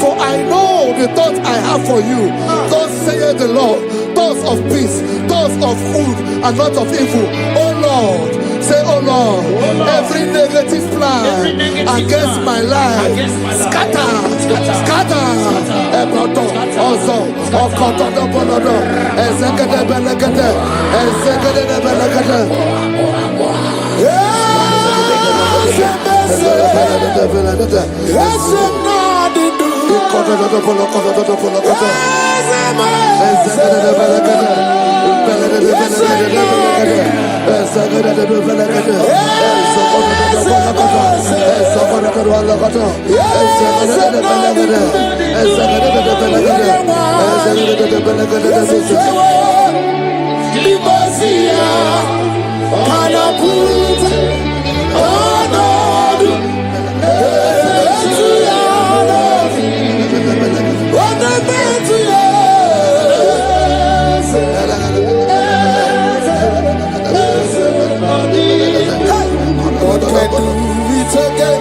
For I know the thoughts I have for you, thus saith the Lord, thoughts of peace, thoughts of good and not of evil. Oh Lord, say, oh Lord, every negative plan against my life, scatter. Also,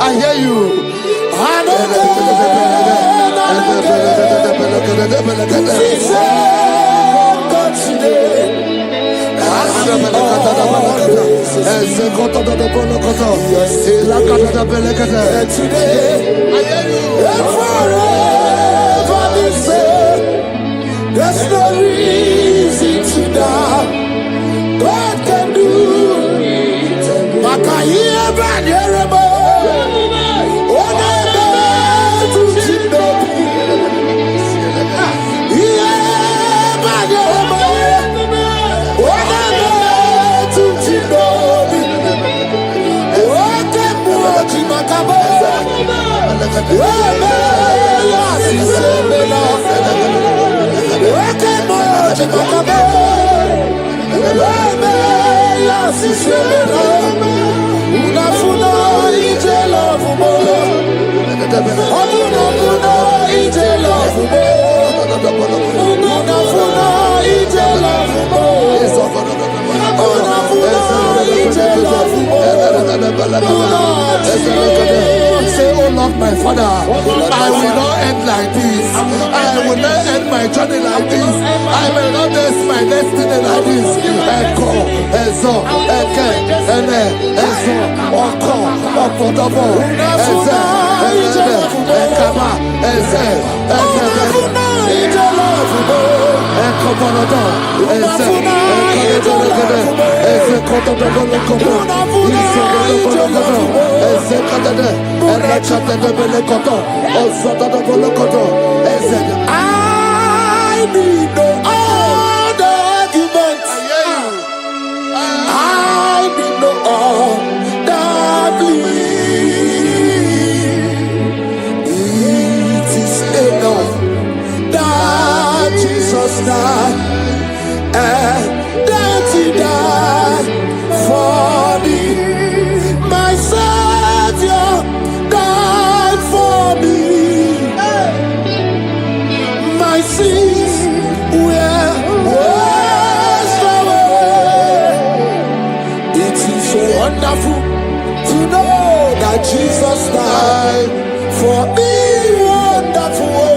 I hear you. There's no reason to doubt God can do it. Say, oh Lord, my Father, I will not end like this. I will not end my journey like this. I will not end my destiny like this. Echo, Ezo, Eke, Ene, Ezo, Oko, Opotopo, Eze, Eze, Ekaba, Eze, I need no other arguments. I need no other plea. It is enough that Jesus died and that He died for me. My Savior died for me. My sins were washed away. It is so wonderful to know that Jesus died for me. Wonderful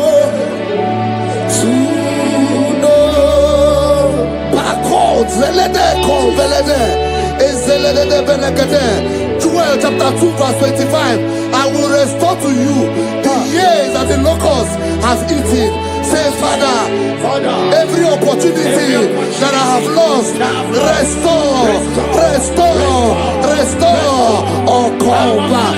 to know. Joel chapter 2 verse 25. I will restore to you the years that the locusts have eaten. Say, Father, every opportunity that I have lost, restore. Oh, come back.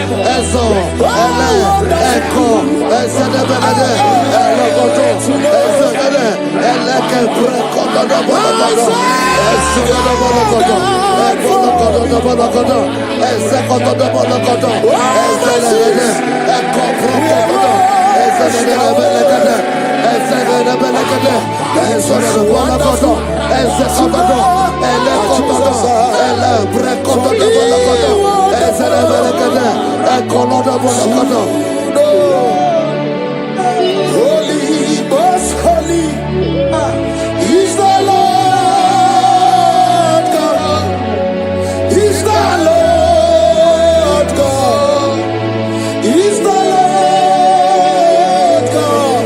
Holy, most holy is the Lord God. Is the Lord God. Is the Lord God.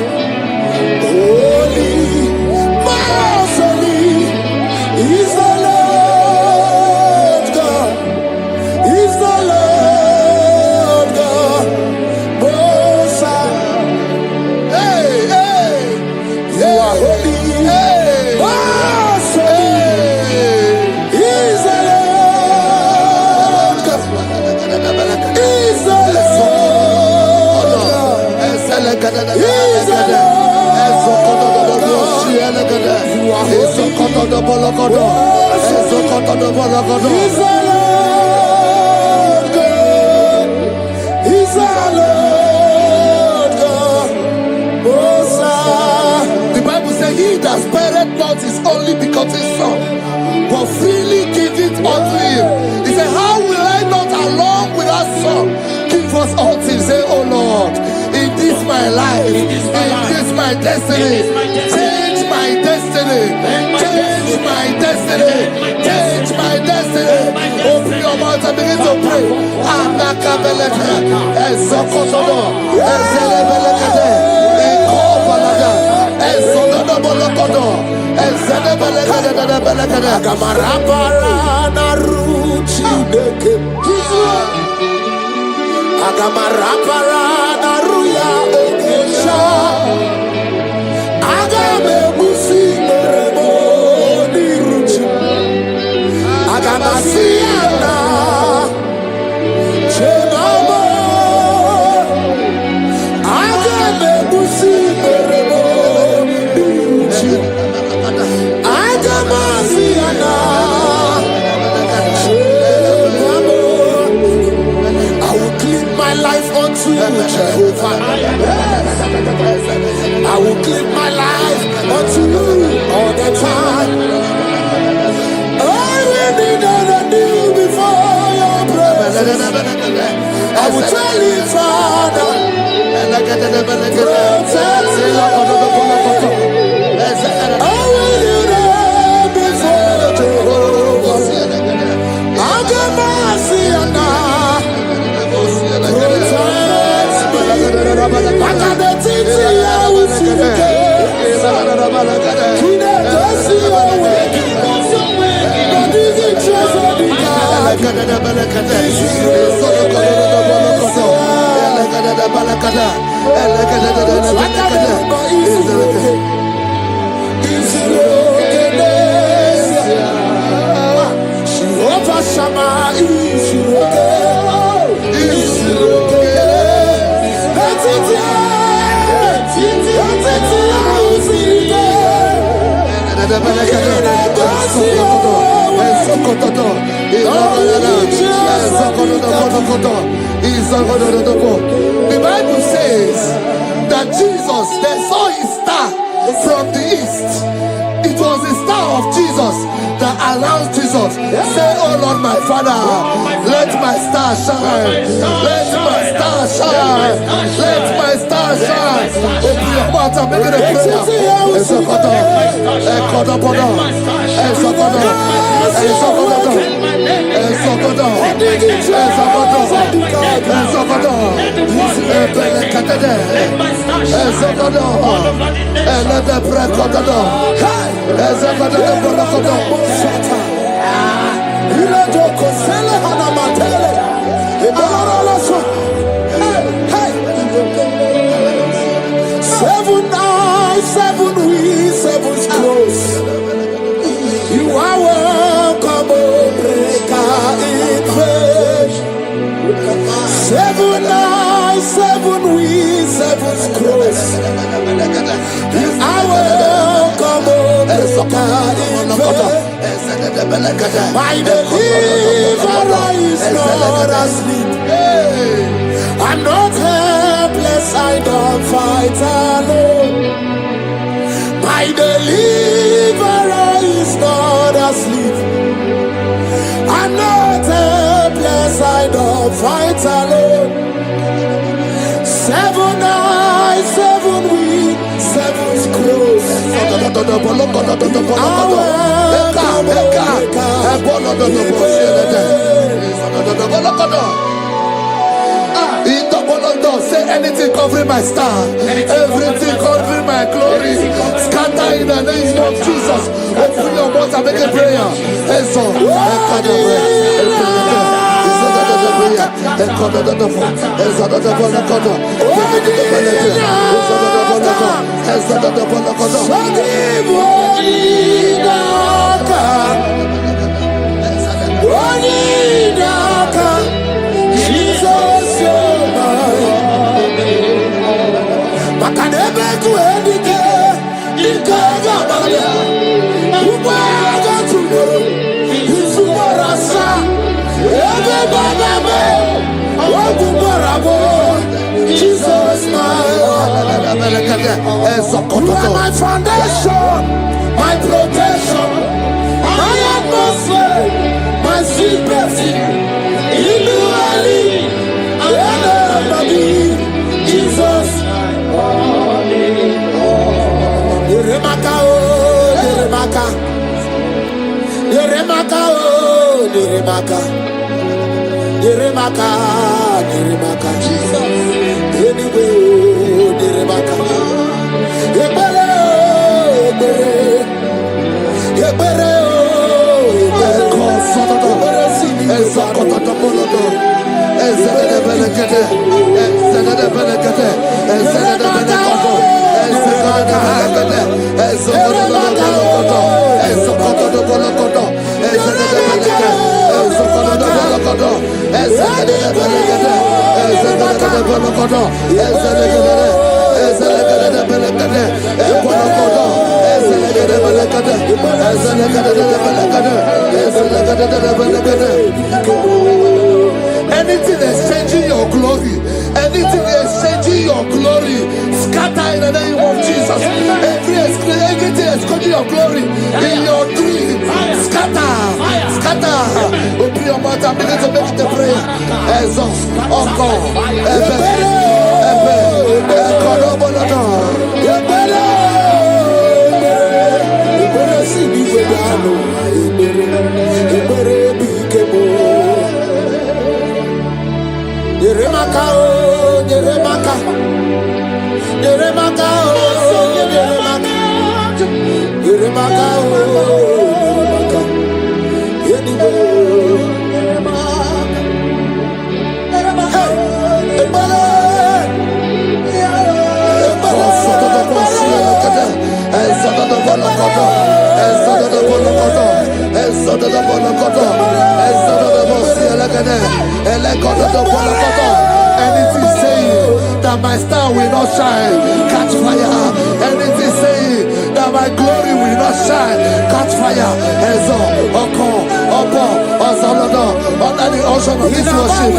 Holy, most holy is the Lord God. Is the Lord God. Most high. Hey, hey, you are holy. Hey, most holy is the Lord God. Is the Lord God. Is the Lord God. You are holy. Is the Lord God. Is the Lord God. The Bible says, he that spareth not his only begotten son, but freely give it unto him. He said, how will I not along with that son give us all things? Say, oh Lord, in this my life, in this my destiny, change my destiny, change my destiny, change my destiny. Open your mouth and begin to pray. Anakabeleke, Ezokotodo, Ezelebelekede, Ekobalada, Ezododobolokodo, Ezelebelekede, Agamarabara Naruchideke, Agamarabara Naruya Okesha, Agame Musi Merebo Niruchi, Agamasiana. Jehovah, I will give my life unto you all the time. I will be done and you before your presence. I will tell you, Father, protect me. I will be there before Jehovah. I'll get mercy and the Bible says that Jesus, they saw his star from the east. It was the star of Jesus that announced Jesus. Say, oh Lord, my Father, let my star shine. Let my star shine. Let my star shine. Open your mouth and make it a prayer. Seven eyes, seven wings, seven close. You are welcome, O breaker in faith. Seven eyes, seven wings, seven close. You are welcome, O breaker in faith. My deliverer is not asleep. I'm not helpless, I don't fight alone. My deliverer is not asleep. I'm not helpless, I don't fight alone. Say anything covering my star, everything covering my glory, scatter in the name of Jesus. Open your mouth and make a prayer. Jesus, you are my foundation, my protection, my atmosphere, my secret. Jesus, Yeremaka, Yeremaka, Yeremaka, Yeremaka, Yeremaka, Yeremaka, Jesus, anyway, Yeremaka, Yebere, Yebere, Yebere, anything exchanging your glory, anything exchanging your glory, scatter in the name of Jesus. Everything exchanging your glory in your dream, scatter, scatter. Open your mouth and begin to make the prayer. Yeremaka, Yeremaka, Yeremaka, Yeremaka, Yeremaka, anything saying that my star will not shine, catch fire. Anything saying that my glory will not shine, catch fire. Under the ocean of this worship.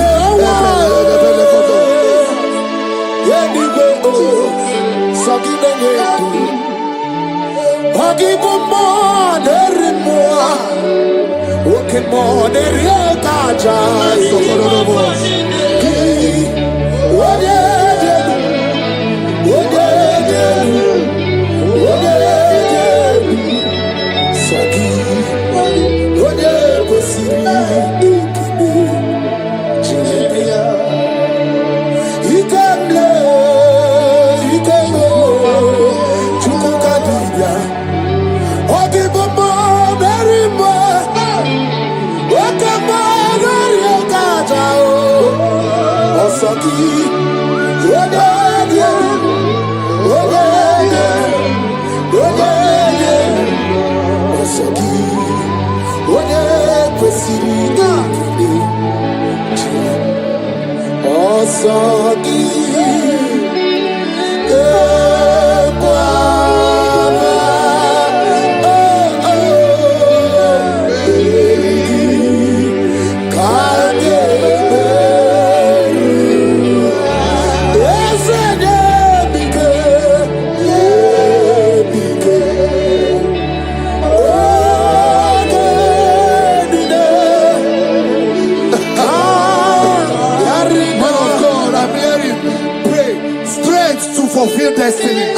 fulfill destiny.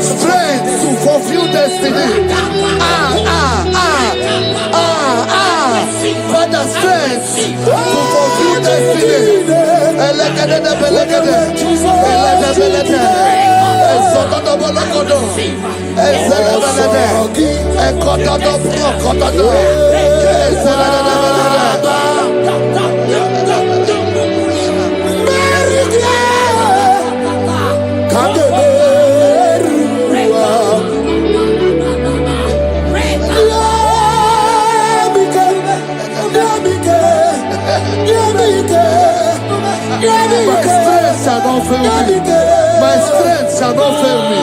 Strength to fulfill destiny. My strength shall not fail me.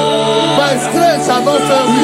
My strength shall not fail me.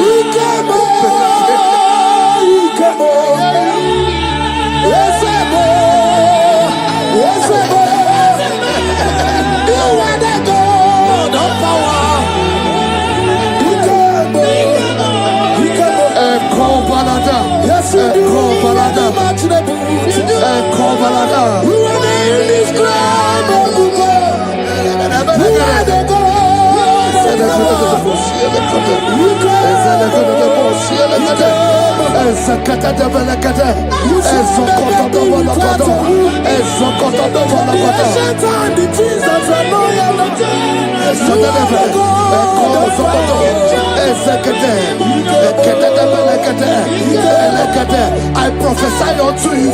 I prophesy unto you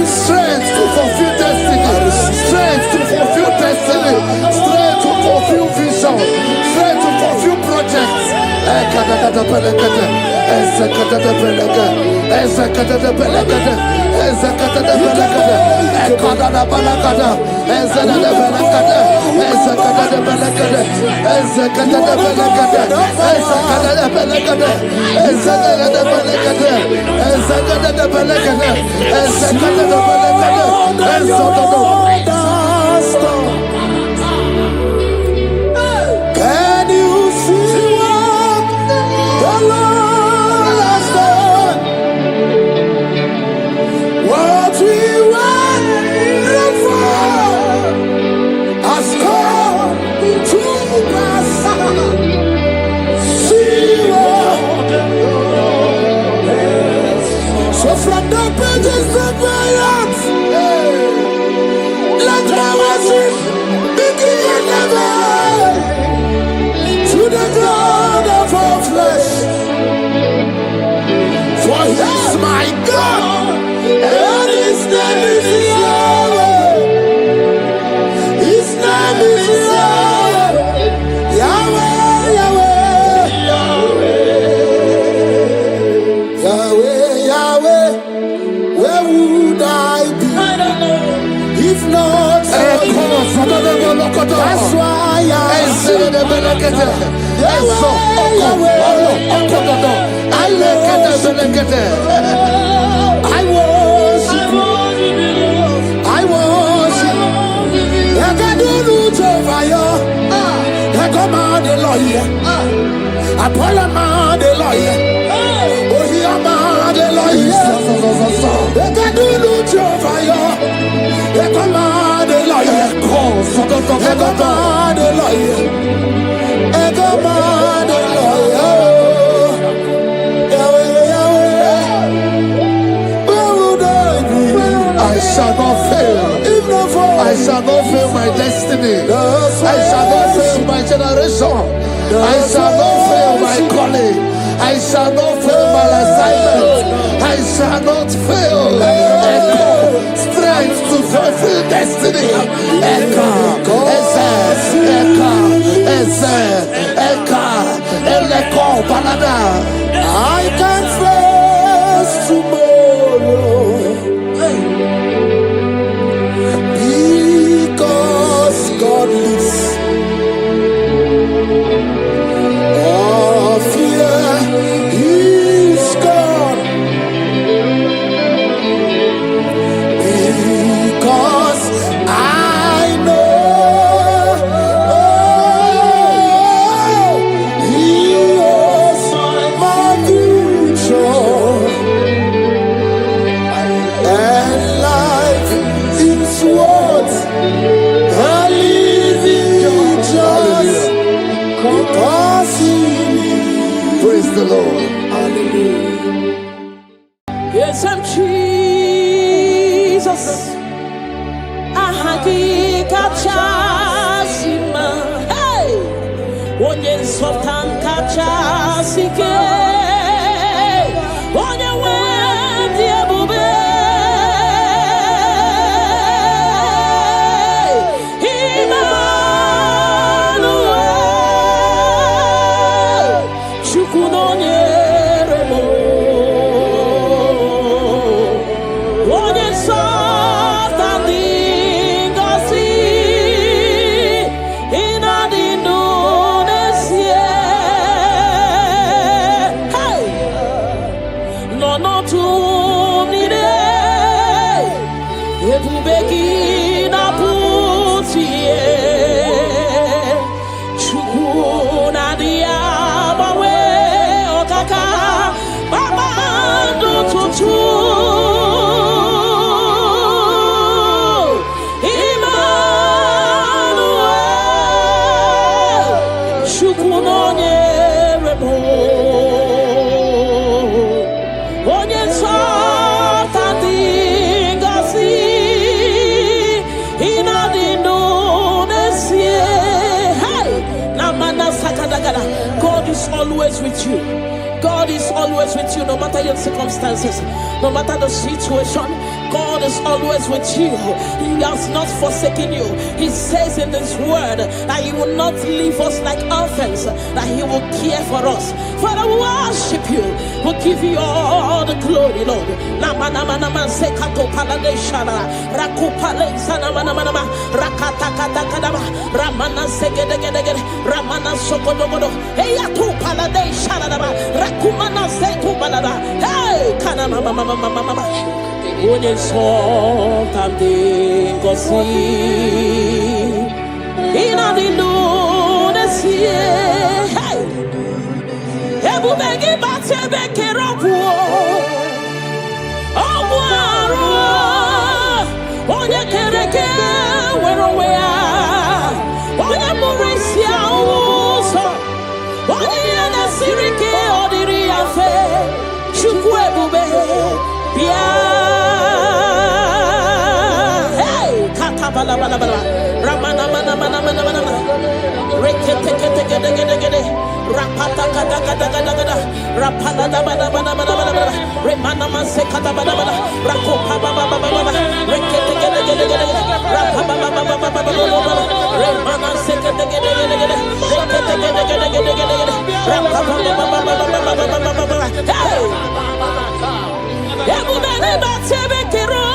strength to fulfill destiny, strength to fulfill destiny, strength to fulfill vision, strength to fulfill projects. Can you see what the Lord has done? What we waited for has come to pass. See what the Lord has. So from the pages of my heart, let my worship begin never. To the God of all flesh, for He is my God, and His name is Yahweh. His name is Yahweh, Yahweh, Yahweh, Yahweh, Yahweh. Where would I be if not for You? That's why I worship I shall not fail. I shall not fail my destiny. I shall not fail my generation. I shall not fail my calling. I shall not fail my assignment. I shall not fail. Echo, strength to fulfill destiny. Echo, Echo, Balada. I can face tomorrow. Because God lives. All fear is gone. Because I know He was my kachasima. Hey, onye nsọpụta kachasike. Onye nwere ebube. Always with you. God is always with you, no matter your circumstances, no matter the situation. God is always with you. He has not forsaken you. He says in this word that He will not leave us like orphans, that He will care for us. Father, we worship you. We'll give you all the glory, Lord. Onye nsọpụta ngozi ịnọdụ n'ezie. Ebube gị bata ebe kere ọgwụ arụ. Onye kere eke nwere onwe ya. Onye mụrụ isi ụzọ. Onye ihe na-esiri ike ọ dịrị ya mfe. Chukwu ebube bịa. Bala bala bala ramana mana mana mana mana rekete kete kete kete kete rapata kata kata kata kata rapala da bala bala bala bala remana manse kata bala bala rakopa baba baba baba rekete kete kete kete rapapa baba baba baba remana se kete kete kete kete rekete kete kete kete kete rapapa baba baba baba baba baba hey ebu bene batebe kero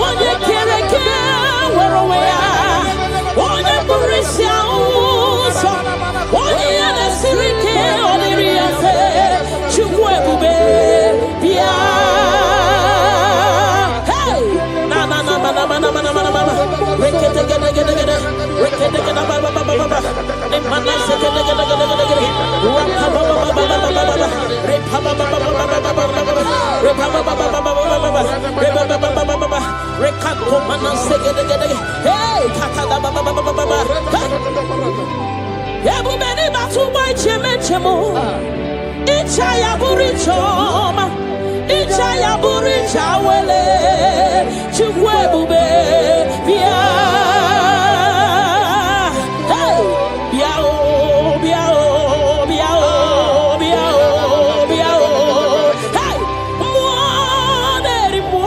onye kere eke nwere onwe ya. Onye bụrụ isi ụzọ. Onye ihe na-esiri ike ọ dịrị ya mfe. Chukwu ebube bịa. Hey! Na na na na na na na na na na. Rekete gede gede gede. Rekete gede ba ba ba ba ba. Ne mana se gede gede gede gede. Rapa ba ba ba ba ba ba ba. Repa ba ba ba ba ba ba ba. Repa ba ba ba ba ba ba. Hey, kata ba ba ba ba ba ba. Ebu beni batu boy cheme chemo. Icha ya buri choma. Icha ya buri chawele. Chukwu ebube bia. Hey, bia o bia o bia o bia o bia o. Hey, mo deri mo.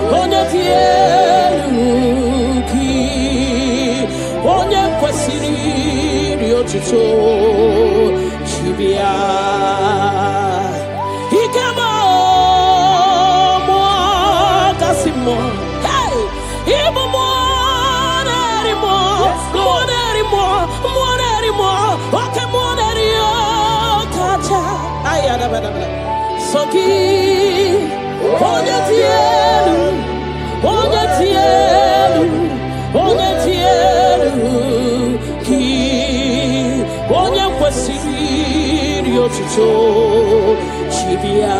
Onye tielu otito chibia ikemo mo kasimo hey ibo mo nerimo okay mo nerio kacha ayada bada soki onye tielu ki onye kwesiri otito chibia.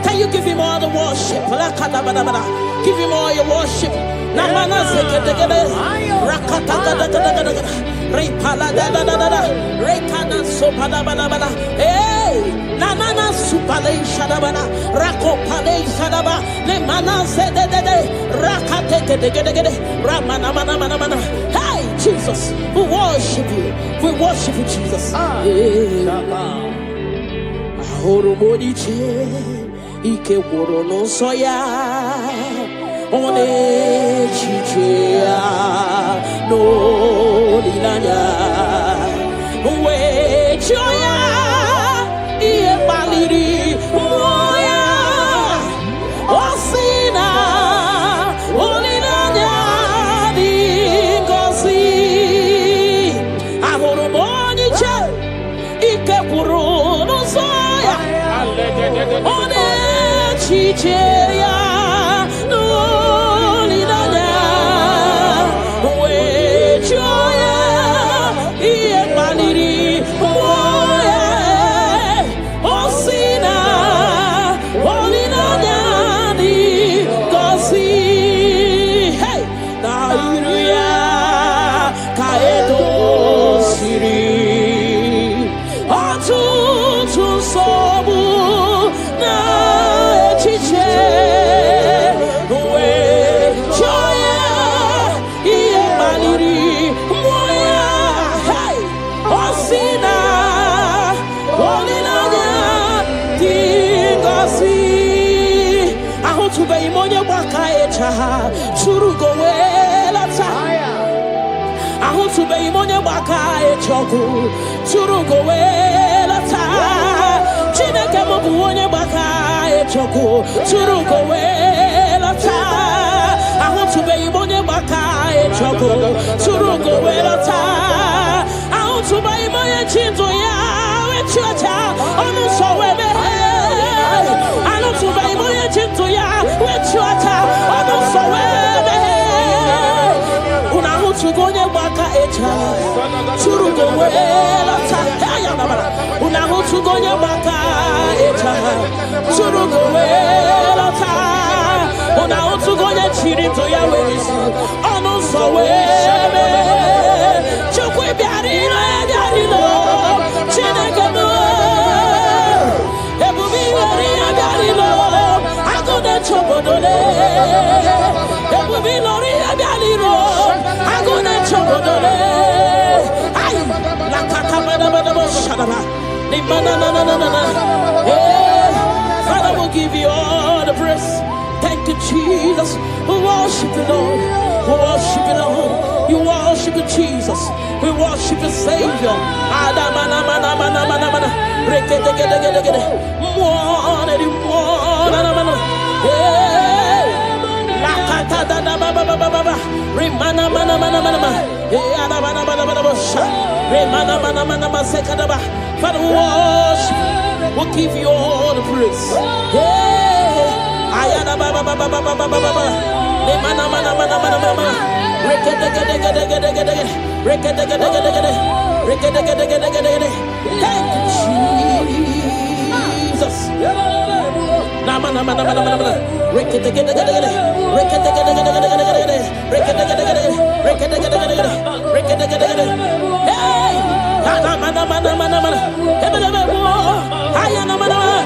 Can you give him all the worship? Give him all your worship. Namana sekedegede rakata gada repala da rekana sopada bala hey namana supale shadabana rakopale shadaba le mana sedede rakate gedegede ramana mana hey Jesus, we worship you Jesus. Ahoro moniche ike woro no soya one chichea no linanya we choya iye baliri moya osina olinanya dingosi ahoro moniche ike woro no soya one chichea Churugo welata ahu tube imonye baka echoku churugo welata chineke mobu onye baka echoku churugo welata ahu tube imonye baka echoku churugo welata ahu tube imonye chinzo ya wechocha onu sowebe ahu tube imonye chinzo ya wechocha onu sowebe unahu tugonye baka echa churugo welata unahu tugonye baka echa churugo welata unahu tugonye chirito ya wezi onu sowebe chukwe biarilo chineke mo ebubi biarilo agode chobodole ebubi biarilo agode chobodole ay la kata bada shadaba ni mana na Father, we'll give you all the praise. Thank you, Jesus. We worship you, Lord. We worship you, Lord. You worship you, Jesus. We worship you, Savior. Father, we worship. We'll give you all the praise. Ayana baba baba baba baba. Ne mana mana mana mana mana. Thank you, Jesus. Na mana mana mana mana. Hey, mana mana mana mana mana. Ayana mana mana.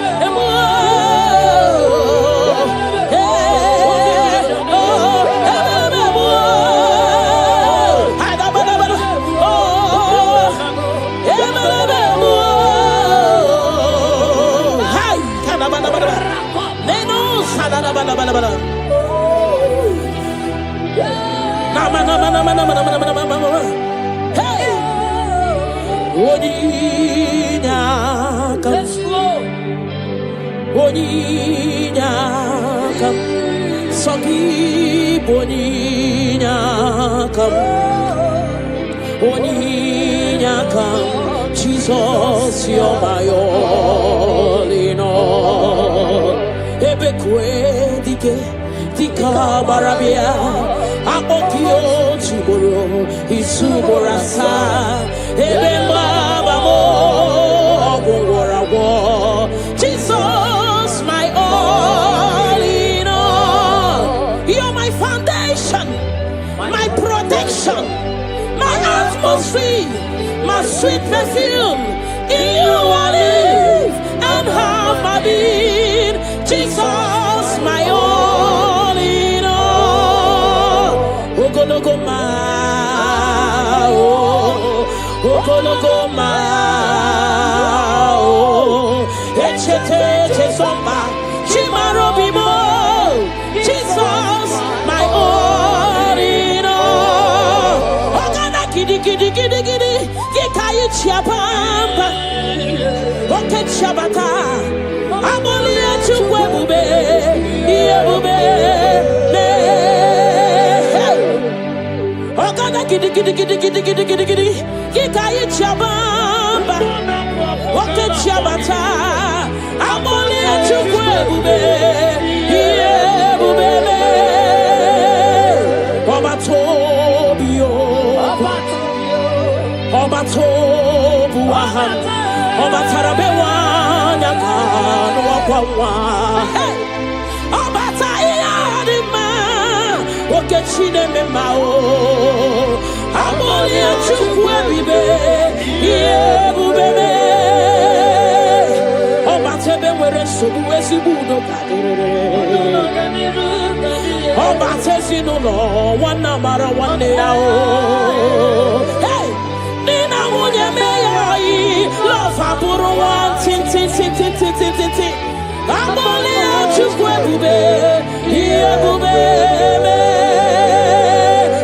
Oninyakam, Oninyakam, Sogi Boninyakam, Oninyakam, Jesus, you're my all in all. Ebekwe dike, dika barabia, akokio chiboro, isuborasa, ebemba babo, ogwarawo. Jesus, my all in all. You're my foundation, my protection, my atmosphere, my sweet perfume. In you I live and have my being. Jesus, my all in all. Ogologoma, oh, Ogologoma, oh, Echete Chesomba, Chimarobimo. Jesus, my all in all. Ogana kidi kidi kidi kidi, Gikayi Chiapamba, Oke Chabata. Amolia chukwe iye bube me. Ogana kidi kidi kidi kidi kidi kidi kidi, Gikayi Chabamba, Oke Chabata. Amolia chukwe iye bube me. Obatobio, Obatobuahan, Obatarabewa. Hey, Obatayadima, Okechine Memao, Amolia Chukwebibe, Yebube, Obatebe were Subuesibudo, Obatesino, one number one day. Hey, Nina Munya May, love Aburo one, tin. Amolia Chukwebibe, Yebube,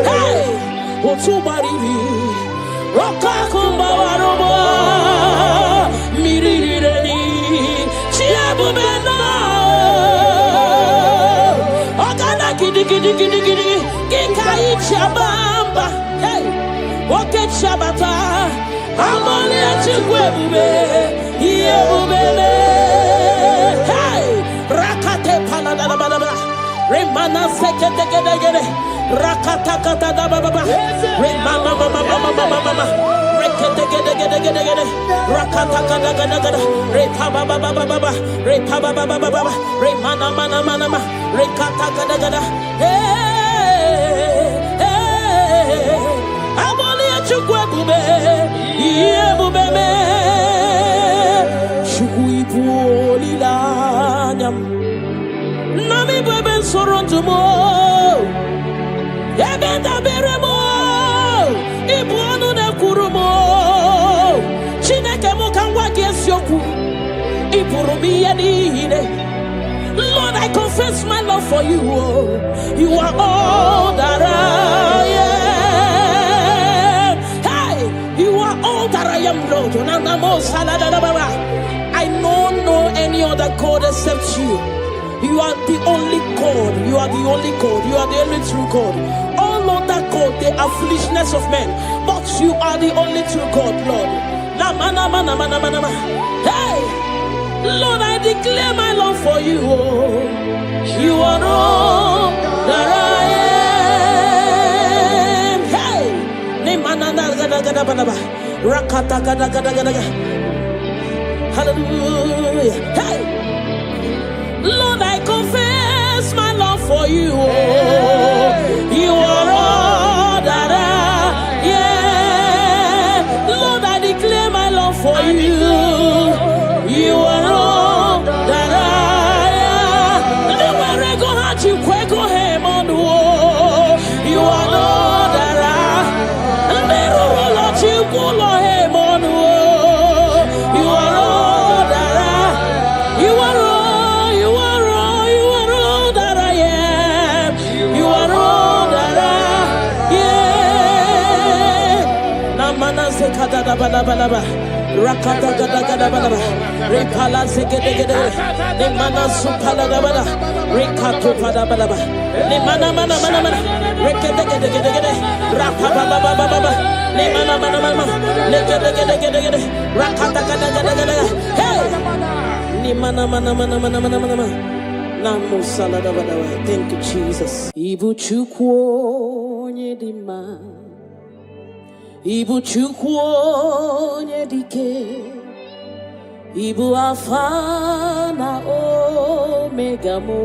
hey, Otubaribi, Rokakumba Waroba, Mirireni, Chiabubena, Ogana Kidi Kidi Kidi Kidi, Gikai Chabamba, hey, Oke Chabata, Amolia Chukwebibe, Yebube. Remana sekete gede gede, rakata kata da baba, remana baba baba, rekete gede gede gede gede, rakata kata gede gede, repa baba baba, repa baba baba, remana mana mana ma, rekata gede gede, hey, amolia chukwe bube, iye bube me, chukui puoli lanyam. Nami beben soronto mo, ebenda beremo, ibuonu ne kurumo, chineke mo kangwa gesyoku, ipurumi yenine. Lord, I confess my love for you. You are all that I am. Hey, you are all that I am, Lord. I don't know any other God except you. You are the only God. You are the only God. You are the only true God. All other God, they are foolishness of men. But you are the only true God, Lord. Hey, Lord, I declare my love for you. You are all that I am. Hey, hallelujah. Hey. Lord, I confess my love for you. You are all that I am. Lord, I declare my love for you. You are all that I am. You are all that I am. You are all that I am. You are all that I am. bada bada bada bada. Rakata gada gada bada bada. Repala segede gede. Ne mana supala gada bada. Rekato bada bada bada. Ne mana mana mana mana. Rekete gede gede gede. Rapa baba baba baba. Ne mana mana mana. Ne gede gede gede gede. Rakata gada gada gada. Hey. Ne mana mana mana mana mana mana. Namo salada bada bada. Thank you Jesus. Ibu chukwo nyedima. Ibu chukwu onye dike, Ibu Alpha na Omega mo,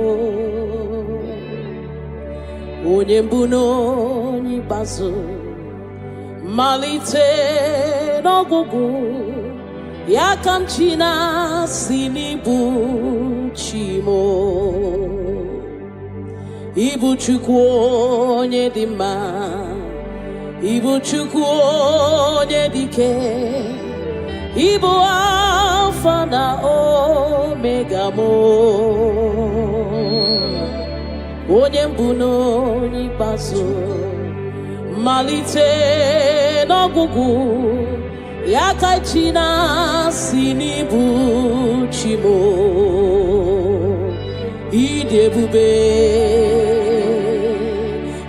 onye mbụ na onye ikpeazụ, malite n'ọgwụgwụ, ya ka m ji na-asị n'ịbụ chi mo. Ibu chukwu onye dị mma, Ibu chukwu onye dike, Ibu Alpha na Omega mo, onye mbụ na onye ikpeazụ, malite n'ọgwụgwụ, ya ka chi na-asị n'ịbụ chi mo. Ịdị ebube,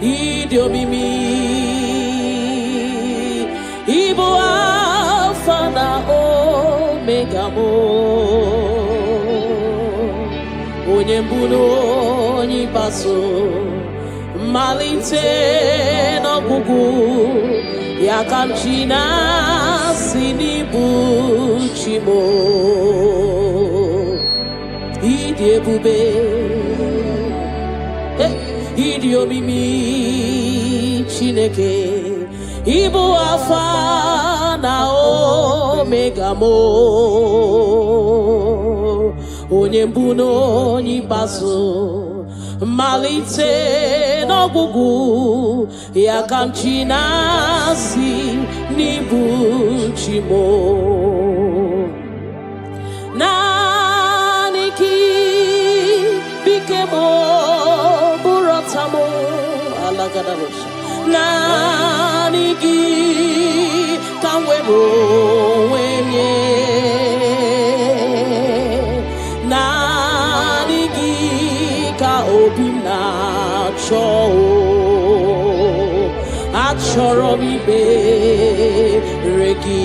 ịdị omimi, Ibu Alpha na Omega mo, onye mbụ na onye ikpeazụ, malite n'ọgwụgwụ, ya ka m ji na-asị n'ịbụ chi mo. Ịdị ebube, ịdị omimi Chineke, Ibu Alpha na Omega mo, onye mbụ na onye ikpeazụ, malite n'ọgwụgwụ, ya ka m ji na-asị n'ịbụ chi mo. Naanị gị bike mo, bụrụ ọta mo, alagadabosha. Naanị gị ka m were onwe nye, naanị gị ka obi m na-achọ, achọrọ m ikpere gị.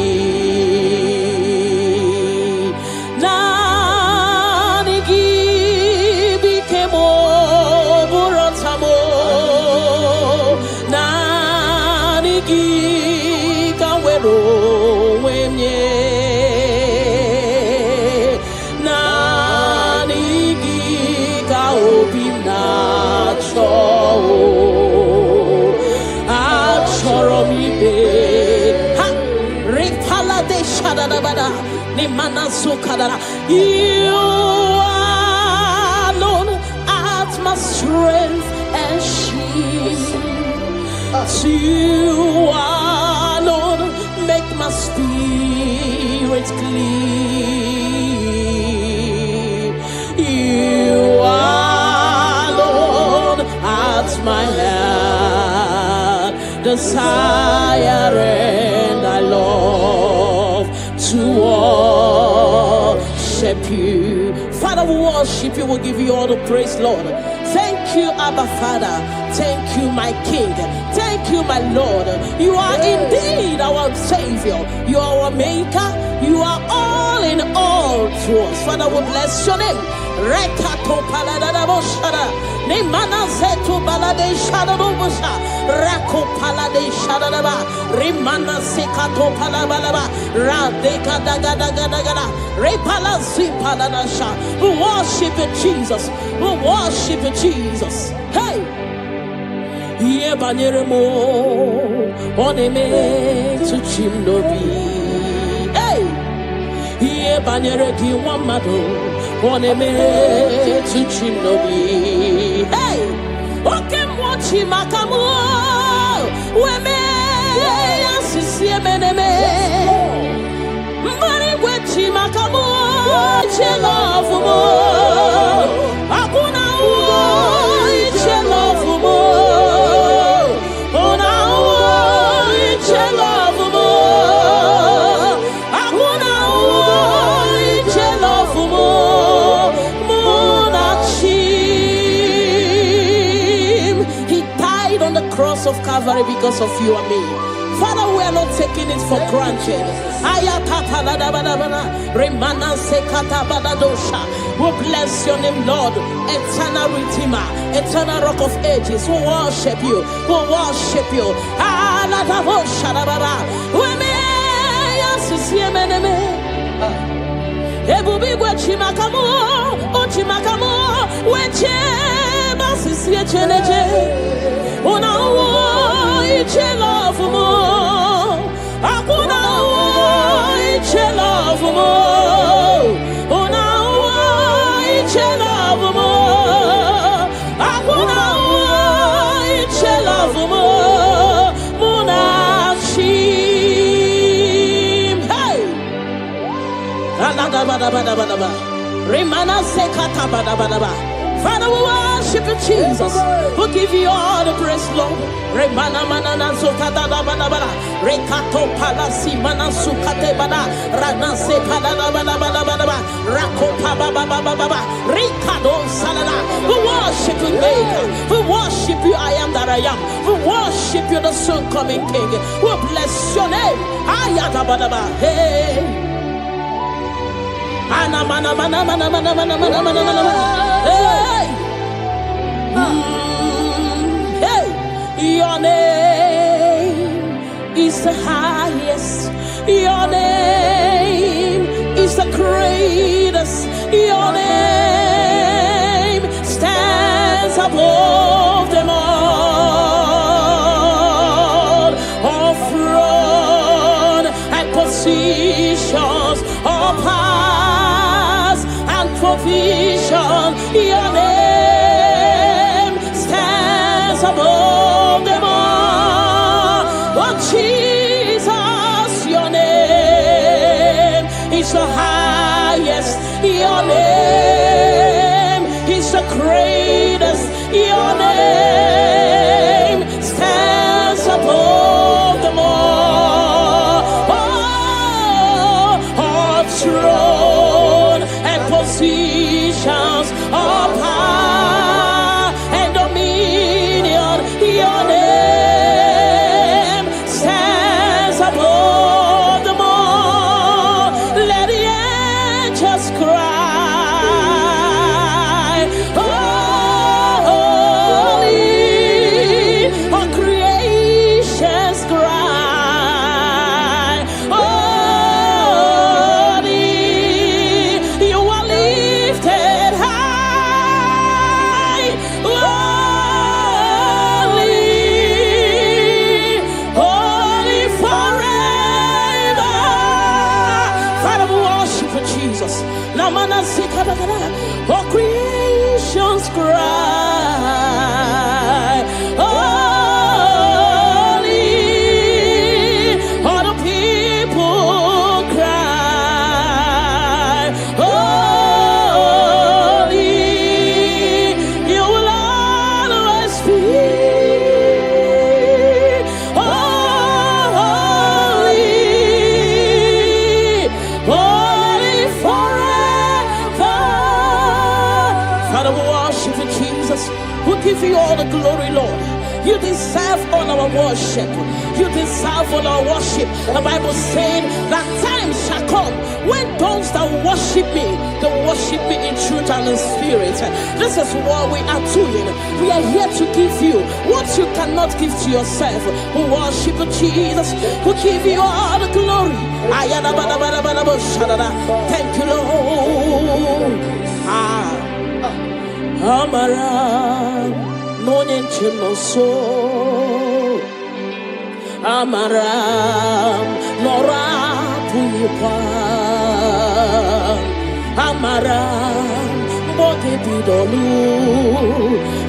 Naanị gị bike m, bụrụ ọta m, naanị gị ka m were onwe m nye, naanị gị ka obi m na-achọ, achọrọ m ibe ha. Ripala de shadadabada, ni mana sukadara. You alone art my strength and shield. You alone make my spirit clean. You alone art my heart desire, and I love to worship you. Father, we worship you, we give you all the praise, Lord. Thank you, Abba Father. Thank you, my King. Thank you, my Lord. You are indeed our Savior. You are our Maker. You are all in all to us. Father, we bless your name. Rekato paladadaboshara. Nemana zeto balade shadadobosha. Rako palade shadadaba. Remana sekato palabalaba. Radeka dagadagada. Repala zipaladasha. We worship you, Jesus. We worship you, Jesus. Hey! Iye banyere mo, oneme tu chimnobi. Hey! Iye banyere ki wamado, oneme tu chimnobi. Hey! Oke mwachi makamu, weme asisi emeneme. Mbari wechi makamu, chelofu mo. Akuna uo, chelofu mo. Ona uo, chelofu mo. cross of Calvary because of you and me. Father, we are not taking it for granted. We bless your name, Lord. Eternal Redeemer, eternal Rock of Ages. We worship you. We worship you. Ebubigwe chimakamo, o chimakamo, weche basisi echeneje. Una wo iche love mo, akuna wo iche love mo. Una wo iche love mo, akuna wo iche love mo. Father, we worship you, Jesus. We give you all the praise, Lord. Remana manana zokata da bada bada. Rekato palasi mana sukate bada. Rana se bada bada bada bada. Rako pa baba baba baba. Rikado salada. We worship you, Maker. We worship you, I am that I am. We worship you, the soon coming King. We bless your name. Ayata bada bada. Hey. Ana mana mana mana mana mana mana mana mana. Hey. Hey. Your name is the highest. Your name is the greatest. Your name stands above them all. All throne and positions, all powers and provision. Your name stands above them all. Oh Jesus, your name is the highest. Your name is the greatest. Your name stands above them all. Oh, all throne and positions, all power and dominion. Your name stands above them all. Let the angels cry, holy. All creations cry, holy. You are lifted high, holy, holy forever. Father, we worship you, Jesus. Namana sikadagada. All creations cry, holy. All the people cry, holy. You will always be holy, holy forever. Father, we worship you, Jesus. We give you all the glory, Lord. You deserve all our worship. You deserve all our worship. The Bible said that time shall come when those that worship me, they worship me in truth and in spirit. This is what we are doing. We are here to give you what you cannot give to yourself. We worship you, Jesus. We give you all the glory. Thank you, Lord. Amara no nyenchino so. Amara nora puyipa. Amara mbote bidolu.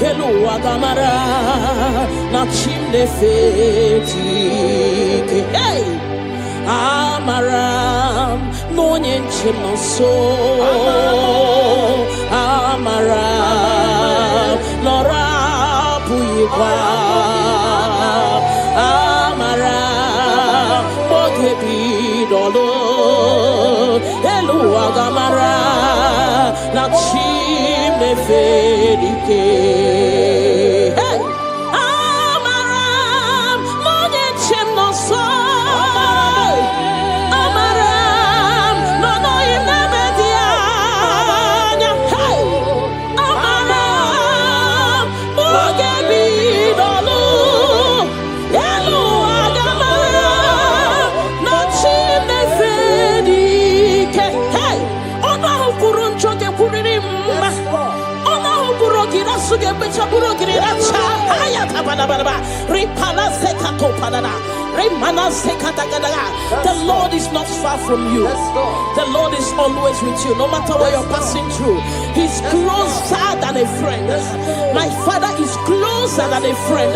Elu agamara na chimne feti. Hey. Amaram no nyenchino so. Amaram nora puyipa. Amaram bote bidolo. Elu agamara na chimne fedike. Hey! Amaram Lord is not far from you. The Lord is always with you, no matter what you're passing through. He's closer than a friend. My Father is closer than a friend.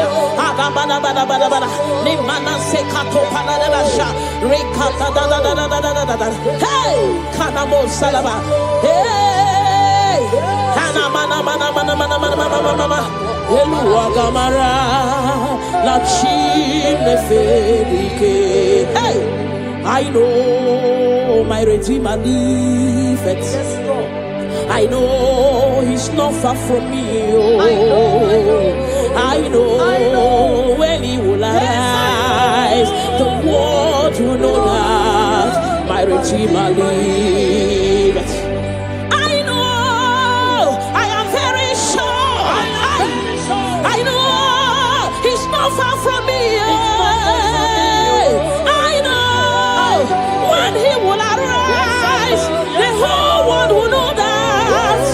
Hey, Kanamo Salaba. Hey, Kanamana mana mana mana mana mana mana. Elua Gamara, La Chine Fedike. Hey, I know my Redeemer liveth. I know He's not far from me. Oh, I know when He will arise, the world will know that my Redeemer liveth. I know, I am very sure. I know He's not far from me. I know when He will arise, the whole world will know that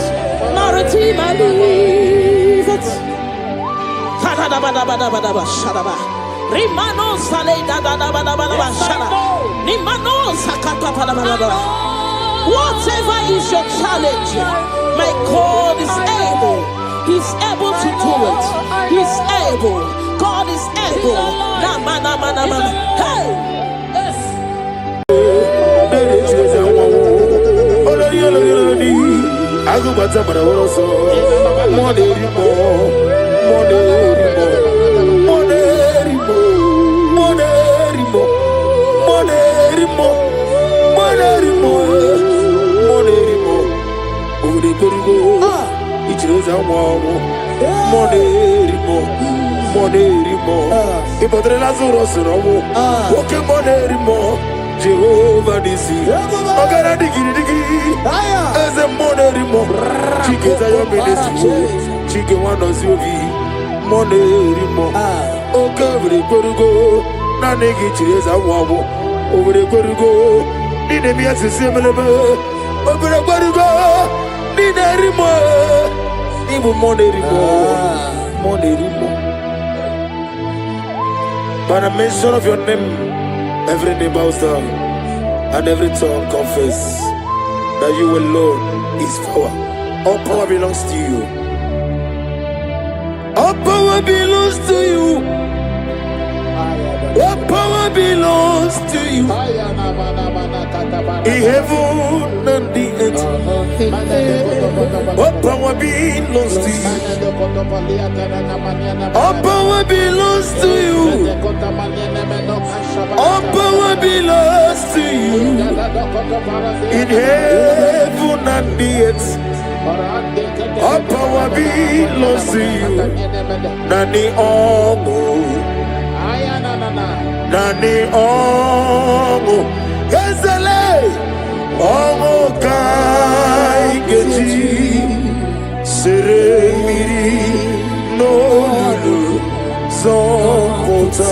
my Redeemer liveth. Rimano sale da da da da da da shara. Rimano sakata pa da da da. Whatever is your challenge, my God is able. He's able to do it. He's able. God is able. Na mana mana mana. Hey. Jehovah Nisi, Ogara digi digi, as a monerimo, Chike Zayo Ministry, Chike Wanos Yovi, Monerimo, Okavre Korugo, Nanegi Chireza Wabo, over the Korugo, Nidemia Similar, over the Korugo, Niderimo, even Monerimo. By the mention of your name, every name bows down and every tongue confess that you alone is power. All power belongs to you. All power belongs to you. All power belongs to you. In heaven and the earth, all power belongs to you. All power belongs to you. All power belongs to you. In heaven and the earth, all power belongs to you. Nani Omo, Nani Omo, Ezele, Omo Kai Geji, Seremiri, no Lulu, Zonkota.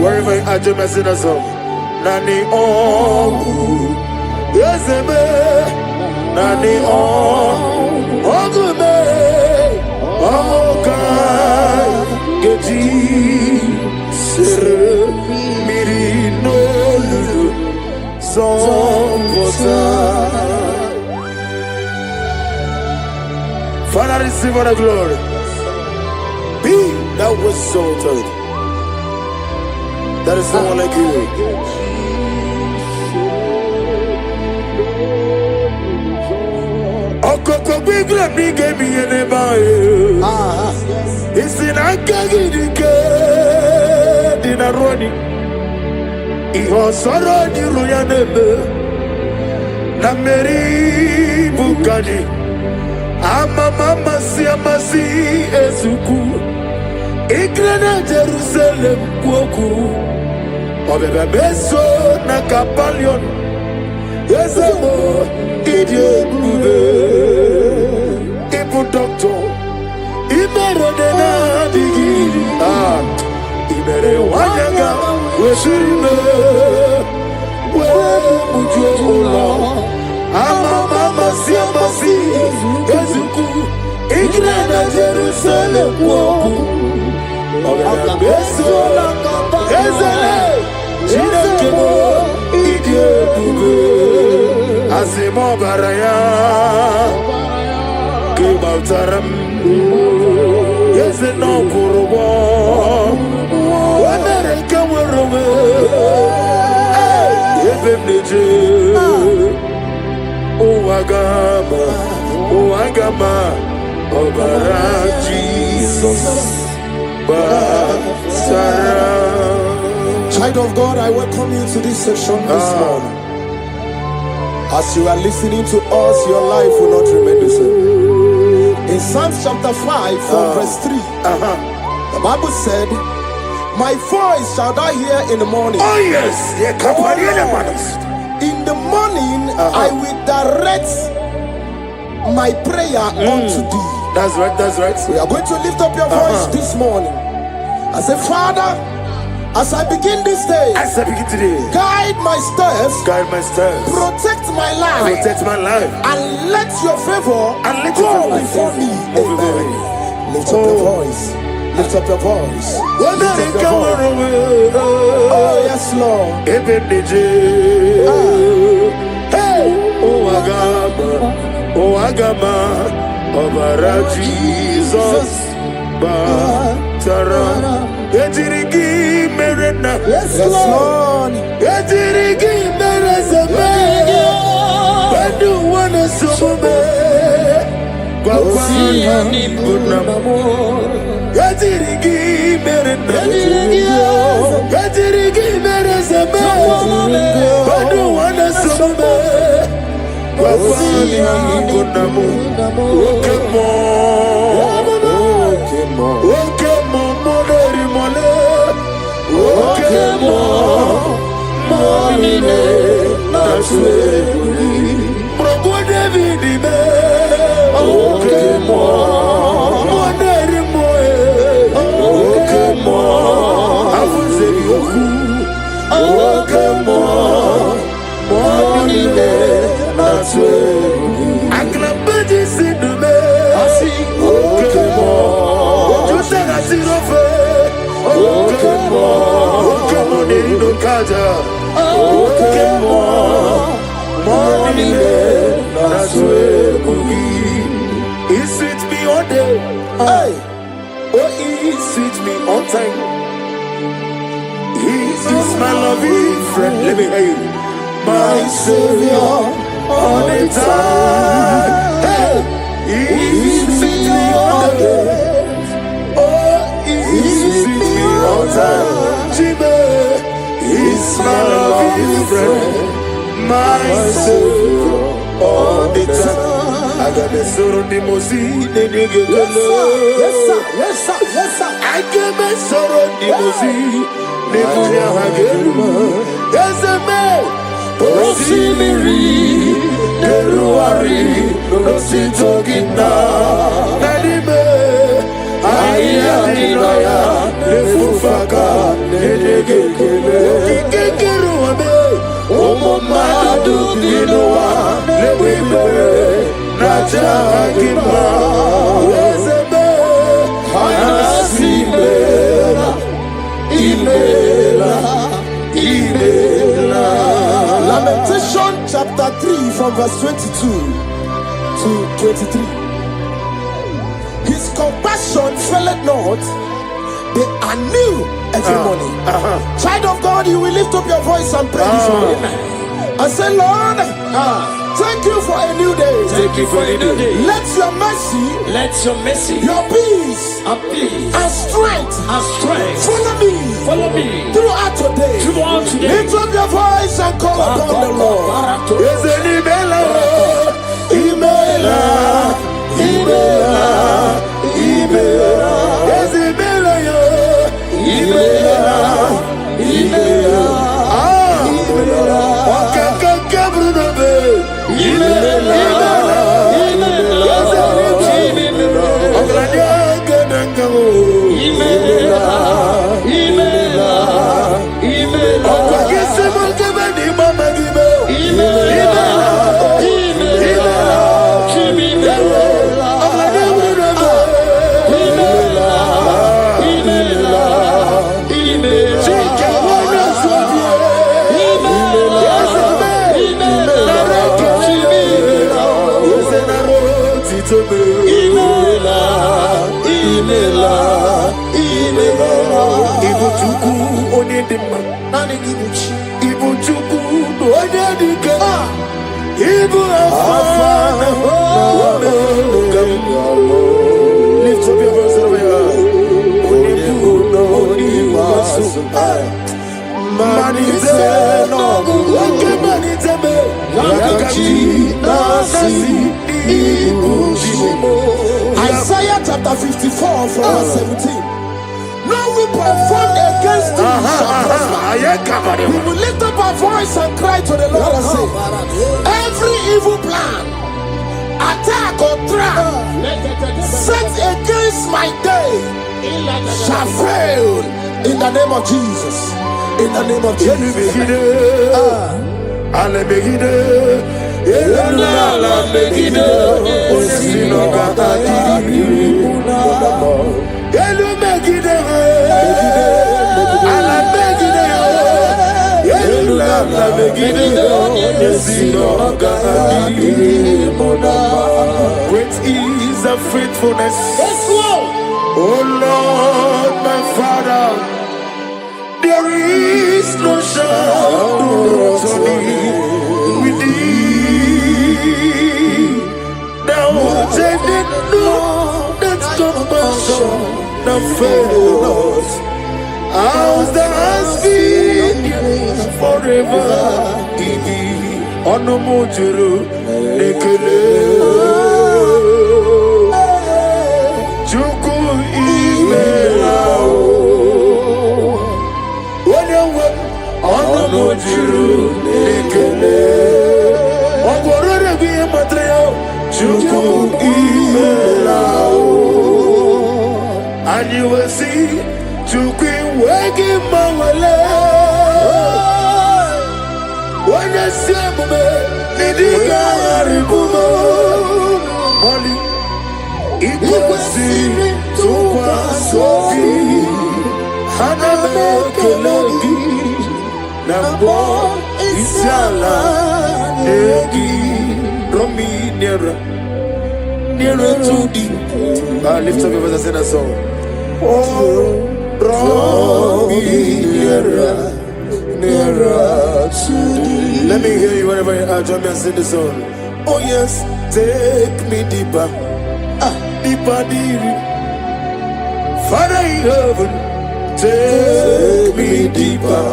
Wherever you are, just messing us up. Nani Omo, Ezeme, Nani Omo, Ogume, Omo Kai Geji. Mirino Father, receive all the glory. Be thou exalted. There is no one like you. Okoko bigla bige mi enebaaye. Isina kagidike dinaroni. Iho soro di royanebe. Nameri bukani. Ama mama si amasi ezuku. Igrena Jerusalem kuoku. Obebe beso na kapalion. Yesemo idie bube. Ibu doctor. Ibere dena digi. Ibere wanyaga. Weshirime. We mujo ola. Ama mama si amasi ezuku Igrana Jerusalem woku Agabeso Ezele Chinekemo Idie Bube Asimo Baraya Kibautaram Yezeno Kurubo Wanere Kamurume Yebemneje Uagama, Obara Jesus, Child of God, I welcome you to this session this morning. As you are listening to us, your life will not remain the same. In Psalms chapter 5, from verse 3, the Bible said, "My voice shall thou hear in the morning." Oh yes, in the morning, I will direct my prayer unto thee. That's right, that's right. We are going to lift up your voice this morning. I say, Father, as I begin this day, guide my steps, protect my life, and let your favor go before me. Amen. Lift up your voice. Lift up your voice. Lift up your voice. Oh yes, Lord. Hey, oh Agama, Obara Jesus, Batara, Etirigi Merena, yes Lord, Etirigi Merezame, Bandu wana sume, Kwani Bunamo, Etirigi Merena, Etirigi Merezame, Bandu wana sume. He sweet me all day. Hey. Oh, he sweet me on time. He is my loving friend. Let me hear you. My Savior all the time. Hey. He sweet me all day. Oh, he sweet me all time. Jimmy is my loving friend. My Savior all the time. I got the soul of the Mosi, the nigga. Yes, sir, yes, sir, yes, sir. I got the soul of the Mosi, the nigga. Yes, man. Rosimiri, the Ruari, Rositogina, Nadime, Ayadinaya, the Fufaka, the nigga. Omomadu Dinoa, the Wimere. Najagima, Ezebe, Anasimela, Imela. Lamentation chapter 3 from verse 22 to 23. His compassion faileth not, they are new every morning. Child of God, you will lift up your voice and pray this morning. I say, Lord, thank you for a new day. Thank you for a new day. Let your mercy, your peace, and strength, follow me throughout today. Lift up your voice and call upon the Lord. Nidima, Ibu Chuku, Onyadika, Ibu Afana, lift up your voice over here. Isaiah chapter 54 from verse 17. No weapon formed against thee shall prosper. We will lift up our voice and cry to the Lord and say, every evil plan, attack or trap set against my day shall fail in the name of Jesus. In the name of Jesus. Great is the faithfulness. Oh Lord, my Father, there is no shadow with thee. Thou changest not that compassion that fails. Ours thou hast been forever in thee. Onomojuru nekele. Chuku imelao. Onomojuru nekele. Ogorore biye matreo. Chuku imelao. And you will see Chuku wegi mawale. When you see me, nidiga haribumo. Molly, ikusi tukwa sofi. Haname kelegi. Nambo isiala negi. Romi nera to thee. Lift up your voice and sing a song. Oh, draw me nearer to thee. Let me hear you wherever you are. Join me and sing the song. Oh yes, take me deeper, deeper, deeper. Father in heaven, take me deeper,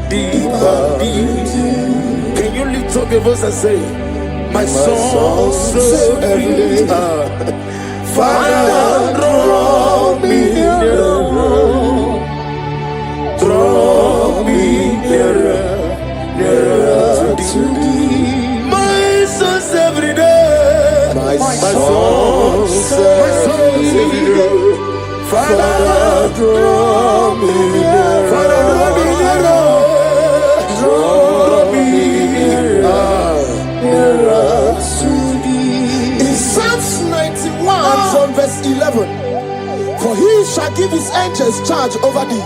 deeper, deeper. Can you lift up your voice and say, my soul so every day. Father, draw me nearer, draw me nearer, nearer to thee. My soul's every day, my soul's every day. Father, draw me nearer, Father, draw me nearer, draw me nearer to thee. In Psalms 91 from verse 11, for he shall give his angels charge over thee,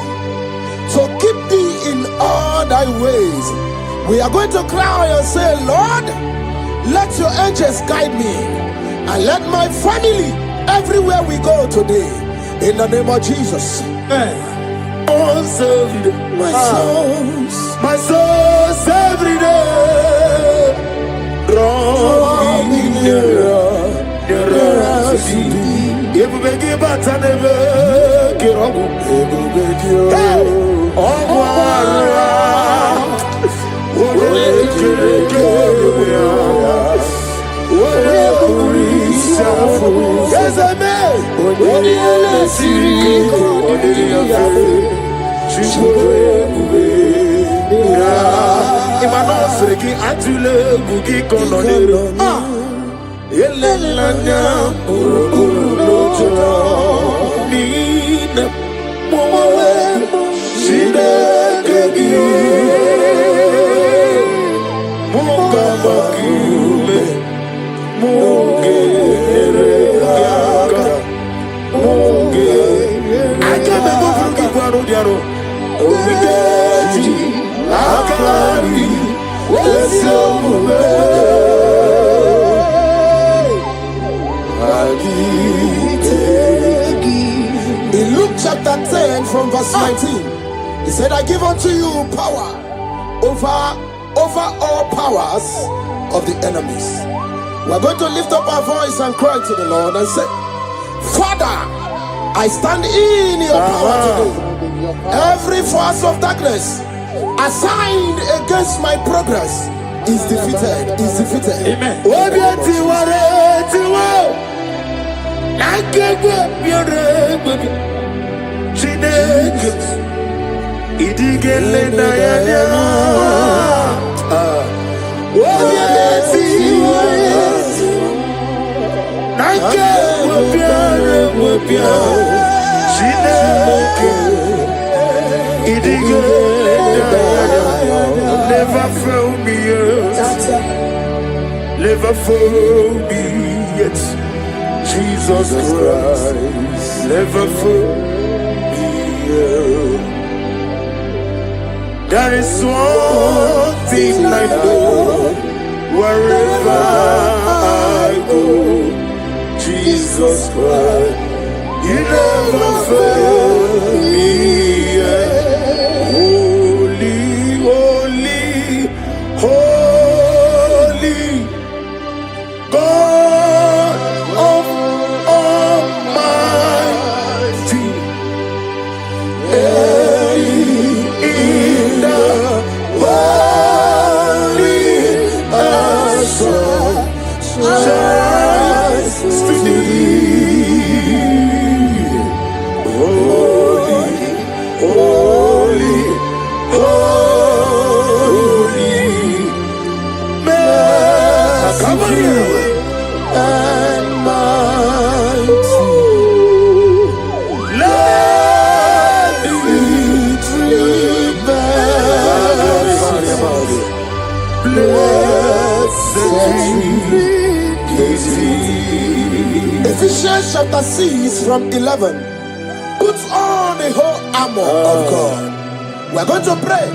to keep thee in all thy ways. We are going to cry and say, Lord, let your angels guide me, and let my family everywhere we go today, in the name of Jesus. My soul's every day. Draw me nearer, nearer to thee. If we give back and never get on, yes, I may. Imanosreki atule bugi kononero. Elelanya urukulojo. Nina mowe shide kegi. Munga bakiume. Munge ereaka. Munge. Ajame bugi kwaro diaro. Omigeji. Akari. In Luke chapter 10 from verse 19, He said, I give unto you power over all powers of the enemies. We're going to lift up our voice and cry to the Lord and say, Father, I stand in your power today. Every force of darkness assigned against my progress is defeated. Amen. Never fail me yet. Never fail me yet. Jesus Christ, never fail me yet. There is one thing I know, wherever I go, Jesus Christ, you never fail me yet. Holy, holy, God of Almighty, in the valley shines to thee. Holy, holy, holy, merciful and mighty. Let victory blessed. Ephesians chapter 6 from 11. Put on the whole armor of God. We're going to pray.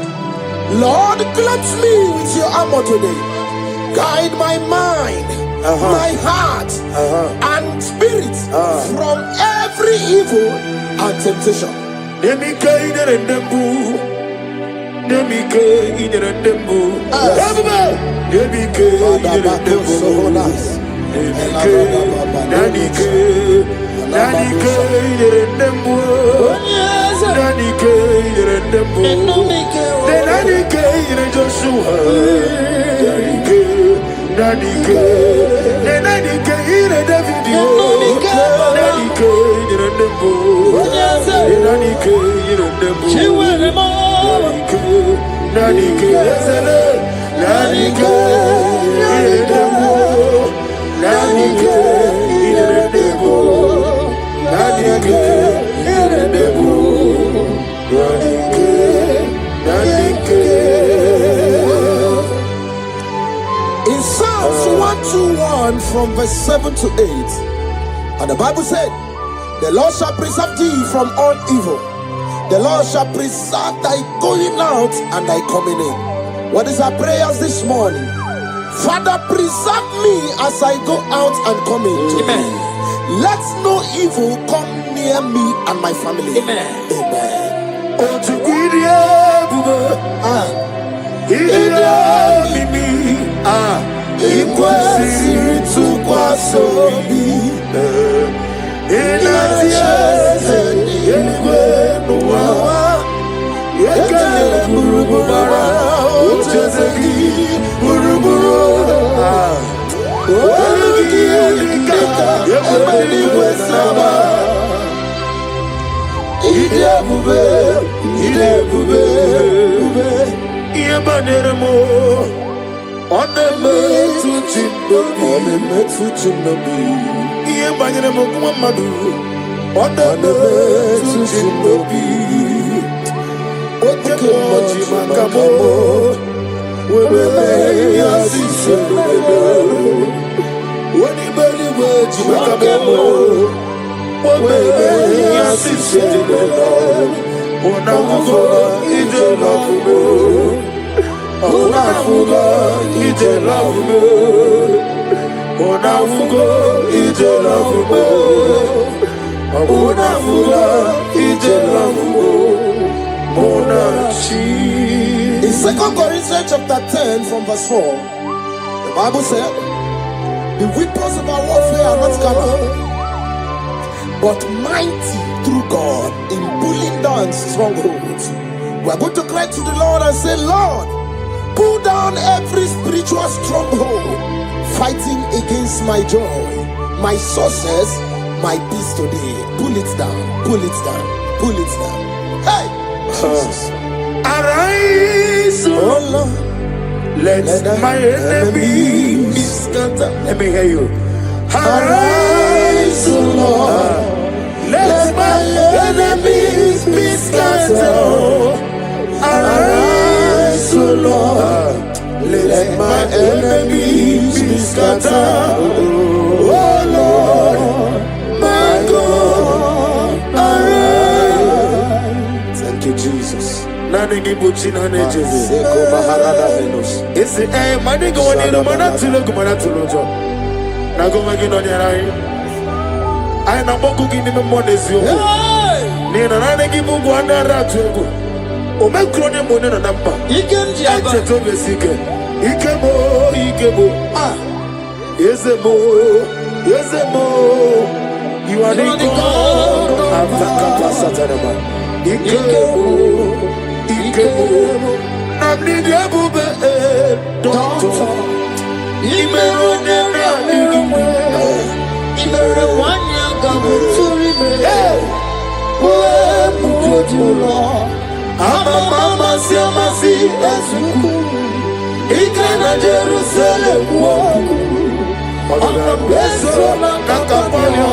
Lord, clothe me with your armor today. Guide my mind, my heart, and spirit from every evil and temptation. In Psalms 121 from verse 7 to 8, and the Bible said, the Lord shall preserve thee from all evil. The Lord shall preserve thy going out and thy coming in. What is our prayers this morning? Father, preserve me as I go out and come in. Amen. Let no evil come near me and my family. Amen. Amen. Mona In 2 Corinthians chapter 10 from verse 4, the Bible said, the weapons of our warfare are not carnal, but mighty through God in pulling down strongholds. We are going to cry to the Lord and say, Lord, pull down every spiritual stronghold fighting against my joy, my success, my peace today. Pull it down, pull it down, pull it down. Hey! Jesus. Arise, Oh Lord, let my enemy be scattered. Let me hear you. arise, O Lord, Let my enemies be scattered. arise, O Lord, let my enemies be scattered. Oh Lord, my God, arise. Thank you, Jesus. Nani gibuchi na nejeze. Seko Maharada Venus. Ese mani go wani no mana tulo jo. Na go magi no nyara. Ai na boku gini me monezi oku. Ni na nani gibu go andara tuego. O me krone mo ne na nampa. Ikenji Eche to besike. Ikebo. Ah. Yezemo. You are the God. Avaka pasatarama. Ikebo. Namni diabube. Doctor. Imero nena nigimwe. Imere wanya gabuturi me. Uwe mujojulo. Mama siamasi Ezuku. Ikena Jerusalem woku. Ona beso na kakapanyo.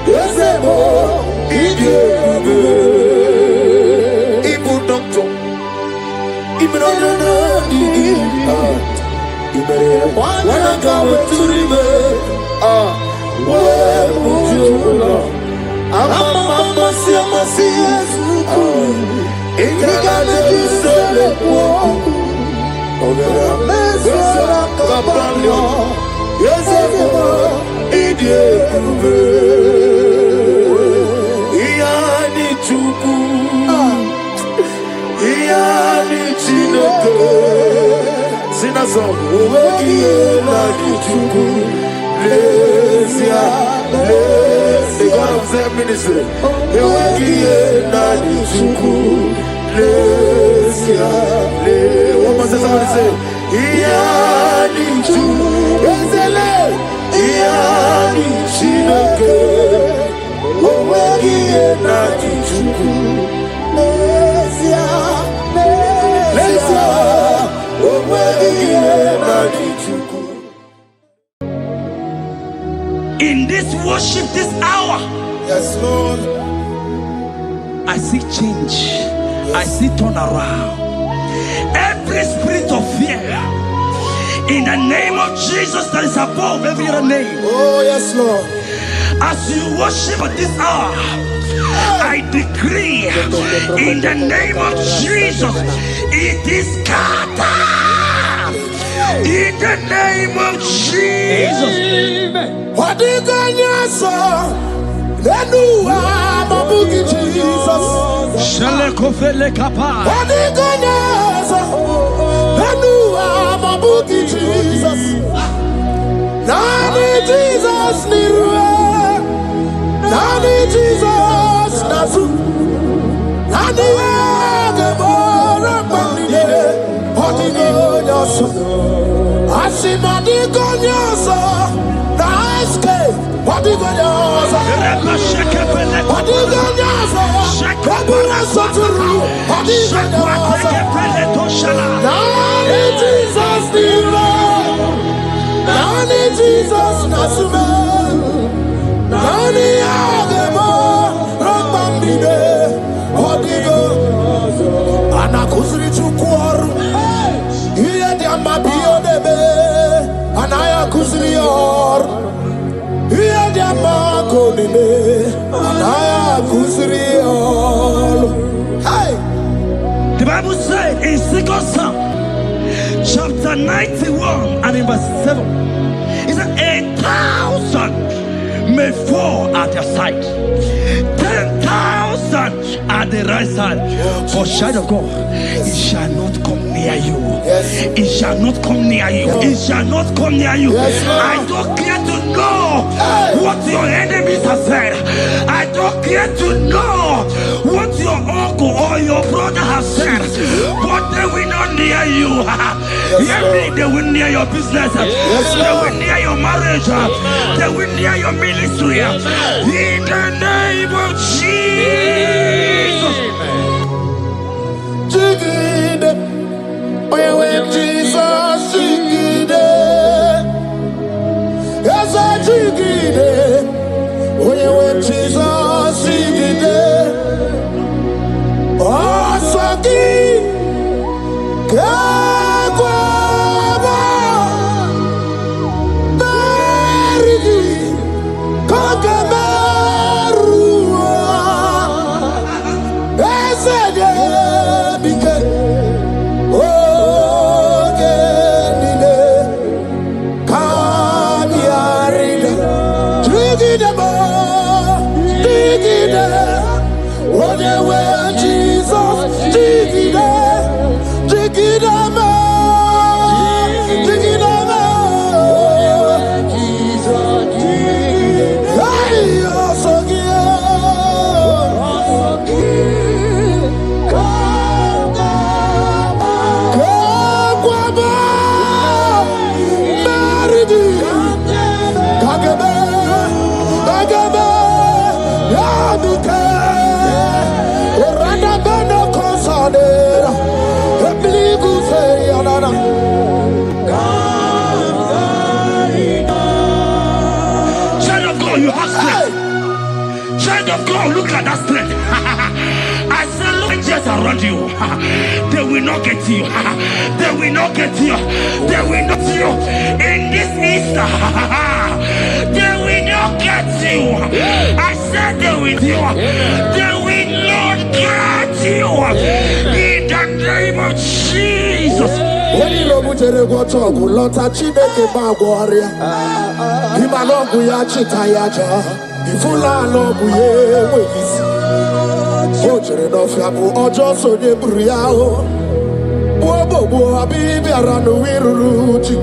Yezebo. Idiabube. Ibu doctor. Imero nena nigimwe. Wanya gabuturi me. Uwe mujojulo. Mama siamasi Ezuku. Ikena Jerusalem woku. What must somebody say? In this worship, this hour, Yes, Lord. I see change. I see turnaround. Every spirit of fear, in the name of Jesus that is above every other name, Oh, yes, Lord. as you worship at this hour, I decree in the name of Jesus, it is scattered. In the name of Jesus. What is going on? Lenua mabugi Jesus. Shalekofele kapa. What is going on? Lenua mabugi Jesus. Nani Jesus nirwe. Nani Jesus nasu. Nani agebora bandide. What is going on? Asimadi konyoso. Naiske. What is going on? What is going on? Nani Jesus nirwe. Nani Jesus nasume. Nani agebo rombambide. What is going on? Anakusri chukwaru. Iye diamba biyo debe. Anaya kusri yor. Iye diamba konime. Anaya kusri yor. Hey! The Bible says in 2 Psalm chapter 91 and in verse 7, it says 1,000 may fall at your side, 10,000 1,000 at the right side. For child of God, it shall not come near you. It shall not come near you. It shall not come near you. I don't care to know what your enemies have said. I don't care to know what your uncle or your brother has said. But they will not near you. They will near your business. They will near your marriage. They will near your ministry. In the name of Jesus. Jigide, when Jesus jigide, yes I jigide, when Jesus jigide, oh sagi, kagwaba, berigi, kagabarua, esege bike. You have strength. Child of God, look at that strength. I said, look just around you. They will not get you. They will not get you. They will not get you. In this Easter, they will not get you. I said they will you. They will not get you. In the name of Jesus. When you know what you're going to talk, Lota Chineke Bagwaria, Himalogu ya Chitayaja, Ifula Logu ye Wis, Ojere no Flabu, Ojo so de Buriao, Bobo, Abibi Arano Wiruji,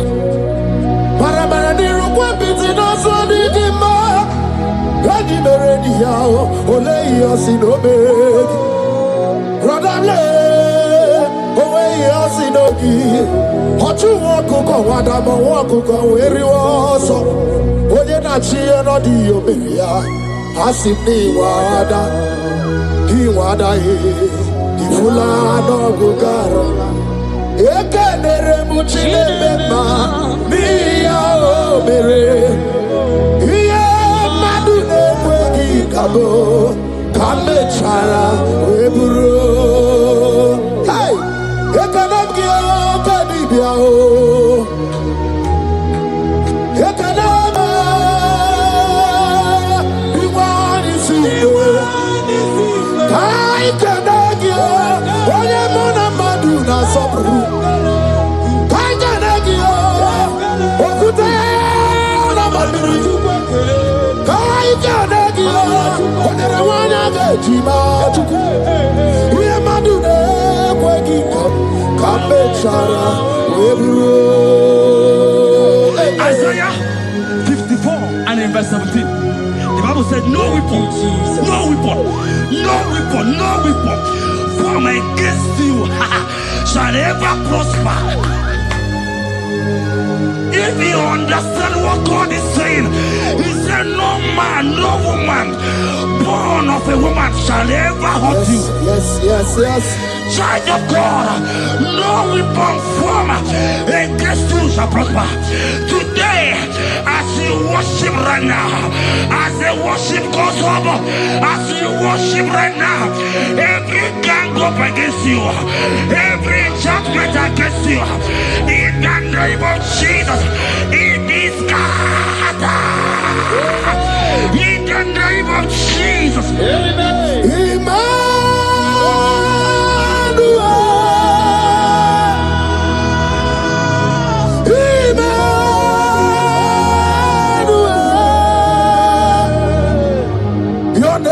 Paramaniru Quapiti no Sonidima, Gadi Merediao, Ole Yasinobe, Radale. Sinogi, Hotu Wakuko, Wadama Wakuko, where you also, Oye Nachi and Odio Beria, Asini Wada, Iwada, Ifula no Gugara, Ekanere Muchile Bema, Mia Obere, Ia Madune Wegi Kabo, Kame Chala, Weburu. Isaiah 54 and in verse 17, the Bible said, no weapon, no weapon, no weapon, no weapon formed against you shall ever prosper. If you understand what God is saying, He said, no man, no woman born of a woman shall ever hurt you. Yes. Child of God, no weapon formed against you shall prosper. Today, as you worship right now, as the worship goes over, as you worship right now, every gang up against you, every judgment against you, in the name of Jesus, it is God. In the name of Jesus. Amen. Your name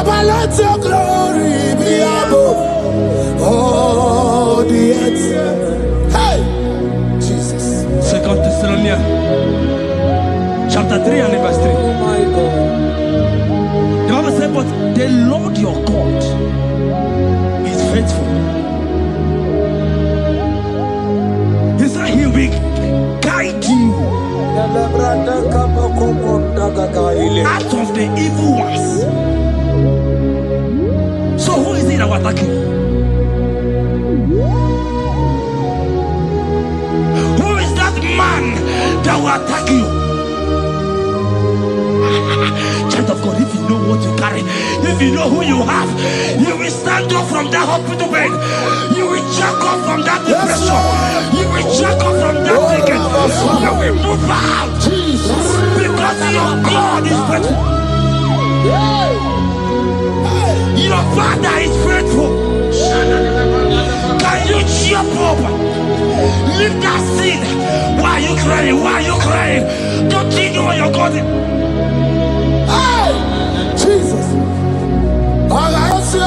Papa, let your glory be above all the earth. Hey, Jesus. 2 Thessalonians chapter 3 and verse 3. Oh my God. The Bible says, but the Lord your God is faithful. He said he will guide you out of the evil ones. So who is it that will attack you? Who is that man that will attack you? Child of God, if you know what you carry, if you know who you have, you will stand up from that hospital bed. You will jack up from that depression. You will jack up from that thinking. You will move out. Because your God is faithful. Your Father is faithful. Can you jump up? Leave that seed. Why are you crying? Why are you crying? Don't you know your God? Hey, Jesus. I say,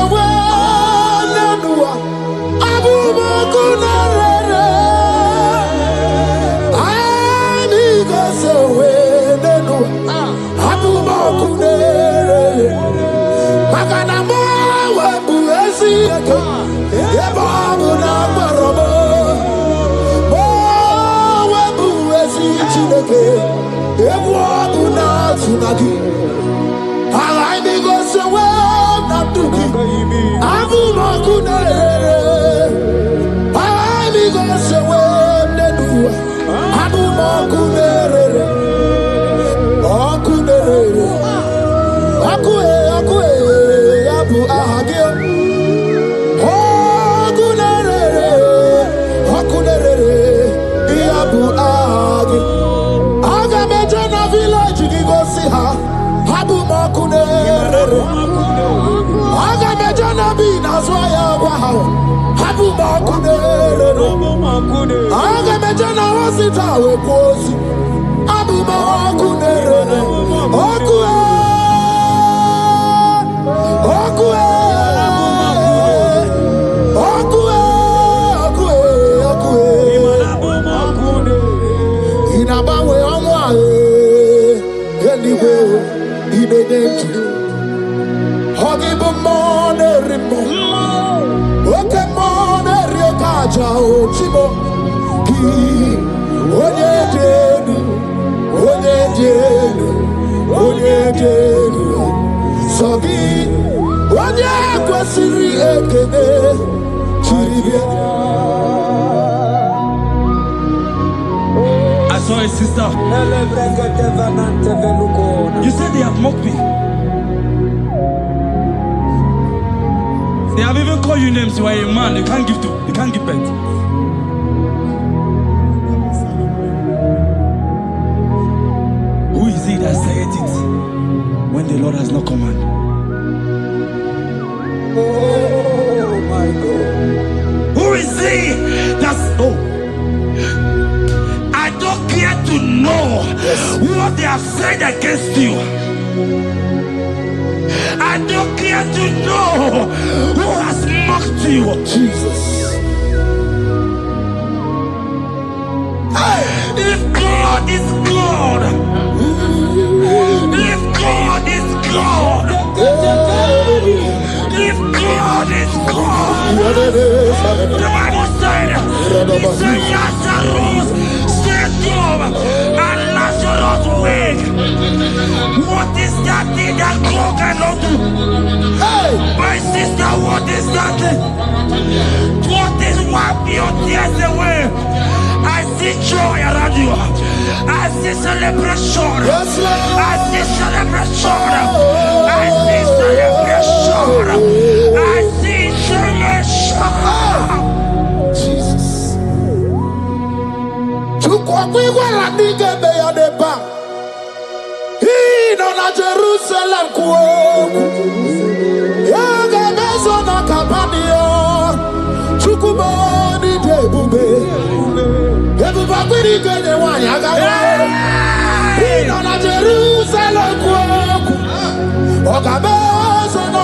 I saw a sister. You said they have mocked me. They have even called you names. You are a man. You can't give birth. Who is it that said it when the Lord has not commanded? oh my God. Who is he that's I don't care to know what they have said against you. I don't care to know who has mocked you. Jesus. If God is God, if God is God, if God is God, the Bible said, he said Lazarus stayed up and Lazarus wake. What is that thing that God cannot do? Hey, My sister, what is that thing? What is wipe your tears away? I see joy around you. I see celebration. yes, Lord. I see celebration. I see celebration. I see celebration. Jesus. Chukwakwiwala nigebe ya deba. Hino na Jerusalem kuoku. Yaga bezo na kapanio. Chukwumoni debube. Ebuba kwiri kwenye wanyaga wa. Hino na Jerusalem kuoku. Oga bezo na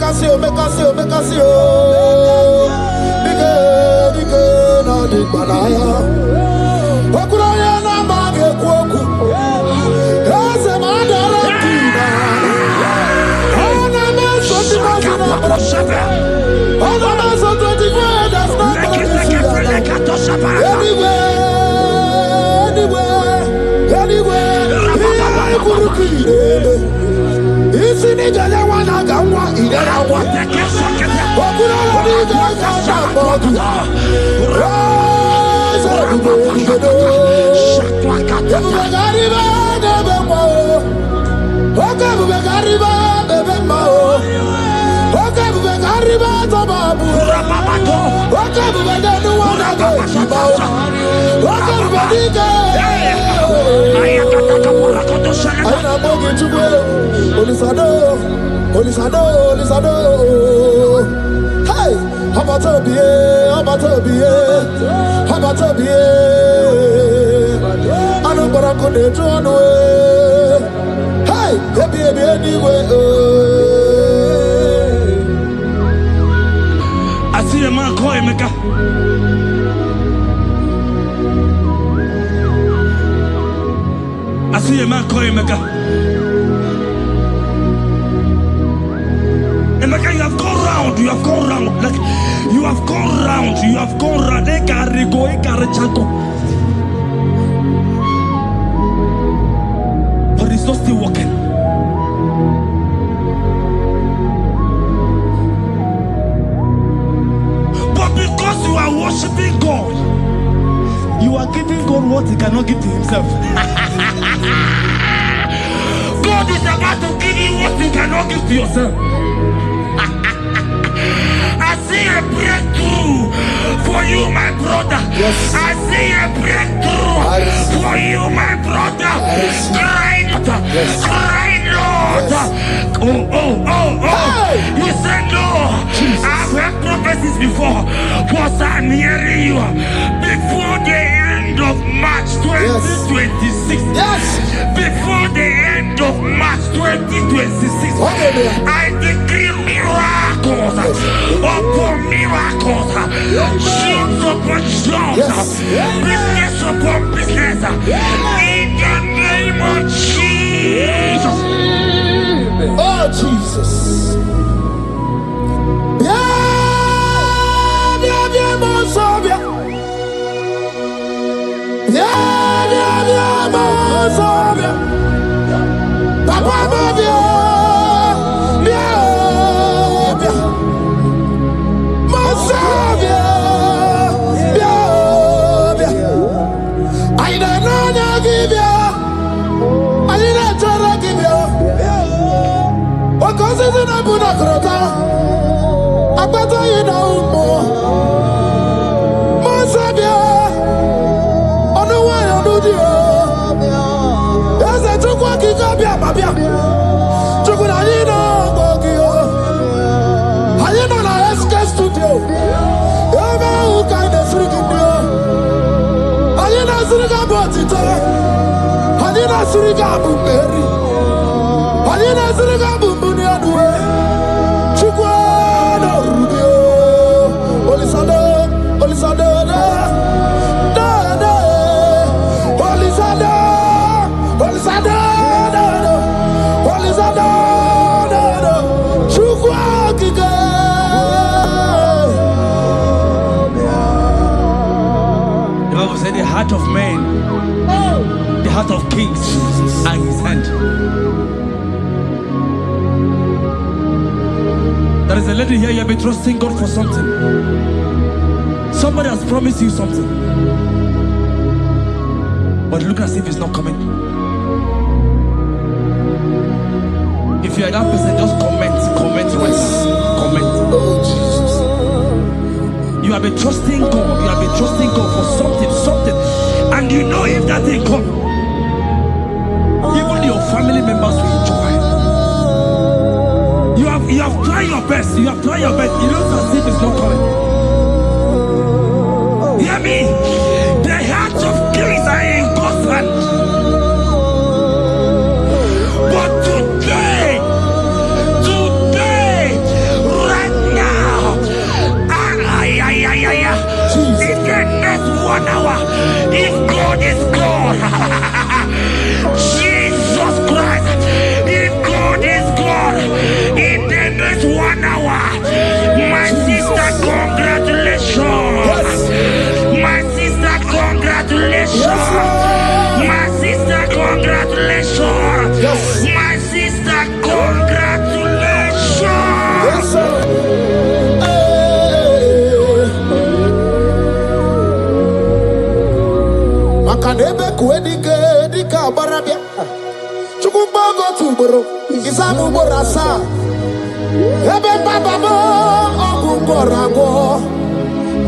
us see, make us see, make us see. No, the banana. Okuraya na mage kwoku. Ese madara kina. Ona meso timazina. Ona meso timazina. That's not anywhere. Isi ni jale wana gamwa idara wate kesake. Okura ni jale bodu. Raza dubo. Begariba bebe mao. Oka begariba bebe mao. Oka begariba tababu. Oka beganu wana gamwa. Oka begika. Aina bogi chukwe. Olisado. Hey, Habatobie. Anu barako de tuano. Hey, baby anyway. I see a man call Emeka. I see a man call Emeka. Emeka, you have gone round. Like you have gone round. But it's not still working. But because you are worshiping God, you are giving God what He cannot give to Himself. God is about to give you what you cannot give to yourself. I see a breakthrough for you, my brother. Yes. I see a breakthrough for you, my brother. Cry, Yes. Lord. Oh. Hey. You said no. I've heard prophecies before, but I'm hearing you. Before the end of March 2026. Yes. Before the end of March 2026. I decree miracles upon miracles. Shields upon shields. Business upon business. In the name of Jesus. Oh, Jesus. The heart of man, the heart of kings are in His hand. There is a lady here, you have been trusting God for something. Somebody has promised you something, but look as if it's not coming. If you are that person, just comment right now. Comment. Oh, Jesus. You have been trusting God. You have been trusting God for something, and you know if that thing come, even your family members will enjoy. You have tried your best. You have tried your best. It looks as if it's not coming. Hear me? The hearts of kings are in God's hand. But today,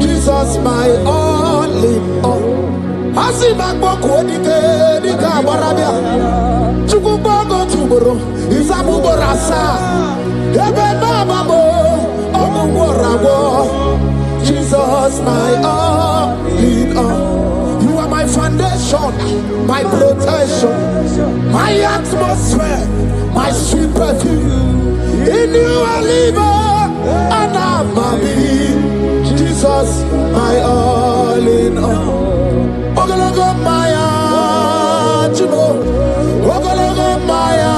Jesus, my all in all. Asibakboko dika barabia. Chukubogo tuboro. Isabubo rasa. Ebe bababo. Omuborago. Jesus, my all in all. You are my foundation, my protection, my atmosphere, my sweet perfume. In you I live and I'm a being. Jesus, my all in all. Ogologo maya, chibo. Ogologo maya.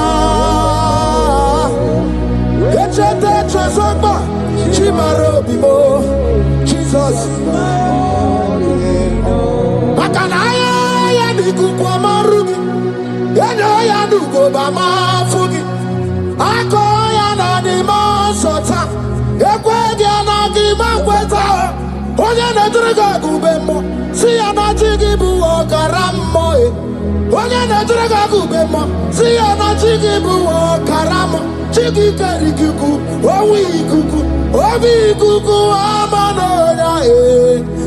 Echete chazogba, chimaro bibo. Jesus, my all in all. Makanaya ya niku kwa marugi. Yeno ya nuko ba mafugi. Ako ya na di masota. Ekwegi ya na di makweta. Onye na-ejiriga gubemo, si ya na chigi bu ọgaramo. Onye na-ejiriga gubemo, si ya na chigi bu ọgaramo. Chigi kere ikuku, owi ikuku, obi ikuku amano ya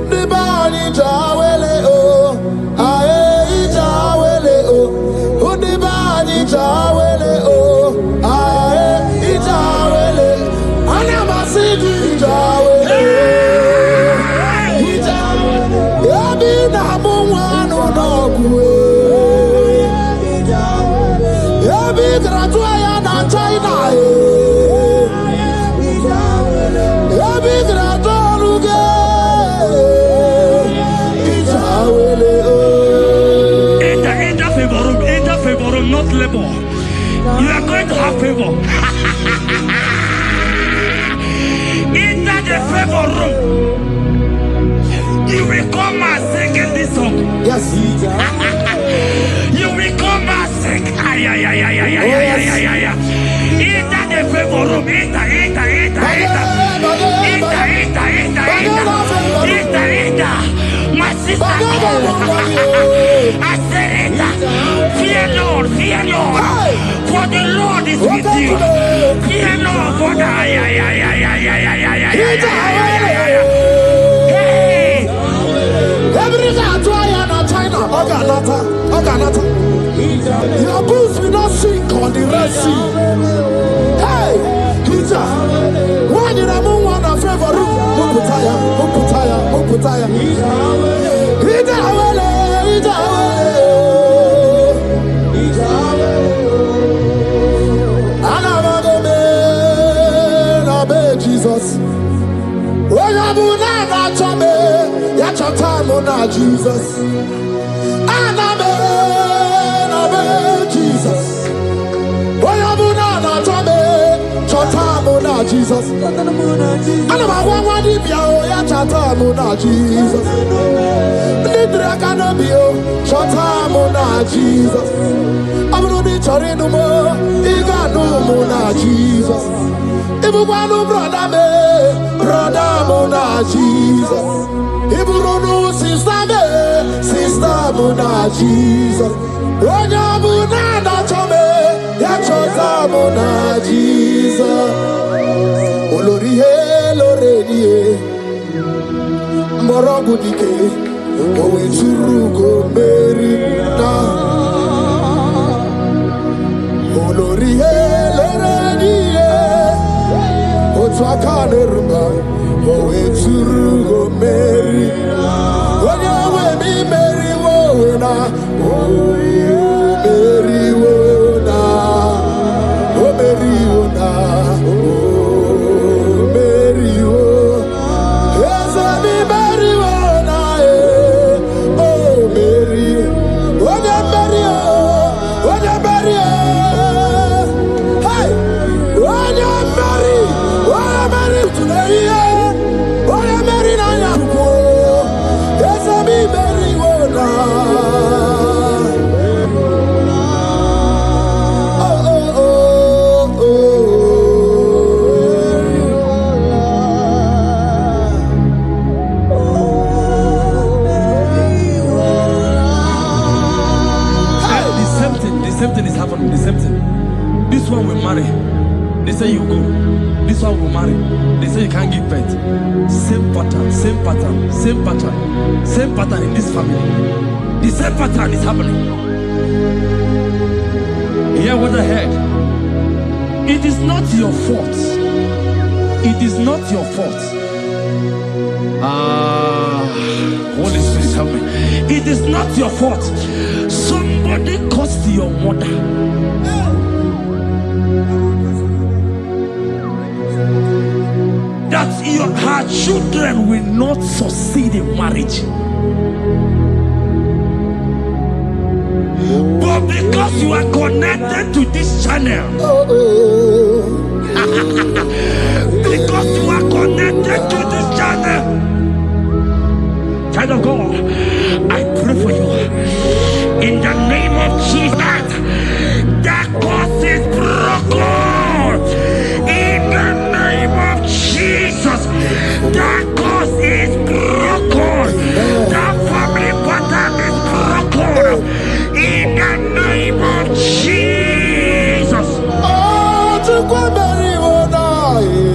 ndị be anyị jawele o, ae jawele o, ndị be anyị jawele o, ae jawele, ana masị gị jawele. Not labor. You are going to have favor. Enter the favor room. You will come and sing in this song. Yes. You will come and sing. Enter the favor room. Enter. My sister. I said it. Fear Lord. For the Lord is with you. Fear Lord. For the hey. Every China. Oganata. Your boots will not sink on the Red Sea. Hey, Peter. Why did I move on a favor room? Muputaya. Jesus. Jesus. Jesus. Jesus. Morogudike, owe turugo merina. Olorihe lorenie, otwakane rumba, owe turugo merina. Owe mi meri na, owe meri wona, o meri wona. The same thing is happening. The same thing. This one will marry. They say you go. This one will marry. They say you can't give birth. Same pattern, same pattern, same pattern, same pattern in this family. The same pattern is happening. Hear what I heard. It is not your fault. It is not your fault. Holy Spirit, help me. It is not your fault. Somebody caused your mother. That her children will not succeed in marriage. But because you are connected to this channel, because you are connected to this channel, child of God, I pray for you in the name of Jesus. That curse is broken in the name of Jesus. That curse is broken. That family pattern is broken in the name of Jesus. Oh, to go bury one eye.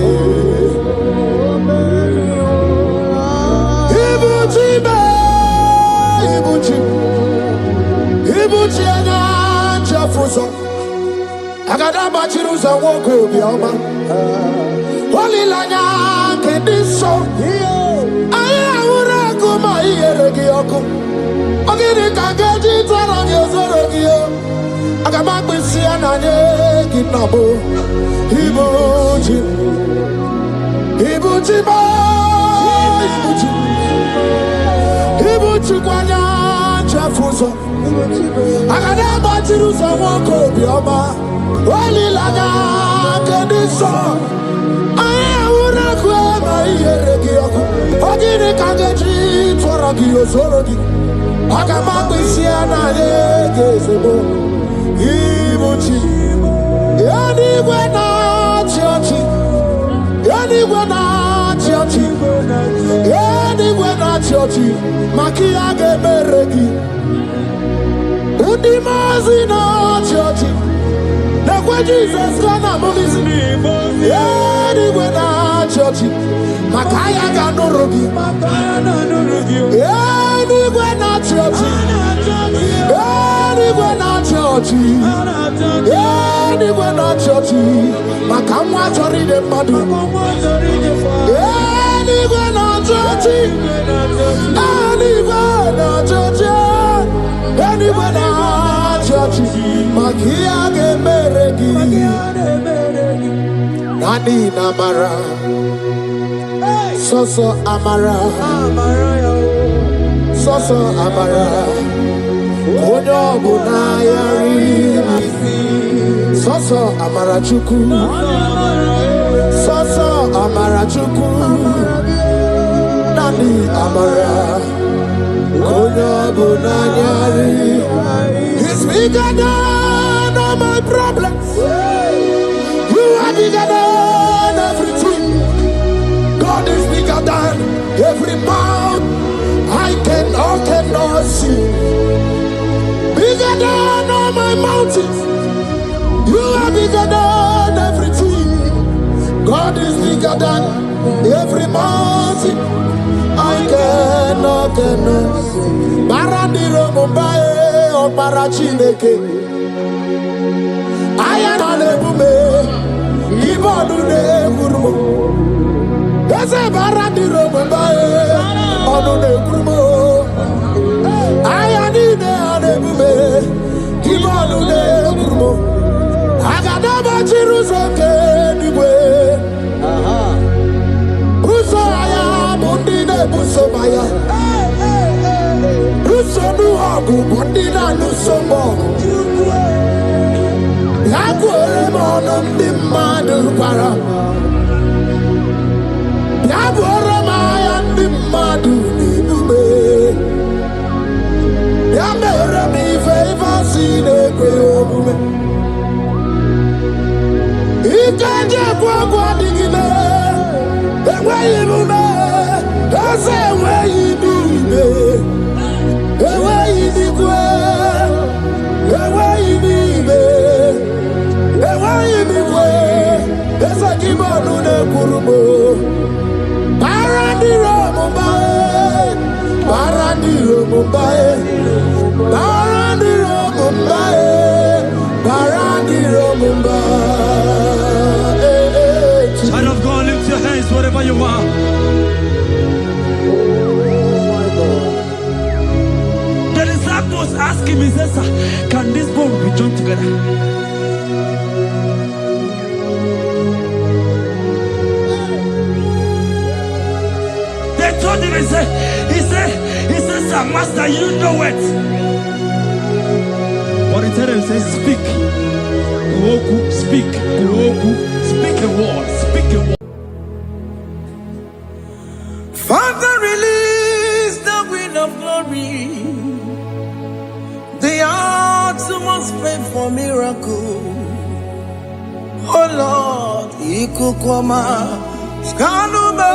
Ibuchi anya chafuso. Agada bachiruza woko bioma. Holy lanya kediso. Aya ura kuma iyeregi yoko. Ogiri kageji twarangi ozorogi yo. Agamagbisi ananye kinabo. Ibuchi. Ibuchi ba. Ibuchi. Ibuchi kwanya chafuso. Agada bachiruza woko bioma. Holy lanya kediso. Aya ura kuma iyeregi yoko. Ogiri kageji twarangi ozorogi. Agamagbisi ananye kinabo. Ibuchi. Yanigwe na chiochi. Yanigwe na chiochi. Yanigwe na chiochi. Makia geberegi. Udimazi na chiochi. Nekwe Jesus kana mugizi. Yanigwe na chiochi. Makaya ganorogi. Yanigwe na chiochi. Yanigwe na chiochi. Anywhere not churchy, Makamwa Tori the Madu. Anywhere not churchy, anywhere not churchy, anywhere not churchy, Makia Gemeregi, Nani Namara, Soso Amara, Soso Amara, Odo Bunayari. Soso Amarachuku, Soso Amarachuku, Nani Amara, Konya Bunanyari. He's bigger than all my problems. You are bigger than everything. God is bigger than every mountain I cannot see. Bigger than all my mountains. You are bigger than everything. God is bigger than every mountain. I cannot see. Barandiro Mumbai or Parachineke. I am a lebume. Ibonune Gurmo. There's a Barandiro Mumbai or the Gurmo. I am in a lebume. Ibonune Gurmo. Agadaba Chirusoke Niwe. Busaya Mundine Busomaya. Busonu Agu Mundina Nusomo. Yakwere Monum Dimadu Para. Yakwere Mayan Dimadu Nibume. Yamere mi favor sine kweobume. Ikaje kwa digime, ewe ibume, ese ewe ibume, ewe ibikwe, ewe ibibe, ewe ibikwe, ese kibonu kurumo. Barandiro Mumbai, Barandiro Mumbai, Barandiro Mumbai, Barandiro Mumbai. Child of God, lift your hands wherever you are. The disciples asked him, he says, can this bone be joined together? They told him, he said, sir, master, you know it. But he told him, he said, speak. Kuoku, speak. Kuoku, speak a word. Speak a word. Father, release the wind of glory. The heart must pray for miracle. Oh Lord, Ikukwama, Skanuma.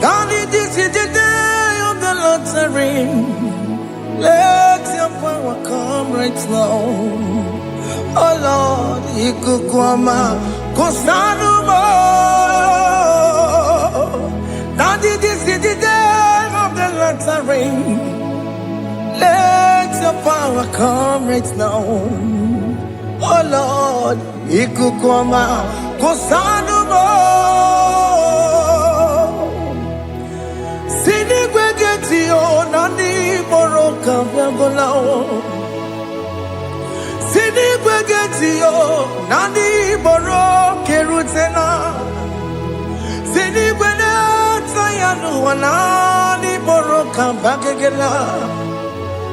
Daddy, this is the day of the lottery. Let your power come right now. Oh Lord, Ikukwama, Kosanuma. Daddy, this is the day of the lottery. Let your power come right now. Oh Lord, Ikukwama, Kosanuma. Sini gwegeti o nani boroka vyagolao. Sini gwegeti o nani boroke rutena. Sini gwene tayanu wanani boroka bagegela.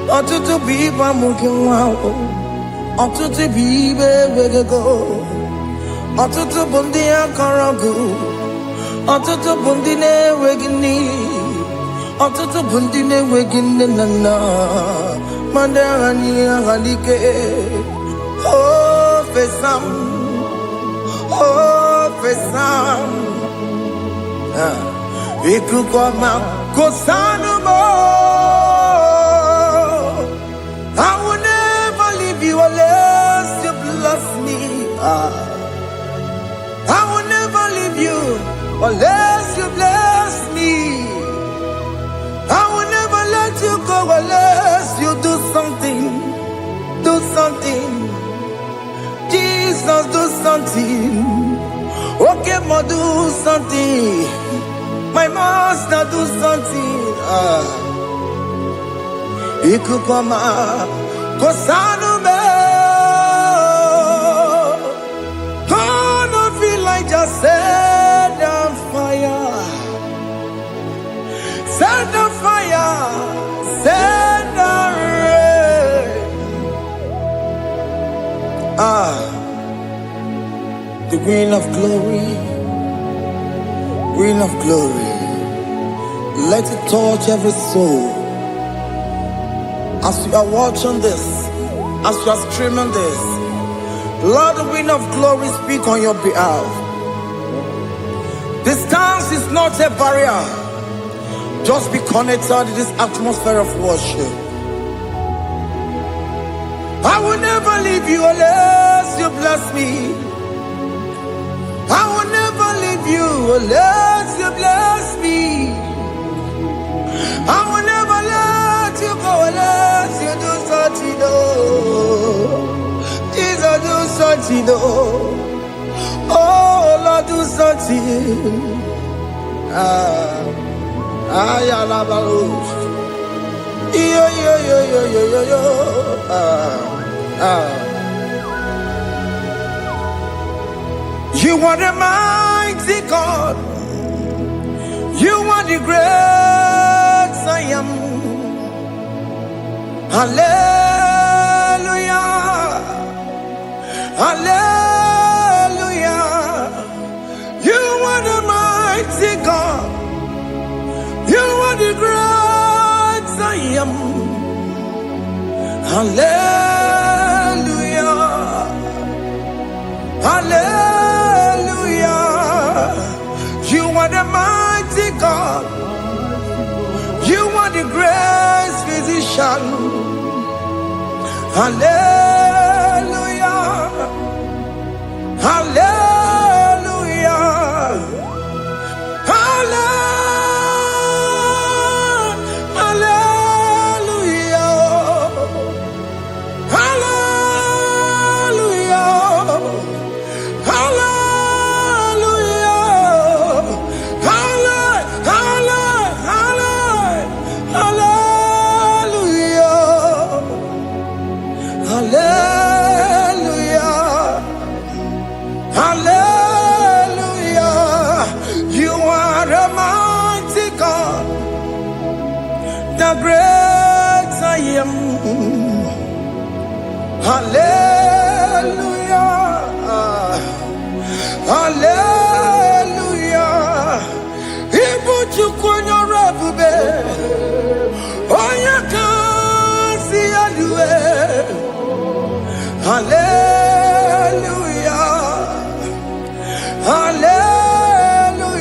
Otutu biba mukiwao. Otutu bibe wegego. Otutu bundi akaragu. Otutu bundi ne wegini. Otutu bundi ne wegini nana. Mandani ahalike. Oh fesam. Oh fesam. Ikukwama kosanumo. I will never leave you unless you bless me. I will never leave you unless you bless me. I will never let you go unless you do something. Do something. Jesus, do something. Okay, ma, do something. My master, do something. Ikukwama, Kosanume. Gonna feel like just set on fire. Set on fire. Set on rain. The wind of glory. Wind of glory. Let it touch every soul. As you are watching this, as you are streaming this, Lord, the wind of glory speak on your behalf. Distance is not a barrier. Just be connected to this atmosphere of worship. I will never leave you unless you bless me. I will never leave you unless you bless me. I will never let you go unless you do something. Jesus, do something. Oh Lord, do something. Ayalabalush. Yo. You are the mighty God. You are the great I am. Hallelujah. Hallelujah. You are the mighty God. You are the great I am. Hallelujah. Hallelujah. You are the mighty God. You are the great physician. Hallelujah. Hallelujah. You are a mighty God, the great I am. Hallelujah. Hallelujah. Ibu chukunyo rebube. Oya kasi alue. Hallelujah. Hallelujah.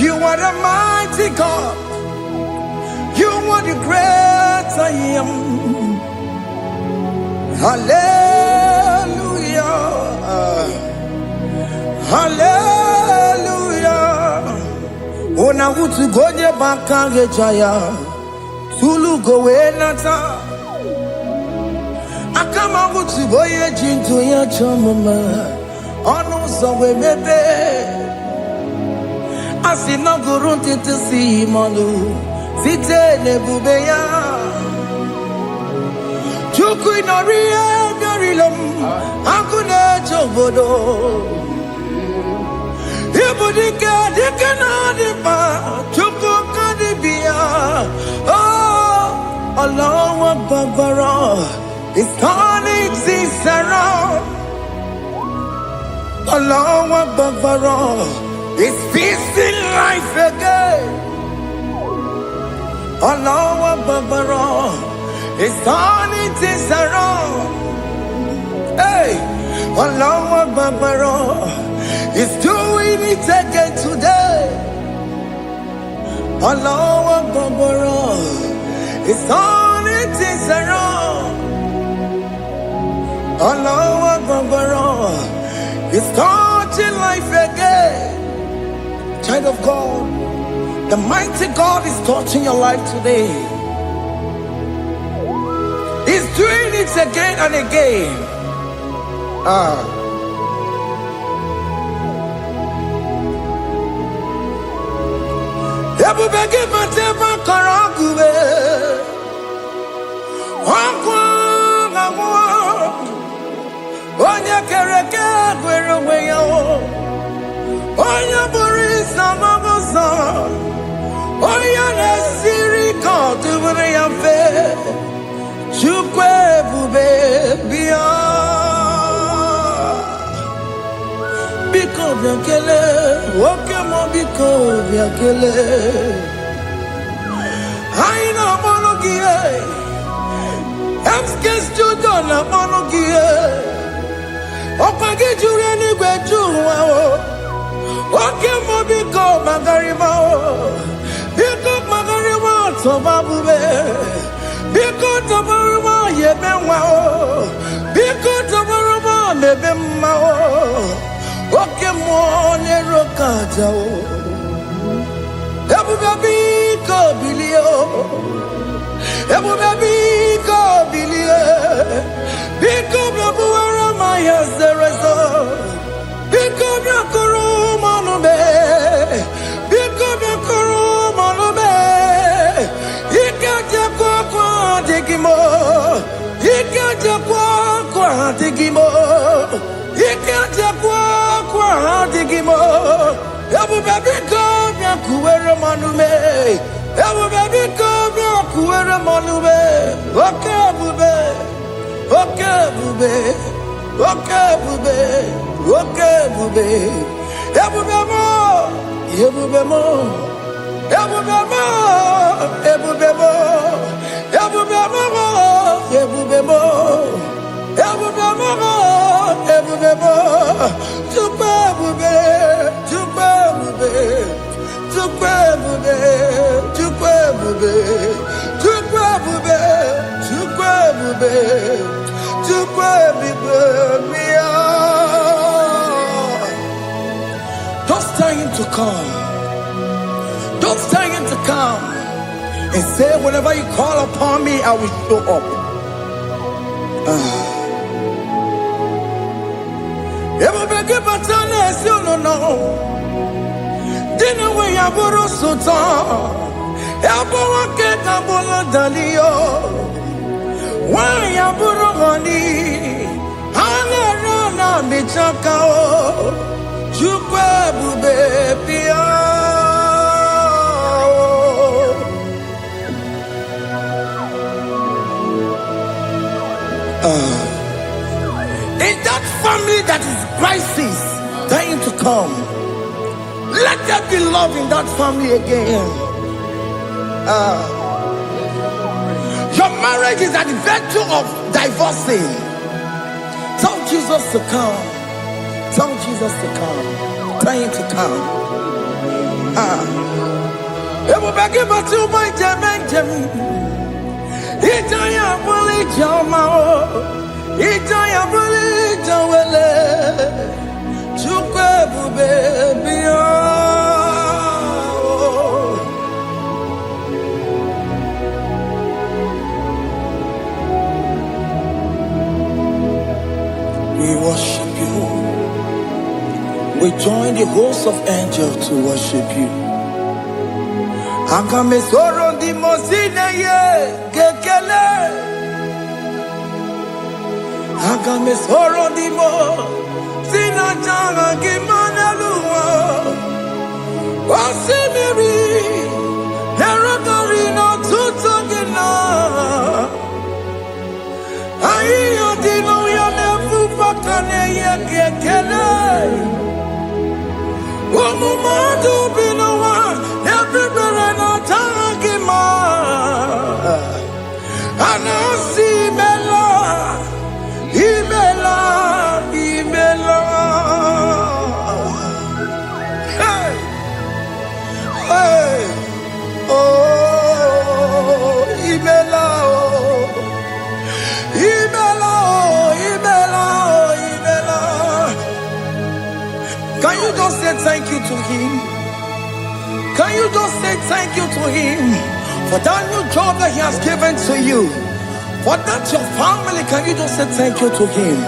You are the mighty God. You are the great I am. Hallelujah. Hallelujah. Ona utu gonye bakange jaya. Tulu gowe nata. Akama utu boye jinto ya chomama. Onu sowe mebe. Asina gurunti tisi manu. Site nebubeya. Chuku inoria garilom. Akune chobodo. Ibudika dikana dipa. Chuku kadibia. Oh, Allah Akbar. It's turning things around. Allah Akbar. It's feasting life again. Allah Akbar. It's turning things around. Hey, Allah Akbar. It's doing it again today. Allah Akbar. It's turning things around. Allah Akbar. It's touching life again. Child of God, the mighty God is touching your life today. He's doing it again and again. Ebubege bateba karagube. Onya kereke gwerewe yo. Onya borisa mabosa. Onya nesiri kotubure ya fe. Chukwe bube biya. Biko biakele. Oke mo biko biakele. Haina monogie. Emskes judona monogie. Opage jure ni gwejuwa o. Oke mo biko magarima o. Biko magarima tobabube. Biko tobarima yebenwa o. Biko tobarima mebemma o. Oke mo nero kaja o. Ebube biko bilio. Ebube biko bilie. Biko bebuara maya zerezo. Biko biakuru manube. Biko biakuru manube. Ikaja kwa digimo. Ikaja kwa digimo. Ikaja kwa digimo. Ebube biko biakuere manube. Ebube biko biakuere manube. Okay bube. Okay bube. Okay bube. Okay bube. Ebube mo. Ebube mo. Ebube mo. Ebube mo. Ebube mo. Ebube mo. Ebube mo. Ebube mo. Tukwe bube. Tukwe bube. Tukwe bube. Tukwe bube. Tukwe bube. Tukwe bube. Tukwe bube. Don't tell him to come. Don't tell him to come. And say, whenever you call upon me, I will show up. Everybody but unless you don't know. Dinner way I borrow so tall. Elbow get a bola dalio. Why I borrow honey? Hana Michakao, Chukwebu baby. In that family that is crisis, dying to come, let there be love in that family again. Your marriage is at the virtue of divorcing. Tell Jesus to come. Tell Jesus to come. Tell him to come. It will be given to my Jemen. Itaya bully Jamao. Itaya bully Jawele. Chukwebu baby. We worship you. We join the host of angels to worship you. Akame soro di mosine ye kekele. Akame soro di mo sina janga kimana luwa. Wasimiri nerakari no tutogina. Ayo dino ya nefu fakane ye kekele. Umumadu binowa everybody no tangima. Anasi mela, imela, imela. Hey, hey, oh, imela, oh, imela, oh, imela, oh, imela. Can you just say thank you to him? Can you just say thank you to him for that new job that he has given to you? For that your family, can you just say thank you to him?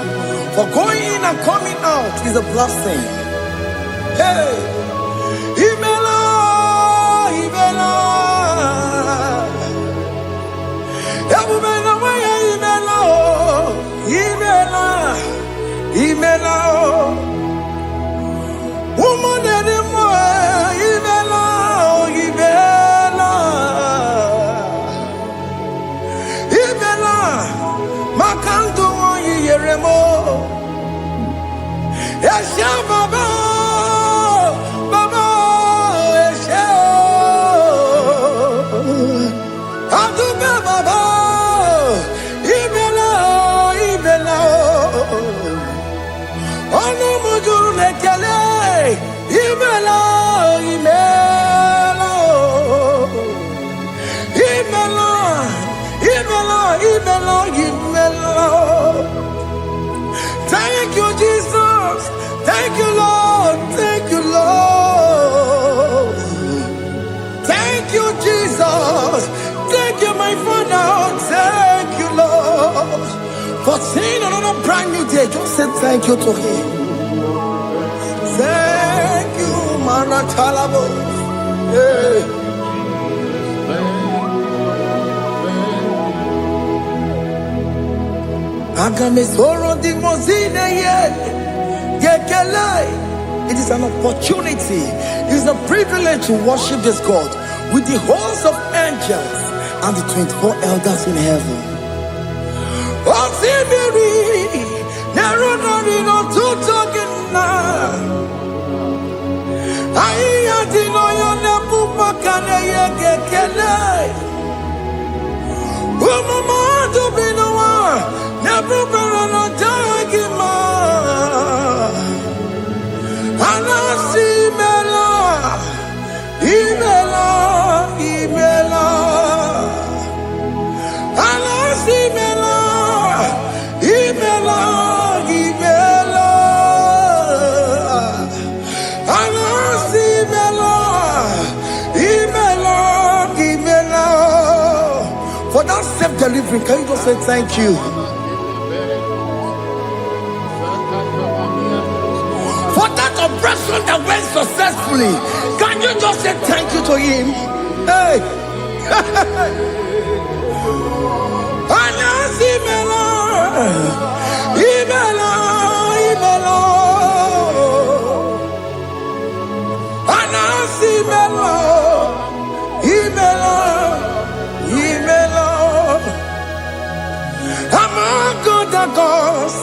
For going in and coming out is a blessing. Hey, Imela, Imela, Imela, Imela, Imela, woman anymore, Imela, Imela, Imela, Makandu, Yeremo, Yasha Baba, Baba, Yasha, Aduba Baba, Imela, Imela, Onu Mujuru Lekele. Imela, Imela, Imela, Imela, Imela, Imela. Thank you, Jesus. Thank you, Lord. Thank you, Lord. Thank you, Jesus. Thank you, my Father. Thank you, Lord. For seeing another brand new day, just say thank you to him. Thank you, Manatalabo. Hey. It is an opportunity, it is a privilege to worship this God with the host of angels and the 24 elders in heaven. For that self-delivery, can you just say thank you? For that operation that went successfully, can you just say thank you to him? Hey! Imela, Imela, Imela. other gods,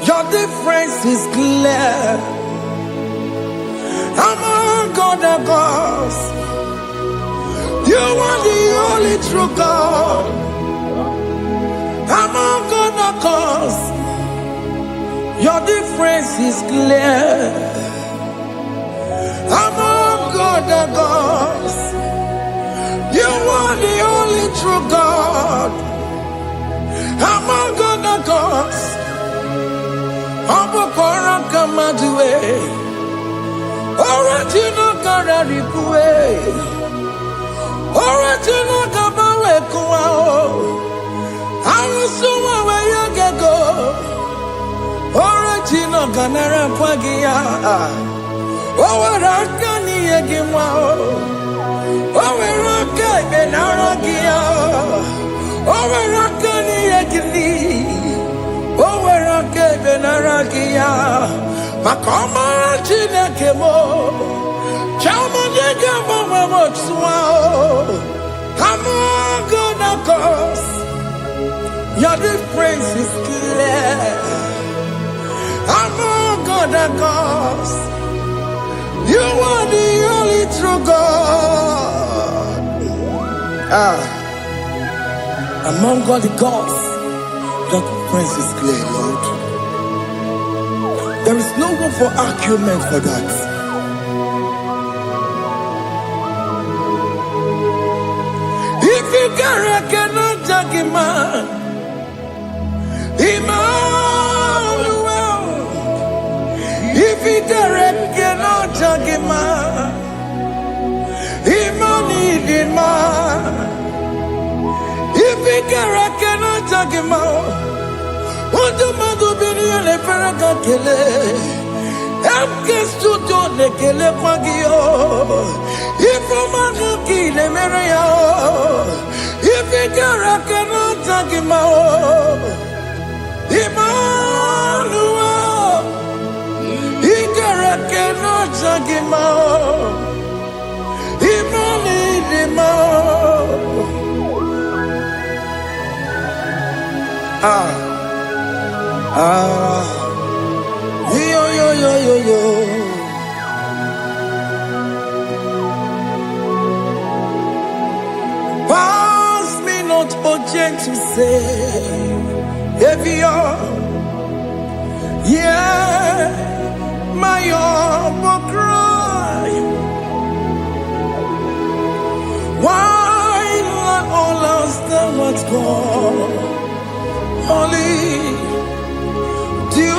your difference is clear. Among other gods, you are the only true God. Among other gods, your difference is clear. Among other gods, you are the only true God. Among other gods, Abokora Kamadue, original Kararipue, original Kabawe Kuao, Arusuma Wayagego, original Ganara Pagia, Owarakani Yagimao, Owaraka Benaragia, Owarakani Yagini, Owaraka Benaragia, Makoma Chinakemo, Chamanega Mamamotswao, Among gods, your difference is clear. Among gods, you are the only true God. Among all the gods, your difference is clear, Lord. There is no room for argument for that. If you cannot judge him, Emmanuel. If you cannot judge him, Emmanuel. If you cannot judge him, what do you do? Le Ferraga Kele, Amkes to the Kele Pagio, if a man kill a Maria, if a cara cannot take him out, Emmanuel, he cannot take him out, Yo. Pass me not urgent to say, if you're, yeah, my will cry. Why all else than what's gone? Only do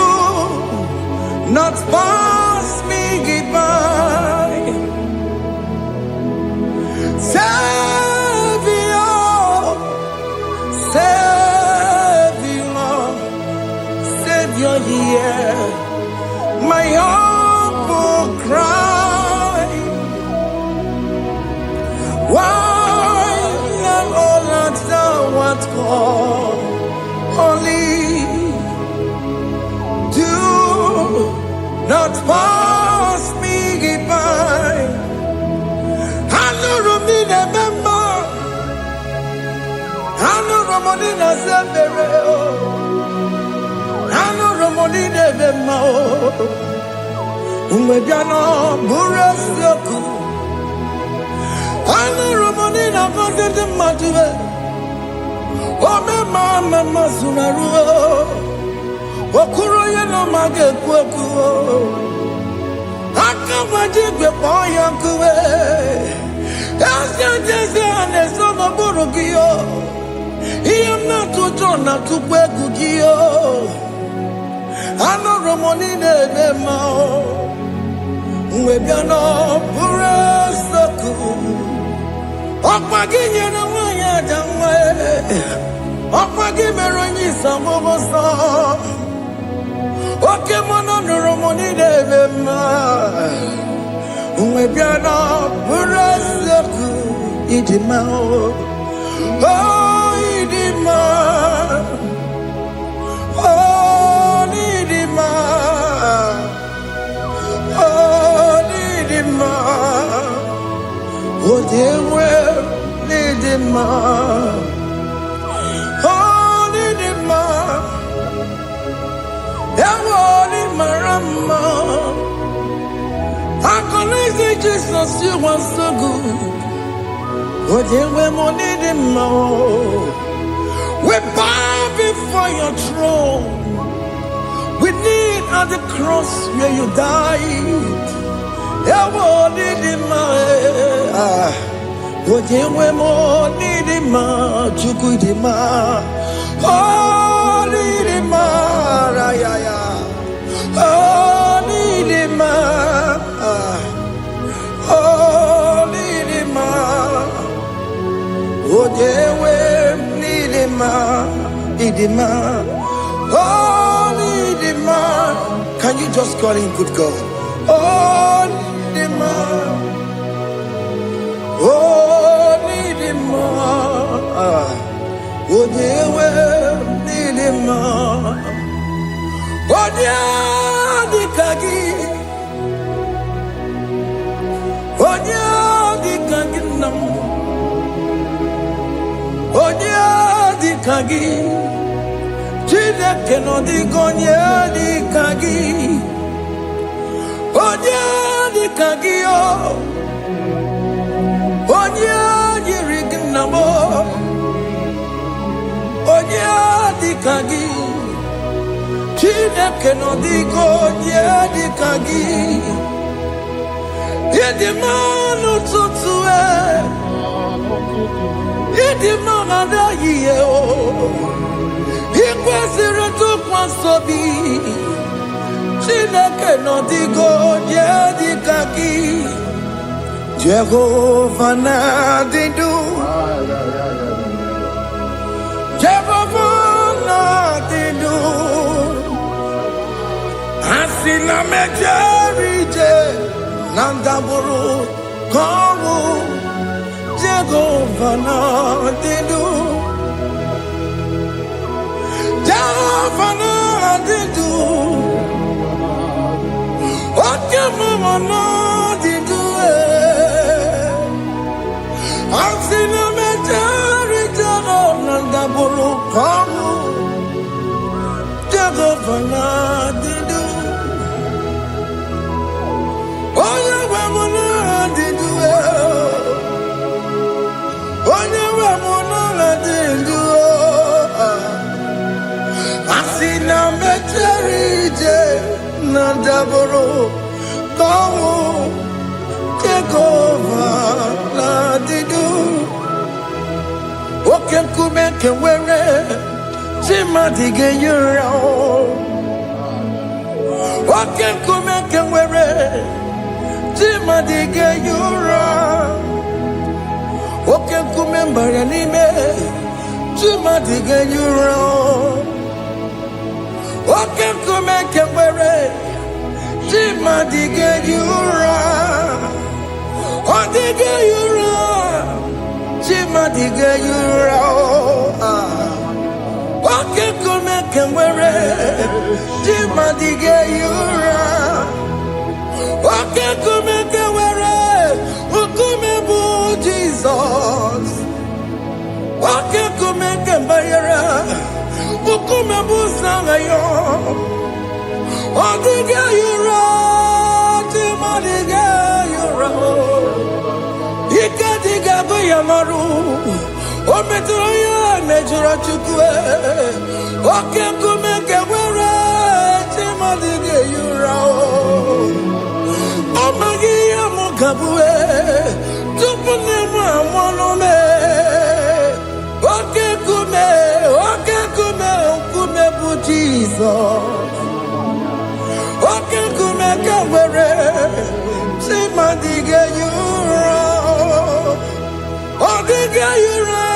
not pass me by, Savior, here, my humble cry. Why not all that thou art called? Only not pass me by. I know Romina member. I know Romonina Zembere. I know Romonina member. Umediano Burasoku. I know Romonina Gonde Matue. Oh, Mama Sunaru. Okuro yeno mage kweku Akamaji boy yankuwe Jese aneso maburugiyo Iyam na tutona tukwegugiyo Ano romonine nemao Mwebiano burasoku Okpagi na wanya jamwe Okpagi meronyi samobosa Oke mono nuromoni devema Umwebiana buraseku idima Oh idima Oh idima Oh idima Oh dewe idima Oh idima I can say Jesus, you are so good. Oh, yeah, we need him more. We bow before your throne. We need at the cross where you died. Yeah, we need him more. Oh, yeah, we need him more. Chuku him more. Oh, need him more. Oh, need him more. Oh, need him more. Oh, yeah, we need him more. Need him more. Oh, need him more. Can you just call him good God? Oh, need him more. Oh, need him more. Oh, yeah, we need him more. Oh, yeah, the kagi. Oh, yeah, the kagi nam. Oh, yeah, the kagi. Chile que no digo ya the kagi. Oh, yeah, the kagi. Oh, yeah, the rignamo. Oh, yeah, the kagi. Chile que no digo ya the kagi. Yedi manu tutue. Yedi mana ye o. Ikwesiri tu kwasobi. Chile que no digo ya the kagi. Jehovah na didu. Jehovah na didu. Asina mejerije. Nandaburu kawu Jehovah na didu. Jehovah na didu. Okemama na didu. Asina mejari Jehovah nandaburu kawu Jehovah na didu. Oh, yeah, we're gonna do it. Oh, yeah, we're gonna do it. I see now, Mecherije, Nandaboro, Kawu, take over, Nadidu. Oken Kumeke, where Timadige, you're out. Oken Kumeke, where Tima dige yura, oke kumemba yanime. Tima dige yura, oke kumeke were. Tima dige yura, odige yura. Tima dige yura, oke kumeke were. Tima dige yura. Wake kumeke were, ukume bu Jesus. Wake kumeke bayara, ukume bu sangayo. Odige yura, timadiga yura. Ika diga bayamaru, ometroya mejura chukwe. Wake kumeke were, timadiga yura. Amagia mukabue, tupune mwamonome. Oke kume bu Jesus. Oke kume kawere, simadige yura. Odige yura,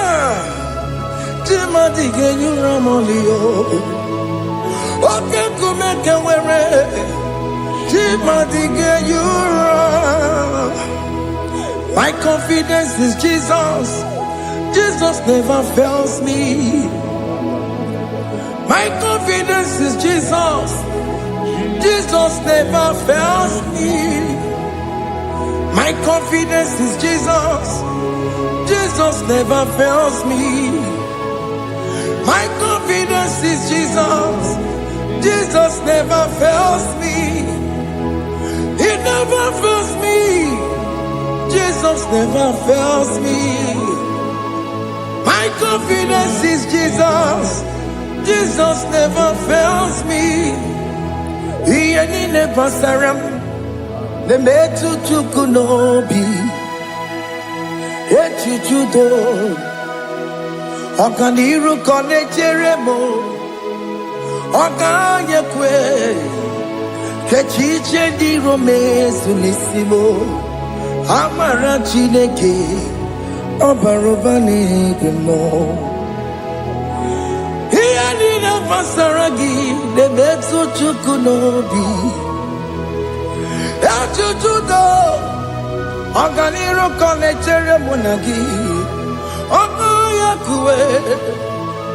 simadige yura molio. Oke kume kawere. My confidence is Jesus. Jesus never fails me. My confidence is Jesus. Jesus never fails me. My confidence is Jesus. Jesus never fails me. My confidence is Jesus. Jesus never fails me. never fails me. Jesus never fails me. My confidence is Jesus. Jesus never fails me. He ain't never saram. The metu tukunobi. Echichudo. Okaniru kone jeremo. Okanyekwe. Kechiche di romezu nisimo. Amara chineke. Obarobane gemo. Masaragi de metu chukunobi Achuchudo Oganiro konechere monagi Onoya kuwe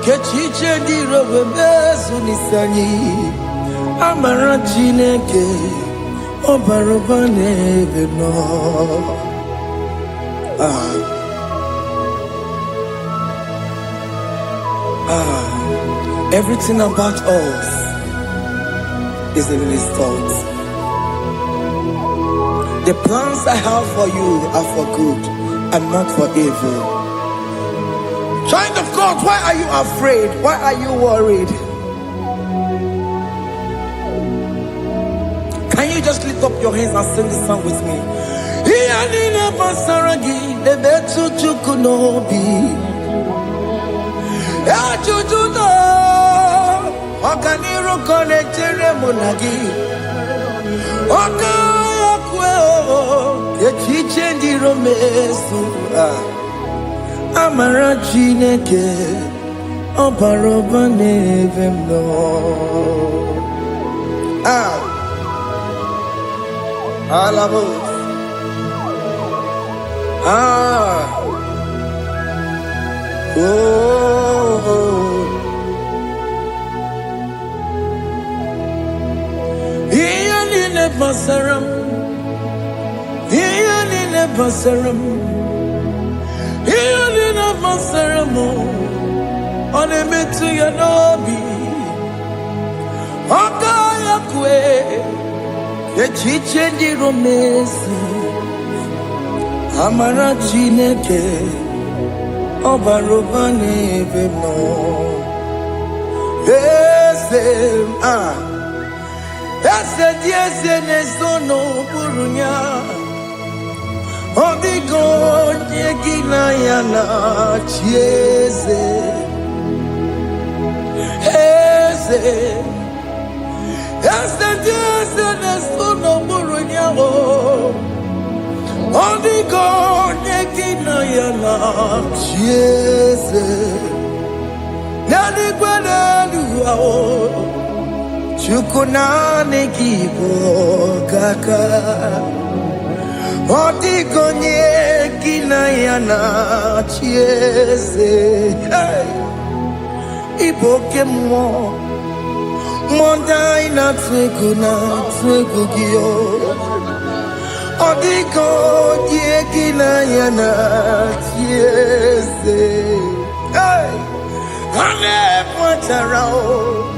Kechiche diro bebezu nisani Amara chineke Obarobane gemo. Everything about us is in His thoughts. The plans I have for you are for good and not for evil. Child of God, why are you afraid? Why are you worried? Can you just lift up your hands and sing this song with me? Okaniro konechere monagi Okayakwe Kechiche ndi romesu Amara chineke Obaroba nevemno Alabo Basaram, Hialina Basaram, Hialina Basaramo, on a metu yanobi, Okayakwe, Kechiche di romesi, Amara chineke, Obarobane vemno, Ese diese nesono burunya Odigo nyegina yana chieze Ese diese nesono burunya Odigo nyegina yana chieze Nani kwene luwa Chukunane kibo kaka Odigonye kinayana chiese Iboke mo Mondai na twegu giyo Odigonye kinayana chiese Hane pwatarao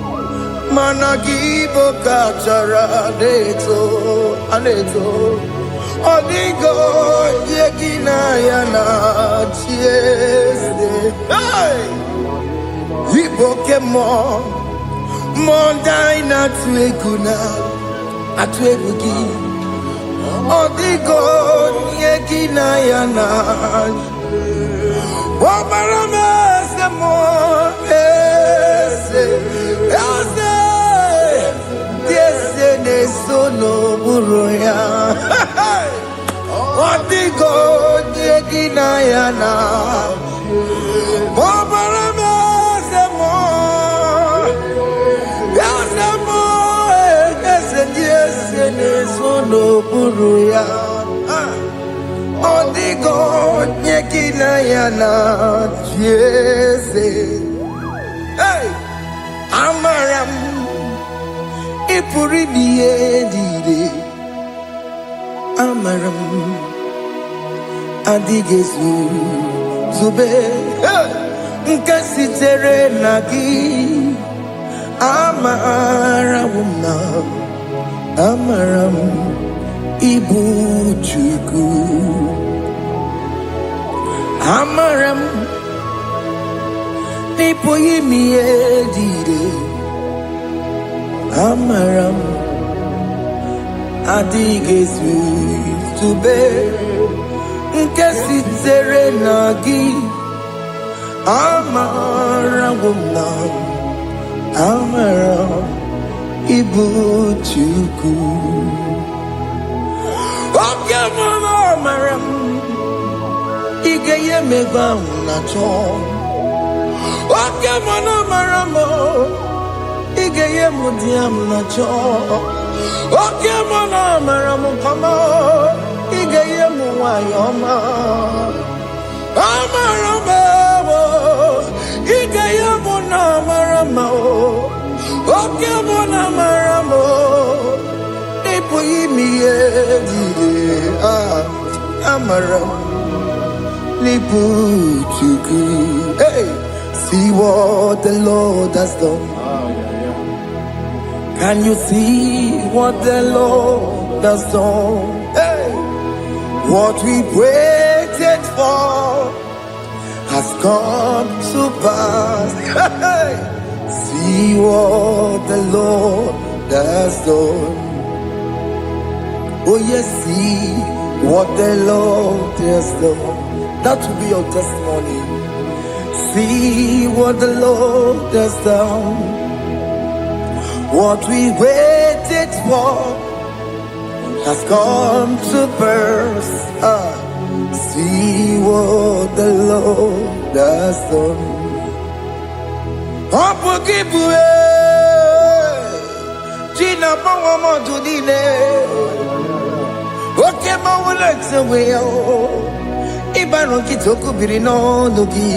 Managibo kachara aneto Odigo yegina yana chiese Iboke mo Mondai na atwegugi Odigo yegina yana Wamarame se mo Sono buruya Odigo yegina yana Bobarame semo Yasemo Yesene sono buruya Odigo yegina yana Jese Amaram Ipuri diye Amaram Adigezu Zube Nkasitere nagi Amaram Ibu Chuku Amaram Nipo Yimi Edide Amaram Adigesu Tube Nkesi Nagi Amarawumna Amaram Ibu Chuku Amaram Igeye Meba Nacho Okamana Maramo Igeye Mudiam Nacho Okamana Maramo Kama Igeye Muayoma Amaramo Igeye Muna Maramo Okamana Maramo Amaram Nipu Chuku. Hey, see what the Lord has done. Can you see what the Lord has done? Hey, what we waited for has come to pass. Hey, see what the Lord has done. Oh yes, see what the Lord has done. That will be your testimony. See what the Lord has done. What we waited for has come to pass. See what the Lord has done. Gina Pawamo Tudine. Okay, my legs away. Ibano Kitoku Birino Nugi.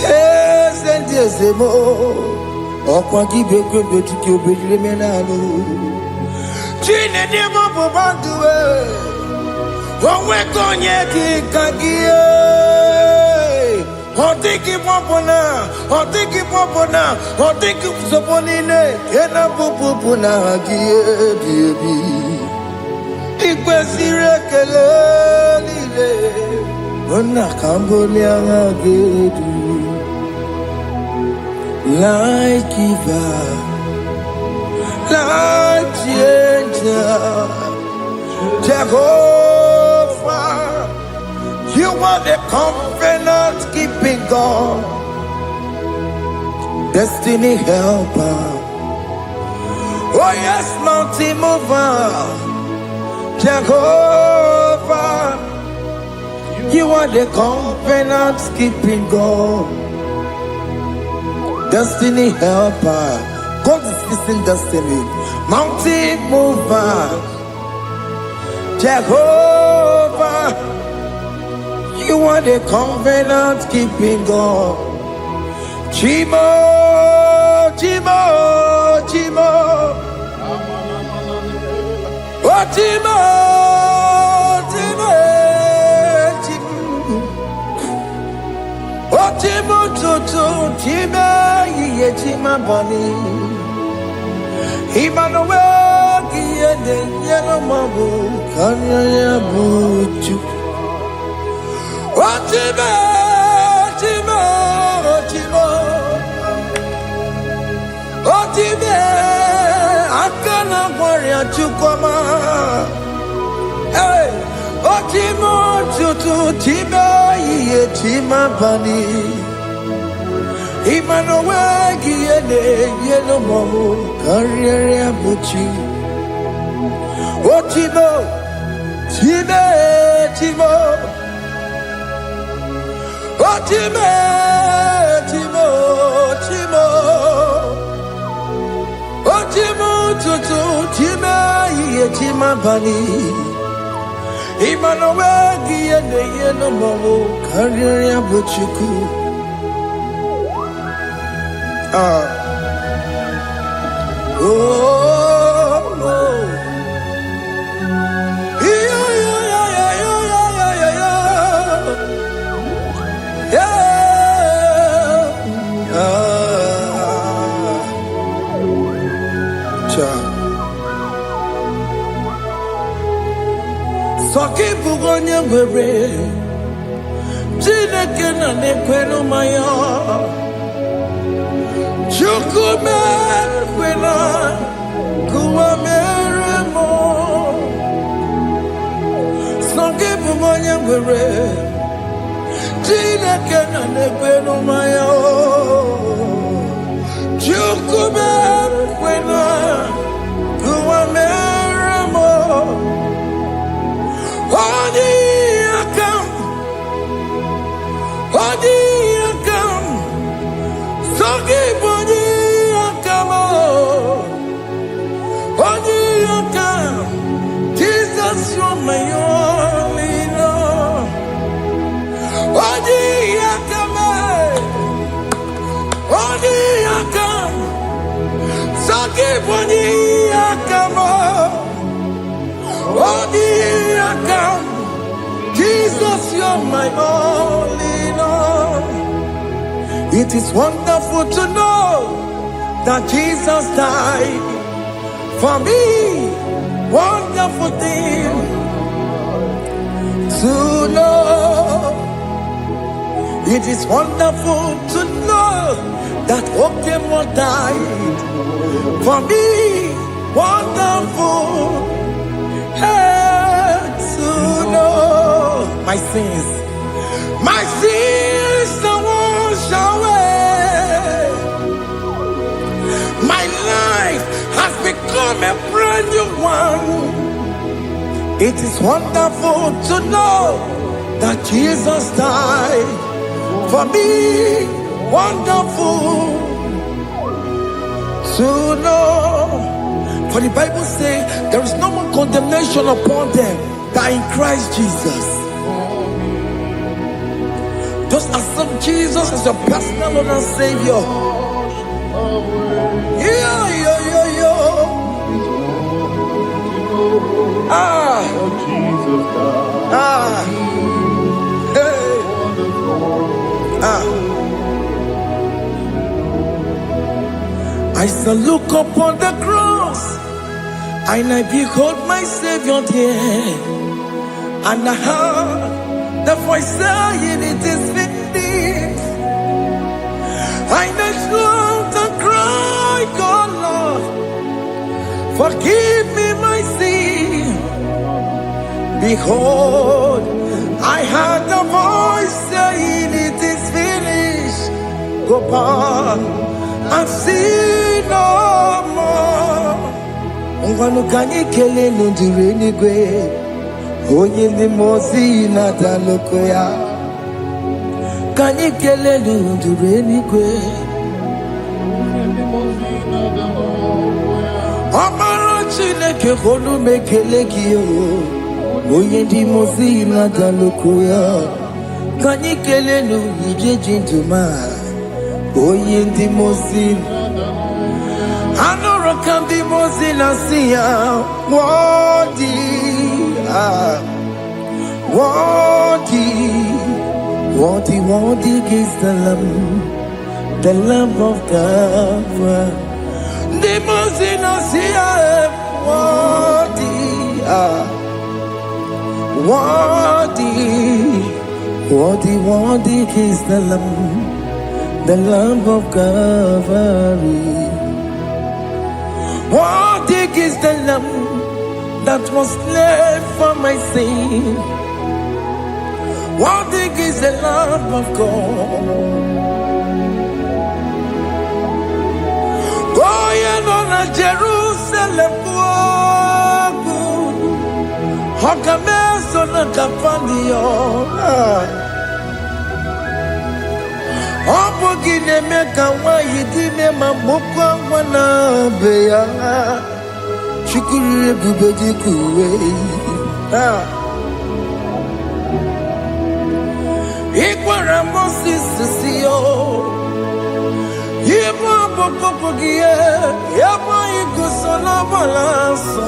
Yes, and yes, Emo. Okwaki Beko Betiki Bedremenano. Gina Demo Bobandue. When we're going yet, Kagia. Otiki Popona, Otiki Popona, Otiki Soponine, Kena Popuna, Baby. Ikwesire kelele ona kambolia gedu like giver like changer Jehovah, you are the covenant keeping God, destiny helper. Oh yes, mountain mover, Jehovah, you are the covenant keeping God, destiny helper. God is fixing destiny, mountain mover, Jehovah, you are the covenant keeping God. Chimo, Chimo, Chimo. Oh, Timo, Timo, Timo. Oh, Timo, Toto, Timo, Ye, Tima, Bunny. Emmanuel, Giede, Yellow Mabu, Kanya, Buchu. Oh, Timo, Timo, Timo. Oh, Timo. Akana warrior chukoma, hey, otimo tutu tiba ye tima bani, Emmanuel giene yelo momo career buchi, otimo time timo, otime timo timo. Otimo tutu tima ye tima bani, Emmanuel giene yeno momo career buchuku. Oh, oh. Yeah, yeah, yeah, yeah, yeah, yeah, yeah. Sokibu gonye gwere Chineke na nekwenu maya Chukume kwena Kuwa mere mo Sokibu gonye gwere Chineke na nekwenu maya Chukume kwena Kuwa mere mo Odi akam, Soki bodi akam, Odi akam, Jesus you're my only love. Odi akam, Soki bodi akam, Odi akam. Jesus, you're my only Lord. It is wonderful to know that Jesus died for me. Wonderful thing to know. It is wonderful to know that Okemo died for me. Wonderful. To know my sins are washed away. My life has become a brand new one. It is wonderful to know that Jesus died for me. Wonderful to know. For the Bible says there is no more condemnation upon them that in Christ Jesus. Just accept Jesus as your personal Lord and Savior. Yeah. I shall look upon the cross and I behold my Savior there, and I heard the voice saying it is finished. I knelt down and cried, God Lord, forgive me my sin. Behold, I heard the voice saying it is finished. Go back and sin no more. Ngwanu kanyi kele nundure nigwe, onye ndi mozi na daloko ya. Kanyi kele nundure nigwe, Amara Chineke konu mekele kiyo, onye ndi mozi na daloko ya. Kanyi kele nu ije jintuma, onye ndi mozi. Anora kandi mozina siya, worthy is the Lamb of God. The mozina siya, worthy is the Lamb of God. Worthy is the Lamb that was slain for my sin. Worthy is the Lamb of God. Going on a Jerusalem walk, Hakames on a Capandio. Opogine meka wa yidime mamukwa wana beya Shukuru bubeji kuwe Ikwara Moses siyo Yema pokopogie Yema igusola balanso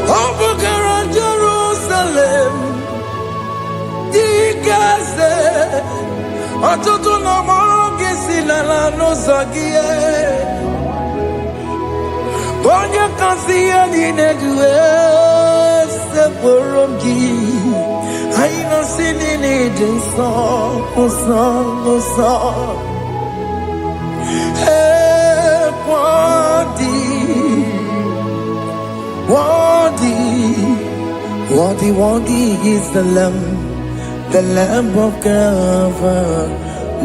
Opogara Jerusalem Dikaze Atutu no mogi sinala no zagie Onye kasi ani nedue se porongi. I no sin in it song. Hey, Worthy is the Lamb of God,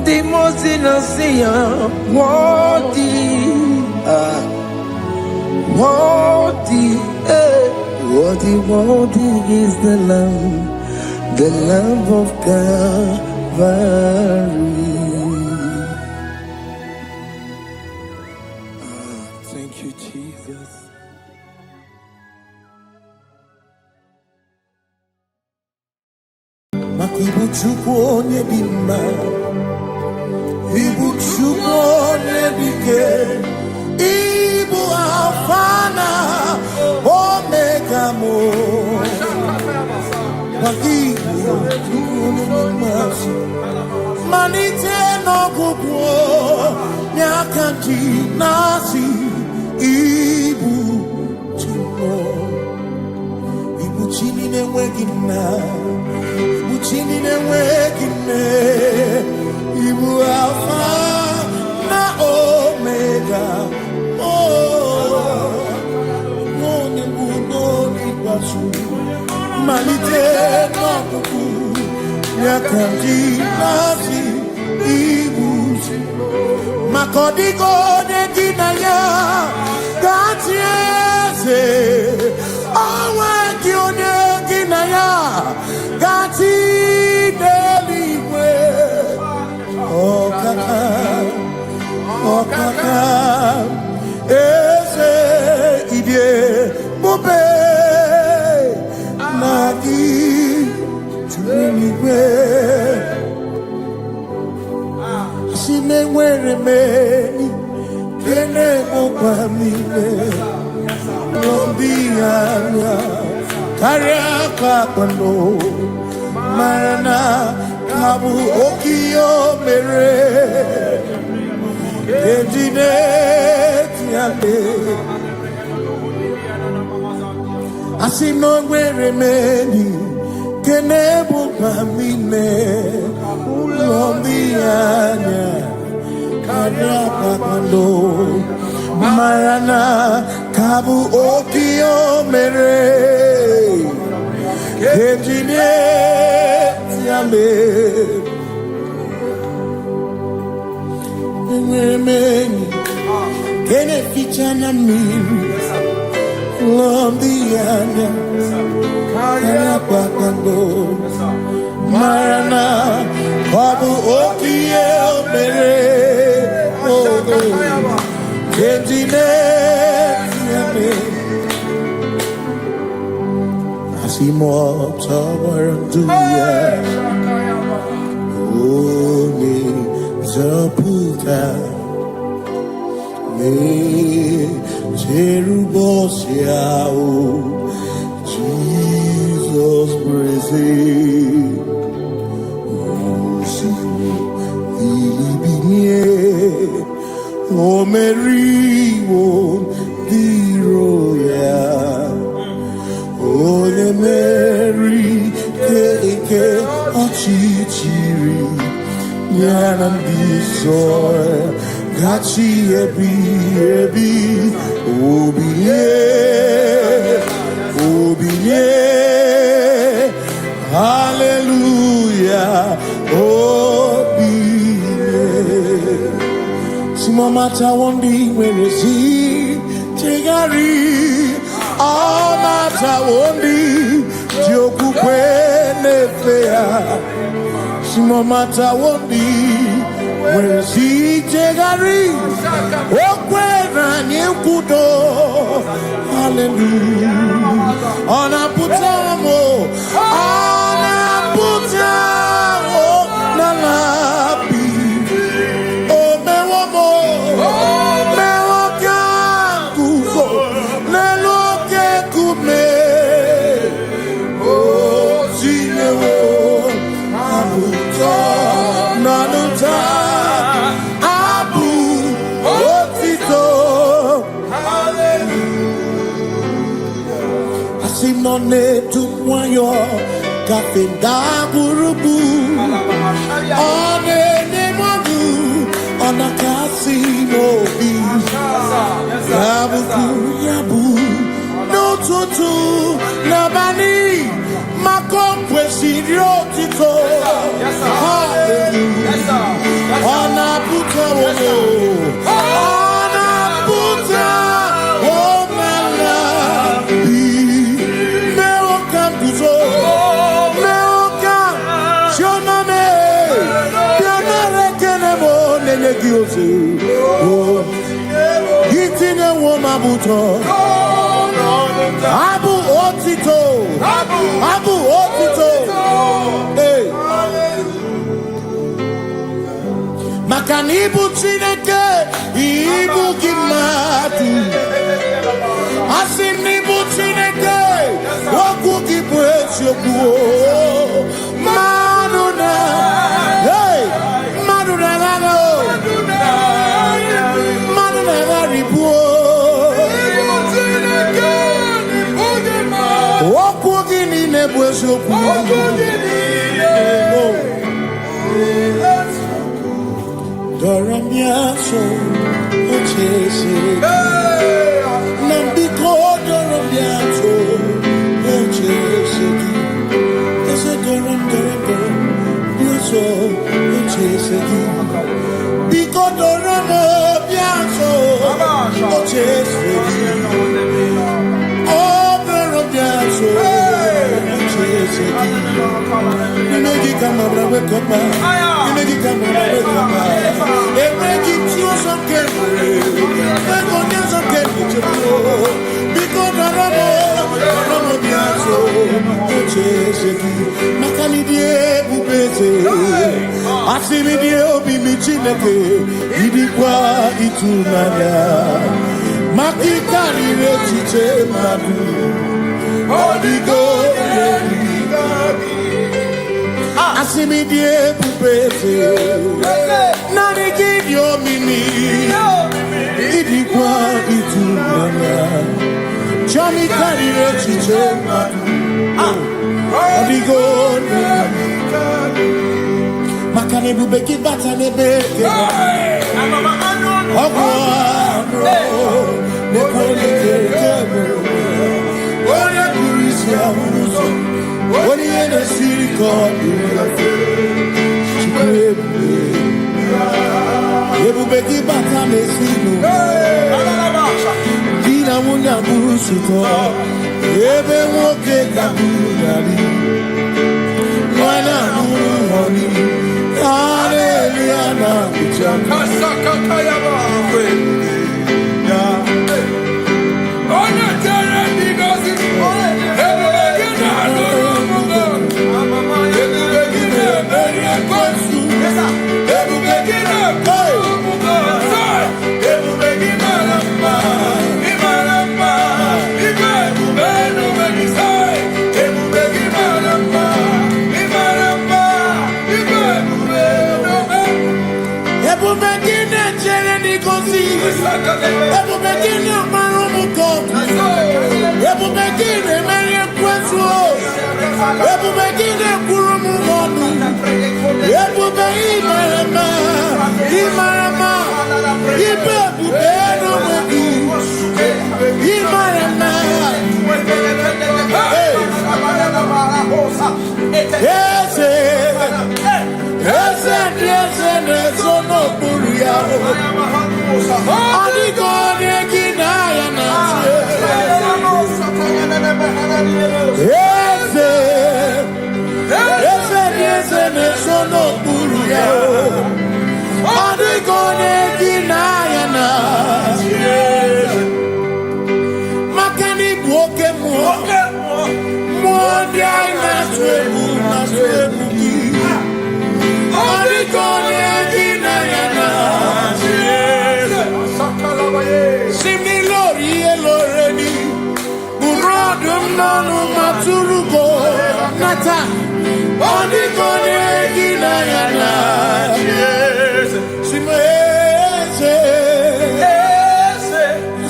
the most innocent. Worthy is the Lamb of God. Thank you, Jesus. Makibuchukwu onye dị mma, Ibuchukwu onye dike, Ibu Alfa na Omega mo. Makibuchukwu onye dị mma, malite n'ọgwụgwụ n'aka ndị na-asị Ibu Chukwu, Ibu Chini na-enweghị nna. Chini na-enweghị nne, Ibu Alfa na Omega, onye bụ n'oge ikpeazụ, malite n'ọgwụgwụ n'aka ndị na-asị Ibu. Maka ọ dịghị onye gị na ya ga-achị eze, onwe gị onye gị na ya ga-achị n'eluigwe. Ọkaka eze ịdị ebube na gị juru n'igwe. Si m enwere m enyi nke na-emekwa m ihe n'obi anya karịa ka akpano, mara na ka bụ oke ihe o mere eji na-eti ale. Asị na o nwere m enyi nke na-emekwa m ime ụlọ ndị anya karịa ka akpano, mara na ka bụ oke ihe o mere eji na-eti ale. Enwere m enyi nke na-eficha na mmiri ụlọ ndị anya karịa kpakpando, mara na ọ bụ oke ihe o mere eji na-eti ale. Simotawaraduya Oni Zaputa Me Jerubosiao Jesus praise Osimu Ilibinye O Meriwo Diroya Onye Mary Keke Ọchịchịrị ya na ndị nsọ gachi ebi obinye hallelujah obinye. Simomata wondi nwere si chegari ọmata wondi ji okwukwe na-efe ya. Simomata wondi nwere si chegari okwere anyị kwudo hallelujah. Ọ na-apụta m n'ala bi o mewo m mewo ka guzo n'elu oke nkume o tinyewo abụtọ n'ọnụta abụ otito hallelujah. None to wayo kafenda gurubu one nemodu ona kasi mobi yabu yabu no tutu nabani makompwe sirio tito hallelujah ona puta wono ona puta Hitting a woman, Abu Otito, Abu Otito, hey, Makanibu Chineke, Ibu Kimatu, Asinibu Chineke, Waku Kibwesyoku, Maduna, hey, Maduna. Doramiaso, Ochese, Nambiko Doramiaso, Ochese, Ese Doram, Biaso, Ochese, Biko Doramiaso, Ochese, Oh, Doramiaso, Ochese, Negi Kamara, wake up, Negi Kamara, wake up. Asimidie obi michineke idikwa itunanya makikari rechiche madu odigo asimidie bubete nani gidio mimi idikwa itunanya chami kari rechiche madu odigo Makane bubeki bata nebeke Ogwano Nekone kekebe Oye kurisia unuso Oye ene siriko Chikwebe Ebubeki bata nesino Dina munya busuto Ebe woke kabunari Mwana nuru honi Hallelujah, na kuchaka. Kasakakayaba, ya. Ona tere digozi, ebegina noromugo. Ebegina beria kwansu, ebegina noromugo. Ebegina lamba, imalamba, ibebubeno begisai. Ebegina lamba, imalamba, Ebubegine chereni kosi, ebubegine maromuko, ebubegine merie kwesu, ebubegine kurumu monu, ebubegine imarama, ibebubeno megu, imarama, Ese nesono buria, adigone kinaya na. Ese nesono buria, adigone kinaya na. Makani buoke muondia na suebu. Similori eloreni Burodum nanu maturugo Nata Onikone ginayana Simese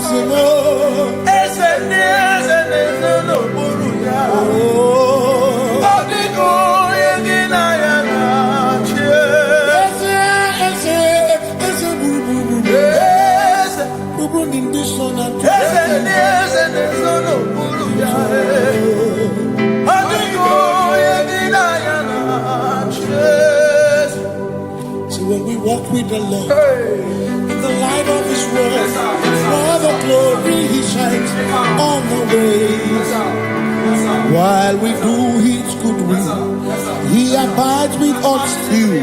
Simo Ese no buruya So when we walk with the Lord, in the light of His word, for the glory He shines on the way. While we do His good will, He abides with us still.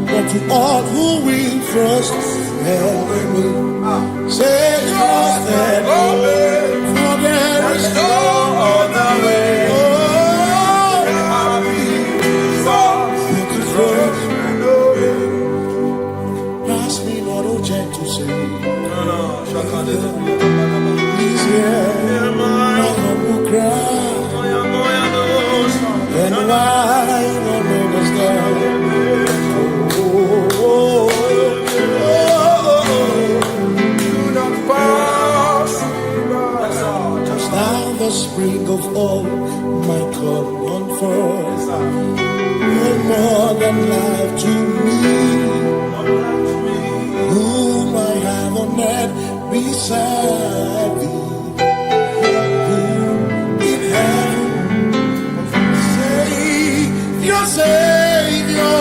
But to all who will trust and believe, say trust and believe, for there is no other way. Pass me not, oh gentle Savior. Please hear my humble cry, and why not understand? Down the spring of all my comfort, you're more than life to me, whom I have on earth beside thee, in heaven, Savior, Savior.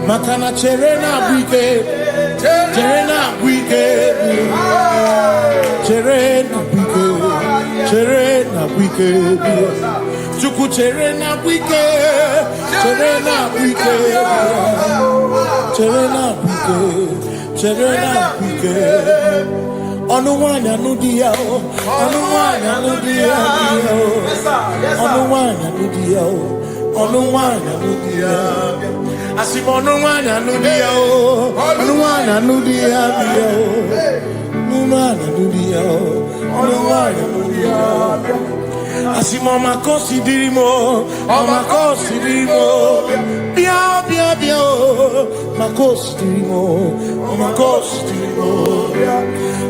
Makana cherena bike, cherena bike, cherena bike, cherena bike, chuku cherena bike, cherena bike, cherena bike, cherena bike. Onuwanya nudia, onuwanya nudia, onuwanya nudia, onuwanya nudia. Asim onuwanya nudia, onuwanya nudia, onuwanya nudia, onuwanya nudia. Asim omakosi dirimo, bia bia bia, makosi dirimo, omakosi dirimo.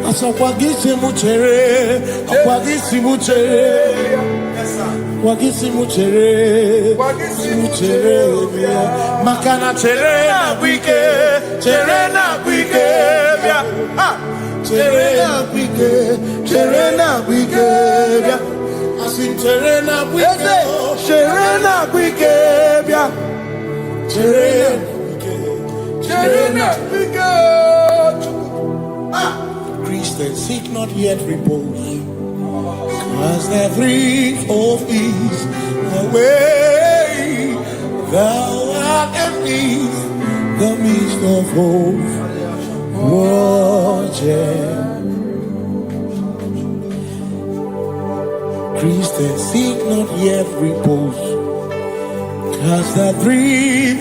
Asakwagisi muchere, akwagisi muchere, akwagisi muchere, muchere. Makana chere na bwike, chere na bwike, chere na bwike, chere na bwike. Asim chere na bwike, chere na bwike, chere na bwike. Christians seek not yet repose, cause their grief of ease away. Thou art empty, the midst of hope. Watching. Christians seek not yet repose, cast their grief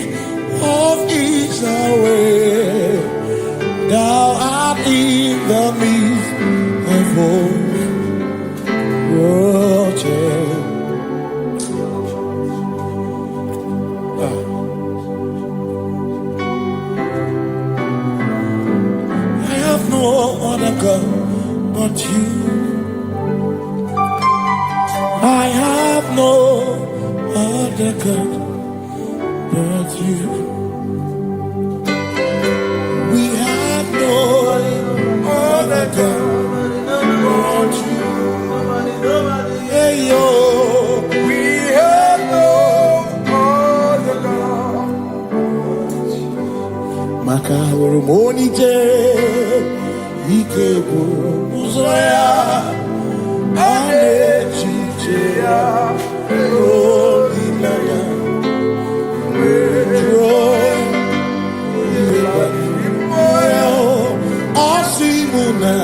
of ease away. Thou art in the midst of hope. Watching. No other God but you. I have no other God but you. We have no other God but you. Hey yo, we Omonije Ikebu Uzoya Anechicheya Rolinaya Osimuna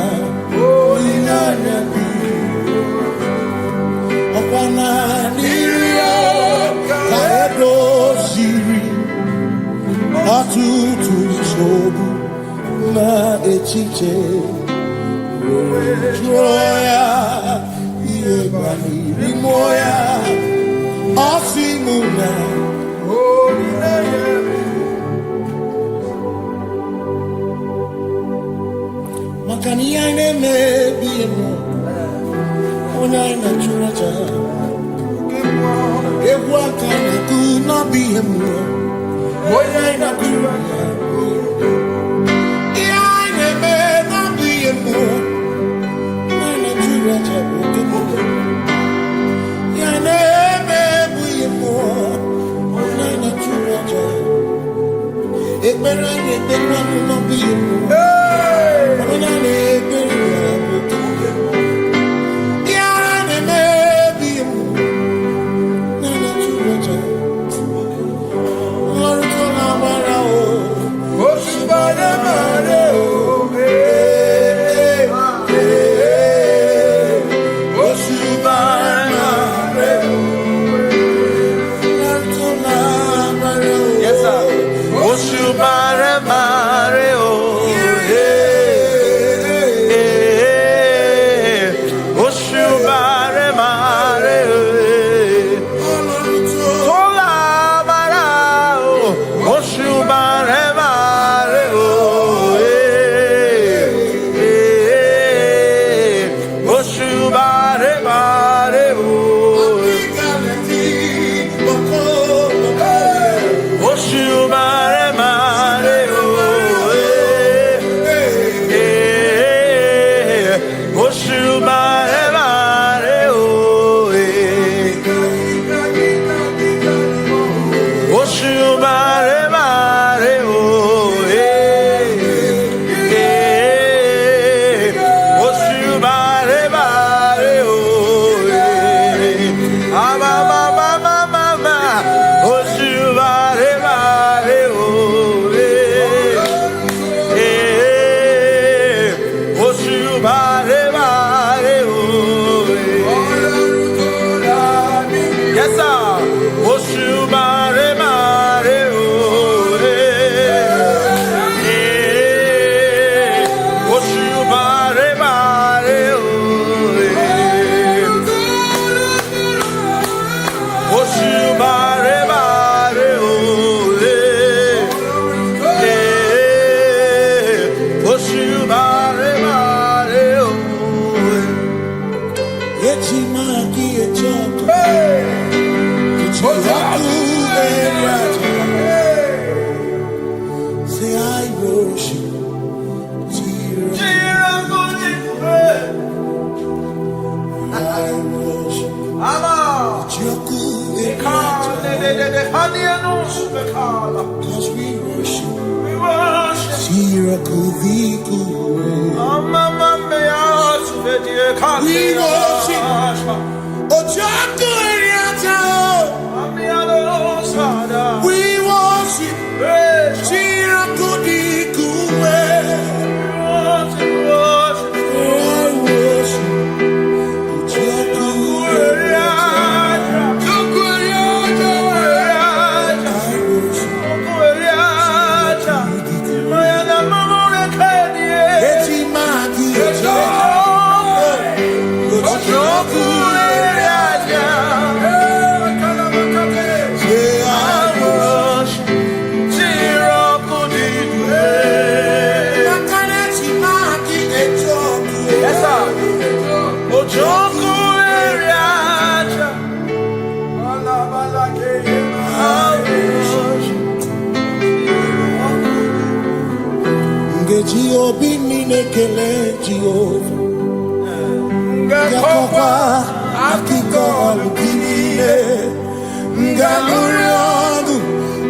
Olinaya Opana Nirio Kaedo Siri Atutu Sobu Na Echiche Joya Iebani Rimoya Osimuna Makania Neme Biemo Ona Ina Churaja Ewa Kana Kuna Biemo Ona Ina Churaja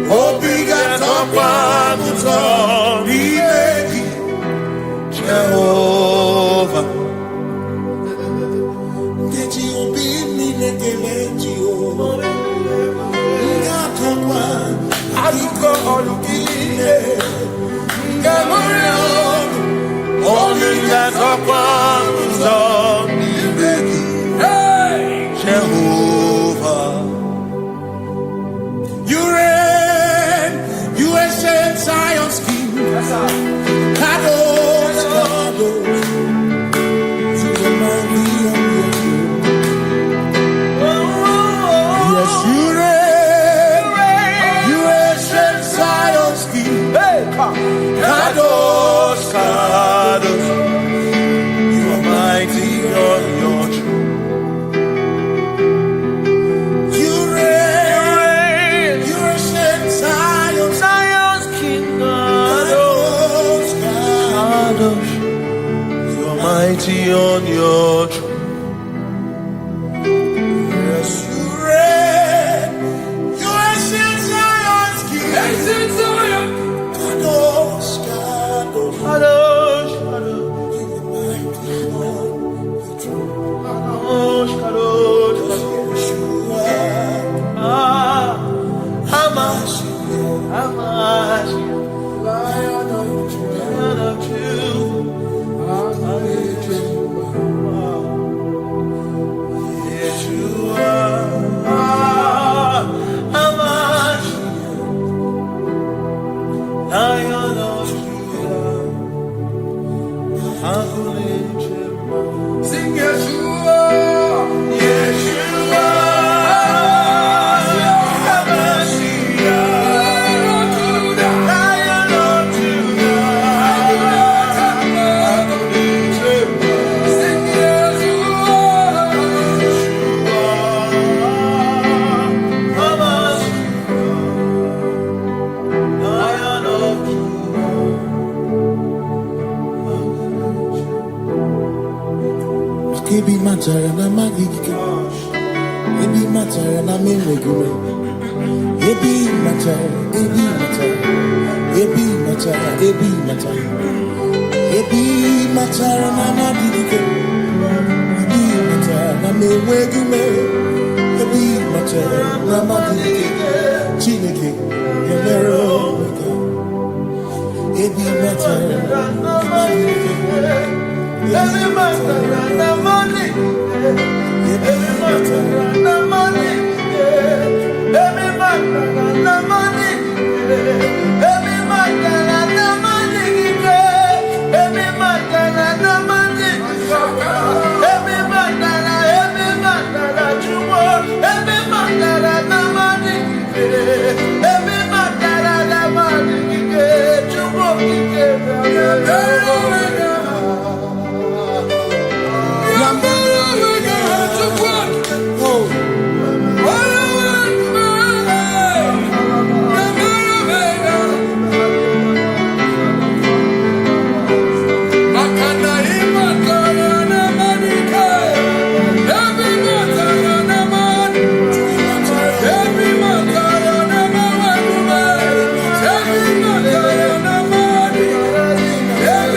Obrigado, Papa, Jehovah, you reign, you ancient Zion's King. Kadosh, Kadosh, to the mighty on your throne. Yes, you reign, you ancient Zion's King. Kadosh, Kadosh, you are mighty on your throne. Mighty on your throne. Yes, you reign. You ancient Zion's King. Ancient Zion. Kadosh, Kadosh, Kadosh, Kadosh. You are mighty on your throne. Kadosh, Kadosh, Kadosh. Hamash, Lion of Judah, Lion of Judah. Sing Yeshua, Yeshua, Lion of Judah, sing Ebi matara na magigike, ebi matara na menegure, ebi matara, ebi matara, ebi matara, ebi matara, ebi matara na magigike, ebi matara na menegure, ebi matara na magigike, Chineke emero weke, ebi matara na magigike. Every matter and the money, every matter and the money, every matter and the money, every matter and the money, every matter and the money, every matter you want, every matter and the money, every matter and the money, you want to get. Yeah.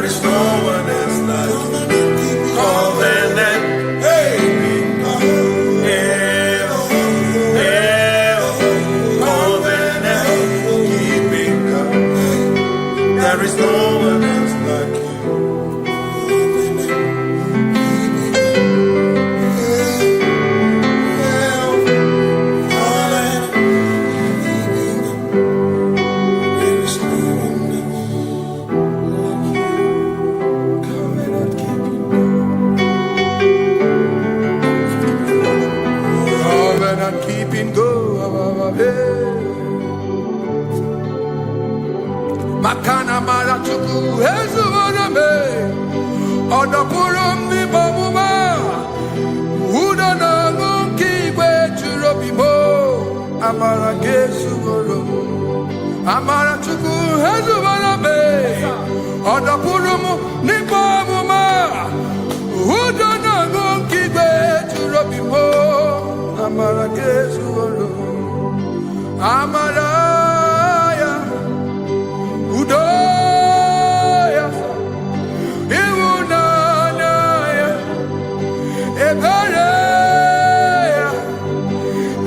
There is no one else like you. Covenant. Hey. Covenant keeping God. There is no one else like you. Makana mara chuku hezu waname odapurum ni babuma uda na ngunki we churobimo amara gesu goro amara chuku hezu waname odapurum ni babuma uda na ngunki we churobimo amara gesu goro amara Udoya, Iwunanaya, Ebereya,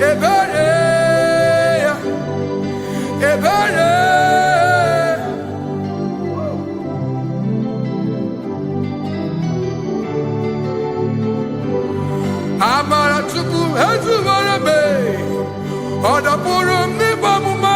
Ebereya, Ebereya. Amara chuku hezu warabe, odapurum ni bamuma.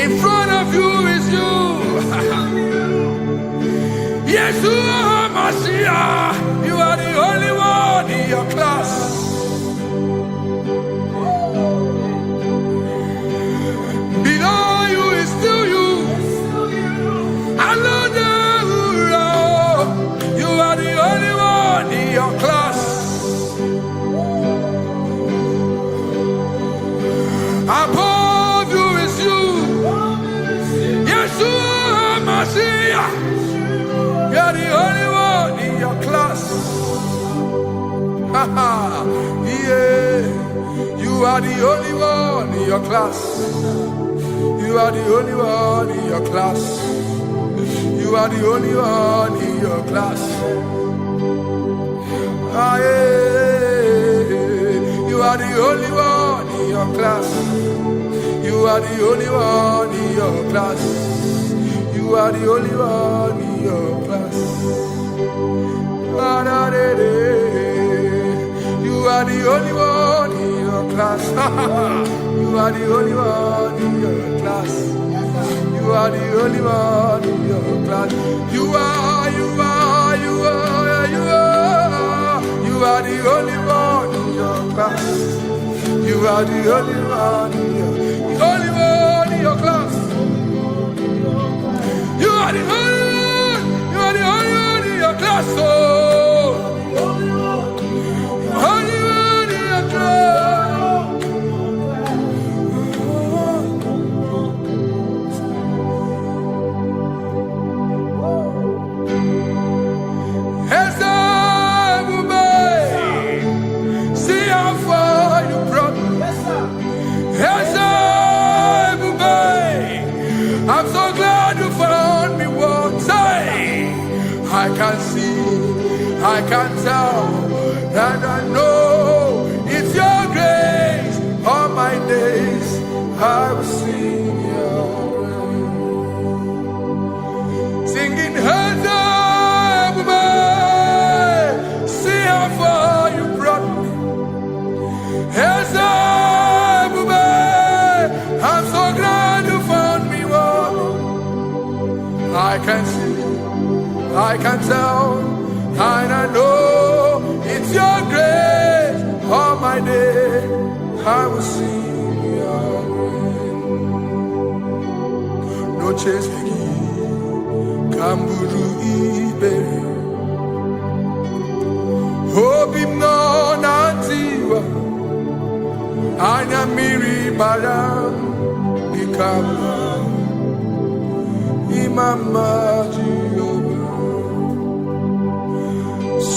In front of you is you. Yeshua Mashiach, you are the only one in your class. Below you is still you. You are the only one in your class. Above you is you. Yeshua Mashiach, you are the only one in your class. Yeah, you are the only one in your class. You are the only one in your class. You are the only one in your class. Ah, yeah. You are the only one in your class. You are the only one in your class. You are the only one in your class. You are the only one. class. You are the only one in your class. You are the only one in your class. You are the only one in your class. You are the only one in your class. You are the only one. You are the only one in your class. Oh, only one in your class. See how far you brought me. I'm so glad you found me one day. I can see, I can tell, and I know it's your grace. All my days I will sing your praise. Singing, see how far you brought me. I'm so glad you found me one. I can see, I can tell, and I know it's your grace. All my day I will sing your praise. No chase Kamburu Ibe Hobim no Nantiwa Anya Miri Baram Bikama Imama Jehovah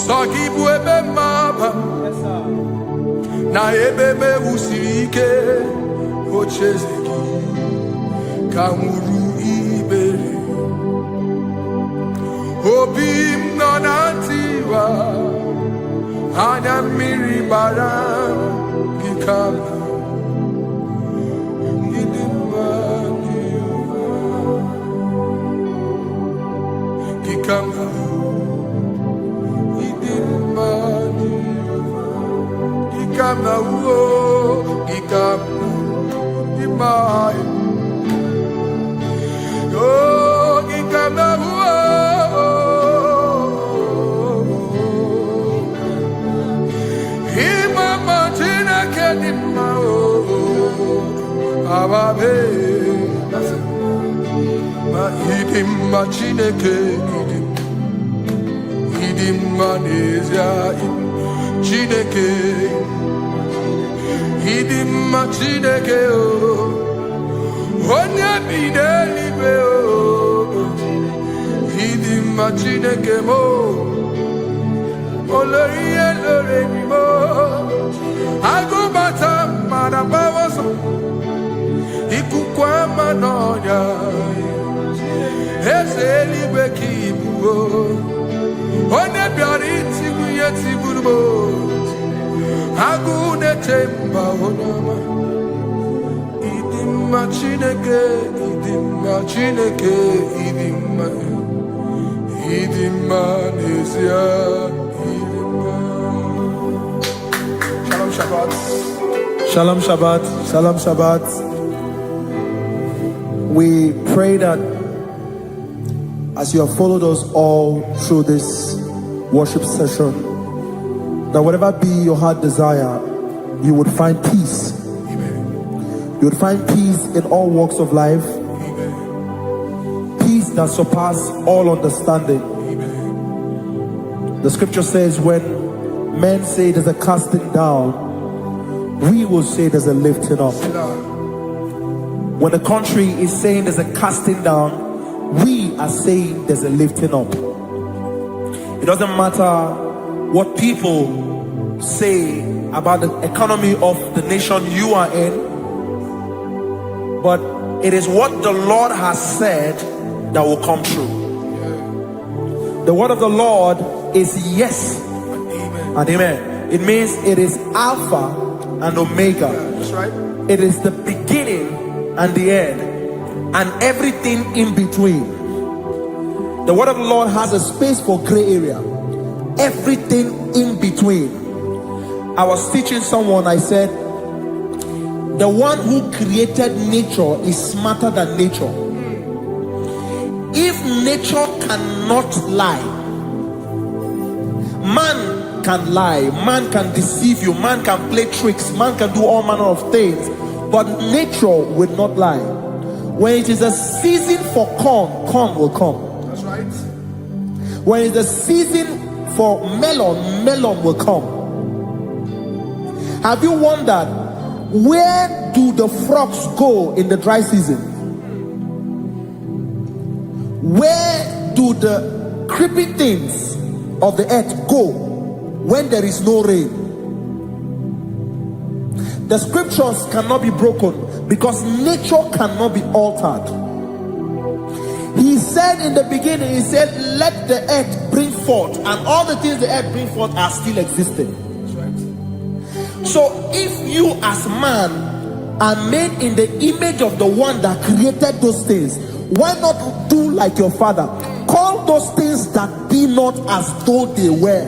Sagibu ebe maba Na ebe me usirike Ochezeki Kamuru Ibere Obim no Nantiwa Anya Miri Baram Bikama Chineke idim manezia Chineke idim Chineke o onye bidelibe o idim Chineke mo oloriye loreni mo agubata marabawoso ikukwa manonya Ezeligwe kibuo One biari tibuye tiburubo Agune temba onama Idimma Chineke Idimma Nezia Idimma Shalom Shabbat Shalom Shabbat Shalom Shabbat. We pray that as you have followed us all through this worship session, that whatever be your heart desire, you would find peace. Amen. You would find peace in all walks of life. Amen. Peace that surpasses all understanding. Amen. The scripture says when men say there's a casting down, we will say there's a lifting up. When the country is saying there's a casting down, we are saying there's a lifting up. It doesn't matter what people say about the economy of the nation you are in, but it is what the Lord has said that will come true. The word of the Lord is yes and amen. It means it is Alpha and Omega. That's right. It is the beginning and the end, and everything in between. The word of the Lord has a space for gray area. Everything in between. I was teaching someone, I said, the one who created nature is smarter than nature. If nature cannot lie, man can lie, man can deceive you, man can play tricks, man can do all manner of things, but nature will not lie. When it is a season for corn, corn will come. That's right. When it's a season for melon, melon will come. Have you wondered, where do the frogs go in the dry season? Where do the creeping things of the earth go when there is no rain? The scriptures cannot be broken because nature cannot be altered. He said in the beginning, he said, let the earth bring forth, and all the things the earth bring forth are still existing. So if you as man are made in the image of the one that created those things, why not do like your father? Call those things that be not as though they were.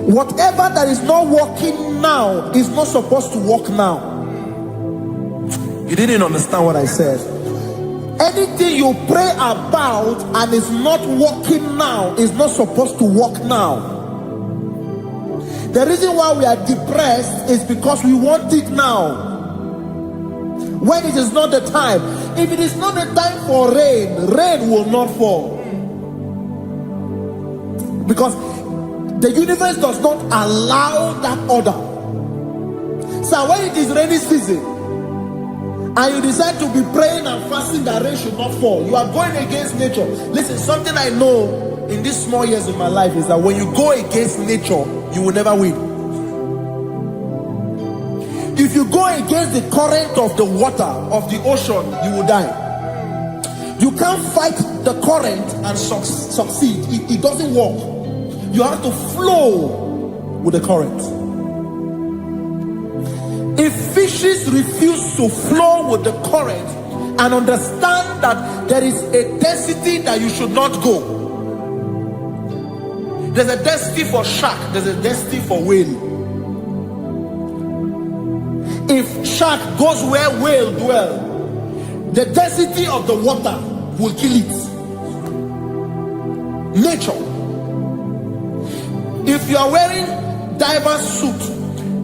Whatever that is not working now is not supposed to work now. You didn't understand what I said. Anything you pray about and is not working now is not supposed to work now. The reason why we are depressed is because we want it now, when it is not the time. If it is not the time for rain, rain will not fall, because the universe does not allow that order. So when it is rainy season and you decide to be praying and fasting that rain should not fall, you are going against nature. Listen, something I know in these small years of my life is that when you go against nature, you will never win. If you go against the current of the water of the ocean, you will die. You can't fight the current and succeed. It doesn't work. You have to flow with the current. If fishes refuse to flow with the current and understand that there is a density that you should not go, there's a density for shark, there's a density for whale. If shark goes where whale dwell, the density of the water will kill it. Nature. If you are wearing diver's suit,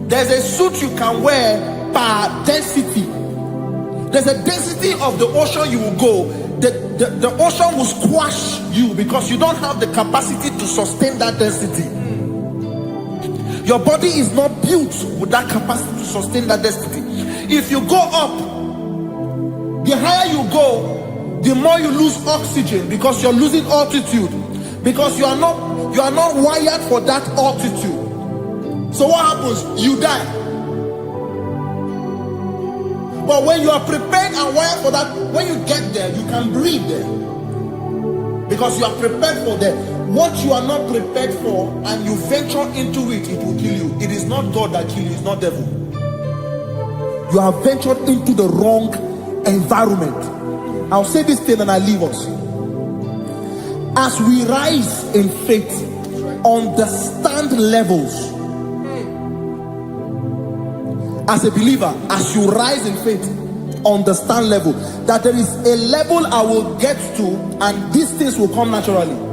there's a suit you can wear per density. There's a density of the ocean you will go. The ocean will squash you because you don't have the capacity to sustain that density. Your body is not built with that capacity to sustain that density. If you go up, the higher you go, the more you lose oxygen because you're losing altitude, because you are not wired for that altitude. So what happens? You die. But when you are prepared and wired for that, when you get there, you can breathe there, because you are prepared for that. What you are not prepared for and you venture into it, it will kill you. It is not God that kills you, it's not devil. You have ventured into the wrong environment. I'll say this thing and I leave us. As we rise in faith, understand levels. As a believer, as you rise in faith, understand level. That there is a level I will get to and these things will come naturally.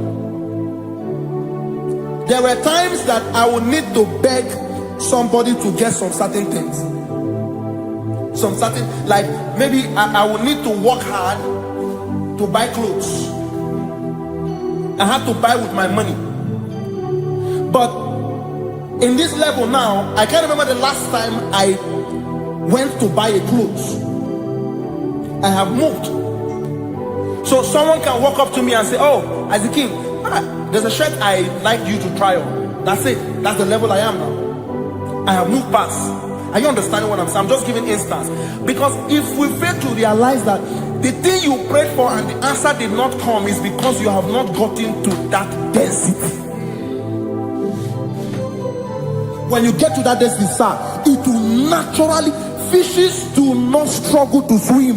There were times that I would need to beg somebody to get some certain things. Some certain, like maybe I would need to work hard to buy clothes. I have to buy with my money. But in this level now, I can't remember the last time I went to buy a clothes. I have moved. So someone can walk up to me and say, oh, Isaac, there's a shirt I like you to try on. That's it. That's the level I am now. I have moved past. Are you understanding what I'm saying? I'm just giving instance. Because if we fail to realize that the thing you prayed for and the answer did not come is because you have not gotten to that density. When you get to that density, sir, it will naturally, fishes do not struggle to swim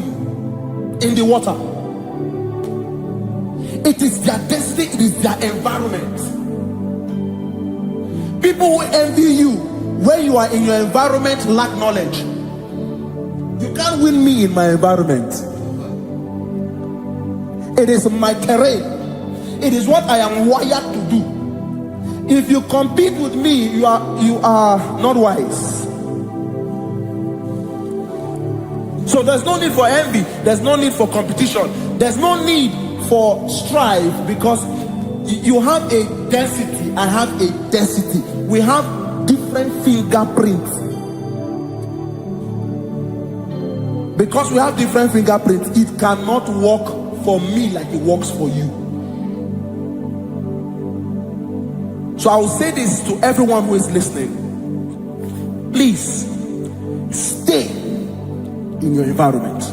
in the water. It is their destiny, it is their environment. People who envy you Where you are in your environment, lack knowledge. You can't win me in my environment. It is my terrain. It is what I am wired to do. If you compete with me, you are not wise. So there's no need for envy. There's no need for competition. There's no need for strife, because you have a density. I have a density. We have different fingerprints. Because we have different fingerprints, it cannot work for me like it works for you. So I will say this to everyone who is listening. Please stay in your environment,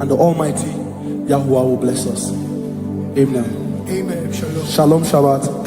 and the Almighty Yahuwah will bless us. Amen. Amen. Shalom Shabbat.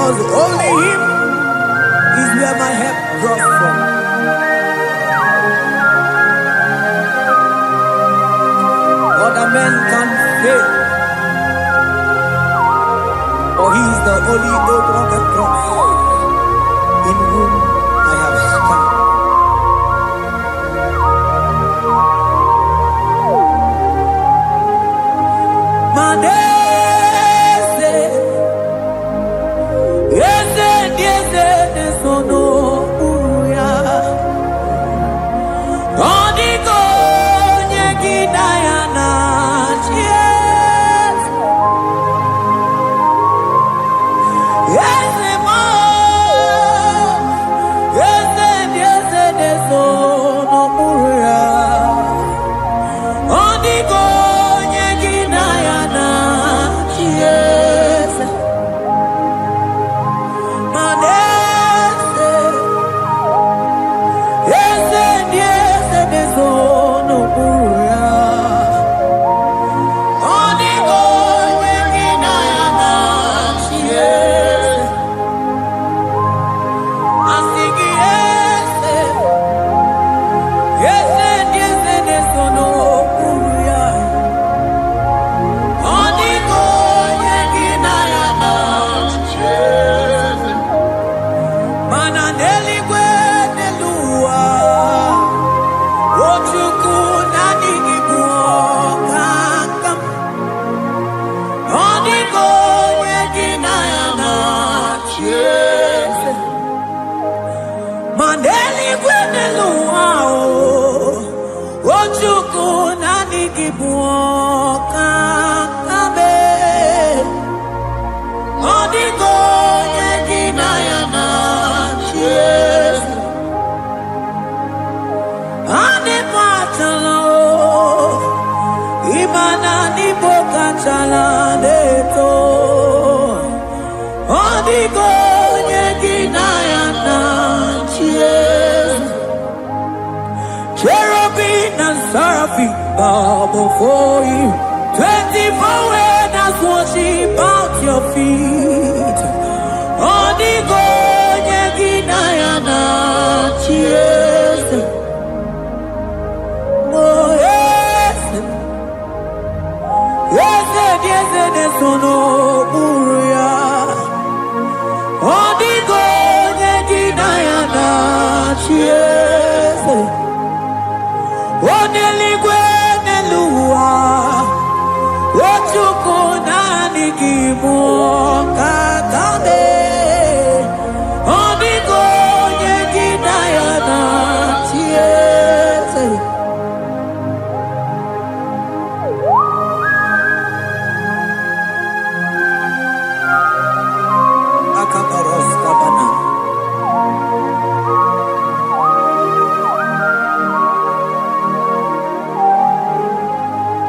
because only Him is where my help draws from. Other men can fail, for He is the only hope of the cross, in whom I have stand. Cherubim and seraphim bow before you. 24 elders worship at your feet. Odigo yeginayana cheers. Oh yes, yes, yes, yes, no buria. Odigo yeginayana cheers. Oneligwe nelua, ochuku nani gimu kakame. Onigo yegidayana tiese. Akaparos kabana.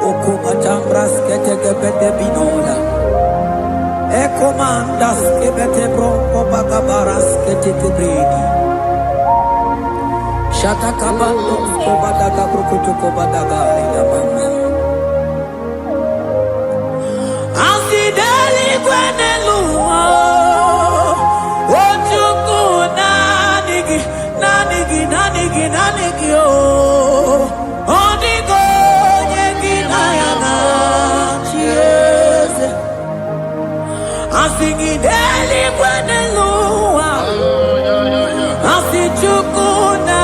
Okubachambras ketekebete binola. Ekomandas kebete bronco bagabaras ketekebrini. Shatakabandos kobadaga brokutu kobadaga idabanga. Asideli kwenelua. Ochuku nanigi, nanigi, nanigi, nanigi oh. Onigo yeginayana cheers. Asingideli kwenelua. Asichukuna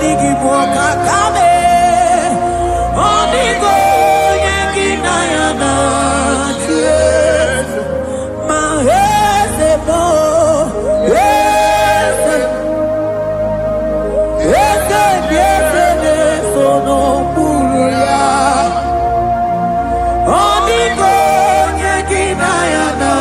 nigibwoka kame. Onigo yeginayana cheers. Mahese bo ese ese ese sono puria. Onigo yeginayana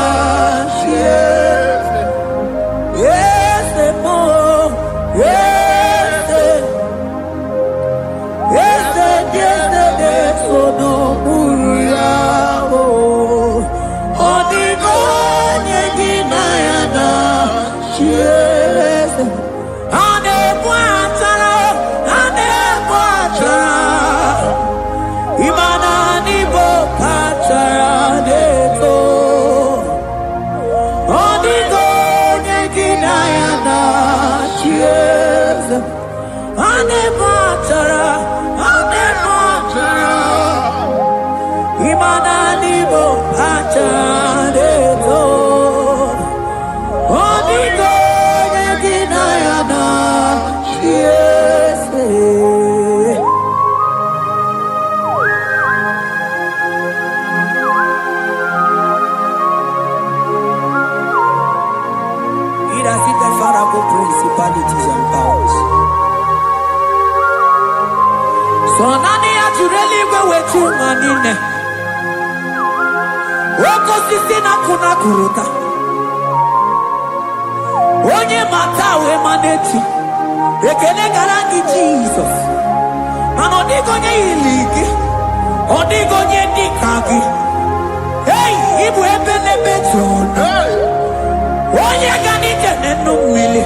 Principalities and powers. So nani actually go with you manine. Woko sisi na kuna kuruka. Onye matawe maneti. Ekele garangi Jesus. Mano digo nye iligi. Odigo nye dikagi. Hey, ibu ebele betona. Onye gani jene numili.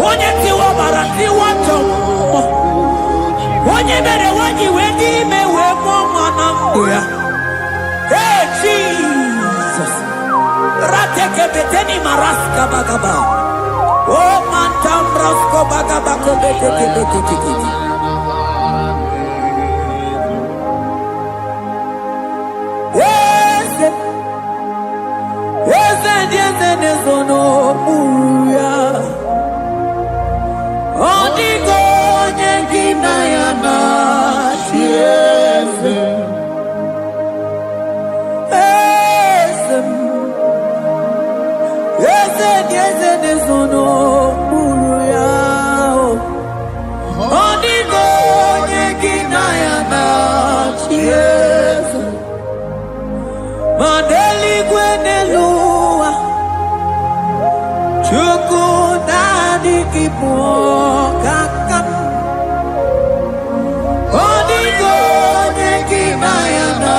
Onye tiwa barati watomo. Onye bere wanyi wedi mewe mwana mbuya. Hey Jesus. Rateke beteni maraska bagaba. Oh mantam rasko bagaba kobeteke beteke. Nezono muya Odigo nyengina yana tiese Ese nezono muya Odigo nyengina yana tiese Mandeli gwenelu Kipo kakam Odigo nyekina yana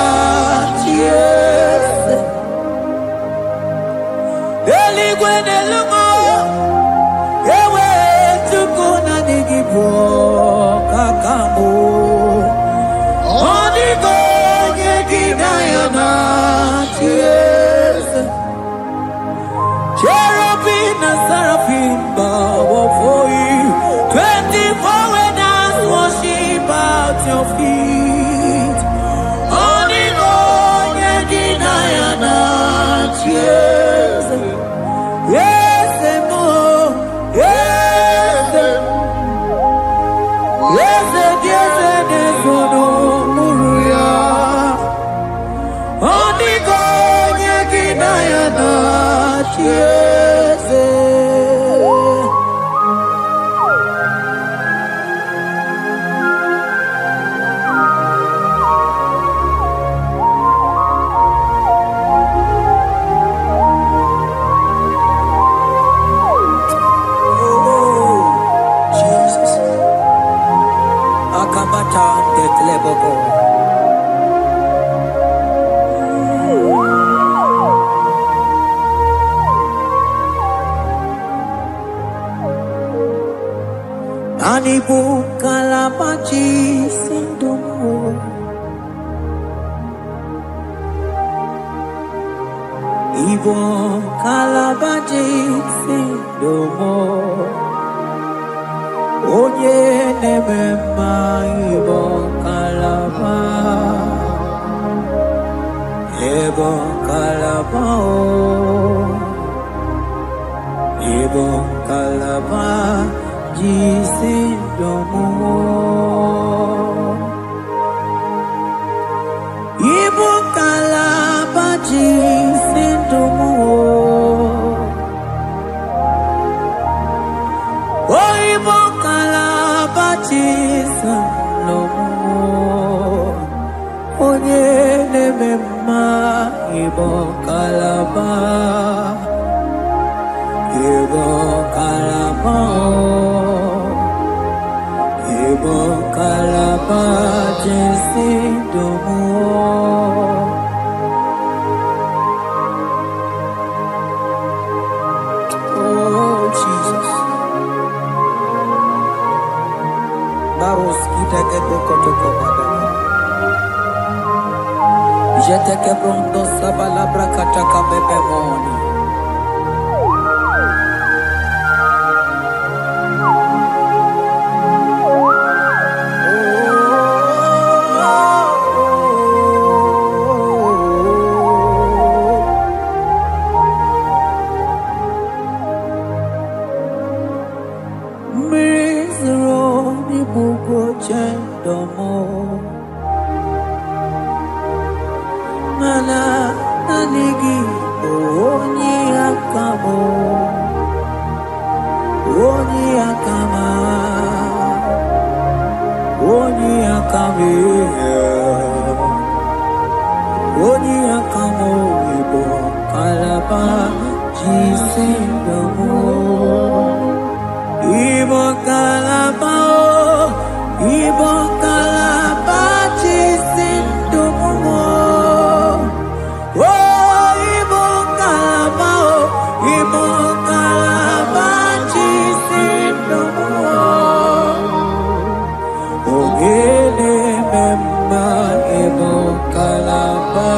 tiese Eligwe nelumo Ewe tukuna nikipo kakamu Odigo nyekina yana tiese Cherubim and seraphim bow for you. 24 elders worship at your feet. Odigo nyekina yana tiese. Yes, mo. Yes, yes, nesono muruya. Odigo nyekina yana tiese. Anibu kalabaji sindumu Ibo kalabaji sindumu Onye nemema ibo kalaba Ibo kalaba Ibo kalaba Jisindomo Ibo kalaba jisindomo Oh Ibo kalaba jisindomo Onye nemema Ibo kalaba Ibo kalaba Ibo kalaba jisindomo Oh Jesus Baros kiteke toko badaba Jeteke pronto sabalabra kataka bebemoni mana nanigi oni akamo oni akama oni akame oni akamo ibo kalaba jisendomo ibo kalaba jisendomo oh ibo kalaba jisendomo ogele memba ibo kalaba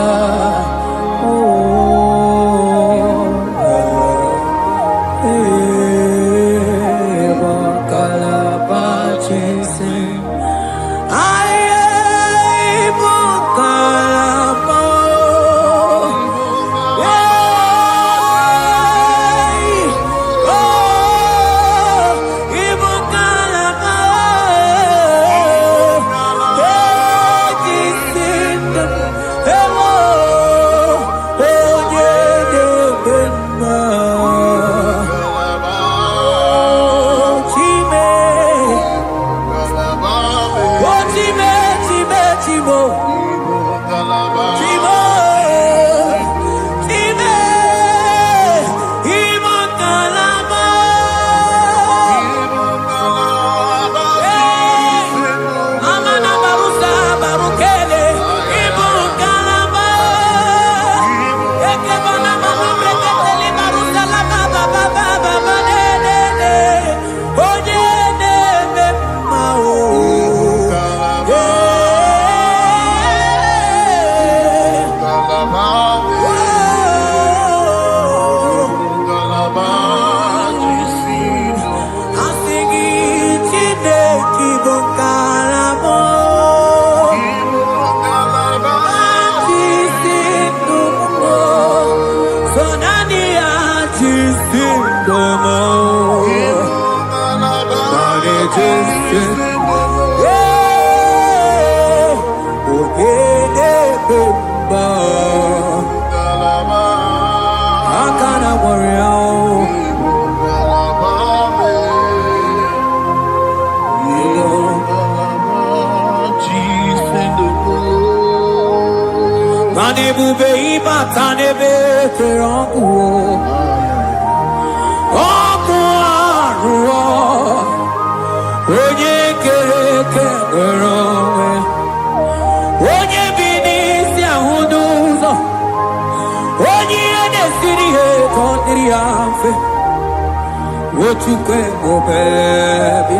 what you can go baby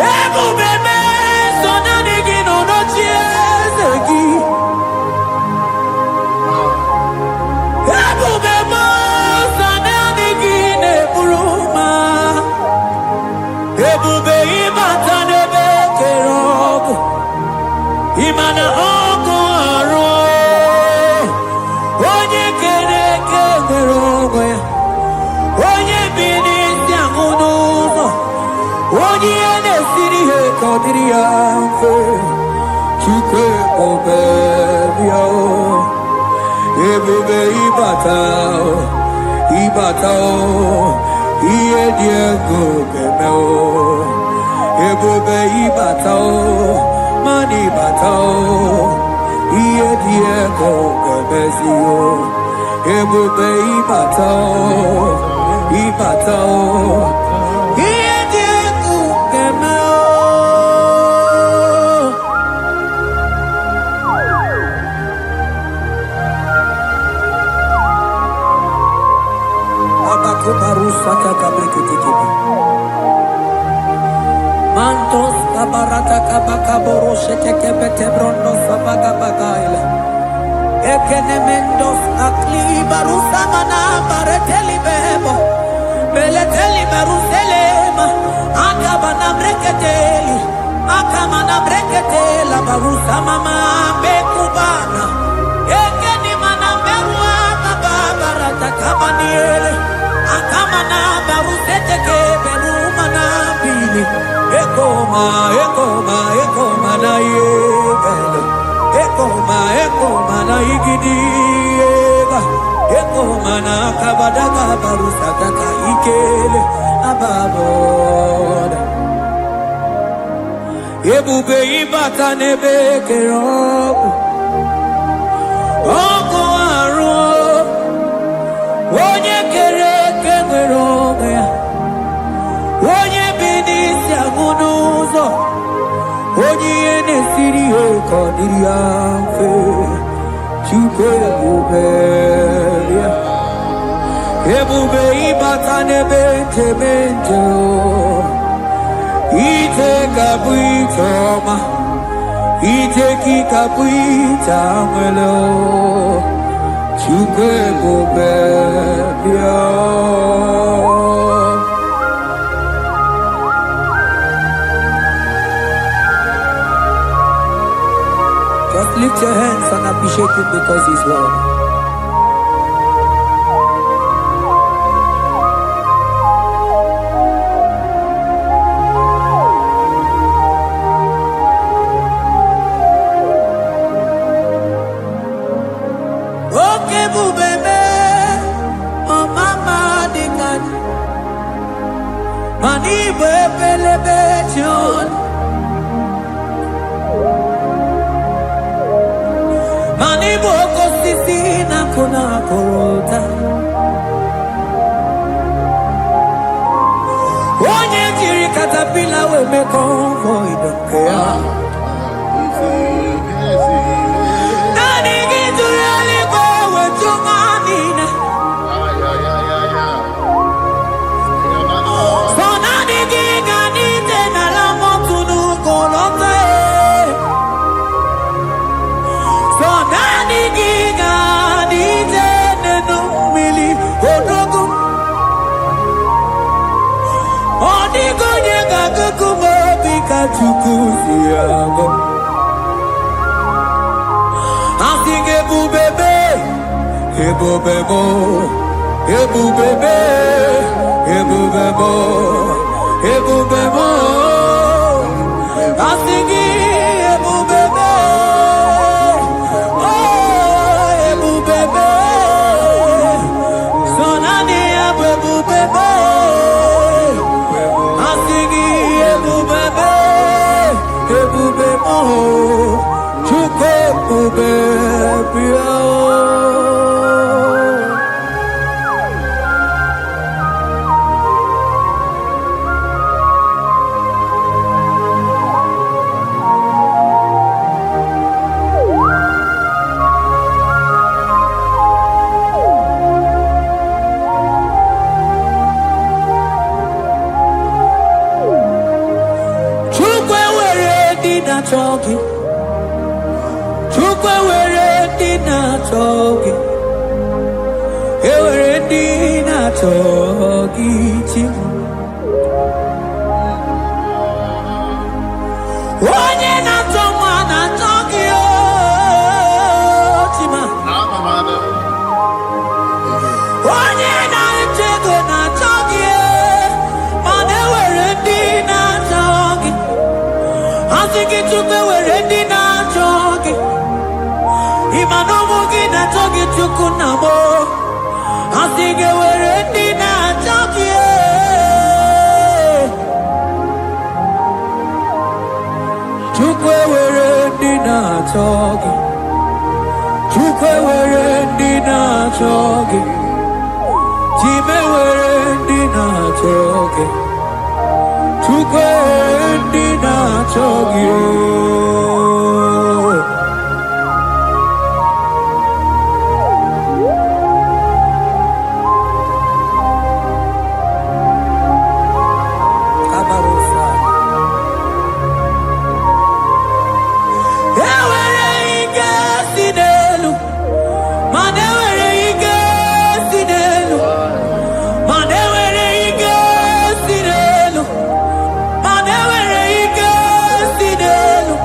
ebo bebe so na nigi no no chiezegi ebo bebe so na nigi ne buruma ebo be imata ne be kerogo imana ogo aro onye kere onye bi n'isi ahụ n'ụzọ onye ihe na-esiri ihe ka ọ dịrị ya mfe chukwu ebube bịa ebube ịbata ihe dị ego ga-eme ebube ịbata mana ịbata ihe dị ego ga-emezi ebube ịbata ihe dị egwu ga-eme abakubarusata kabreketekebe mantos kabarata kabakaboroshetekebete brondo sabagabagaile Ekenemendos akli barusa mana bareteli bebo beleteli baruselema akabana breketeli akamana breketela barusa mama bekubana ekeni mana berua kabarata kabaniele akamana baruseteke beruma na bili ekoma na yega gidiega eko mana kabadaga barusataka ikele ababoda ebube ibata nebe kerobu oko aru onye kere kewere onwe ya onye bi n'isi agụ n'ụzọ onye ihe na-esiri ihe ka ọ dịrị ya mfe Chukwu ebube ya ebube ịbata n'ebe nchebe nche ite ga-abụ ite ọma ite ka ịkabụ ite anwele Chukwu ebube ya Just lift your hands and appreciate him because he's worthy. Okay, bubebe, oh mama dikan, mani bebelebe John. Mani boko sisi na kuna korota Onye jiri katapila we me convoy don't care Nani gitu really go we chumanina So nani giga nite na la motunu kolota So nani giga nite nenu mili odogu Onigo nyega kukumo bika chukuzi yago Asing ebubebe Ebubebo Ebubebe Ebubebo Ebubebo Asing ebubebe Talking, Chukwe were dina talking, were dina talking. Onye na toma na talking, chima. Onye na chego na talking, mane were dina talking. I think it took me where ready now talking. Imanomo gina talking to Kunamo. I think it were ready now talking. Chukwe were ready now talking. Chukwe were ready now talking. Time were ready now talking. Chukwe dina chogi Kabarusa Ewere ike sinelu Manewere ike sinelu Manewere ike sinelu Manewere ike sinelu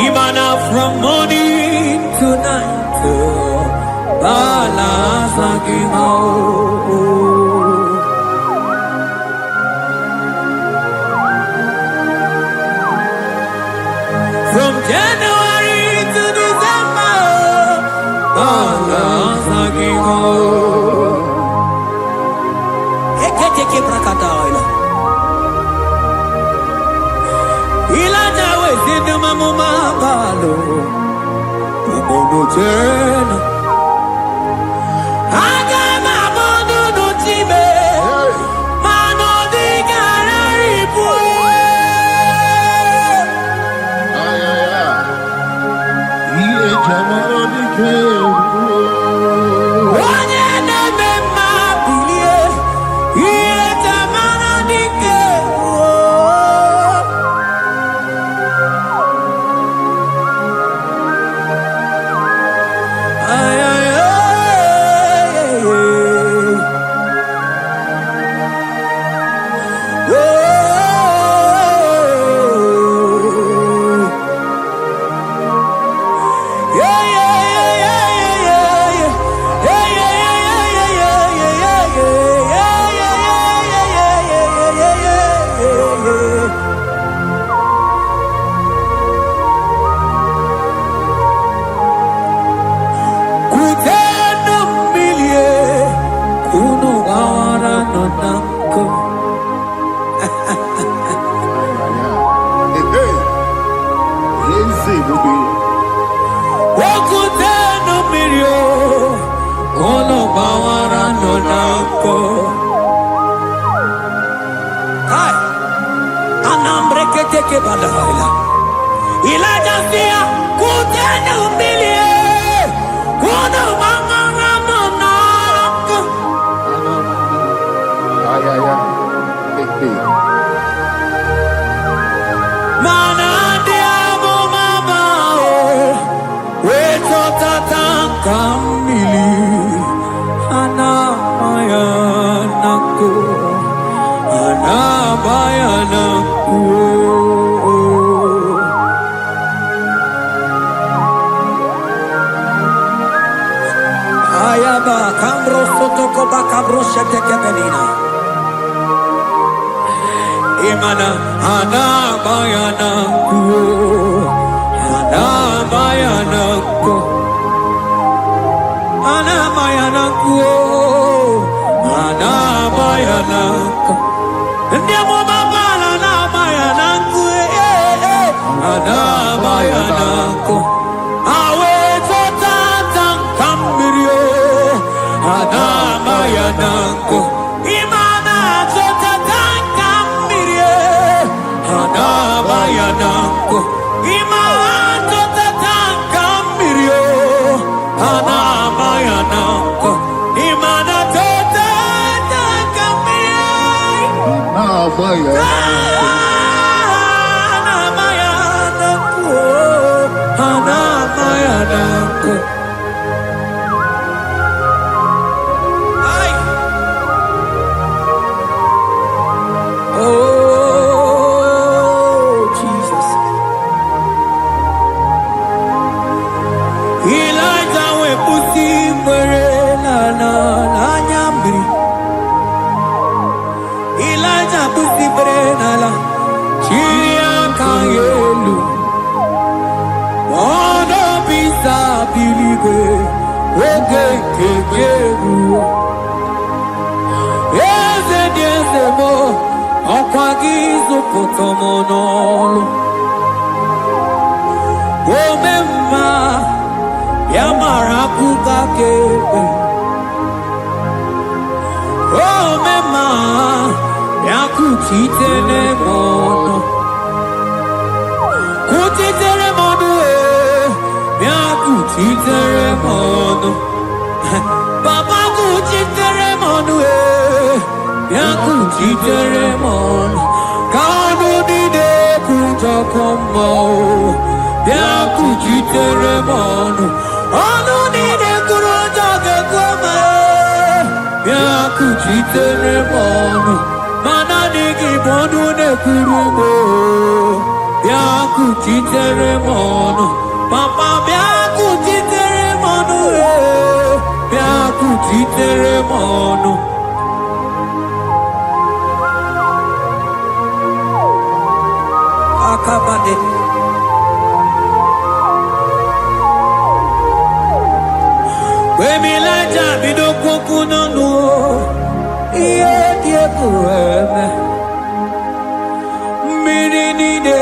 Imana from morning to night, from January to December, Mano, Umono Tena. Agama Mono no Time, Mano di Gararipu. Onye na-eme mma bilie, ihe tamara dike. Ay, ay, ay, ay, Elijah Sia, kutene umbilie, kuno manganga monako. Mana diamo mama, weto tatanka mili, ana mayanako, ana mayanako. Ayaba kambro sotoko bakabro sheteke belina. Imana ana bayana ku, ana bayana ku, ana bayana ku, ana bayana ku. Ndiamo mama ana bayana ku, ana bayana ku. Awe totatan kambirio. Adabayanako, Imana Zotatanka Mirie, Adabayanako, Imana Zotatanka Mirie, Adabayanako, Imana Zotatanka Mirie, Adabayanako, Adabayanako. Potomonolo Omemma Yamarakuka Kebe Omemma Yakutitele mono Kutitele mono Yakutitele mono Papa kutitele mono Yakutitele mono Kanu dide kuja kombo, biaku jitere mono. Anu dide kuja koma, biaku jitere mono. Mana digi bodu ne kurumo, biaku jitere mono. Papa biaku jitere mono, biaku jitere mono. Akabade. Wemilaja bidokoku nanu, iye dieku eme. Miri nide,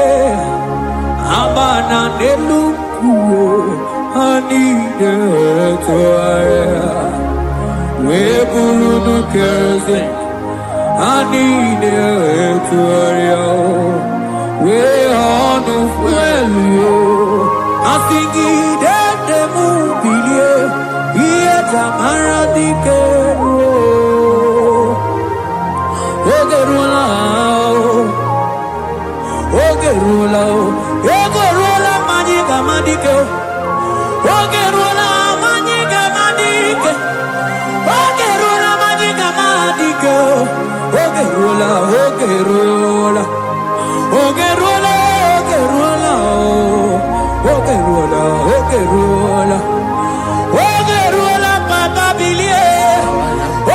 abana nelu I need it to we bulu kerosene. I need it to we on the well. I think the movie, here Tamara di Kero. Ogerula magiga madike. Ogerula magiga madike. Ogerula magiga madike. Ogerula. Ogerula papa bilie.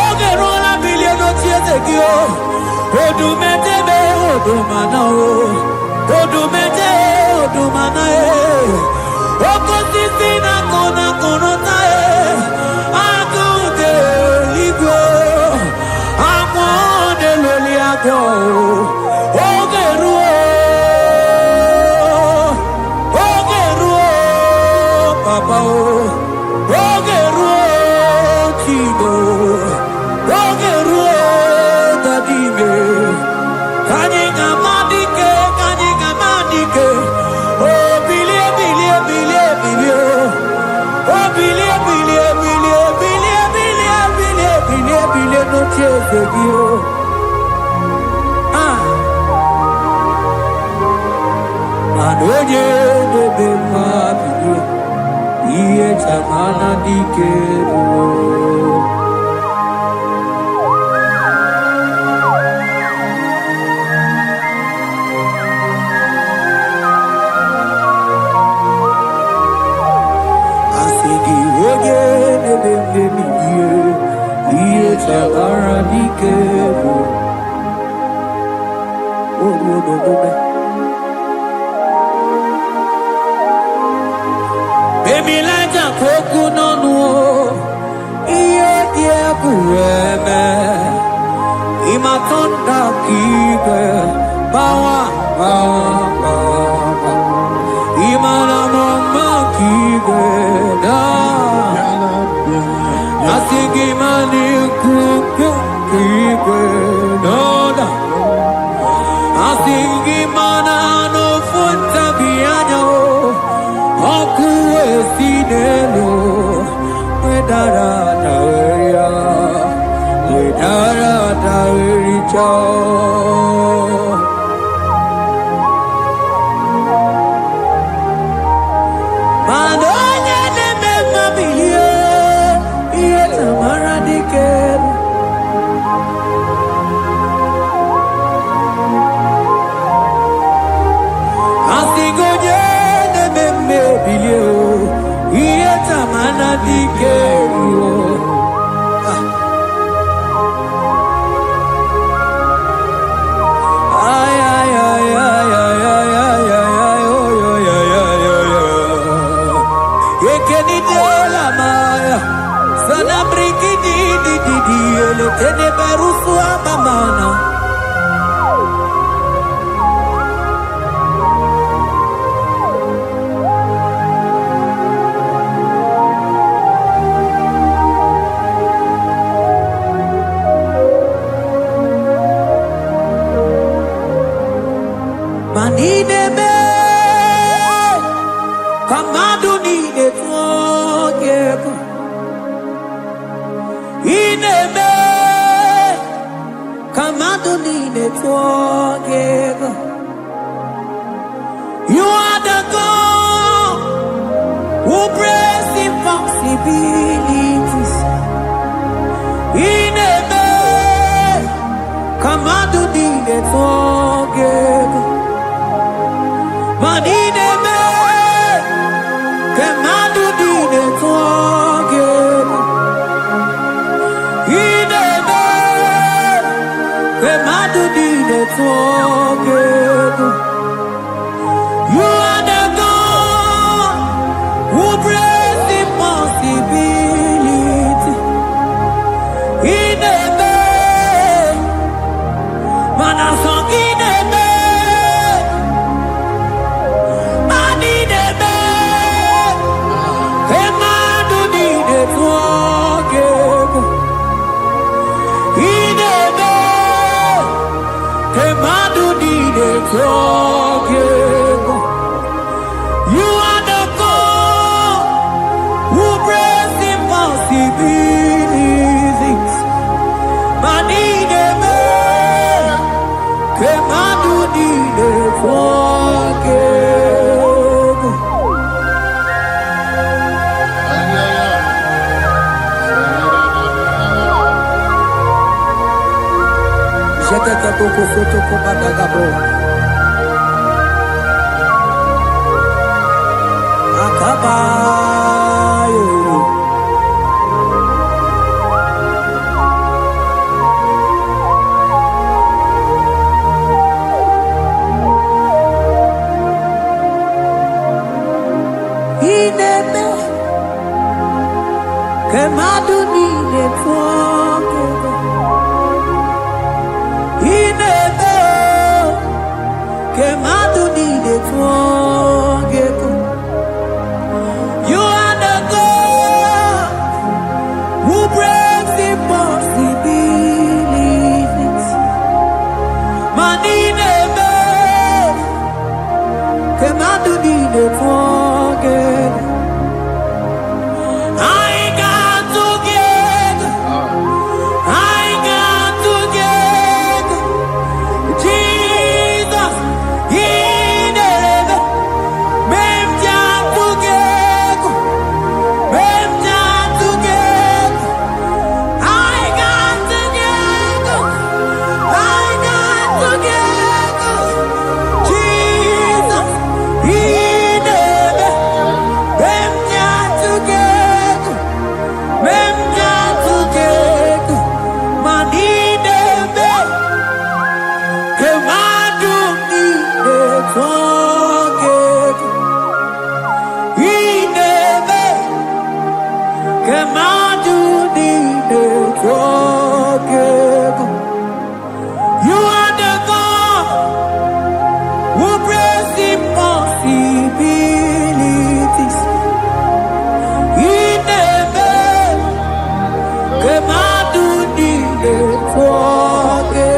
Ogerula bilie no tietekio. Odumetebe odumanao. Odumete odumanae. Okosisina kona konotae. Akude ligo. Amode loliago. Ogeruo papa o. Ogeruo chigo. Ogeruo dadime. Kanyinga madike. Oh, bilie. Oh, bilie, no chase you. Anoye de bema bilie. Iye chamana dikero. Baby, like a coconut, no, dear, Imatonda kibe, bawa, Imana mama kibe, Asigi mani kuku kibe, Asigi mana no funta bianyo, Oku esinelo, Wedara taweria, Wedara tawericha. Madonya ne mema biye, iye tamara dikero. Asigonye ne meme biye, iye tamara dikero. Tene berusu amamana. Manine me, kamadu ni de tuoge. Ine me. You are the God who breaks impossibilities. In a man, come on to the forgive. But in a man, come on to the forgive. In a man, come on to the forgive. You are the God who breaks impossibility. In a man, man a song in a man, man in a man, You are the God who brings impossibilities. Manine me, kemadu nine forgive. Jekeke boko foto ko badagabo. Akabayo. Ineme kemadu nine forgive. Ineme kemadu nine forgive. You are the God who breaks impossibilities. Manine kemadu nine forgive. I got together. I got together. Jesus, He never made together. You are the God who brings impossibilities. He never came out to need it forget.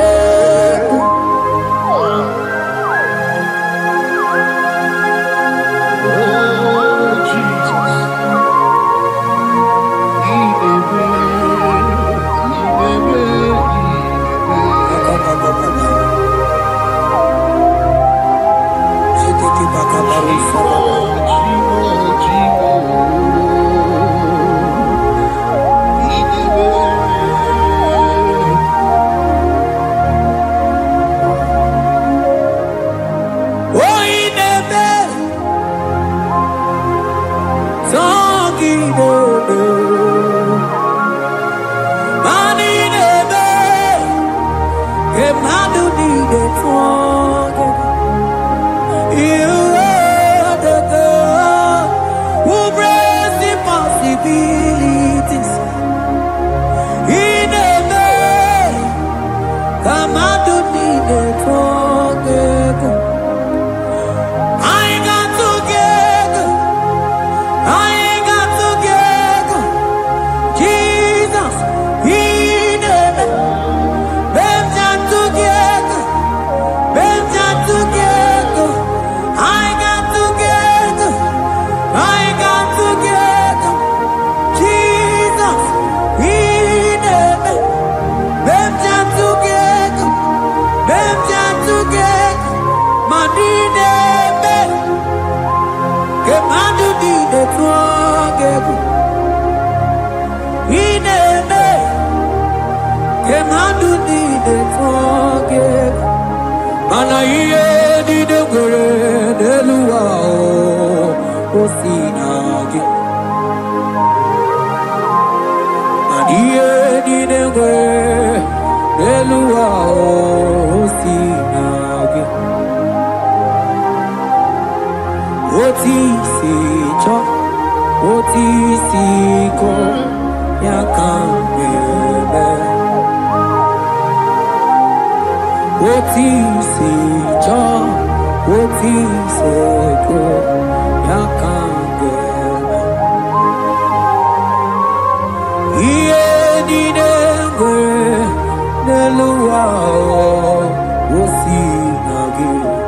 We'll see again.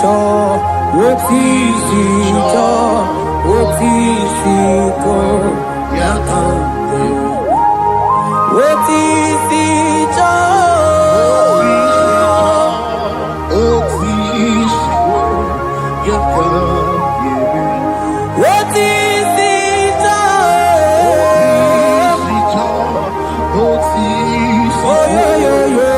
cho oti si cho oti si ko ya ka oti si cho oti si ya ka oti si cho oti si yo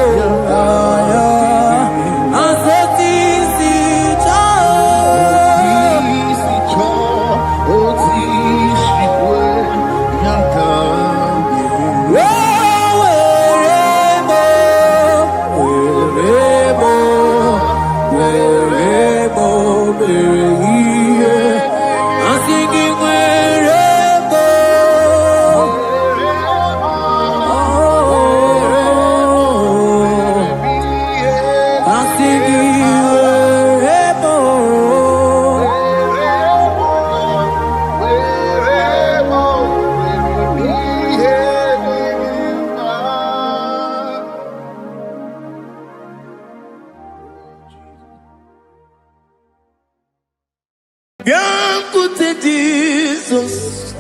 Jesus,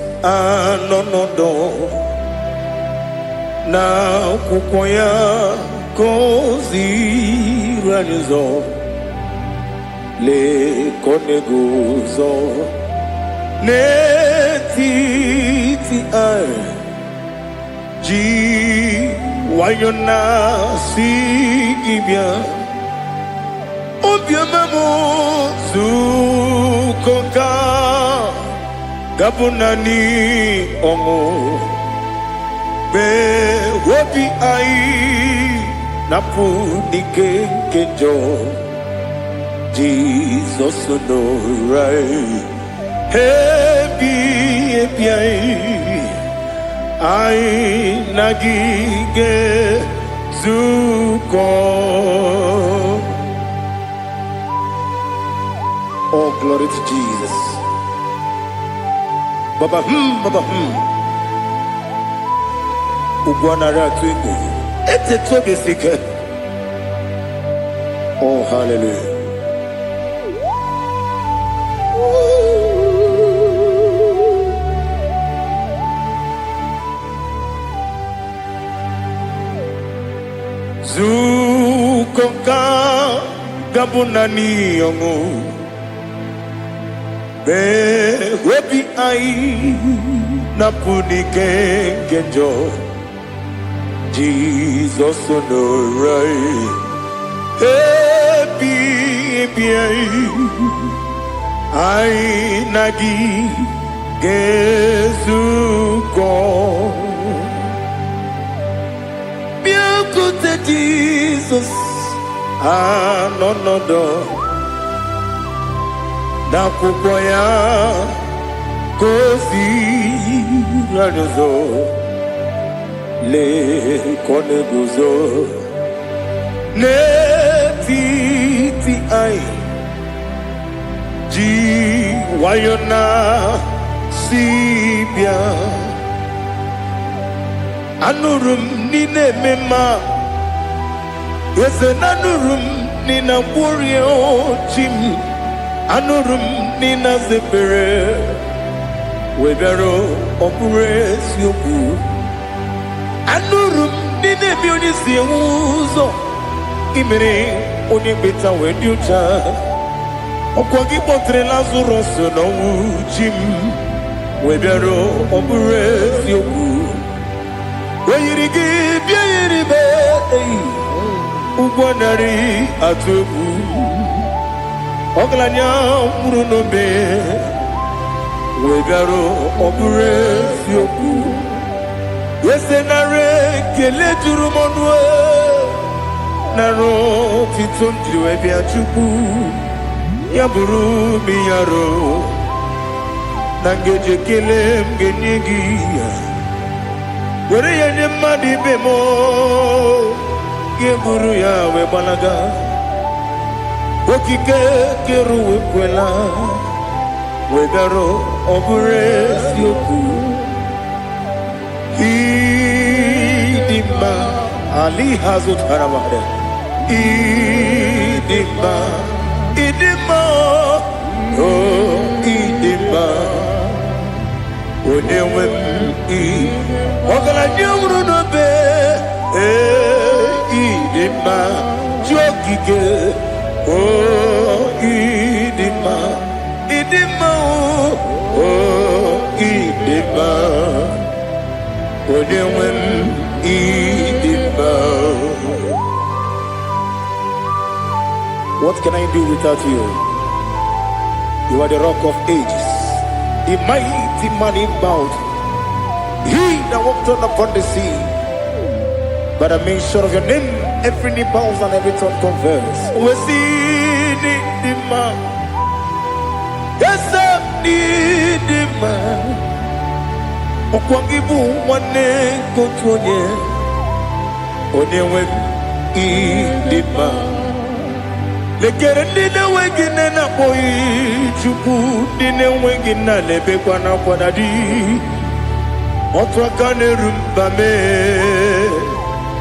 no. Na kukoya kozi ranizo le koneguzo ne titi ai ji wayona sigibia obiamamu zukoka gabunani omo be wobi ai napu nikenjo Jesus no right hebi ai nagige zuko. Oh, glory to Jesus. Baba Ugwanara twingu. Ete toge sike. Oh, hallelujah. Zukonka gabunani yongu. Be webi ai napunike kenjo Jesus no right happy ai nagi gezuko beautiful Jesus no na kukoya kozi ranizo le koneguzo ne titi ai ji wayona sibia anurum nine mema yese nanurum nina burio chim anurum nina zebere webero opure sioku anurum nina bioni siuzo imere oni beta weducha okwagi potre lazarus no jim webero opure sioku weyirigi biayiribe ugwanari atubu Oglanya murunobe wegaro obure sioku yesenare kele turumonwe naro titondriwe biachuku yaburu miyaro nangeje kele mgenyegi were yenye madi bemo geburu ya webalaga Okike keru wekwela wegaro obure sioku idima ali hazut haramade idima Idima, oh, Idima, Onewem, Ogala Nyamru no be, Idima, Jokike, oh, Idima, Idima, oh, Idima, Onewem, Idima. What can I do without you? You are the rock of ages, the mighty man in battle. He that walked on upon the sea. By the mention of your name, every knee bows and every tongue confess. We see the man. Yes, I need the man. Okwangibu wane kotonye. Onewe the man. Lekere ndine wengine na boyi chuku ndine wengine lebe kwa na kwa di otwakane rumba me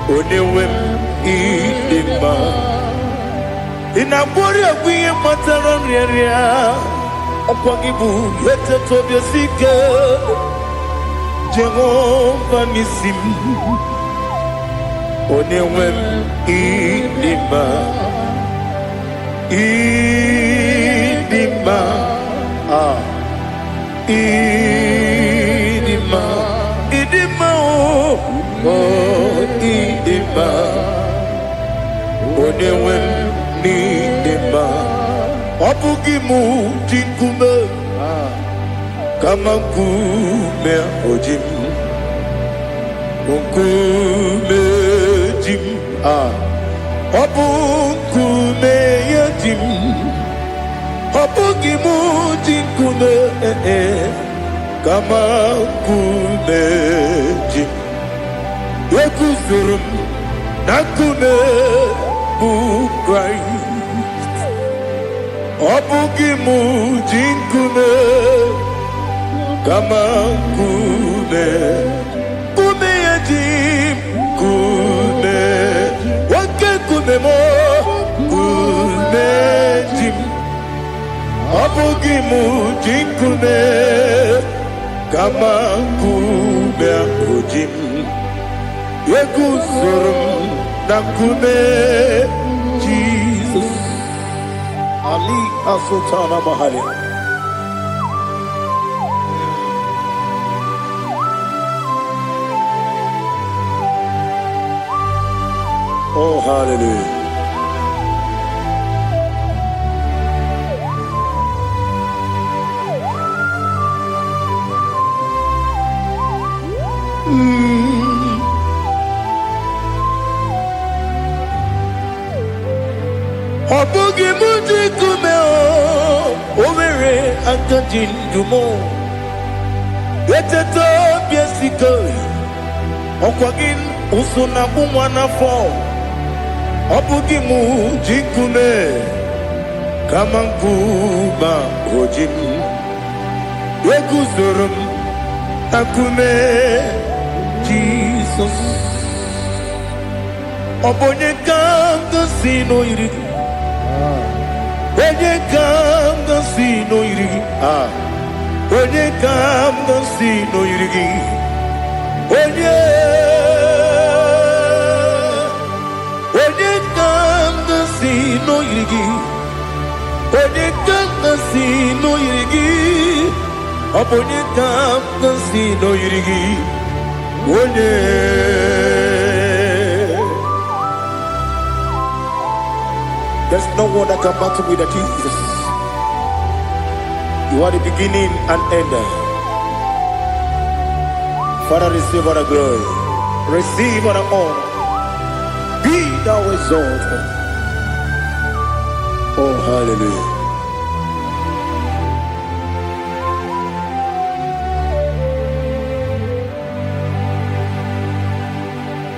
onewe idima inabori agwiye matara nriya okwangibu yete tobye sike Jehova nisim onewe idima Idima, Idima, Idima, oh, Idima, Onewem Idima, Obugimu Jinkume, Kamakume Ojim, Unkume Jim, Obukume Yajim, Obugimu Jinkume, Kamakume Jim, Yakuzurum, Nakume Christ, Obugimu Jinkume, Kamakume, Kume Yajim, Kume. Kumemo, kumejim, abugimu jinkume, kama kumejim, yekusurum na kume, Jesus. Ali Asultana Mahali. Oh, hallelujah. Obugi muji kumeo, omere akajindumo. Yeteto biesikoi, okwagin usuna kumwana fo. Obugi muji kume, kamankuba ojim. Yekuzurum akume, Jesus. Obonye kanga sino irigi. Onye kanga sino irigi. Onye kanga sino irigi. Onye kanga sino irigi. Onye kanga sino irigi. Obonye kanga sino irigi. Onye. There's no one that can battle with Jesus. You are the beginning and end. Father, receive all the glory. Receive all the honor. Be thou exalted. Oh, hallelujah.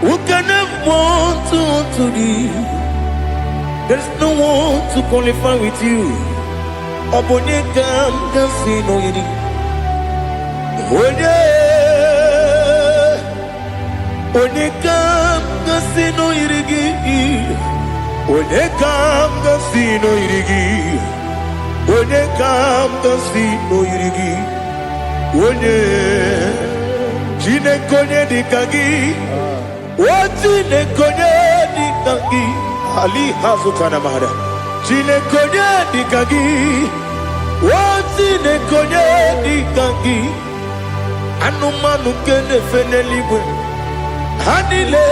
Who can have one to thee? There's no one to qualify with you. Obonye kanga sino yiri. Onye kanga sino yiri. onye kam gasi no irigi, onye kam gasi no irigi, onye Chineke onye dịka gị, o Chineke onye dịka gị, Ali hazụtana mahada, Chineke onye dịka gị, o Chineke onye dịka gị, anụmanụ nke na-efe n'eluigwe ha niile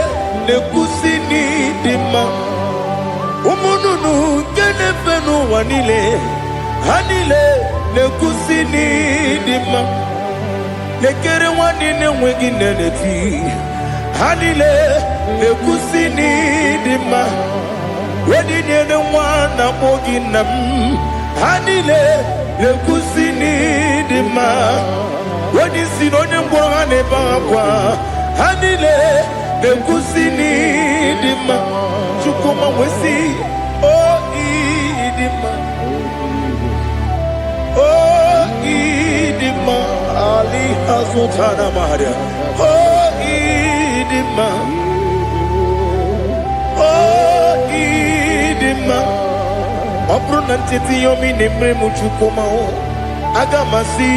na-ekwusi n'ịdị mma, ụmụ nnụnụ nke na-efe n'ụwa niile ha niile na-ekwusi n'ịdị mma, lekere nwanne na-enweghị nne n'eti ha niile na-ekwusi n'ịdị mma, wedinyere nwa na-akpọ gị nna m ha niile na-ekwusi n'ịdị mma, wedisi na onye mkpọrọ ha na-ebe akwa ha niile na-ekwusi n'ịdị mma. Chukwuma wesi o ịdị mma, o ịdị mma, Ali hazụtana mahada, o ịdị mma, o ịdị mma. Ọ bụrụ na ncheta ihe omi na-emere m Chukwuma aga m asị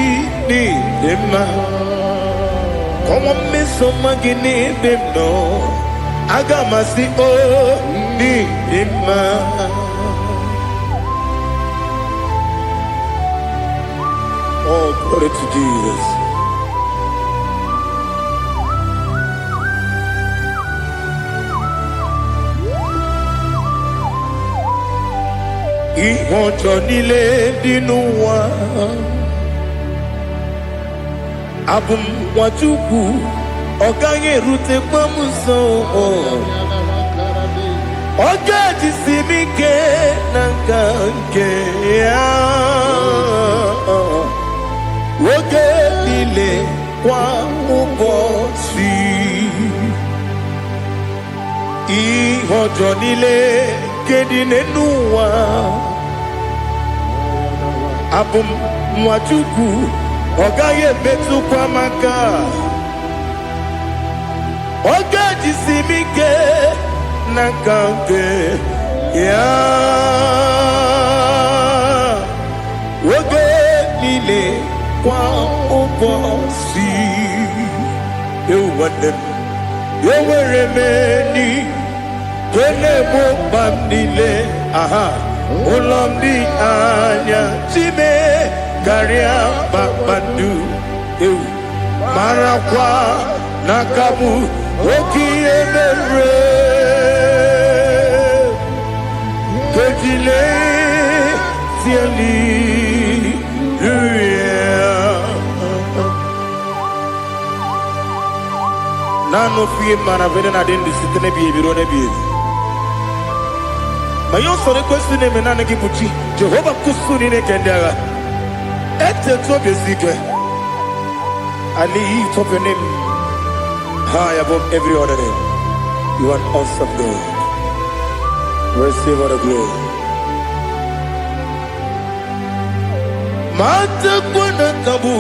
n'ịdị mma, kọnwa mmeso mma gị n'ebe m nọ aga m asị o n'ịdị mma. Oh, glory to Jesus. Ihe ọjọọ niile dị n'ụwa abụ m nwa Chukwu, ọ gaghị erutekwa m nso, ọ ga-ejisi m ike na nka nke ya oge niile kwa ụbọchị. Ihe ọjọọ niile nke dị n'ụwa abụ m nwa Chukwu, ọ gaghị emetụkwa m aka, ọ ga-ejisi m ike na nka nke ya oge niile kwa ụbọchị. Nwanne m, enwere m enyi nke na-egbo mkpa m niile, ụlọ m dị anya chime karịa kpakpando, marakwa n'aka m oke ihe mere kejile tieli nano fie mana vene na den disitene bi ebiro ne bi ma yo sore kwesi ne menane ki buchi Jehova kusuni ne kendaga ete to besike. I lift up your name high above every other name. You are awesome God. Receive all the glory. Mata kuna tabu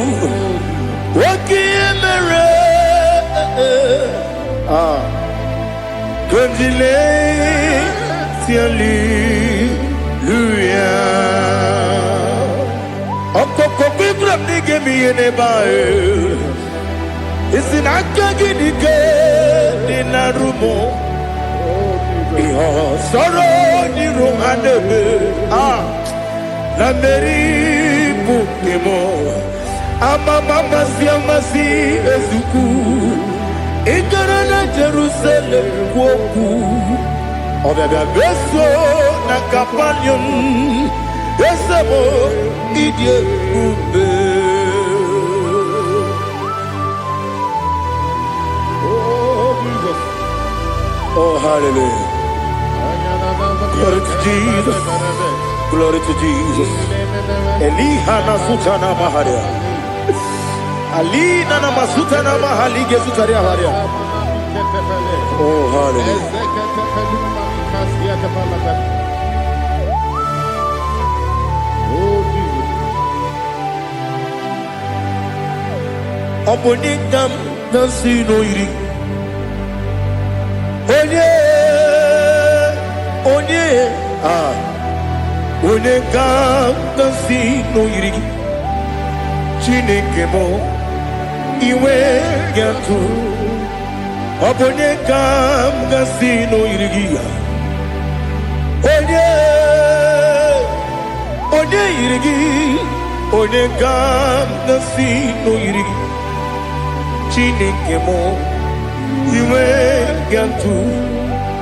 wakiemere Kundile tiali luya Okoko kikram nige miyene bae Isinaka gidike dinarumo Iho soro niru hanebe La meri bukemo Ama mama siamasi ezuku Ikarana Jerusalem woku Obebe beso na kapanion Esemo idye ube Oh Jesus. Oh hallelujah. Glory to Jesus. Glory to Jesus. Elihana sutana maharia Alina na masuta na mahali gesutaria haria. Oh hallelujah. Oh Jesus. Obonikam nasino iri. Onye onye ga-asị n'oyiri gị Chineke m iwe ga-atụ ọ bụ onye ga-asị n'oyiri gị ya onye yiri gị onye ga-asị n'oyiri gị Chineke m iwe ga-atụ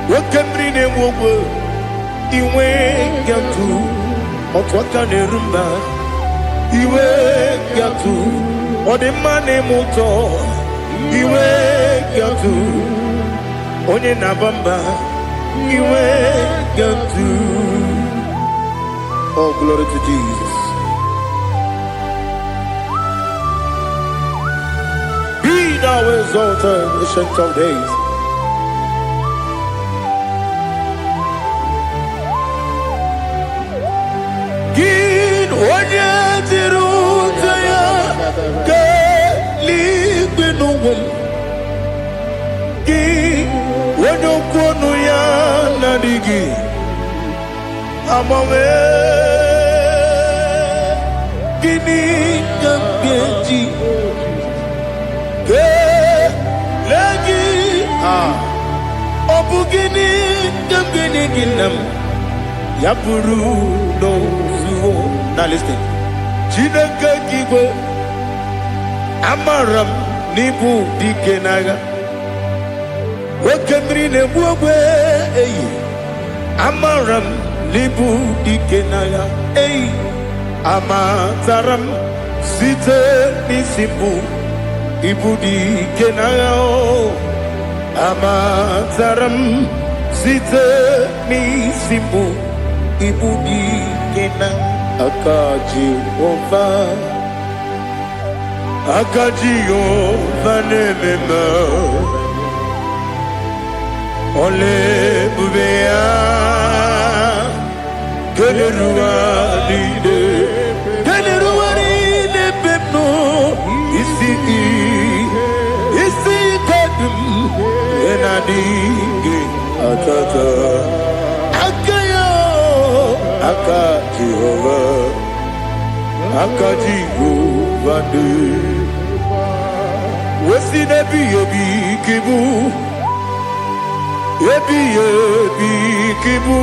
nwoke mmiri na-enwe ogwe iwe ga-atụ otu aka na-eru mba iwe ga-atụ ọ dị mma na-eme ụtọ iwe ga-atụ onye na-aba mba iwe ga-atụ. Oh, glory to Jesus. Be thou exalted, ancient of days. Onye dịrị ụzọ ya ka eluigwe n'ụwa gị onye okwu ọnụ ya na-adịghị agbanwe gịnị ka m ga-eji kelee gị ọ bụ gịnị ka m ga-enye gị nna m ya bụrụ n'ozuo. Now listen. Chineke kigwe amaram n'ibu dike n'agha nwoke mmiri na-egbu ogwe eyi amaram n'ibu dike n'agha eyi amataram site n'isi mbụ ibu dike n'agha amataram site n'isi mbụ ibu dike n'agha aka Jehova na-ememe ole ebube ya keleruwa niile bepno isi kodum enadịghị atata aka Jehova dị wesi n'ebi ebi kibu ebi kibu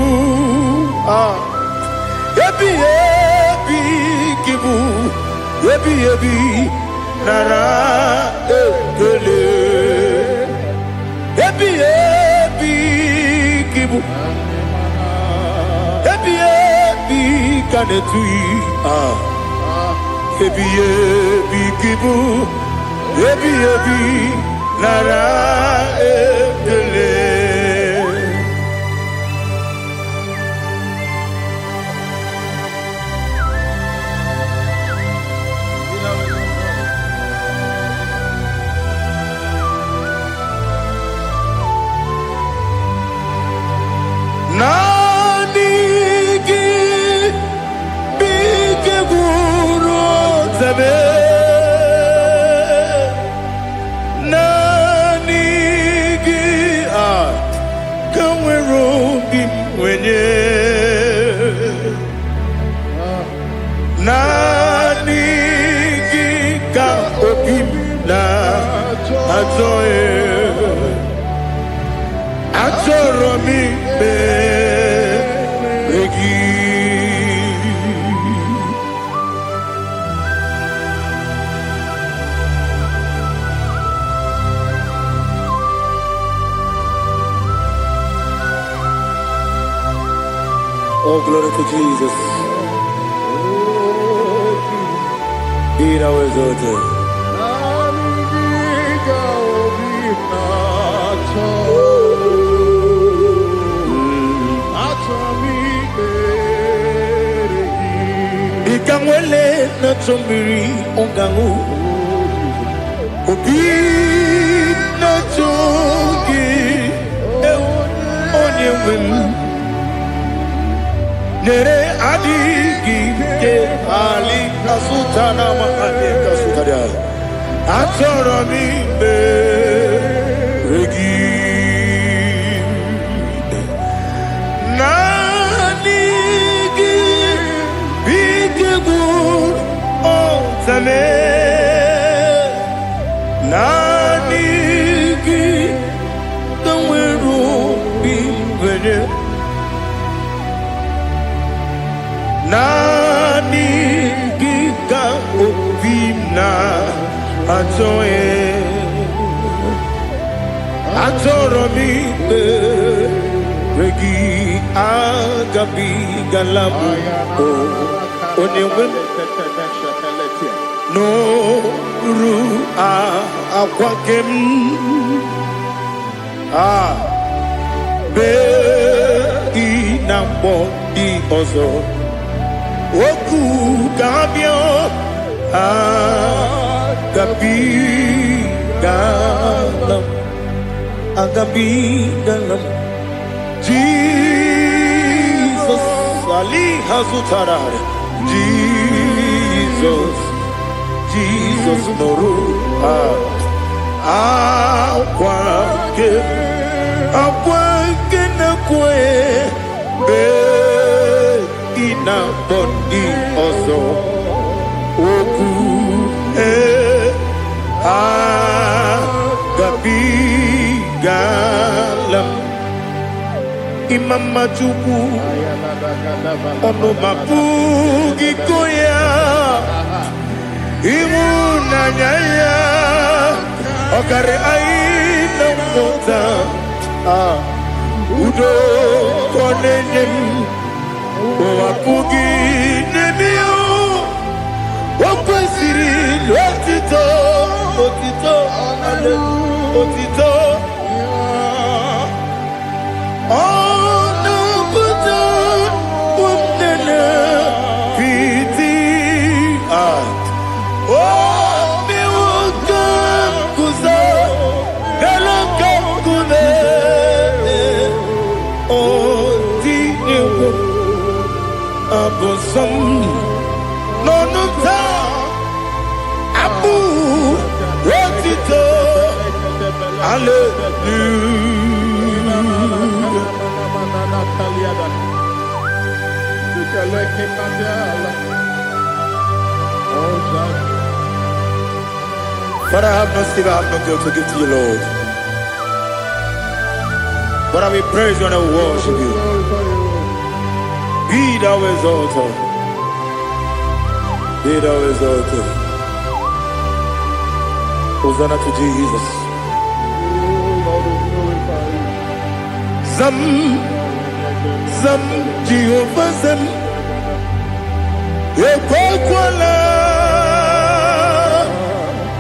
ebi nara ekele ebi kibu kanetui ebi kibu ebi nara ekele. Oh, glory to Jesus. Be thou exalted. Ikamwele na chombiri ongangu obi na chogi onye wem nere adigi ke ali asutana mahane kasutaria atoro mi be regi na good, oh, tame. Nanigi, the wiru be ready. Nanigi ka opina atoe. Atoromi regi agabi galabu onewem no ru akwakem be inambo di ozo oku gabio agabi galam agabi dalam Jesus Ali Hazutarar Jesus Noru Akwake na kwe be ina bondi ozo oku agabi galam Imam Majuku ono mapugi koya imuna nyaya okare aina mota udo konenem mapugi nemio wakwesiri lotito otito But I have no silver, I have no gold to give to you, Lord. But I will praise you and I will worship you. Be thou exalted. Be thou exalted. Hosanna to Jesus. Zam Jehovah Zam Ekwakwala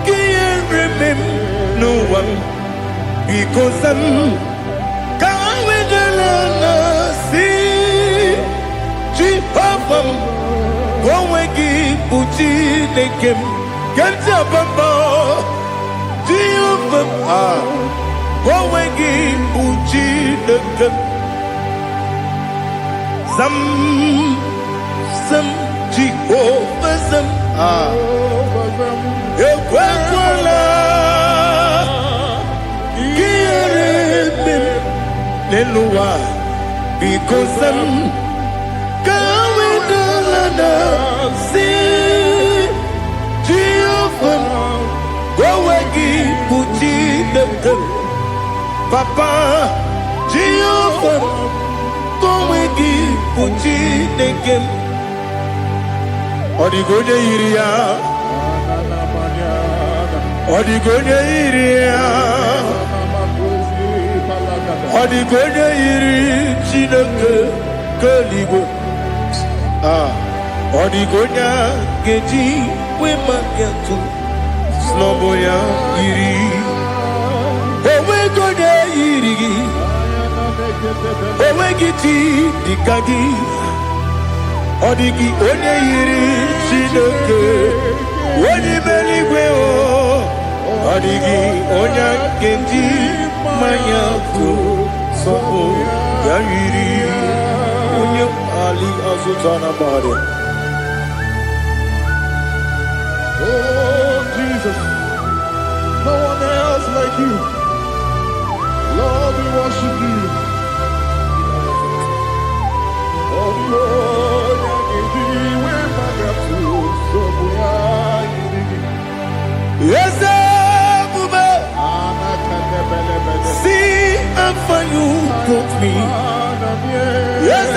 Kiyeremem no one because Zam Kawedalana Si Jehovah Gowegi Puchi Nekem Ganja Bamba Jehovah Gowegi Puchi Nekem Zam Jehovah Zam Ekwakwala Kiyeremem Neluwa because Zam Kawedalana Si Jehovah Gowegi Puchi Nekem Papa Jehovah Gowegi Puchi Nekem Odigonya Iria Odigonya Iria Odigonya Iri Chineke Kaligo Odigonya Geji Wemaketu Sloboya Iri Owegonya Iri Owegiti Dikagi Odigi onye yiri Chineke onye meligwe o Odigi onye kenji manya ko sopo ya yiri onye Ali Azutana Bade. Oh Jesus, no one else like you. Lord, we worship you. Oh Lord, I give you my for you took me. Yes,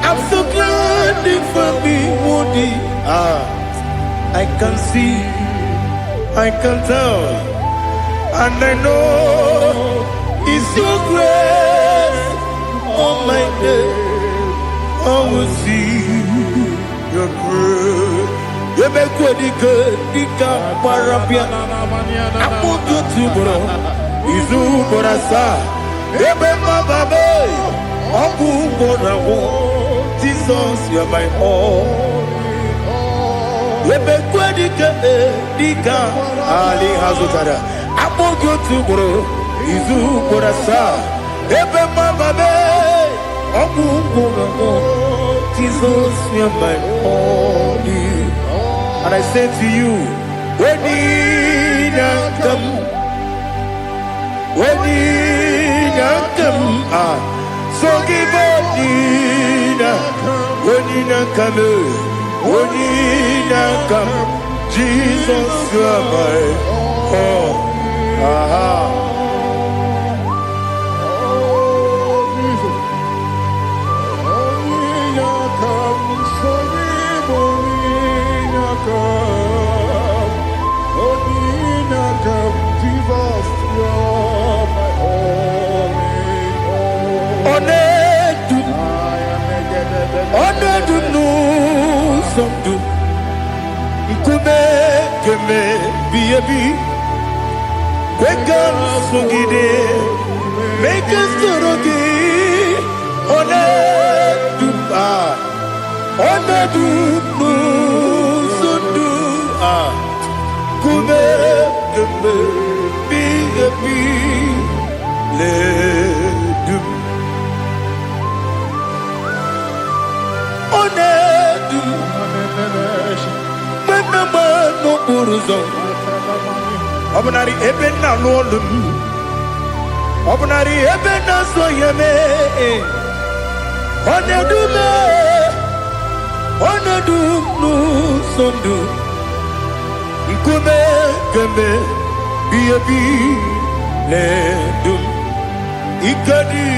I'm so glad for me, Woody. I can see, I can tell, and I know it's your grace. On my day, I will see your grace. You make good, you can parapia. I'm going to bro. Izu borasa. You make my baby. Abu borawo. Jesus, you're my all. You make good, you can. Ali Hazutara. I'm going to bro. Izu borasa. You make my baby. Abu borawo. Jesus, you're my all. And I say to you, when you come, so give up, when you come, Jesus, you are my all. Make us Obunari ebena lolum Obunari ebena soyeme Onedu nu sondu Nkume kembe Biebi ledum Ikedi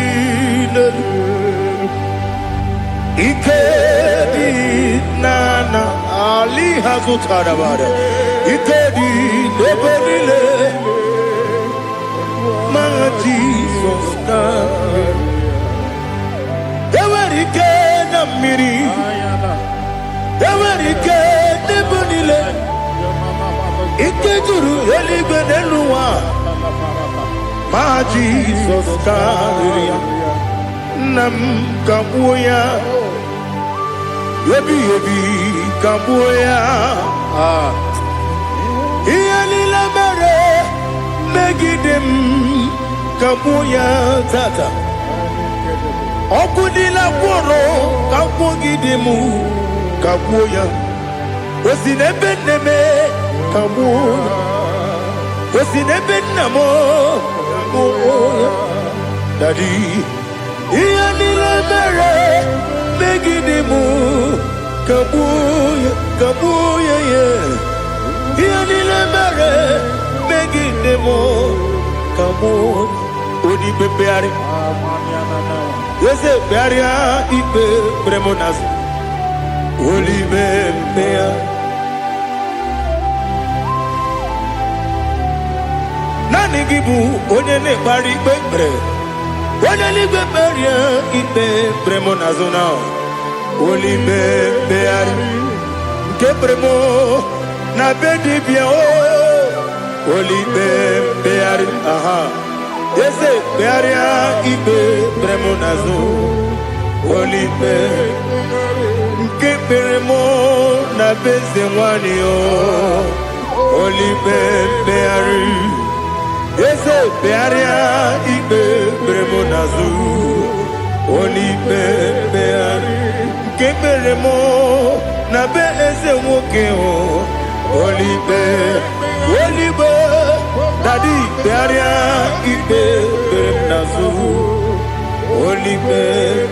nana Ali hazutara bada Ikedi nebedile Manga Jesus kame Ewerike na miri Ewerike nebedile Ikejuru eligwe neluwa Ma Jesus kame Nam kabuya Yebi kabuya Iyalila mere Megidem kabuya tata Okudila kworo kabugidemu kabuya Osinebenneme kabuya Osinebennamo kabuya Daddy Iyalila mere Megidemu kabuya yeah Iyalila mere Megidemu kabuya Odi bebeari Yese bearia ibe bremonas Oli bebea Nani gibu onye ne bari bebre Onye li beberia ibe bremonazona Oli bebeari Nke bremo na bedi bia Oli bebeari aha Yese bearia ibe bremonazo Olipe Nke beremo na beze wani o Olipe beari Yese bearia ibe bremonazo Olipe beari Nke beremo na beze woke o Olipe Daddy, bearia ibe bernazu, oli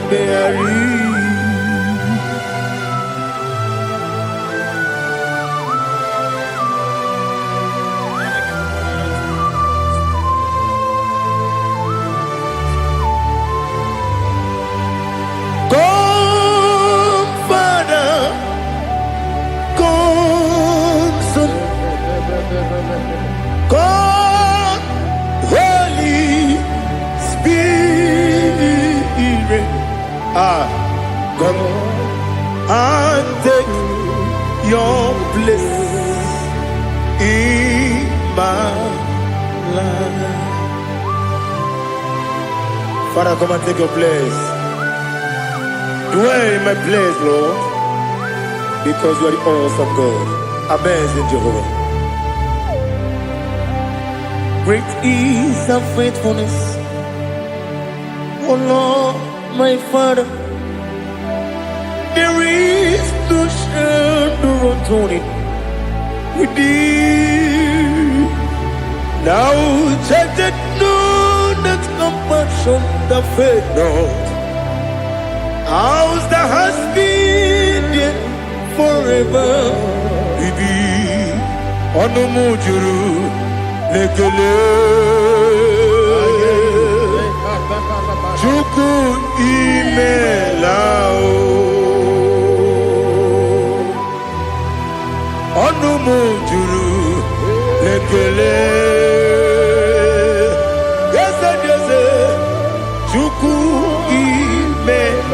beari. come and take your place in my life. Father, come and take your place. Dwell in my place, Lord, because you are the awesome God. Amazing Jehovah. Great is thy faithfulness, oh Lord, my Father. There is no shadow of turning with thee. Now check that know that compassion that faith not. Ours that has been there forever with thee. Onumujuru lekele Chuku imelao Onumujuru lekele Yese Chuku imelao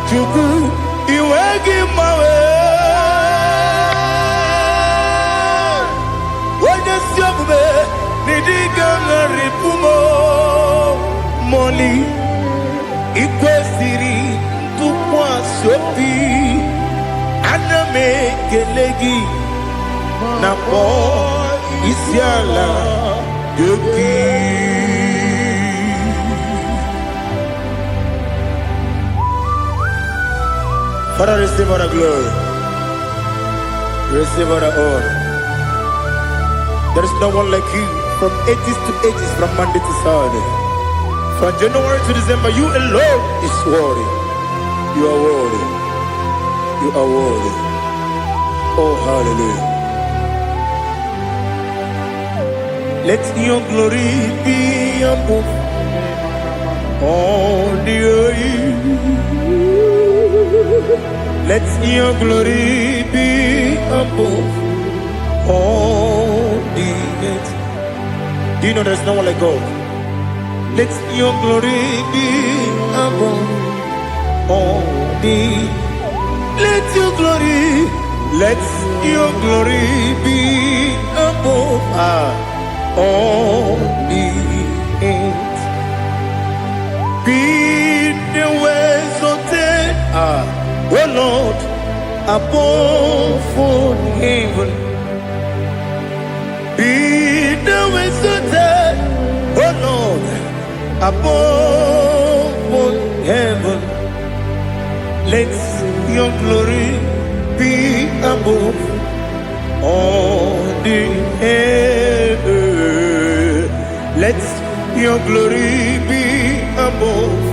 Chuku iwegi mawe Moli ikwesiri tukwasopi aname kelegi na po isiala yoki. Father, receive our glory, receive our honor. There is no one like you. From ages to ages, from Monday to Saturday, from January to December, you alone is worthy. You are worthy. You are worthy. Oh, hallelujah. Let your glory be above all the earth. Let your glory be above all the earth. Do you know there's no one like God? Let your glory be above all the. Let your glory be above all the earth. Be the ways of oh Lord, above all heaven. Be the ways of oh Lord, above all heaven. Let your glory be above all the earth. Let your glory be above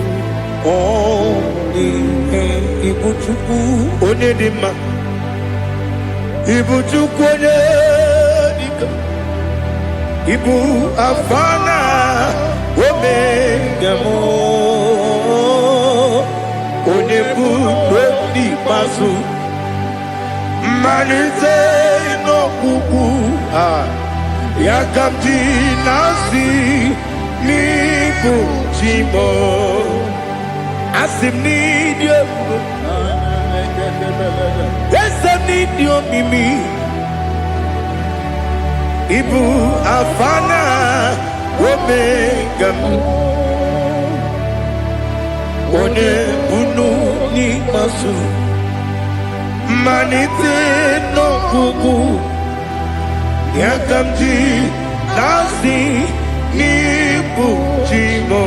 all the earth. Ibuchuku onedima, Ibuchuku onedika. Ibu afana omega mo onebu lodi pasu manite no kuku yakamti nasi niku chimo asim nidio asim nidio mimi Ibu afana omega one bunu ni masu manite no kuku yakamji nasi ni buchimo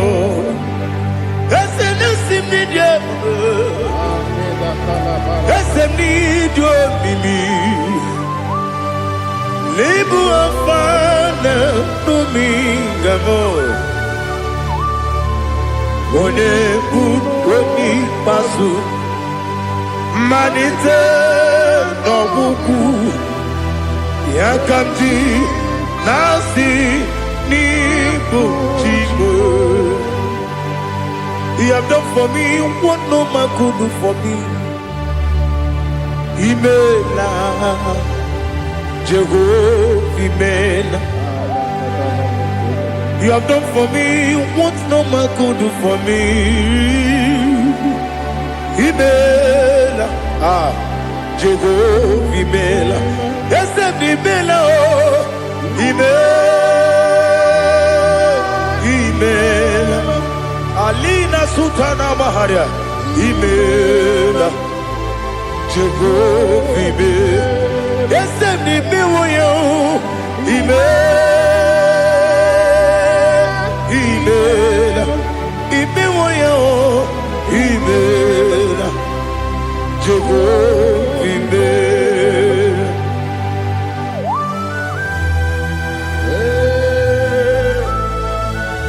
esenesi media esenidio mimi Lebu afana numingamo One butoni pasu Manite no buku Yakamti nasi ni buchimo. You have done for me what no man could do for me. Imela Jehovah, Imela You have done for me what no man could do for me. Imela, Jehovah Imela, yes, Imela, Imela, Alina Sutana Maharia, Imela, Jehovah Imela, yes, Imela, Imela, Jehovah Imela.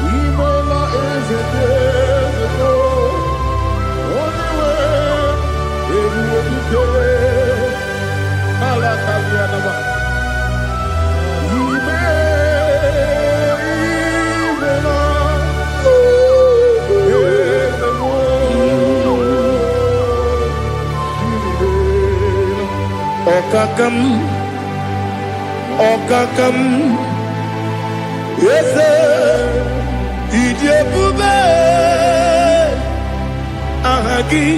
Imela is a desert, only way every day. Alakalianaba. Okakam, yes, Ijebube, Ahagi,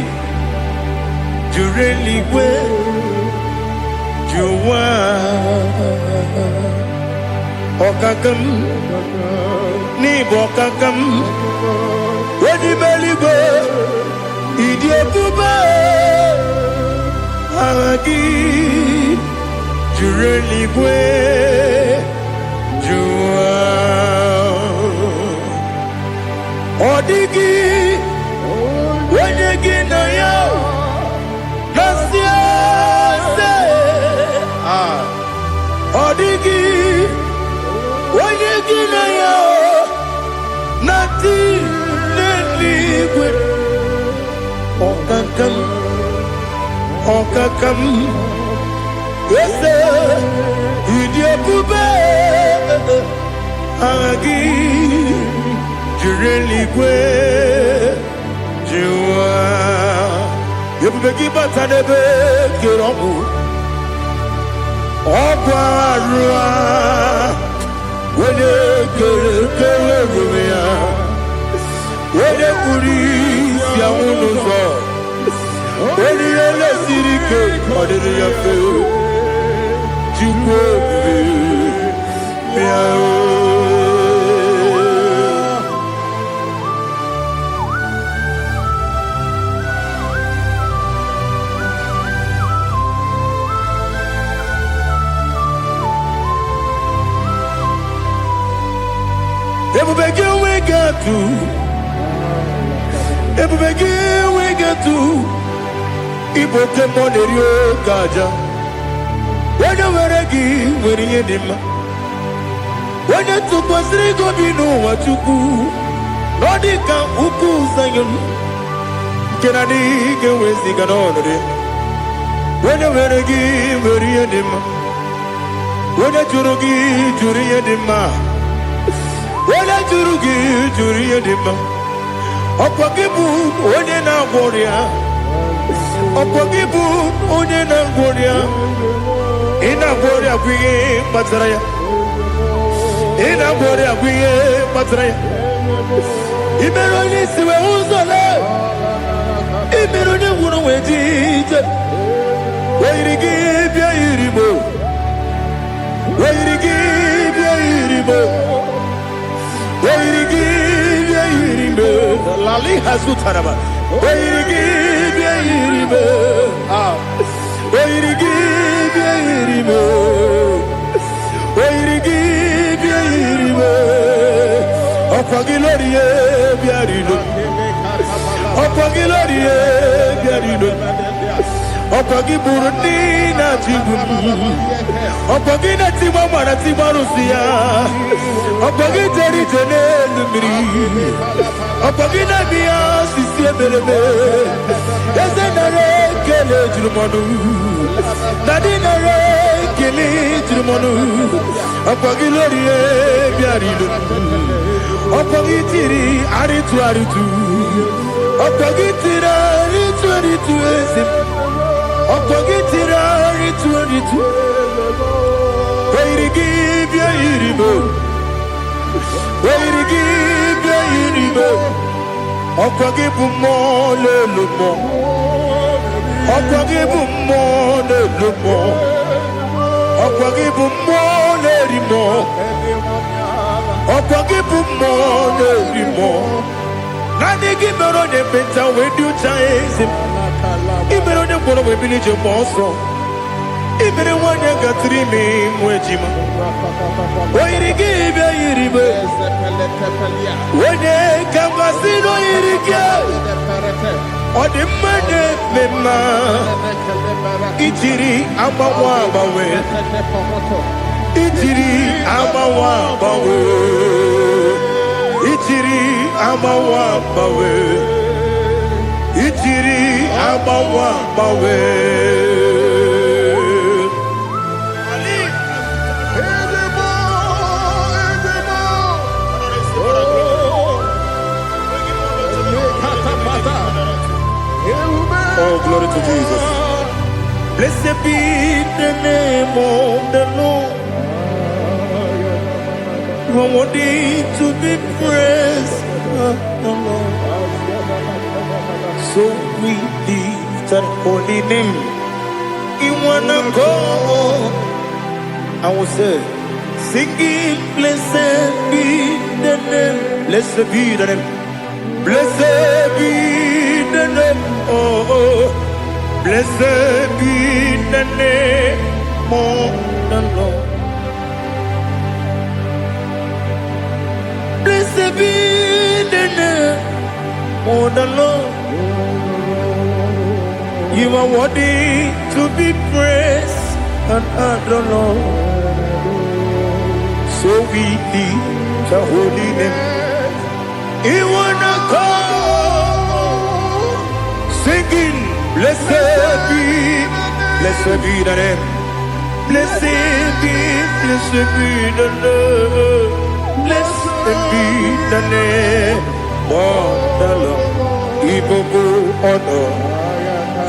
Jureligwe, Juwa, Okakam, Nibokakam, Wedibelibe, Ijebube, Ahagi. Jureligwe, Jua, Odigi, Wenegi na yo, Nasia se, Odigi, Wenegi na yo, Nati neligwe, Okakam, Okakam. Yes, Ijebube, Agi, Jureligwe, Jua, Yebubeki Batanebe, Kiromu, Ogwarua, Wede Kerumia, Wede Uri, Siamunuzo, Wede Ele Sirike, Odede Yafe. Everybody we get to Ibote Monerio Gaja. When you were a give, when you did, when you took was Rigo, you know what you do. Nodika Uku Sayon can I dig away Sigan order? When you were a give, when you did, when you Jurugi, Juria Dima, when you Jurugi, Juria Dima, Opagibu, Odena Warrior, Opagibu, Odena Warrior. Ina gloria kuye matraya. Ina gloria kuye matraya. Imeroni siwe uzole. Imeroni wunu wejije. Weirigi bia iribo. Weirigi bia iribo. Weirigi bia iribo. Lali hazutaraba. Weirigi bia iribo. Weirigi bia iribo. Weirigi bia iribo. Opagilorie bia iribo. Opagilorie bia iribo. Opagi Burundi na Jibun. Opagi na Timama na Timarusia. Opagi Jerry Janel Miri. Opagi na Mia Sisi Belebe. Yasenare Kele Jumanu. Nadinare Kele Jumanu. Opagi Lorie Biarido. Opagi Tiri Aritu Aritu. Opagi Tira Aritu Aritu Esim. Opagitira ritu. Weirigi bia iribo. Oyirigi be yiribe. Okwagi bu mo lelu mo. Okwagi bu mo lelu mo. Okwagi bu mo leri mo. Okwagi bu mo leri mo. Nani gimero ne penta we do chaise. Ibero ne kono we bilije monso. Ibere wanya gatri mi mwejima. Oyirigi be yiribe. Wene kambasino yirige. Odi mane mema. Ijiri amawa bawe. Ijiri amawa bawe. Ijiri amawa bawe. Ijiri amawa bawe. Oh, glory to Jesus. Blessed be the name of the Lord. You are worthy to be praised, the Lord. So we lift that holy name. You wanna go? I will say, singing, blessed be the name. Blessed be the name. Blessed be the name. Oh, blessed be the name of the Lord. Blessed be the name of the Lord. You are worthy to be praised and adored, Lord. So we lift the holy name. You wanna call, singing, blessed be the name. Blessed be the Lord. Blessed be the name of the Lord. Ibobo honor,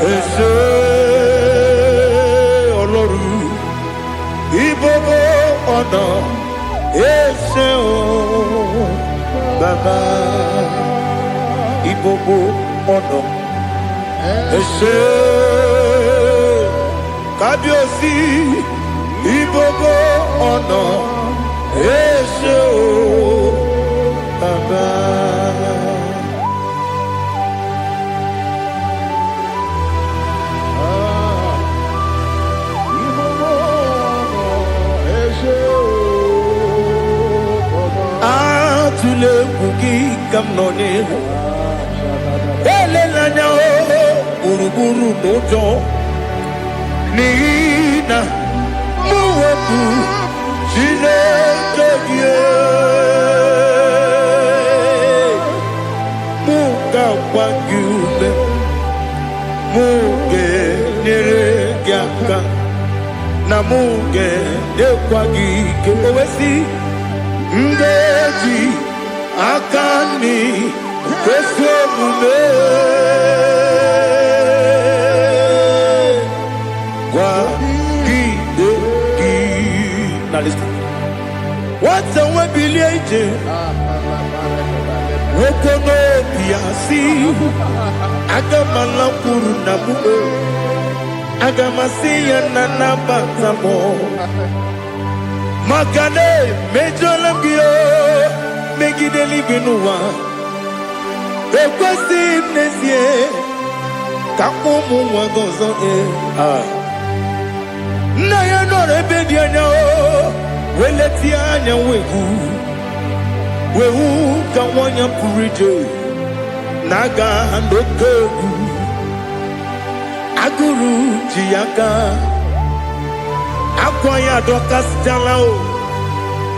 ese oloru. Ibobo honor, ese o Baba. Ibobo honor, ese Kabiosi. Ibobo honor, ese o Baba. Atule kuki kamnone ele lanya o uruburu nojo nina muwebu jine togie muka wangyule muge nere gyaka na muge dekwagi kewesi Ndeji akani kesomume kwa gideki. Now listen. What's the way biliaje? Wokono biasi agamala kuru na buo agamasiya na nabatamo. Makane mejolambio megideli binua ekwesi nesie kakumu wagozo na ya nore bedi anya weleti anya wehu kawanya purije naga ndokeru aguru jiyaka Akwaya dokas jalao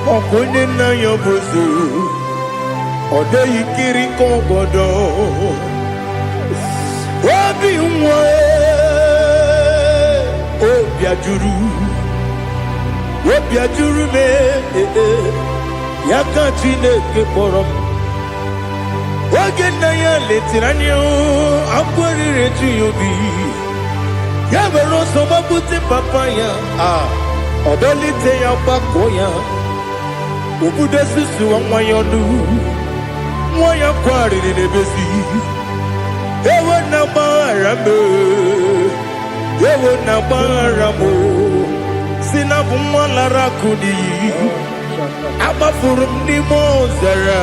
Okone na yobozu Ode ikiri kogodo Obi mwe Obi ajuru me Yaka chineke porom Oge na ya letiranyo Akwarire tuyobi Yabero soma puti papaya Odolite ya bakoya Ubudesisu wanyonu Wanya kwari nebesi Ewe na maramo Ewe na maramo Sinabu mwalara kudi Abafurum ni mozara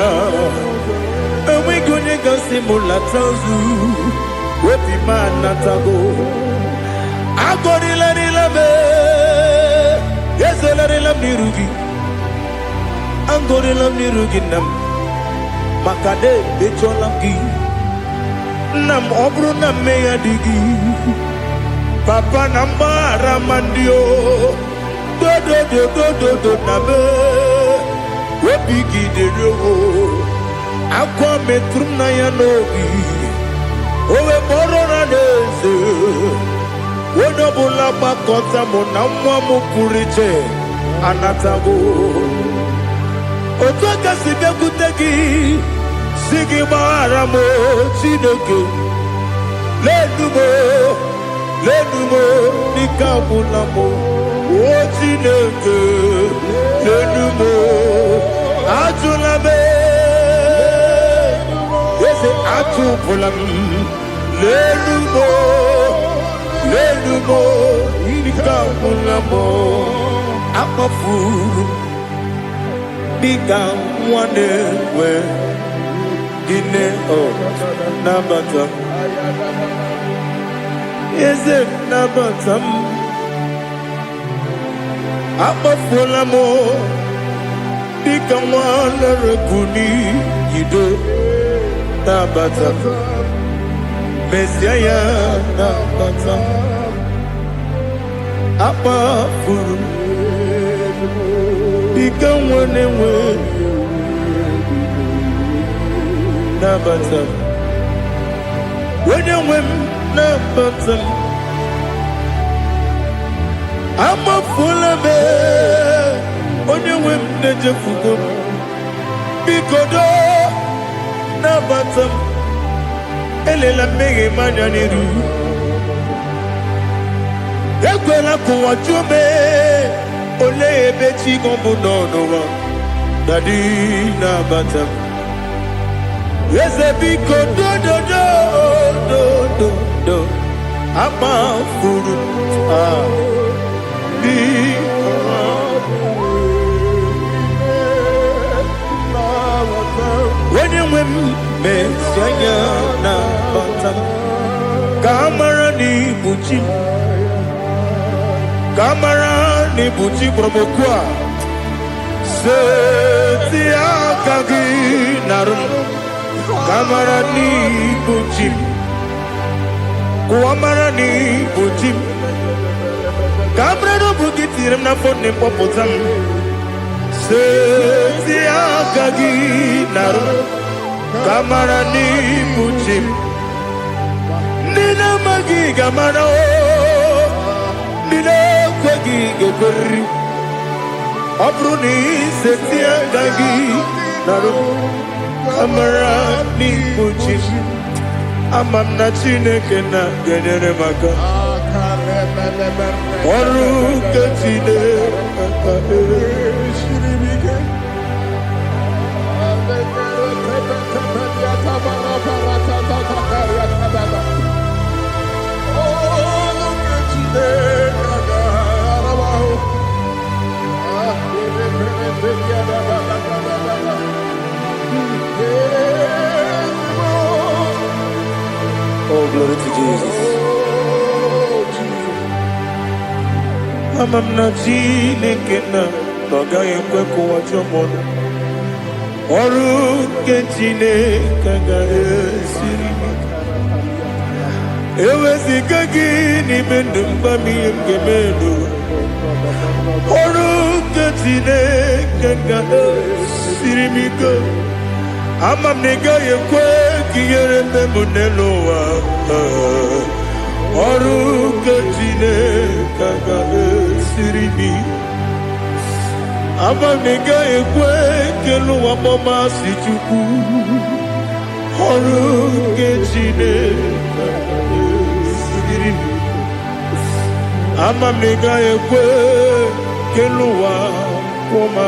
Ewe gunye gasi mulatazu Wepi manatago Agori larilabe Yeze larilam nirugi Angori lam nirugi nam Makade becholam gi Nam obru nam meya digi Papa nambara mandio Do do do do do do nabe Webigi de rogo Aqua metrum na yanogi Owe borona neze Wodobula bakota monamwa mupuriche Anatago Otoka sibekutegi Sigi maramo Chineke Lenumo Nikabulamo O Chineke Lenumo Atulame Yese atupulam Lenumo Nikabulamo Akafuru Bika one we Dine o Nabata Is it Nabatam Akafulamo Bika one rekuni Yido Nabata Messiah Nabata Akafuru Become one and one Nabatam When you win Nabatam I'm a full of it When you win the Jefugo Bikodo Nabatam Elela Mege Mananiru Ekwela Kuwa Jume Ole beti gombo no Dadi na batam Yese biko do Ama furu Di When you win me Sanya na batam Kamara ni buchim Kamara ni buchi promokwa Seti akagi narum Kamara ni buchi Kuamara ni buchi Kamara no bukitiram na phone popotam Seti akagi narum Kamara ni buchi Nina magi kamara Nina kwagi gekori Abruni setia gagi Naru Kamara ni buchi Amam na chineke na genere maka Waru kachine Shiribike Oh, glory to Jesus. Amam na chineke na Noga yekwe kuwa chomona Oru kenchine Kagare sirimika Ewe zikagi ni mendumba miyemge mendo Oru kenchine Kagare sirimika Amam nega yekwe Kiyere memuneloa Oru kenchine Kagare sirimika Amam nega yekwe Kelu wamoma sichuku Oru kenchine Kagare sirimika Amam nega yekwe Kelu wamoma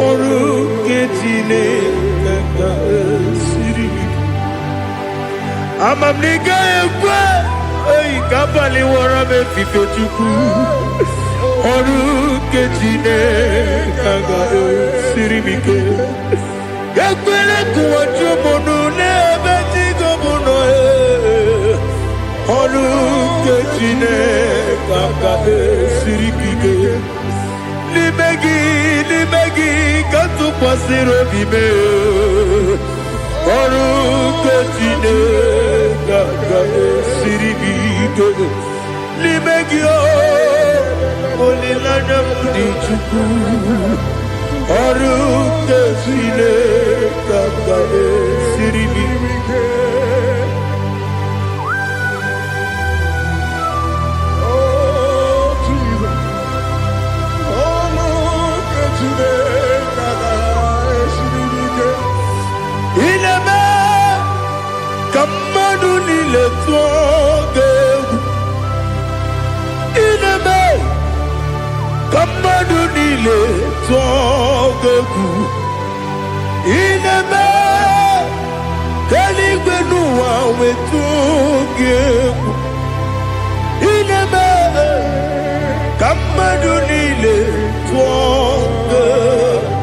ọrụ nke Chineke ga-esiri gị. Amamniga ekwe oyi ka abalị wara m efife Chukwu. Ọrụ nke Chineke ga-esiri m ike. Ekwere kụwachi ụmụnụ n'ebe Chigo bụ nọ. Ọrụ nke Chineke ga-esiri gị ike. N'ime gị ka tụkwasịrị obi mee. Ọrụ nke Chineke ga-esiri gị ike. N'ime gị olileanya m dị Chukwu. Ọrụ nke Chineke ga-esiri gị ike. Ineme ka mmadụ niile tụọ gị egwu. Ineme ka mmadụ niile tụọ gị egwu. Ineme ka eluigwe n'ụwa wee tụọ gị egwu. Ineme ka mmadụ niile tụọ gị egwu.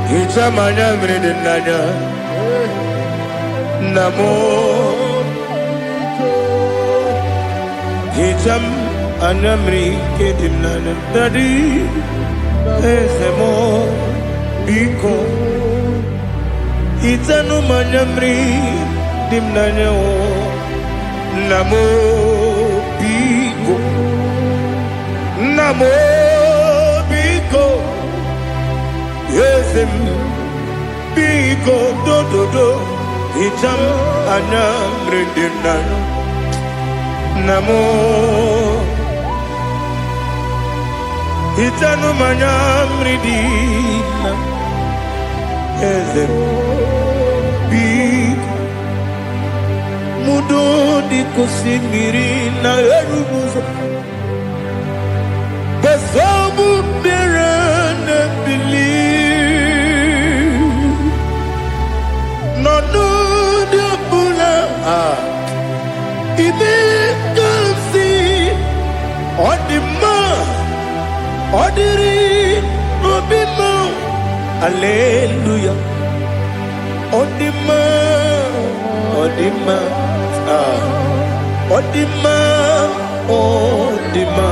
Hichamanya mrede nanya namo hicham anyamri kedim nanya dadi esemo biko itanu manyamri dimnanya o namo biko yesem biko do icham anyamri dimnanya namo itanu manyamri dimnanya yesem big mudo di kusimiri na erubuzo basabu berana believe no no de bula ibe kasi odima odiri obima hallelujah Odima, Odima, Odima, Odima,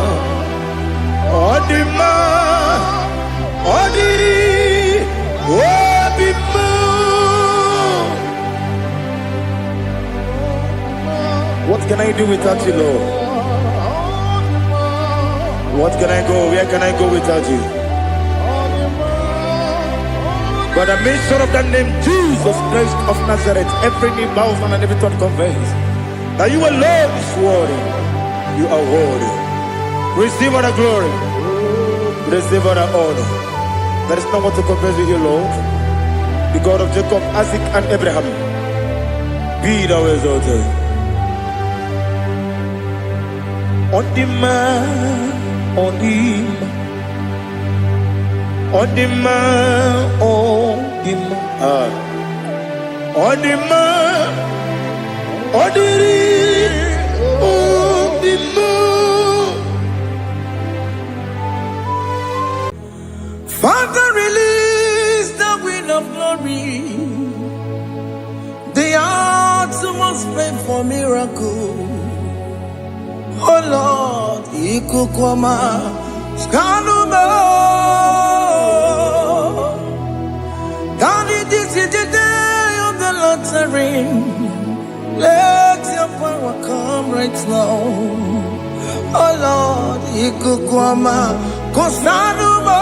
Odima, Odiri, Odima. What can I do without you, Lord? What can I go? Where can I go without you? By the mention of that name, Jesus Christ of Nazareth, every knee bows and every tongue confesses that you alone is worthy. You are worthy. Receive all the glory. Receive all the honor. There is no one to compare with you, Lord. The God of Jacob, Isaac, and Abraham. Be thou exalted. On the man, on him. On the man, on the man, on the man, on the man. Father, release the wind of glory. The hearts must pray for miracle. Oh Lord, Ikukwama, Skanuma. This is the day of the Lord's ring. Let your power come right now. Oh Lord, Ikukwama, Kosanuma.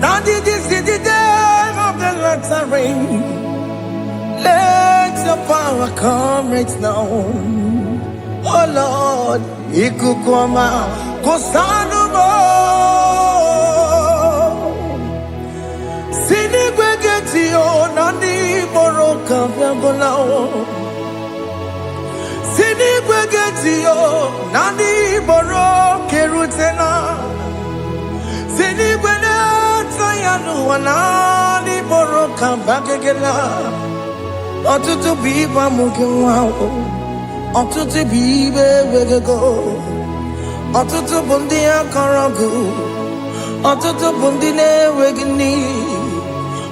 Daddy, this is the day of the Lord's ring. Let your power come right now. Oh Lord, Ikukwama, Kosanumo Sini Gwegeti Nani Moroka Vyangolao Sini Gwegeti Nani Moroke Rutena Sini Gwegeti Yanu Nani Moroka Vyangela Otutu Biba Mukiwao Otutu Bibe Wegego Otutu bundi akaragu, otutu bundi ne wegini,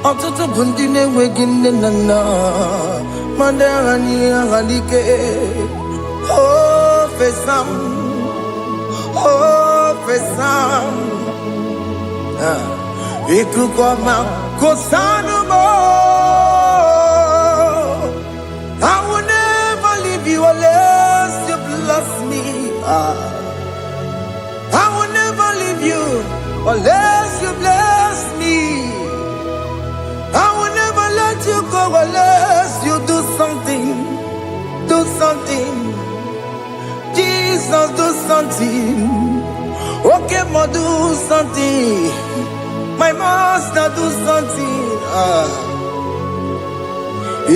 otutu bundi ne wegini nana, mandarani agalike. Oh fesam, ikukoma kosanumo. I will never leave you unless you bless me. I will never leave you unless you bless me. I will never let you go unless you do something. Do something. Jesus, do something. Okay, ma, do something. My master, do something.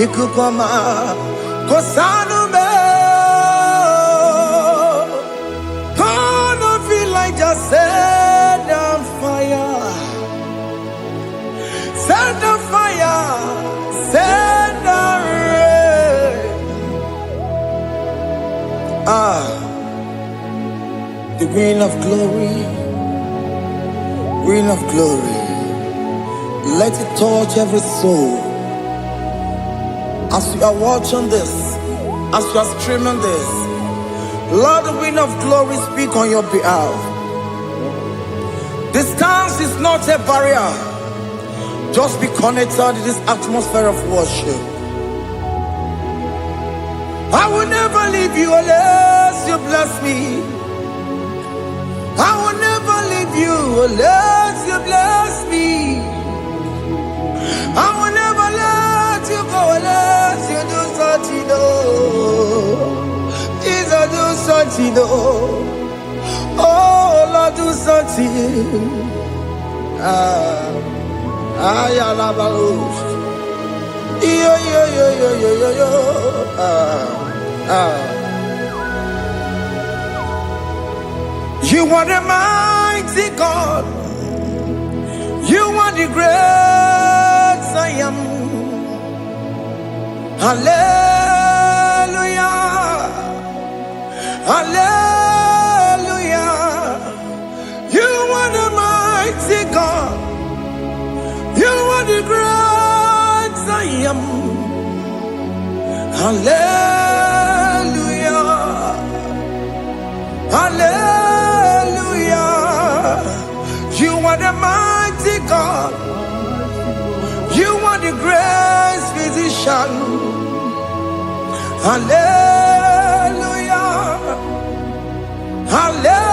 Ikukoma, kosanume. Just set on fire, set on fire, set on rain. The rain of glory, rain of glory. Let it touch every soul. As you are watching this, as you are streaming this, Lord, the wind of glory speak on your behalf. Distance is not a barrier. Just be connected in this atmosphere of worship. I will never leave you unless you bless me. I will never leave you unless you bless me. I will never let you go unless you do something. Jesus, do something. Oh, Lord, do something. You are the mighty God. You are the great I am. Hallelujah. Hallelujah. God, you are the great I am. Hallelujah, hallelujah. You are the mighty God. You are the great physician. Hallelujah, hallelujah.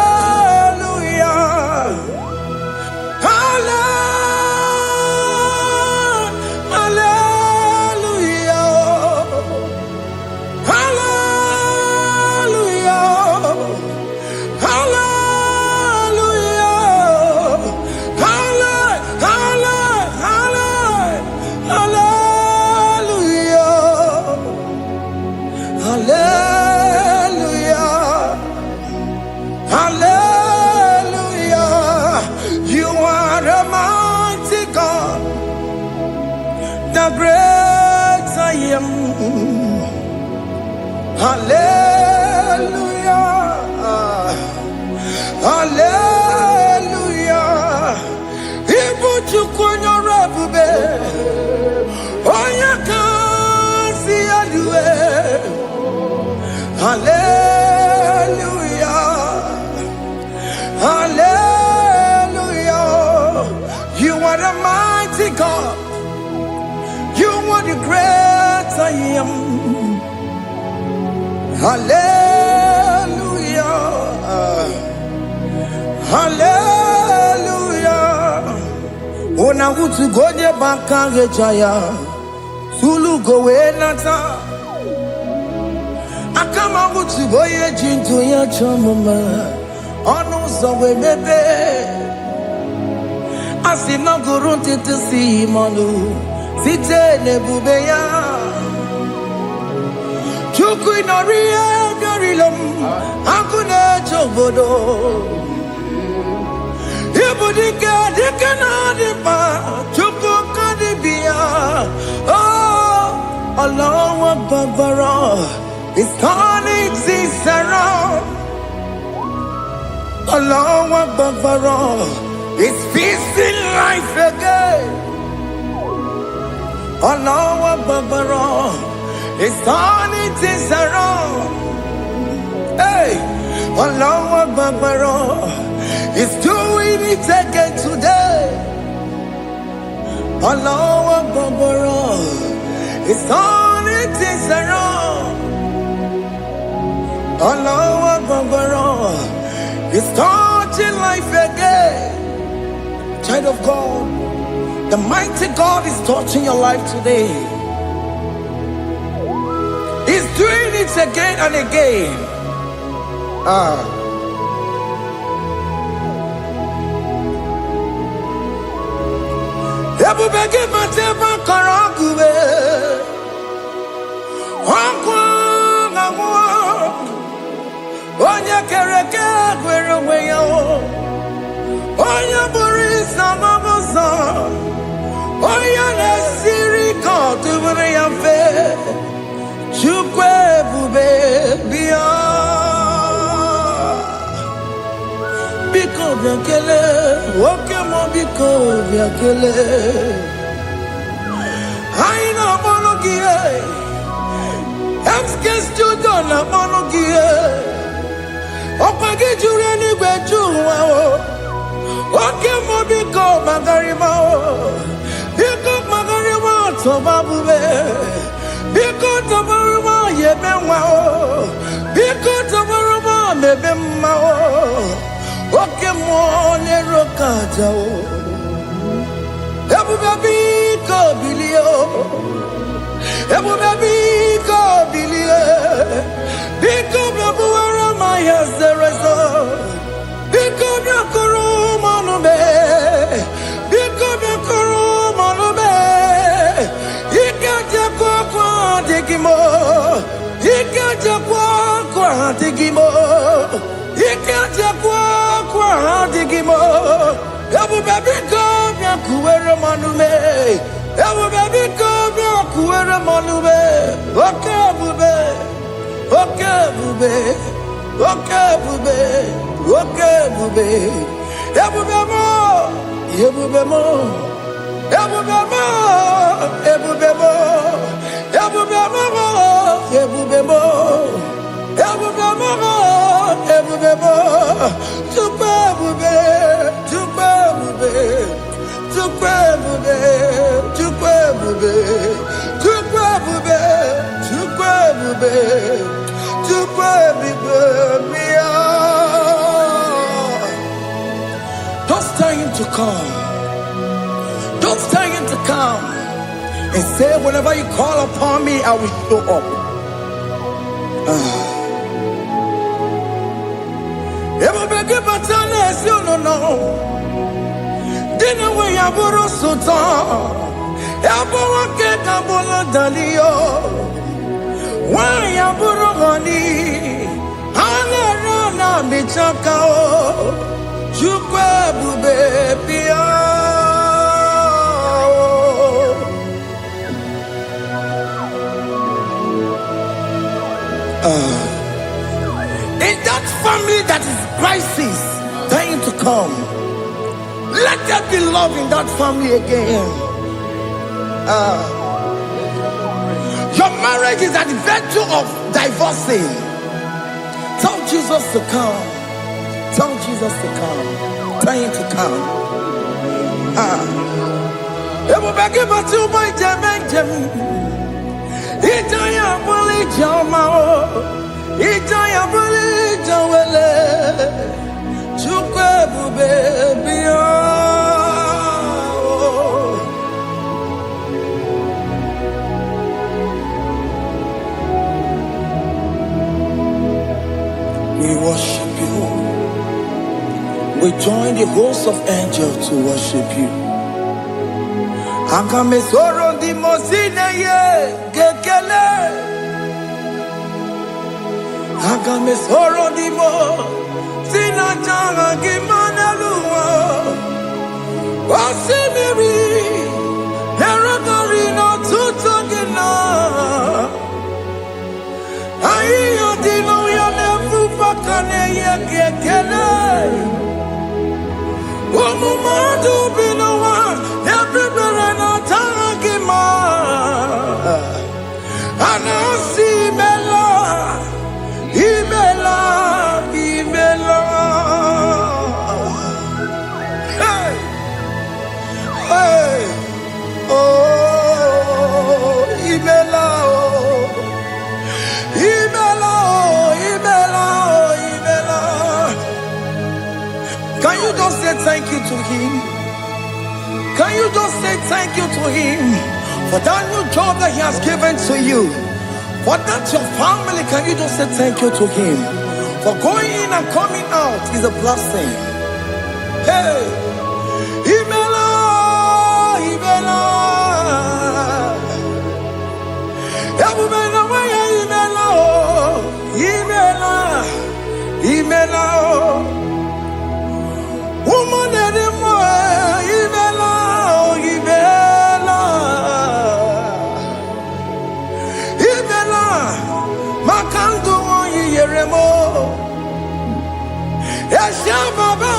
Great I am. Hallelujah. Hallelujah. Ibu chukunyo rebube. Oya kasi adue. Hallelujah. Hallelujah. You are the mighty God. You are the great I am. Hallelujah. Hallelujah. Ona hutu goje bakage jaya. Sulu gowe nata. Akama hutu boye jinto ya chamama. ọnụ ụzọ wee mepee. A sị na ọ gụrụ ntụtụ si mmanụ site n'ebube ya. Chukwu ịnọrọ ihe bịarịla m akụ na-eche obodo. Ibu dike dike na-adị mkpa Chukwu ka dịbi ya. Allahu Akbar is turning things around. Allahu Akbar is fixing life again. Allahu Akbar is turning things around. Hey, Allahu Akbar is doing it again today. Allahu Akbar is turning things around. Allahu Akbar is touching life again. Child of God, the mighty God is touching your life today. He's doing it again and again. Ebubege matema karagube. Wakwa ngwa. Onye kereke gwere onwe ya. Onye bụrụ isa mabuza. Onye na-esiri ka ọ tụbụrụ ya mfe. Chukwu ebube bịa. Biko bịa kelee, nwoke mụ biko bịa kelee. Anyị na-akpọrọ gị MK Studio na-akpọrọ gị ọkwa gị juru eluigwe ju ụwa nwoke mụ biko magarịma biko magarịma tọba bube biko tọbarịma yebe nwa biko tọbarịma mebe mma oke mmụọ na-ero ka aja ebube biko bilie ebube biko bilie biko bịabuwara ma ya zere zo biko bịakọrọ mmanụ me biko bịakọrọ mmanụ me ike jekwa akwa adịghị m ike jekwa akwa adịghị m ike jekwa akwa adịghị m ebube biko bịakuwere mmanụ me ebube biko bịakuwere mmanụ me oke ebube oke ebube oke ebube oke ebube ebube mo ebube mo ebube mo ebube mo ebube mo ebube mo ebube mo ebube mo Chukwu ebube Chukwu ebube Chukwu ebube Chukwu ebube Chukwu ebube Chukwu ebube Chukwu ebube bịa. Don't tell him to come. Don't tell him to come. And say, whenever you call upon me, I will show up. Ebube batana esi no. Dina we yaburu sultan. Yaburu ke kabolo dalio. Wa yaburu gani. Hanera na bichaka o. Chukwu ebube bịa. In that family that is crisis, trying to come, let there be love in that family again. Your marriage is at the verge of divorcing. Tell Jesus to come. Tell Jesus to come. Tell him to come. Ebubeke batu boy jemenjem. Itaya buli jamao. Itaya buli jawele. Chukwu ebube bịa. We worship you. We join the host of angels to worship you. Agame soro di mosine ye gekele. Agame soro di mo sina janga gimana luwa. Wasimiri neragari no tutogina. Ayo dino ya nefu pakane ye gekele. Omumadu binowa everybody no tangima. Anasi mela imela imela. Hey hey oh imela oh imela oh imela oh imela. Can you just say thank you to him? Can you just say thank you to him for that new job that he has given to you? For that your family, can you just say thank you to him? For going in and coming out is a blessing. Hey, Imela, Imela, Imela, Imela, woman anymore, Imela, Imela, Imela, Makango, Yeremo, Esha Baba,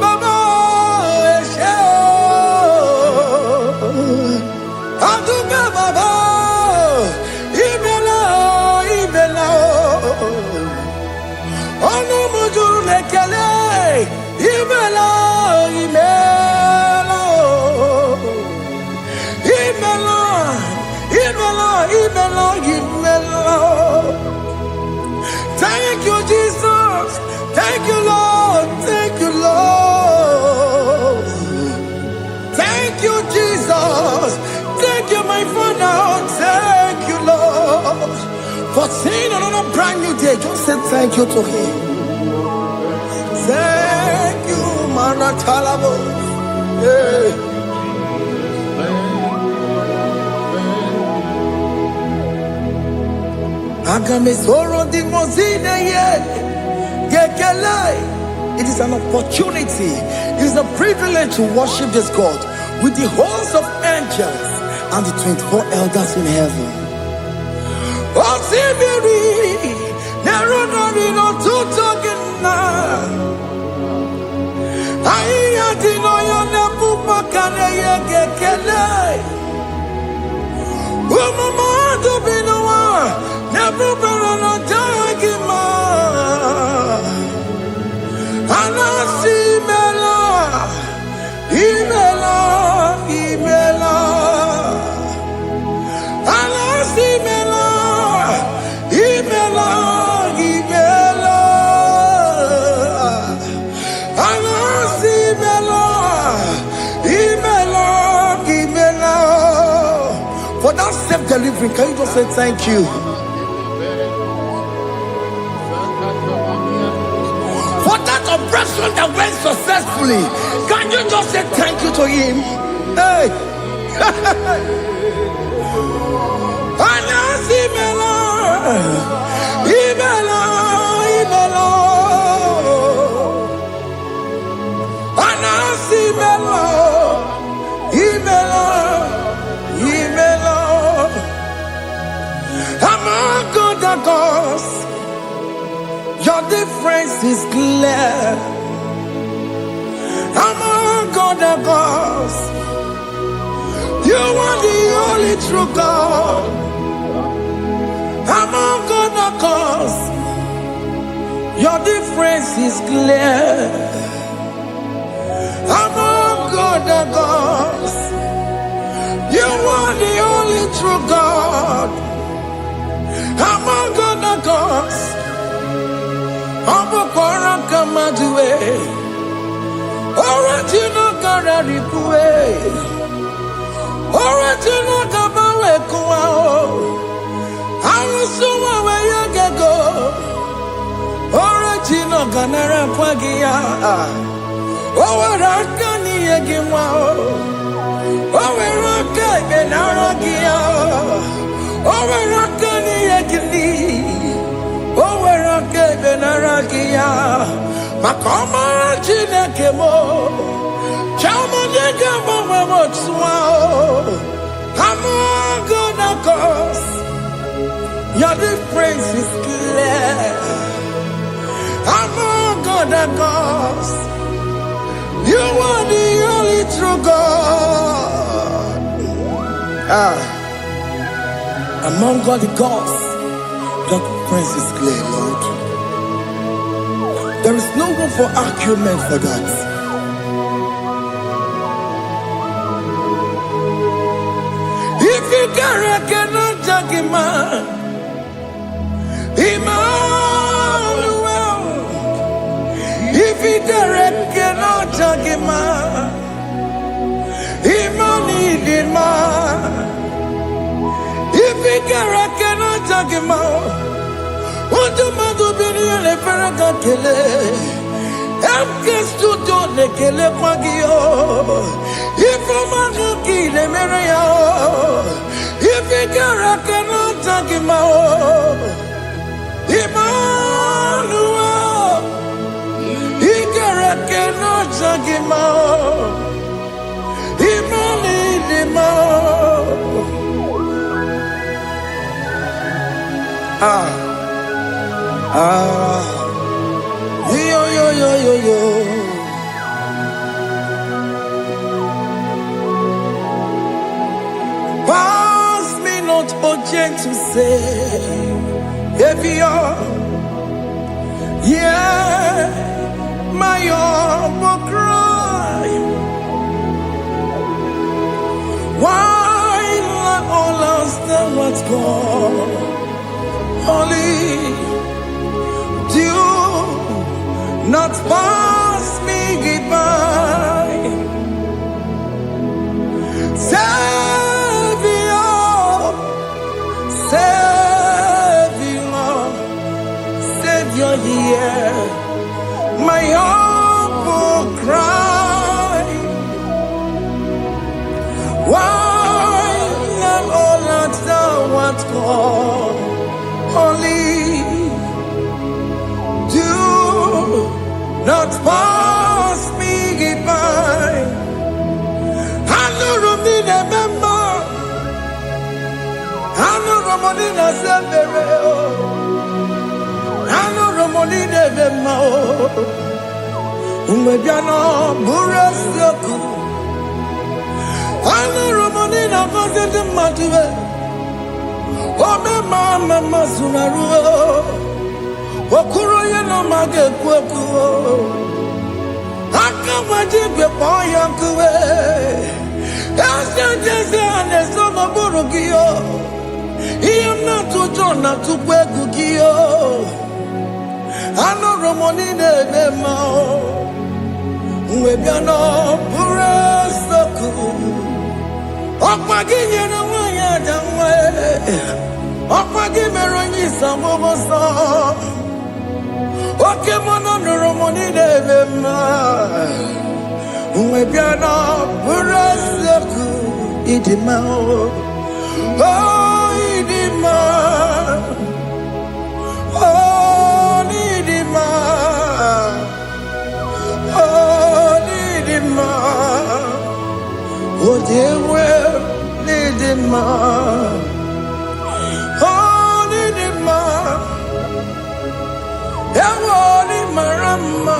Baba, Esha, Aduga Baba, Imela, Imela, Ono Mujur Lekele, Imela, Imela, Imela, Imela, Imela, Imela. Thank you, Jesus. Thank you, Lord. Thank you, Lord. Thank you, Jesus. Thank you, my Father. Thank you, Lord. For seeing another brand new day, just say thank you to him. Thank you, Manatalabo. Yeah. Agame soro di mozine ye gekele. It is an opportunity. It is a privilege to worship this God with the host of angels and the 24 elders in heaven. Osimiri nerunari no tutogina. Aiya dino yo nebu makane ye gekele. Umamadu binowa nebu berana jagima. Anasi mela, imela, imela. Anasi mela, imela, imela. Anasi mela, imela, imela. For that self-delivery, can you just say thank you? For that operation that went successfully, can you just say thank you to him? Hey! Anasi mela, imela, imela. Anasi mela, imela, imela. Among other gods, your difference is clear. Among other gods, you are the only true God. Among other gods, your difference is clear. Among other gods, you are the only true God. Among other gods, Obokora Kamadue, original Kararikue, original Kabawe Kuao, Arusuma Wayagago, original kanara kwagia. Oweraka ni egimwa. Oweraka benaragia. Oweraka ni egili. Oweraka benaragia. Makoma chineke mo. Chama nega mo motswa. I'm gonna cause. Your difference is clear. I'm all gonna cause. You are the only true God. Among all the gods, your difference is clear, Lord. There is no room for argument for that. If you cannot judge him, Emmanuel. If he cannot judge him, Emmanuel. If he cannot judge him, what do you do? Le feraka kele, emkestu do le kele pagio. If a man kill le mereo, if he cannot judge him, Emmanuel, he cannot judge him, yo. Pass me not, O gentle Savior, yeah, my humble cry. Why let all us tell what's gone? Only do not pass me goodbye, Savior, Savior, my humble cry. Why let all that thou art gone? Only do not pass me goodbye. I know Romina member. I know Romonina Severo. I know Romonina member. Umbebiano Burasioku. I know Romonina Vaset Matue. Ome mama masunaru, okuro yeno mage kweku, akamajibe poyankuwe, jese aneso maburugiyo, iyemna tujona tukwekugiyo, ano romoni nebe mao, uwebiano pure soku, okmaginye na wanya jamwe. Okpagi meronyi samobosa. Oke mono noromoni devema. Umebiana buraseku idima. Oh idima. Oh idima. Oh idima. Oh dewe idima. Marama,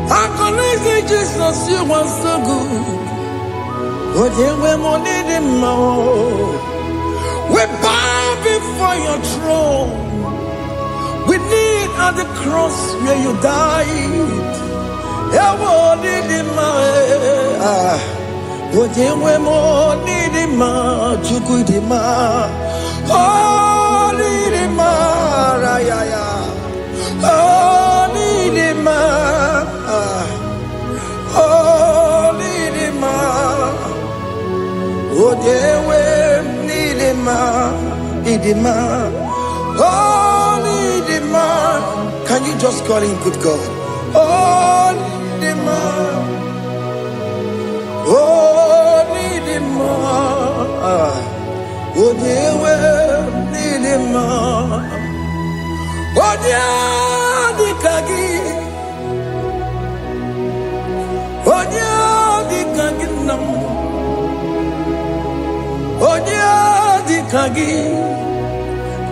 I can say Jesus, you are so good. But you were more needing more. We bow before your throne. We need at the cross where you died. You were needing more. But you were more needing more. You could more. Oh, needing more. Oh, Nidima, oh, Nidima, oh, dewe, Nidima, Nidima, oh, Nidima. Can you just call him good God. Oh, Nidima. Oh, Nidima. Oh, Dewe, Nidima. Oh, Dikagi. Oh, Dikagi nam. Oh, Dikagi.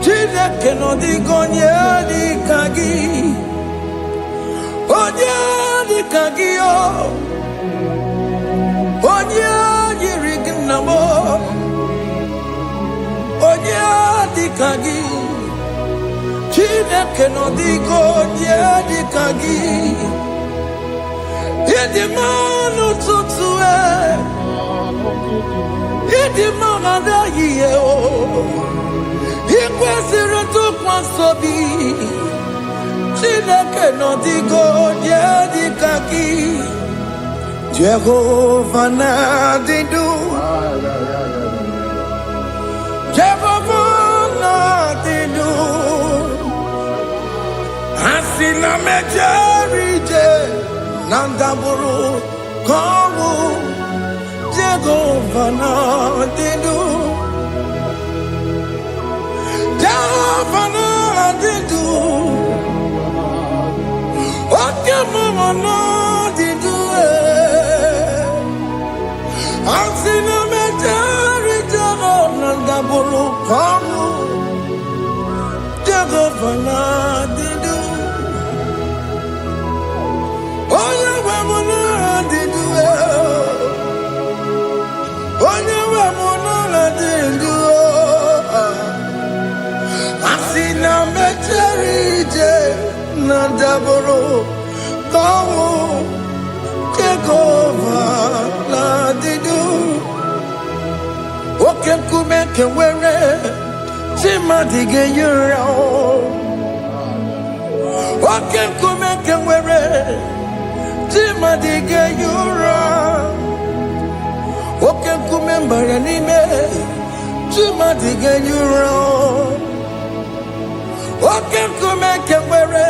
Chineke no digonye Dikagi. Onye Dikagi o. Onye yiri gị nna m. Onye Dikagi. Chineke no digonye Dikagi. Ịdị mma n'ụtụtụ ịdị mma n'ehihie o. Ị kwesịrị ntụkwasị obi. Chineke nọ dịgo onye dịka gị. Jehova na-adị ndụ. Jehova na-adị ndụ. Asị na mejere ije na ndagwurugwu ka ọnwụ. Jehova na-adị ndụ. Jehova na-adị ndụ. Oke mama na-adị ndụ. Asị na mejere ije na ndagwurugwu ka ọnwụ. Jehova na-adị ndụ. Onye nwe m na-adị ndụ. Onye nwe m na-adị ndụ. Asị na mejere ije na ndagwurugwu ka ọnwụ. Jehova na-adị ndụ. Oke nkume nke nwere chi mmadụ ga-eyi ụra. Oke nkume nke nwere chi mmadụ ga-eyi ụra. Oke nkume mbara n'ime chi mmadụ ga-eyi ụra. Oke nkume nke nwere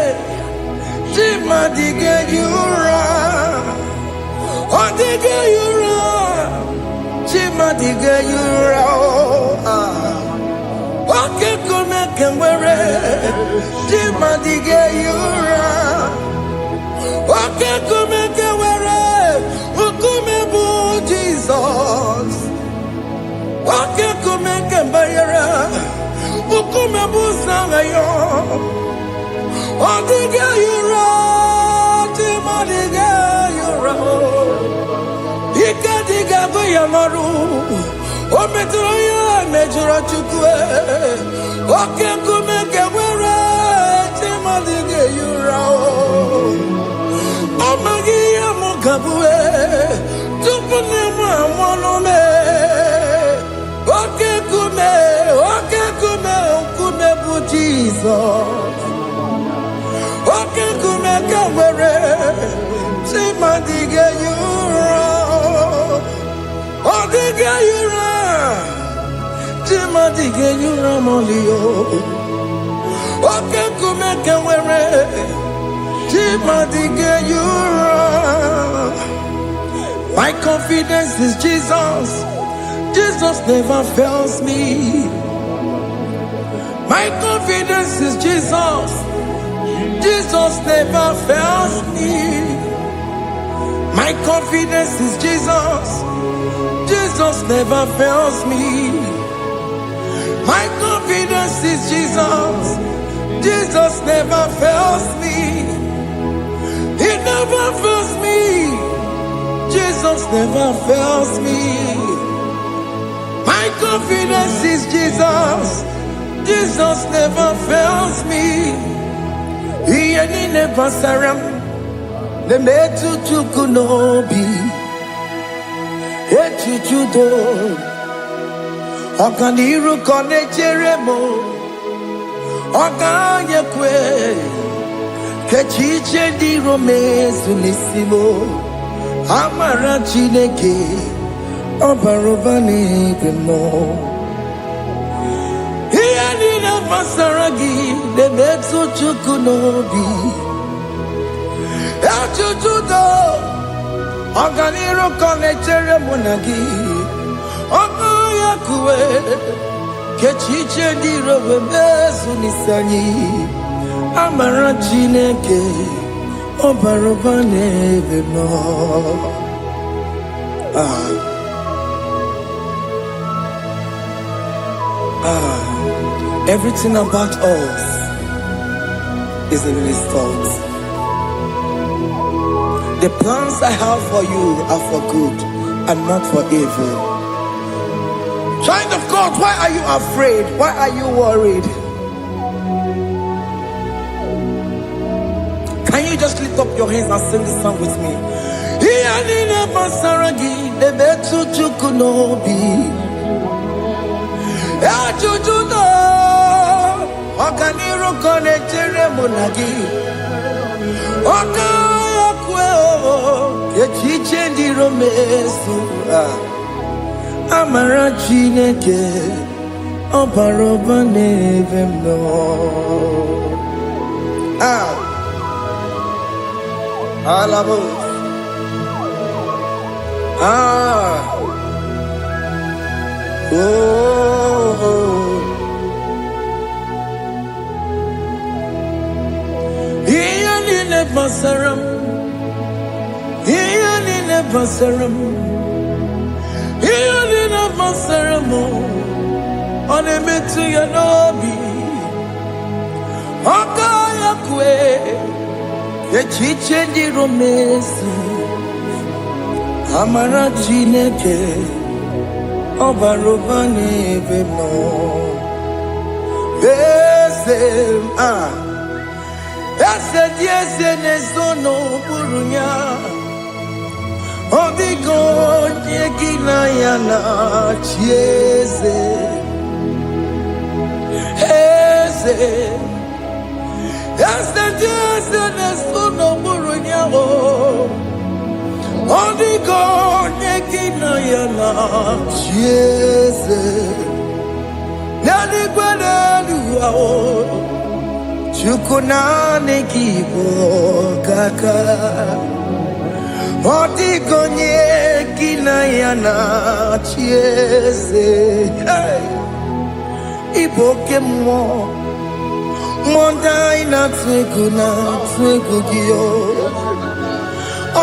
chi mmadụ ga-eyi ụra. Ọ dịghị eyi ụra. Chi mmadụ ga-eyi ụra. Oke nkume nke nwere chi mmadụ ga-eyi ụra. Oke nkume nke nwere nkume bụ Jizọs. Oke nkume nke mbanyere nkume bụ Sanga ya. Ọ dịghị eyi ụra. Chi mmadụ ga-eyi ụra. Ike dịghị agụ ya n'ọrụ. O metụrụ ya mejọrọ Chukwu. Oke nkume nke nwere chi mmadụ ga-eyi ụra. Ọ maghị ihe m ga-abụ tupu nne m amụọnụ m. Oke nkume nkume bụ Jizọs. Oke nkume nke nwere chi mmadụ ga-eyi ụra. Ọ dịghị eyi ụra. Chi mmadụ ga-eyi ụra ma ọlị o. Oke nkume nke nwere chi mmadụ ga-eyi ụra. My confidence is Jesus. Jesus never fails me. My confidence is Jesus. Jesus never fails me. My confidence is Jesus. Jesus never fails me. My confidence is Jesus. Jesus never fails me. He never fails me. Jesus never fails me. My confidence is Jesus. Jesus never fails me. He never saram. The metu chukunobi. Echuchudo. Okaniru kone jeremo. Okanyekwe. Kechiche di romezu nisimo. Amara Chineke. Obarobani bimo. He never saragi. The metu chukunobi. Ejujudo Oganiro konechere monagi Oya kuwe Kechiche dirowe mezu nisani Amara Chineke Obaroba nebe no Everything about us is in His thoughts. The plans I have for you are for good and not for evil. Child of God, why are you afraid? Why are you worried? Can you just lift up your hands and sing this song with me? Okaniro konechere monagi Okaya kweo Kechiche ndiro mesu Amara Chineke Obaroba neve mno Alabo Basaram, Ianina Basaram, Ianina Basaramo, on a metu yanobi, Okaya kwe, the chiche di romesi, Amara Chineke, Obarobane vemo, Besem, yes, nesono burunya. Obigo yekina yana chieze. Yes, nesono burunya. Obigo yekina yana chieze. Nani kwanaluwa. Chukunane kibo kaka Otikonye kinayana chiese Iboke mo Mondai na twegu giyo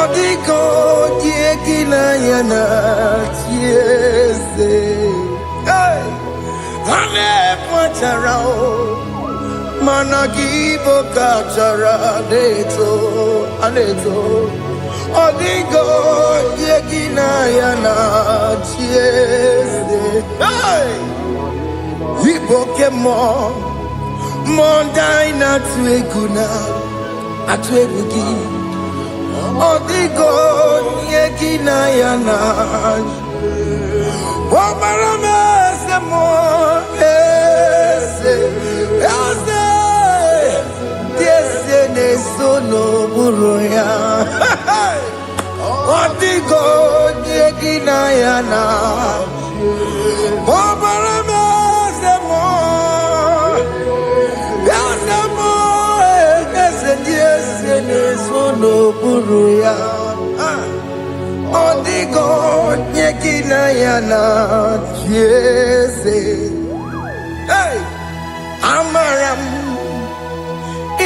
Otikonye kinayana chiese Hane pacharao Managibo kachara aneto Odigo yegina yana chiese Iboke mo Mondai na tweguna Atwegugi Odigo yegina yana Wamarame se mo Nesono buruya Otigo yegina yana Obarame semo Yasemo Ese nesono buruya Otigo yegina yana Yese Amaram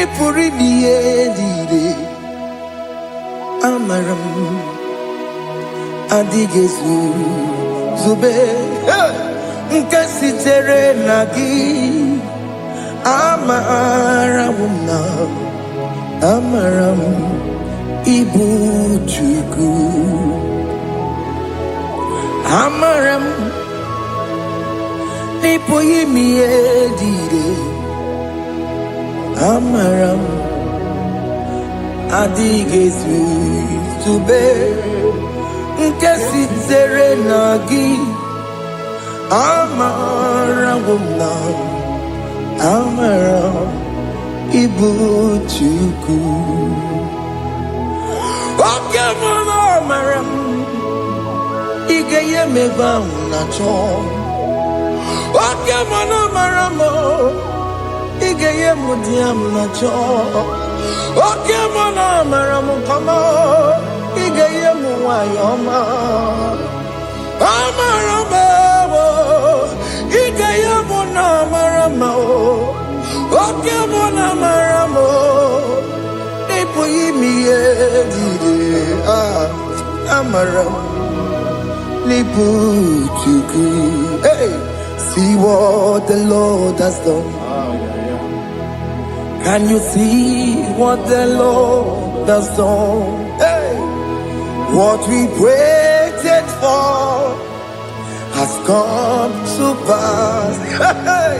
Ipuri niye Amaram Adigezu Zube Nkasitere nagi Amaram Ibu Chuku Amaram Ipuri niye Amaram Adigezu Zube Nkasitere nagi Amaram Ibu Chuku Oke mwana Amaram Igeye meba unacho Oke mwana Amaram Igeye mudiam nacho Okay, mona maramu kama igeye muwayoma. Amarama, igeye mona marama. Okay, mona maramo. Ipo yimiye dide. Amaram. Hey, see what the Lord has done. Can you see what the Lord has done? Hey, what we waited for has come to pass. Hey,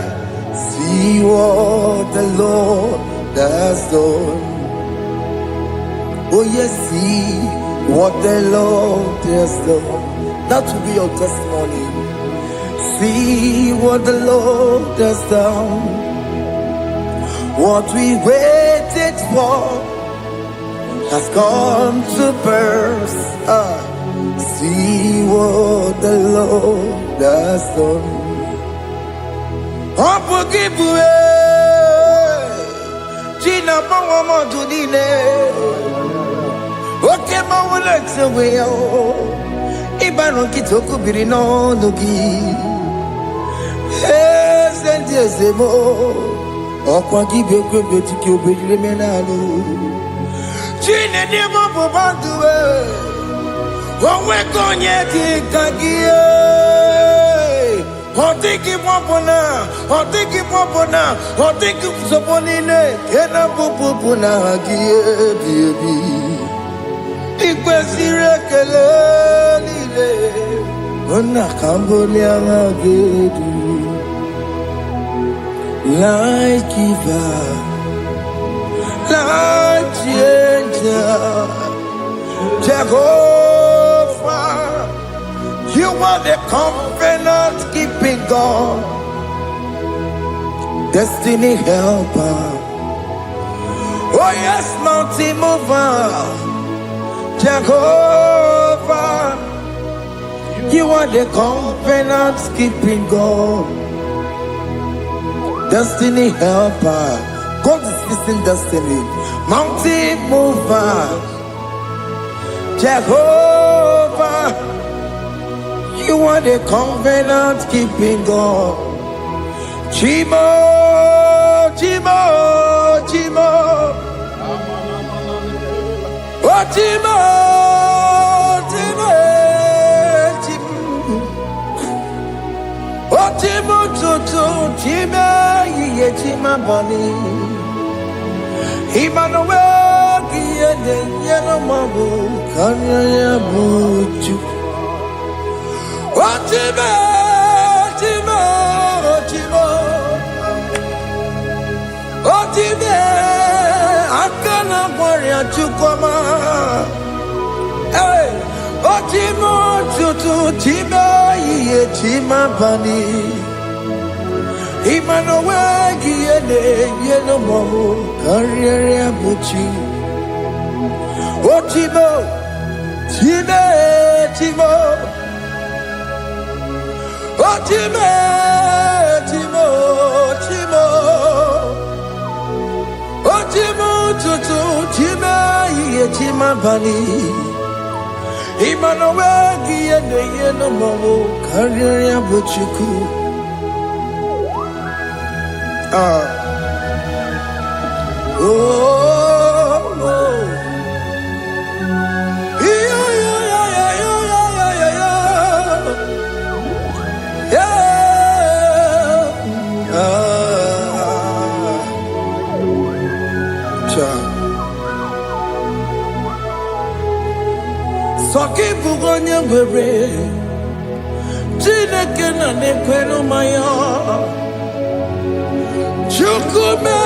see what the Lord has done. Oh yes, see what the Lord has done. That will be your testimony. See what the Lord has done. What we waited for has come to pass. See what the Lord has done. Opogibwe, Gina Bawa Dunine, Oke Mawalex Ibano Kitoku Birino Nogi, Sentiesemo. Okwa gibe kwebe tiki obejire menalo Chine ni mobo banduwe Onwe konye kikagie Otiki mwapona Otiki msoponine Kena pupupuna hagie biebi Ikwe sirekele lile Ona kamboli angagedu like giver, like changer, Jehovah, you are the covenant keeping God, destiny helper. Oh yes, mountain mover, Jehovah, you are the covenant keeping God. Destiny helper, God is fixing destiny. Mountain mover, Jehovah, you are the covenant keeping God. Chimo, Chimo, Chimo, oh Chimo, Chimo, Chimo, oh Chimo, Chimo. Chima bani Emmanuel Kiede Yeno Mabu Kanya Yabuchu Chima Chima Chima Chima Akana Warrior Chukoma Hey Chima Chutu Chima Ye Chima bani Emmanuel Kiede Yeno Mabu Kanya Yabuchu Chima Chima Chima Chima Chima Chima Chima Tutu Chima Ye Chima bani Emmanuel Kiede Yeno Mabu Kanya Yabuchu Soki bugonye bere Chineke na nekwenu maya Chukume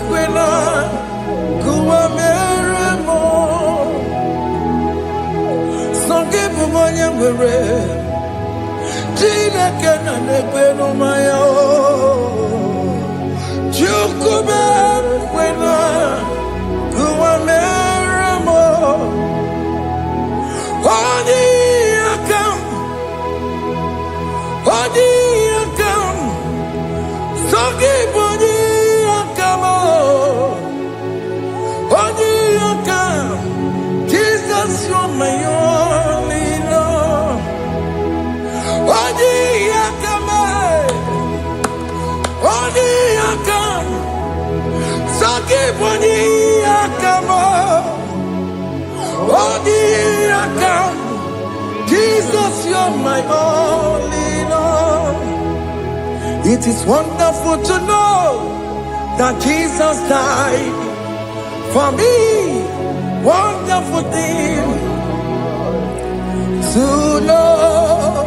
kwena kuwa meremo Soki bugonye bere Chineke na nekwenu maya Chukume kwena kuwa meremo Odi akam Soki bodi akamo Jesus, you're my all in all. It is wonderful to know that Jesus died for me. Wonderful thing to know.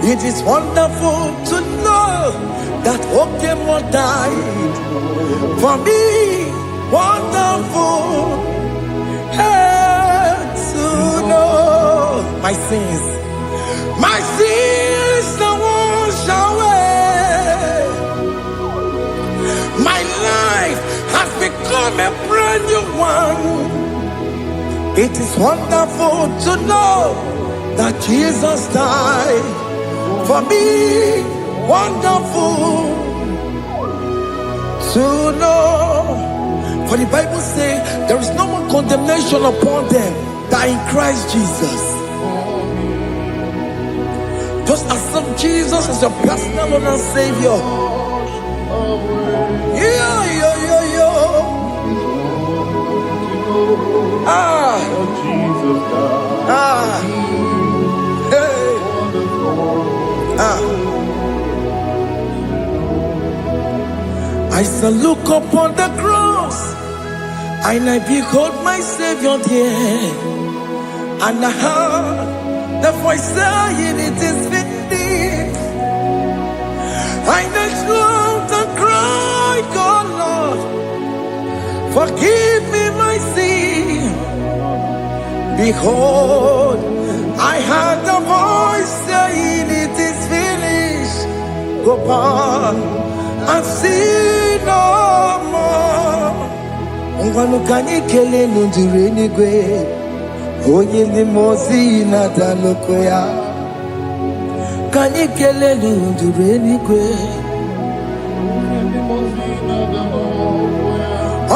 It is wonderful to know that Okemo died for me. Wonderful to know my sins are washed away. My life has become a brand new one. It is wonderful to know that Jesus died for me. Wonderful to know. For the Bible says there is no more condemnation upon them that are in Christ Jesus. Just accept Jesus as your personal Lord and Savior. I shall look upon the cross and I behold my Savior there, and I heard the voice saying, "It is finished." I knelt and cried, "God, Lord, forgive me my sin." Behold, I heard the voice saying, "It is finished." Go on and sin no more. Ngwanu kanyi kele nundure nigwe, onye ndi mozi na daloko ya. Kanyi kele nundure nigwe,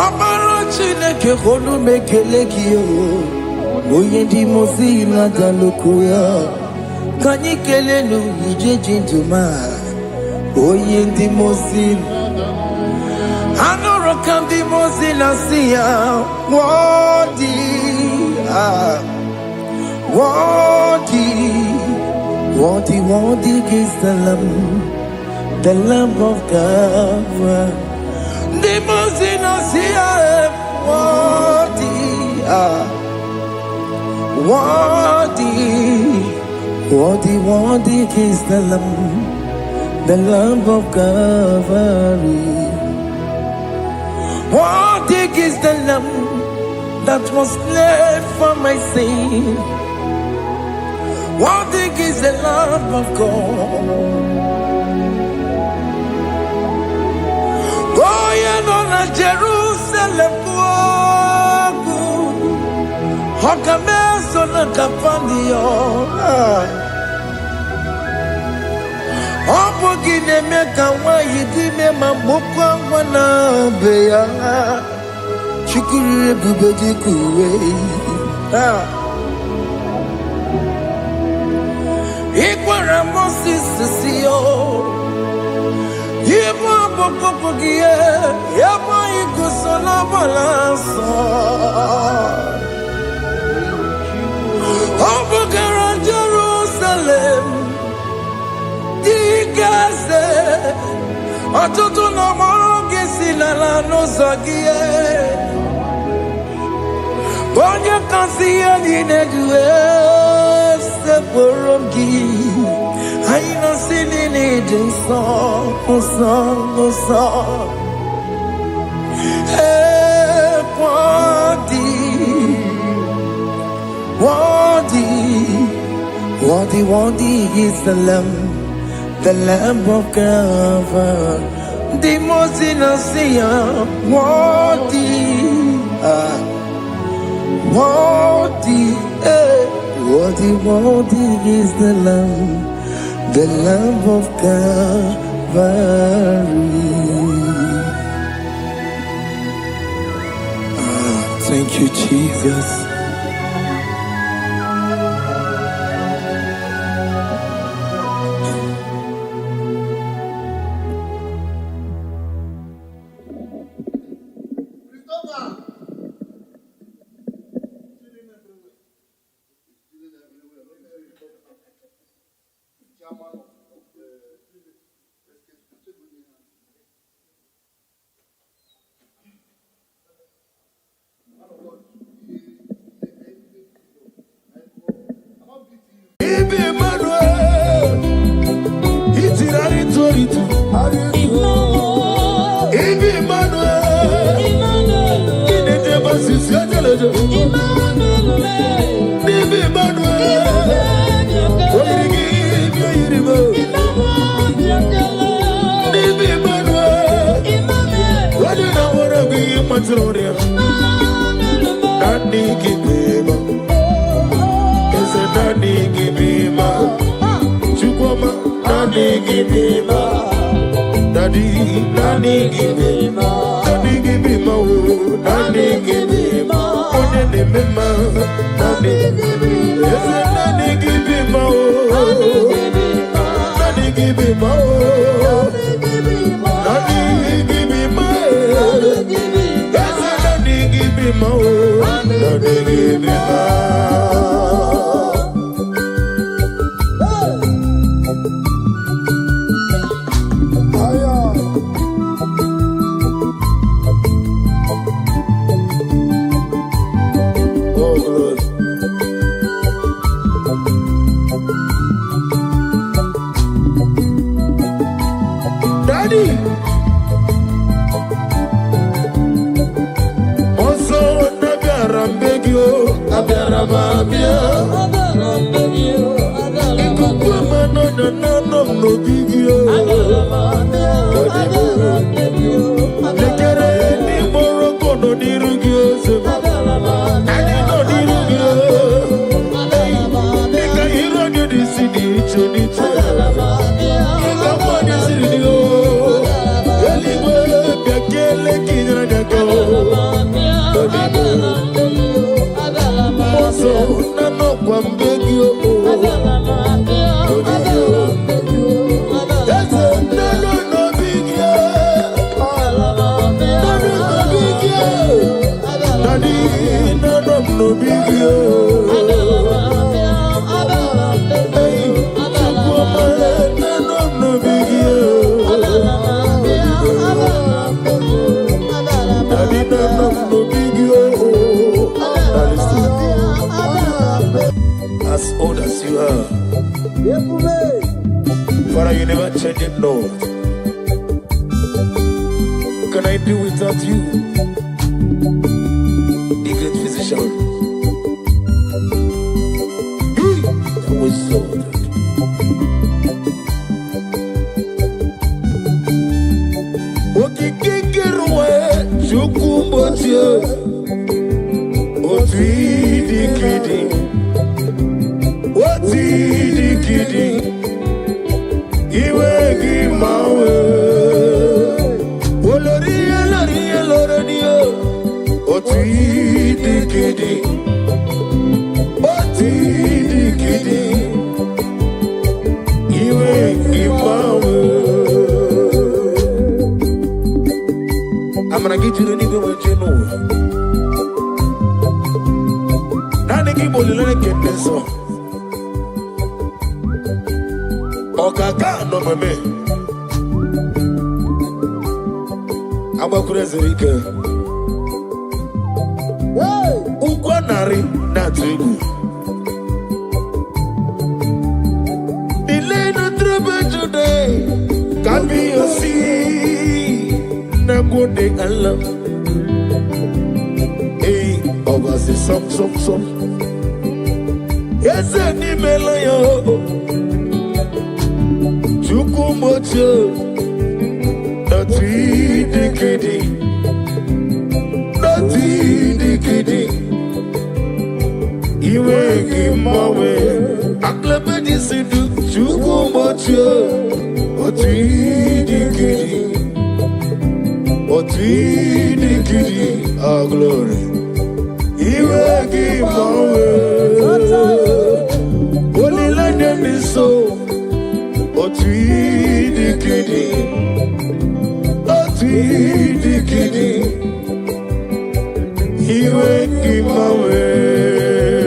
Amara Chineke holu mekele kiyo, onye ndi mozi na daloko ya. Kanyi kele nundure jinduma, onye ndi mozi. Anoro kandi mozi na siya, worthy is the Lamb of God. The mozi na siya, worthy is the Lamb of Calvary. Worthy is the Lamb that was slain for my sin. Worthy is the Lamb of God. Going on a Jerusalem walk, Hokames on a Capandio. Opogine meka wa yidime mamukwa wana beya. Chukuru bubedi kuwe. Ikwara Moses siyo. Yebo bokopogie. Yebo ikusola balanso. Opogara Jerusalem. Digase. Atutu no moronge silala no zagie. Bonye kansiya dinedue se porongi. Aina sinini dinson, son. Worthy is the Lamb of God. The most innocent, worthy is the Lamb of Calvary. Thank you, Jesus. give me more. Daddy, Daddy, give me more. Daddy, give me more. Daddy, give me more. Daddy, give me more. Daddy, give me more. Yes, Daddy, give me more. Daddy, give me more. Daddy, give me more. Yes, Daddy, give me more. Daddy, give me more. As old as you are, Father, you never change it, Lord. What can I do without you? The great physician. That was so good. I'm gonna get you the nigga what you know. Now they keep on get this song. Okaka no me. I'm a crazy weekend. Ukwanari na tribu. Delay no trouble today. Can be your sea. Go de Allah. Hey, over the some. Yes, any melayo. Chukumocho. Not decade. Not decade. You make my way. Aklabadi sidu. Chukumocho. Not decade. But we decree our glory. He will give our way. Only let them be so. But we decree. But we decree. He will give our way.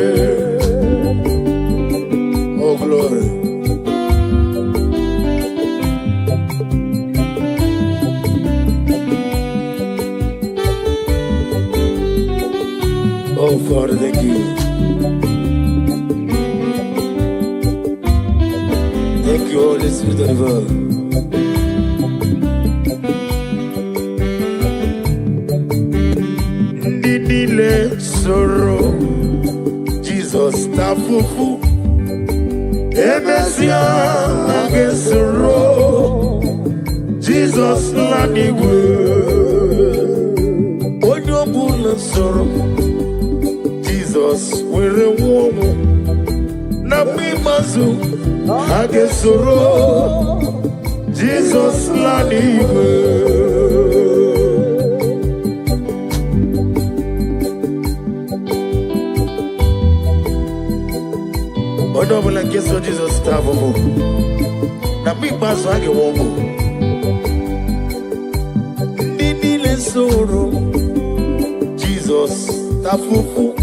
Oh glory. Oh, Father, thank you. Thank you, Holy Spirit of God. Didile sorrow, Jesus tafufu. Emesia agesoro, Jesus lanigwe. Oyobula sorrow. Jesus, we're a woman. mazu agesoro Jesus laniwe Odo bula keso Jesus tavomo na mi mazu age womo Nini le soro Jesus tafufu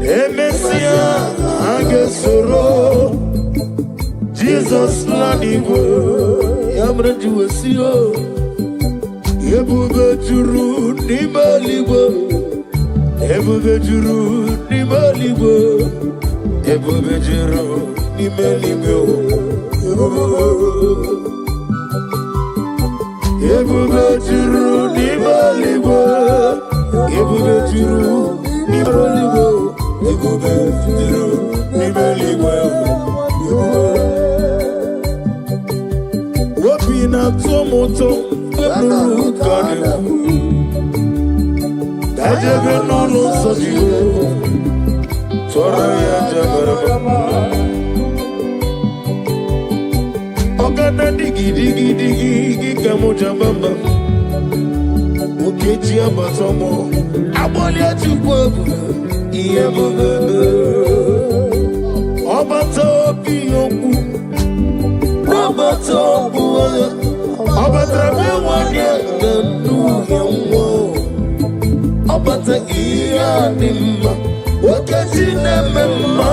Emesia agesoro Jesus lanigo yamre juwesio ebube juru ni maligo ebube juru ni maligo ebube juru ni maligo ebube juru ni maligo ebube juru ni maligo ebube juru ni maligo Wapina tomoto Wapinu kane Dajebe nono sojiyo Tora ya jabarama Ogana digi Kamo jambamba Ukechi abatomo Aboli achukwabu Iye mugebe Obato biyoku Obato buwa Obata biwanye Nenu yawo Obata iya nimma Wakati nememma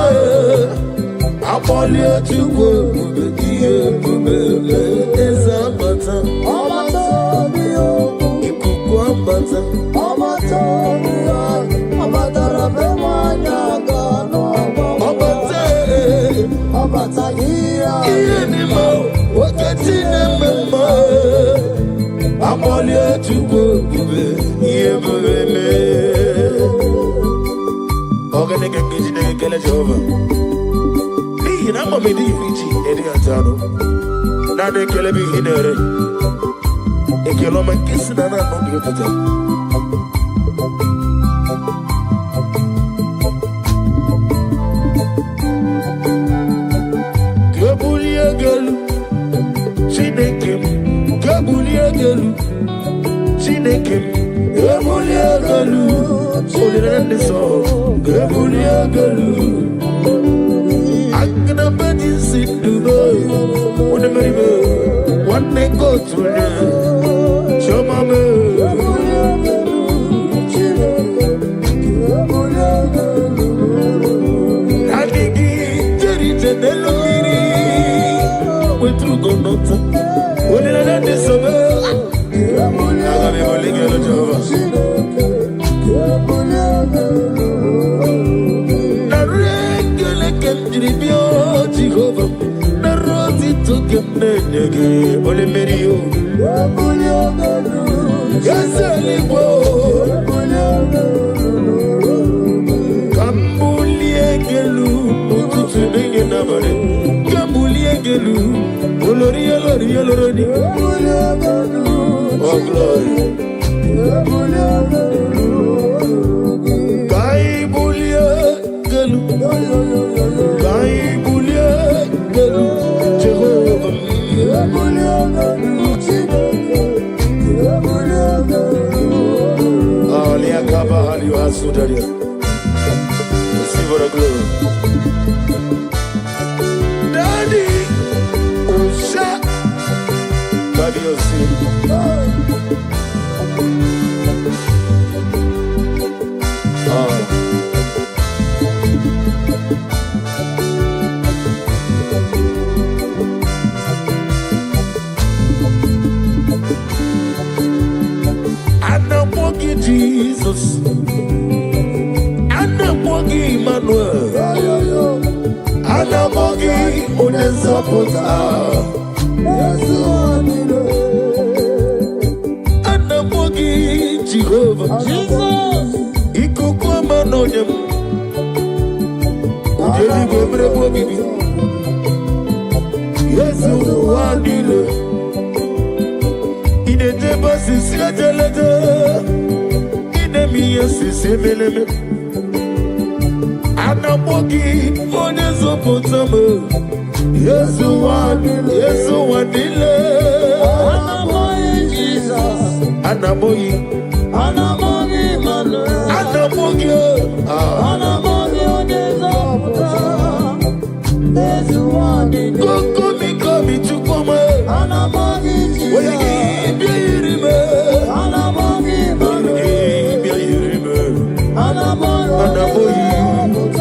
Aboli achukwabu Iye mugebe Eza bata Obato biyoku Ikuku abata Obato biyoku Obata rabe wanyagano Obata iye nimo Wakati nememma Aboli achukwabu Iye mugebe Oganege kiji nege kele Jehova Ni nama medi fiji edi atano Na de kele bi hinere Ekelo makisi na nobi yopata Gabulia gelu Chinekim Gabulia gelu Chinekim Gabulia gelu Olirende so Gabulia gelu Agna badi sinduboy One meribe One go to the Shomame Adigi Jerite Delomiri Wetru gonota Olirende sobe Agame boligelo Jehova Jehovah, na roti toke mnege, ole merio. Gazali bo, kambulie gelu, ututu nenge nabare. Kambulie gelu, oloria loroni. Oh glory. Kai bulie gelu, kai bulie gelu, Jehovah. Ali akaba ali wasudaria. Receive our glory. Daddy, Osha, Daddy Osi. Jesus, Anamogi Emmanuel, Anamogi Onezapota, Anamogi Jehovah, Ikoko Manonyam, Ujeli Gebre Bogibi, Yesu Wadile, Ineteba Sisiajalete. Yes, anamogi onezo potamo Yesu wadile Anamoyi Jesus. anamogi Manu. anamogi Anamogi onezoputa. Yesu wadile. komi chukoma Anamogi Jesus. oyagi biirime Anamogi Manu. biirime Anamogi.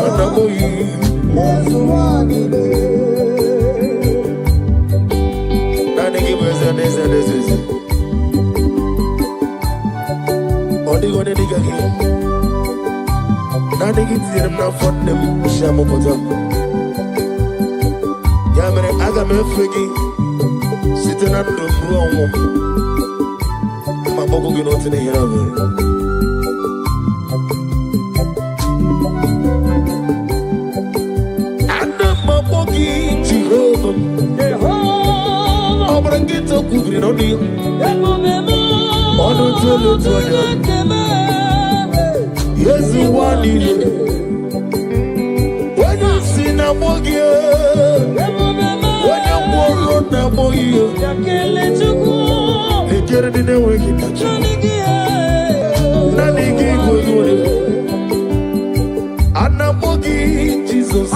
anamogi Yesu wadile. nani kibweza neza odigo ne digagi nani gitirim na fondem shamu potam yamere aga me fregi sitena ndumru onwo ma bogo gi not ne hirawe anda ma bogi Jehovah obra gito kubri no dio ono tolo tolo Yesu wadile Wanya sina mogie Wanya mworo na mogie Lekere dine wegi tacho Nanigi kwezore Anamogi Jesus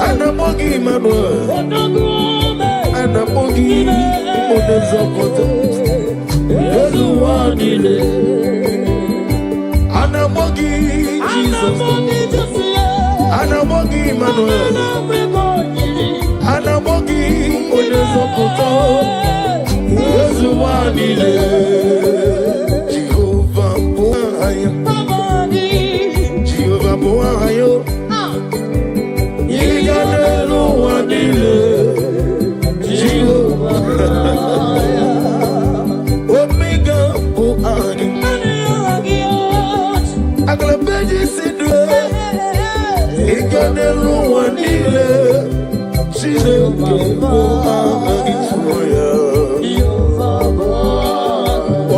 Anamogi Emmanuel Anamogi Onezokoto Yesu wadile Anamogi Jesus Anamogi Emmanuel Anamogi Onezokoto Yesu wadile Jehovah Boahayo Yiganelo wadile Jehovah Omega Boahayo Aglabeji sidwe Iganelo wadile Jehovah Boahayo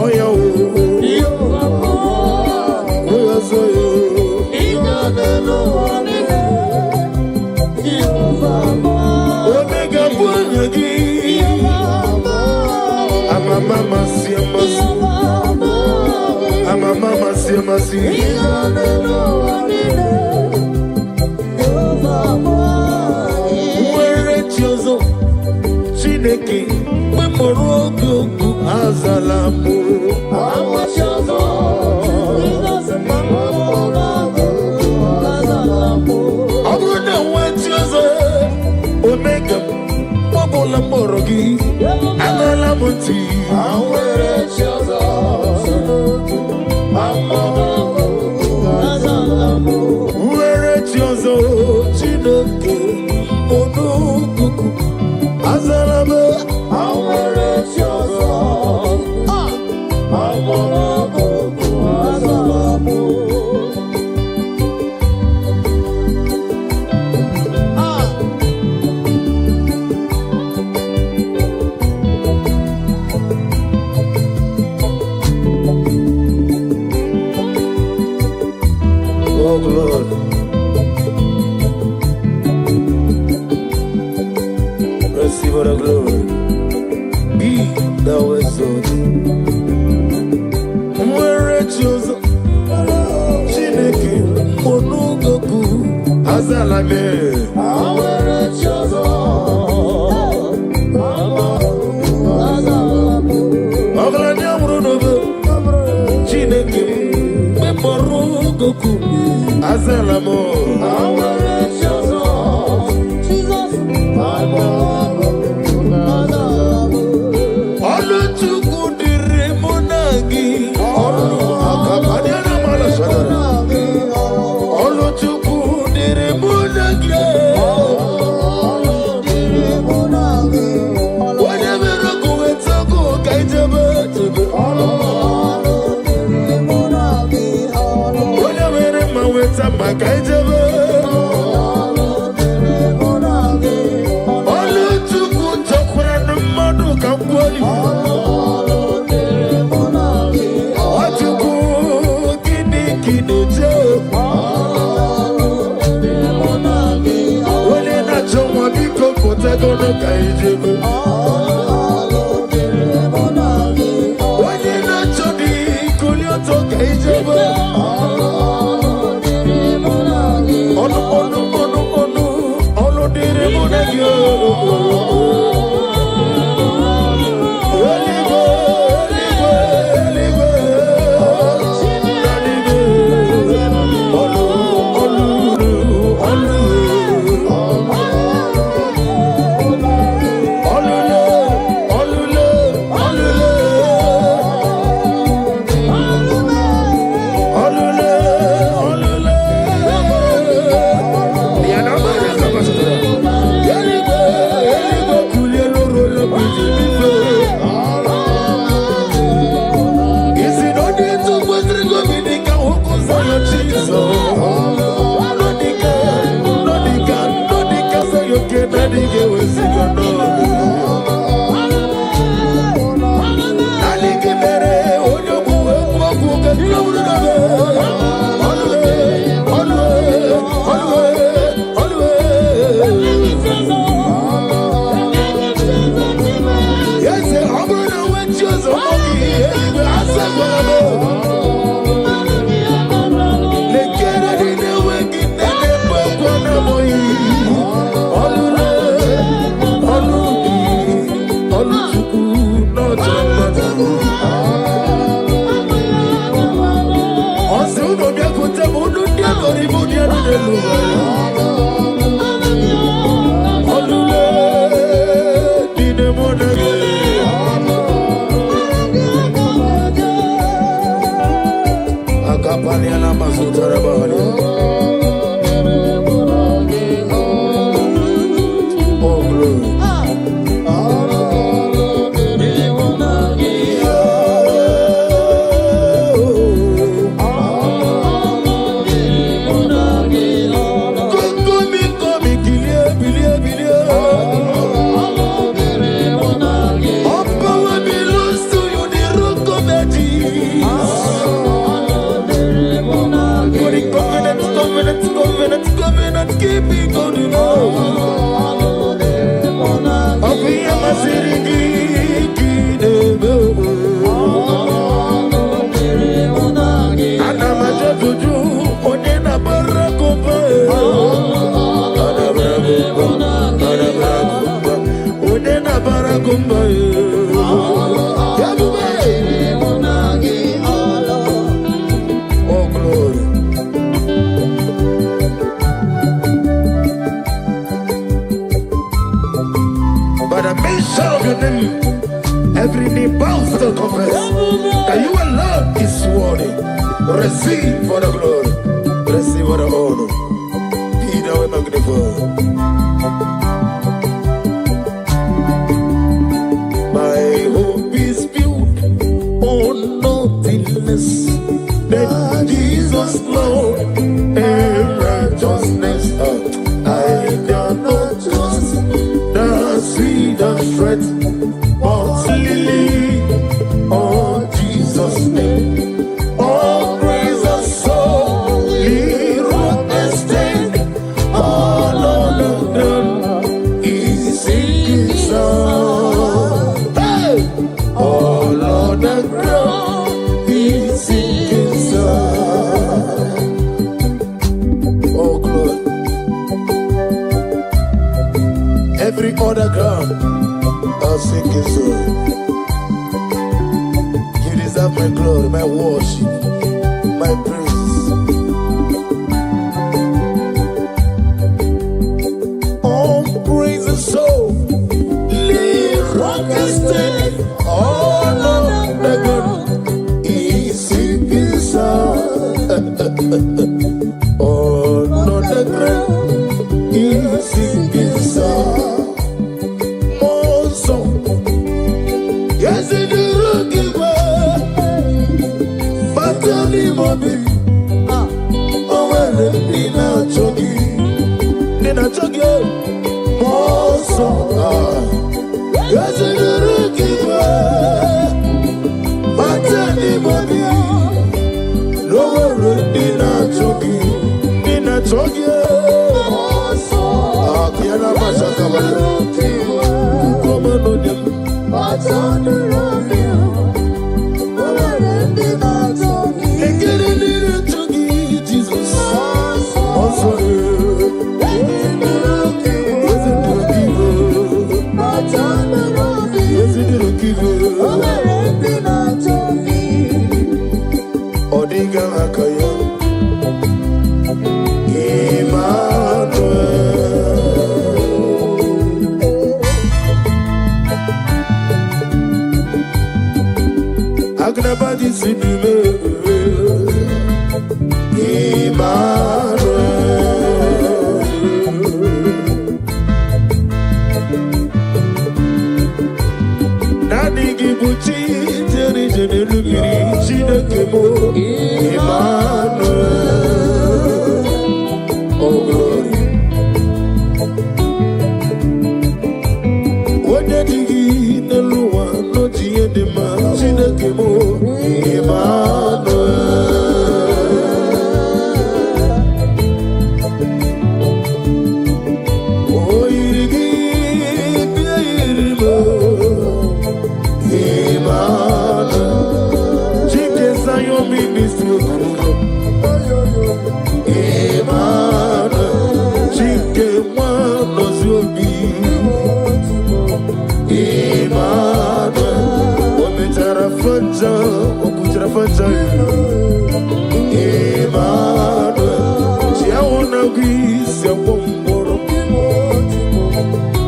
Oya Oya Zoyo Omega Boahayo Amama siamasi Amama siamasi Mwere chozo Chineke Memorogo Azalamu Abuna wachozo Omega Mobola Morogi Amalamuti Mwere chozo Chineke Onukuku Azalame Oh Lord, receive the glory. Be thou exalted. Mwere chozo Chineke Onugoku Azalame Oglanya Murunobe Chineke Memorugoku Azalamo Oluchukwu dịrị mụ na gị ọrụ akabanyere mara shadara Oluchukwu dịrị mụ na gị onye mere ọkụ weta ọkụ ka ijebe tebe onye mere mma weta mma ka ijebe Oluchukwu chọkwara na mmadụ ka mgbuoli Ojukwu gịnị gịnị je gonna guide you. When you're not to the cool, you're to guide you. All of the every knee bows to confess that you alone is worthy. Receive for the glory, receive for the honor. Be thou magnified. My hope is built on nothingness, that Jesus Lord and righteousness. I cannot trust the sweetest threat. Oh, Jesus' name. Oh, praise the soul. He wrote the stain. All on the ground. He's singing song. Hey! All on the ground. He's singing song. Oh, glory. Every other ground. I'll sing his song. You deserve my glory, my worship, my praise. Oh, praise the soul. Leave rock and stay. All on the ground. He's singing song. All on the ground. He's singing song. Yes, it is looking well. But tell me, Bobby. Oh, well, they're not joking. They're not joking. More so. Yes, it is looking well. But tell me, Bobby. No, they're not joking. They're not joking. More so. Kiana Masha Kabali. Ibuchi jere jere lugiri Chineke mo Emmanuel. Oh glory. Wode digi neluwa no tiye de ma Chineke mo Emmanuel. Oh irigi biya irimo Emmanuel. Chike Zion ministry Emmanuel. Chike mwano zobi Emmanuel. Ometara fanja okutara fanja Emmanuel. Chiaona gwisi akomboro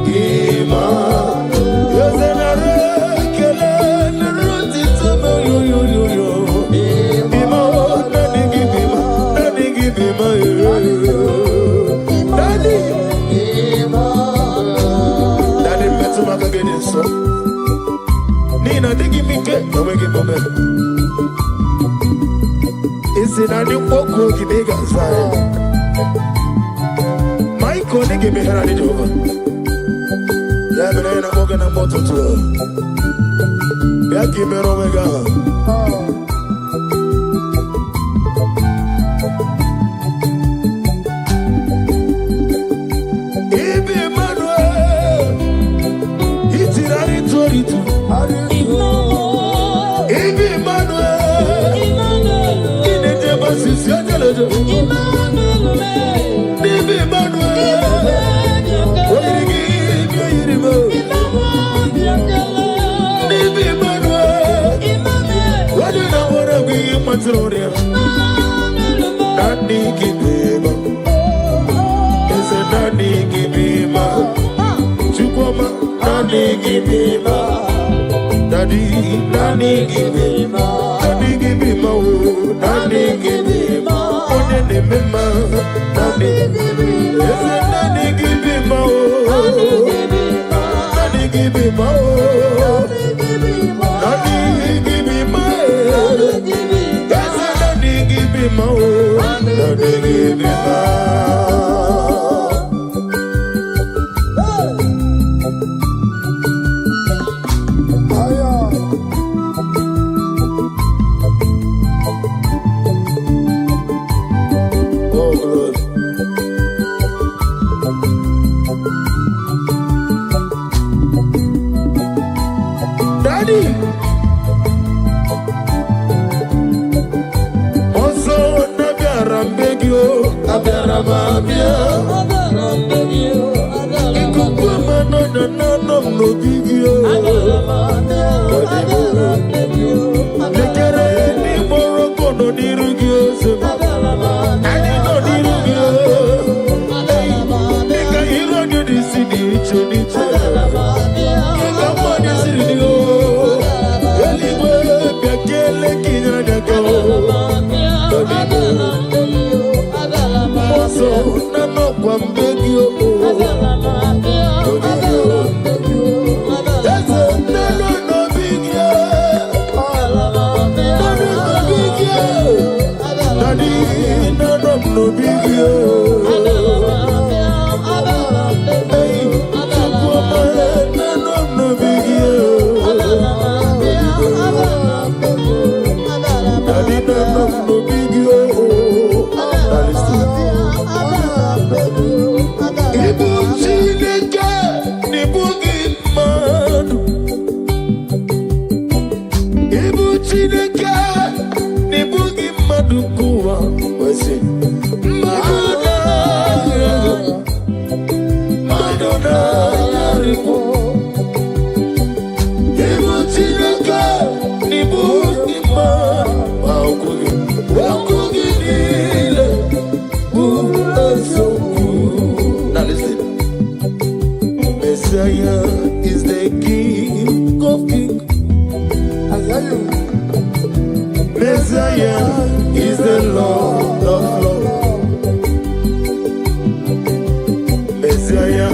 Emmanuel. Yozenare kele neruti tamo yo yo yo yo Bima nani gibima yo Daddy Daddy metu makagene so Nina digi mike Nawege bome Isi nani oko gibega zai Maiko nigi mihera ni Jehovah Ya mina ina moga na moto tu Ya kimero mega Ibi Emmanuel Itirari toritu Ibi Emmanuel Ineje basisi ajelejo Ibi Emmanuel Oyirigi ibi oyiribo Ibi Emmanuel Wadi na wana gwi matronia Nani kibima Ese nani kibima Chukwama nani kibima Daddy nani kibima Nani kibima Nani kibima Onene mema Nani kibima Ese nani kibima Nani kibima Nani kibima Ese nani kibima Nani kibima Oh Lord. Daddy Oso nabiara mbegio Abiara mabia Ikuku mano na nano mnobigio Lekere ni moroko no dirugio Sema Ani no dirugio Nika hiro nyo disidi icho nicho Nika mwani siridio Eligwe biakele kinyanyako Moso nano kwa mbegio Eze nano no bigio Nano no bigio Daddy nano no bigio Hey, Chukwuma nano no bigio Daddy nano no bigio Ibu Chineke nibugi madu Ibu Chineke nibugi madu kuwa Wesi Madonna Yaripo Ibu Chineke nibugi madu Wakugi nile Now listen. Messiah is the King of Kings. Messiah is the Lord of Lords. Messiah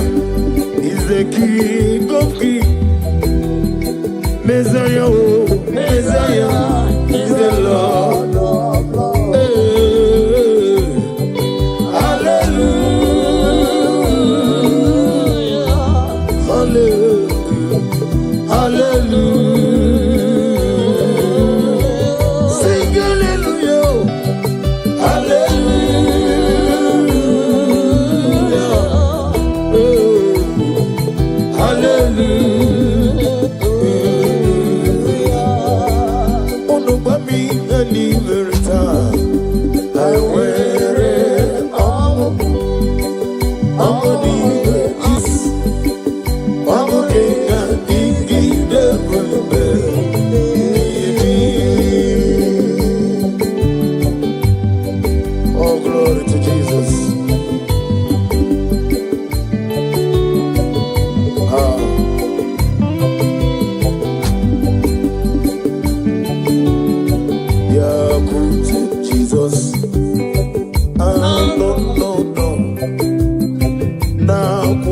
is the King of Kings. Messiah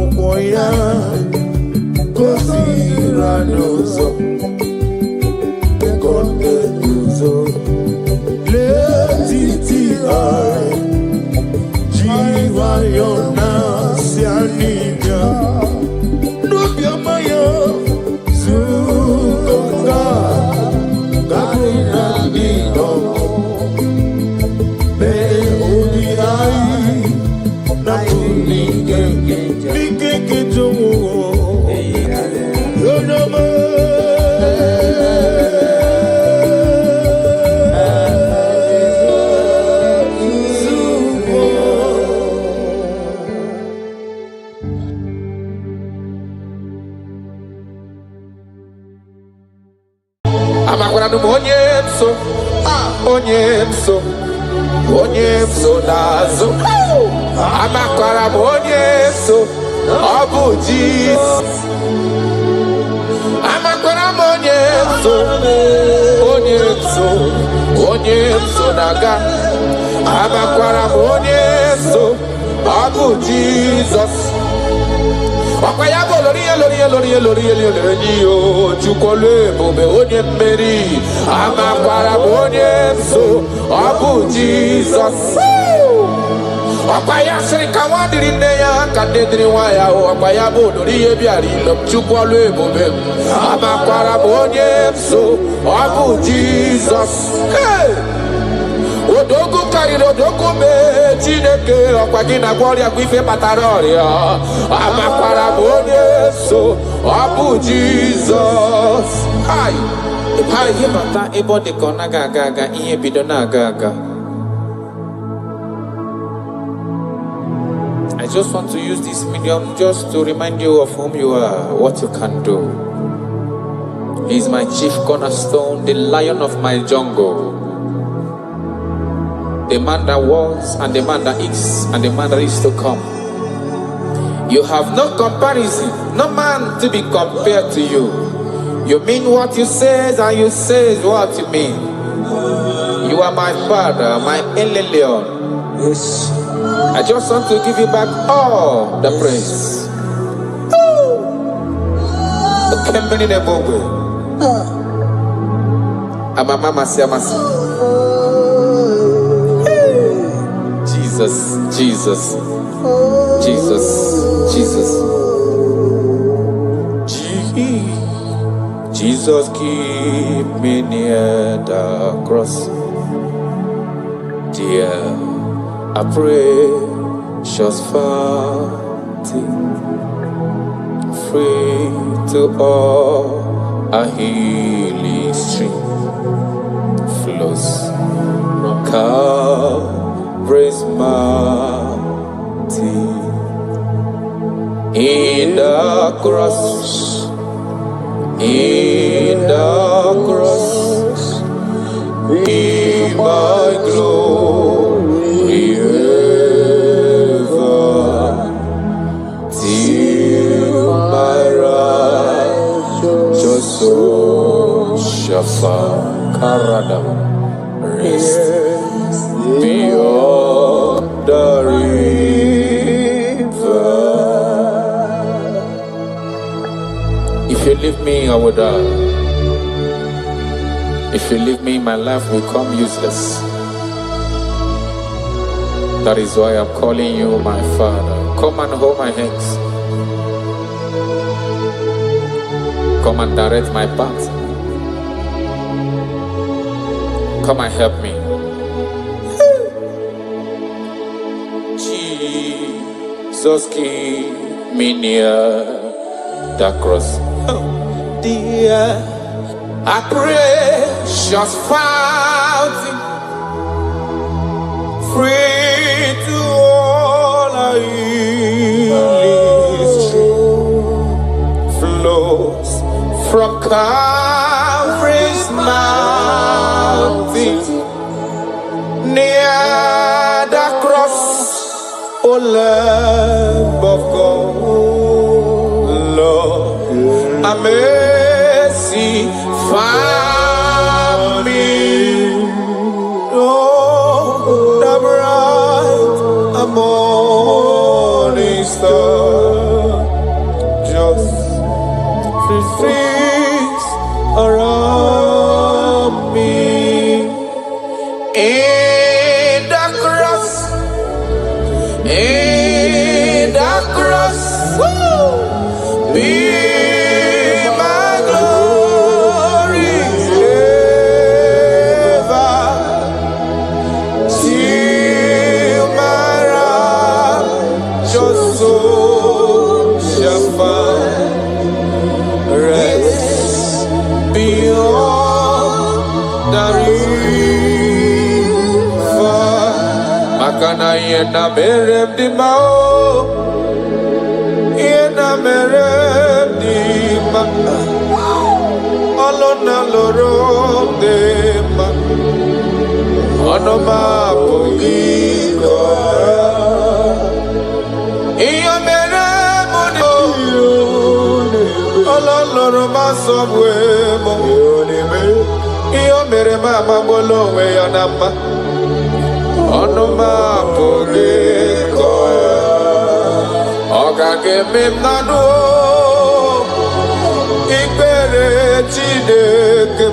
Ukoya Kosiranoso Kondenuso Letiti Ai Jiva Yona Sianibia Nubia Maya Zukonga Gabina Nino Me Obi Ai Napuni Nike Jomo Yonama Onyemso nazo amakwara onyemso obuji amakwara onyemso naga amakwara onyemso obu Jesus Wakayabo lori chukole bobe onye mmeri amakwara onyemso obu Jesus Wakayasri kawadiri neya kadedri waya wakayabo lori ebiari lo chukole bobe amakwara onyemso obu Jesus Odogu kariro odogu me Chineke okwagina gloria kwife pataroria amakwara onyemso obu Jesus Hi hibata ebo de kona gaga ihe bido na gaga I just want to use this medium just to remind you of whom you are, what you can do. He is my chief cornerstone, the lion of my jungle. The man that was, and the man that is, and the man that is to come. You have no comparison, no man to be compared to you. You mean what you say, and you say what you mean. You are my father, my Eleleon. Yes. I just want to give you back all the praise. Jesus. Jesus, keep me near the cross. Dear, I pray, just fountain, free to all a healing stream flows from Calvary's mountain. In the cross, be my glory ever, till my righteous soul shall find rest beyond the river. If you leave me, I will die. If you leave me, my life will become useless. That is why I'm calling you my Father. Come and hold my hands. Come and direct my path. Come and help me. Jesus, keep me near the cross. Oh, dear, I pray, just fountain, free to all I flows from Calvary's mountain, near the cross, O Lamb of God, Lord, a mercy found me. Oh, the bright morning star. find rest beyond the river. Makana yena merem di mau, yena merem di ma. Alona lorom de ma, onoma poiko. Iyo merem di Alona ma sobwe mo. Iyo merem ma bolo we yanama. Onoma poiko. Oga ke memnano. Ikpere Chineke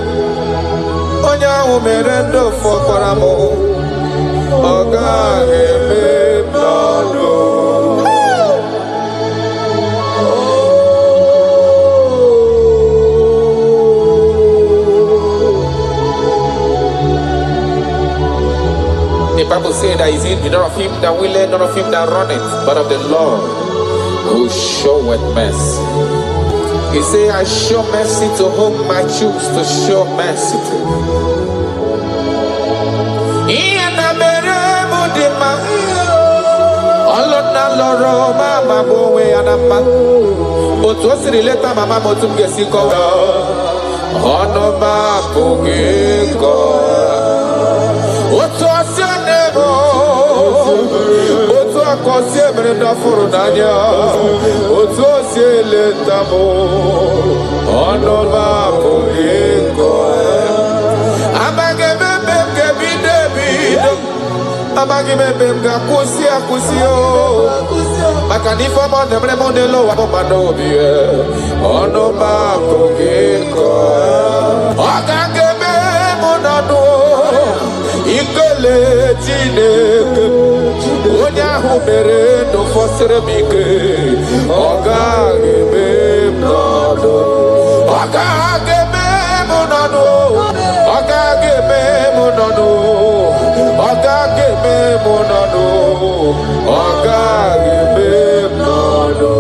onye ahụ mere ndụ fọkwara m ọ gaghị eme mmadụ. The Bible says that is in none of him that willeth, none of him that runneth, but of the Lord who showeth mercy. He say, I show mercy to whom I choose to show mercy to. Iyana mere mudima, olona loro mama bowe anamba. Otu osiri leta mama motum gesiko. Ono ma pugiko. Otu osionebo. Otu akosi emere ndafuru nanya. Otu osi leta mo. Ono ma pugiko. Amage bebe kebide bido. Amage bebe kusi akusio. Makanifa mo demre modelo wa mando biye. Ono ma pugiko. Ogange be mo nado. Ikele Chineke onye ahụ mere ndụ fọsịrị m ike ọ gaghị eme m n'ọnụ ọ gaghị eme m n'ọnụ ọ gaghị eme m n'ọnụ ọ gaghị eme m n'ọnụ ọ gaghị eme m n'ọnụ.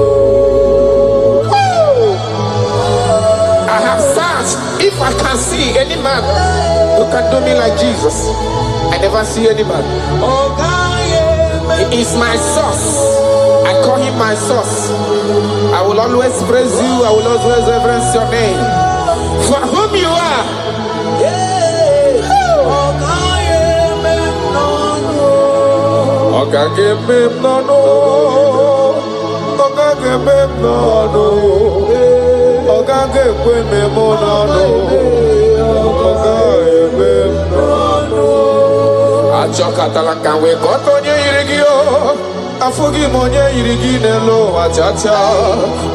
I have searched if I can see any man who can do me like Jesus. I never see any man. He is my source. I call him my source. I will always praise you. I will always reverence your name. For whom you are. Achọkatala ka wee kọta onye yiri gị o afụghị m onye yiri gị n'elu ụwa chacha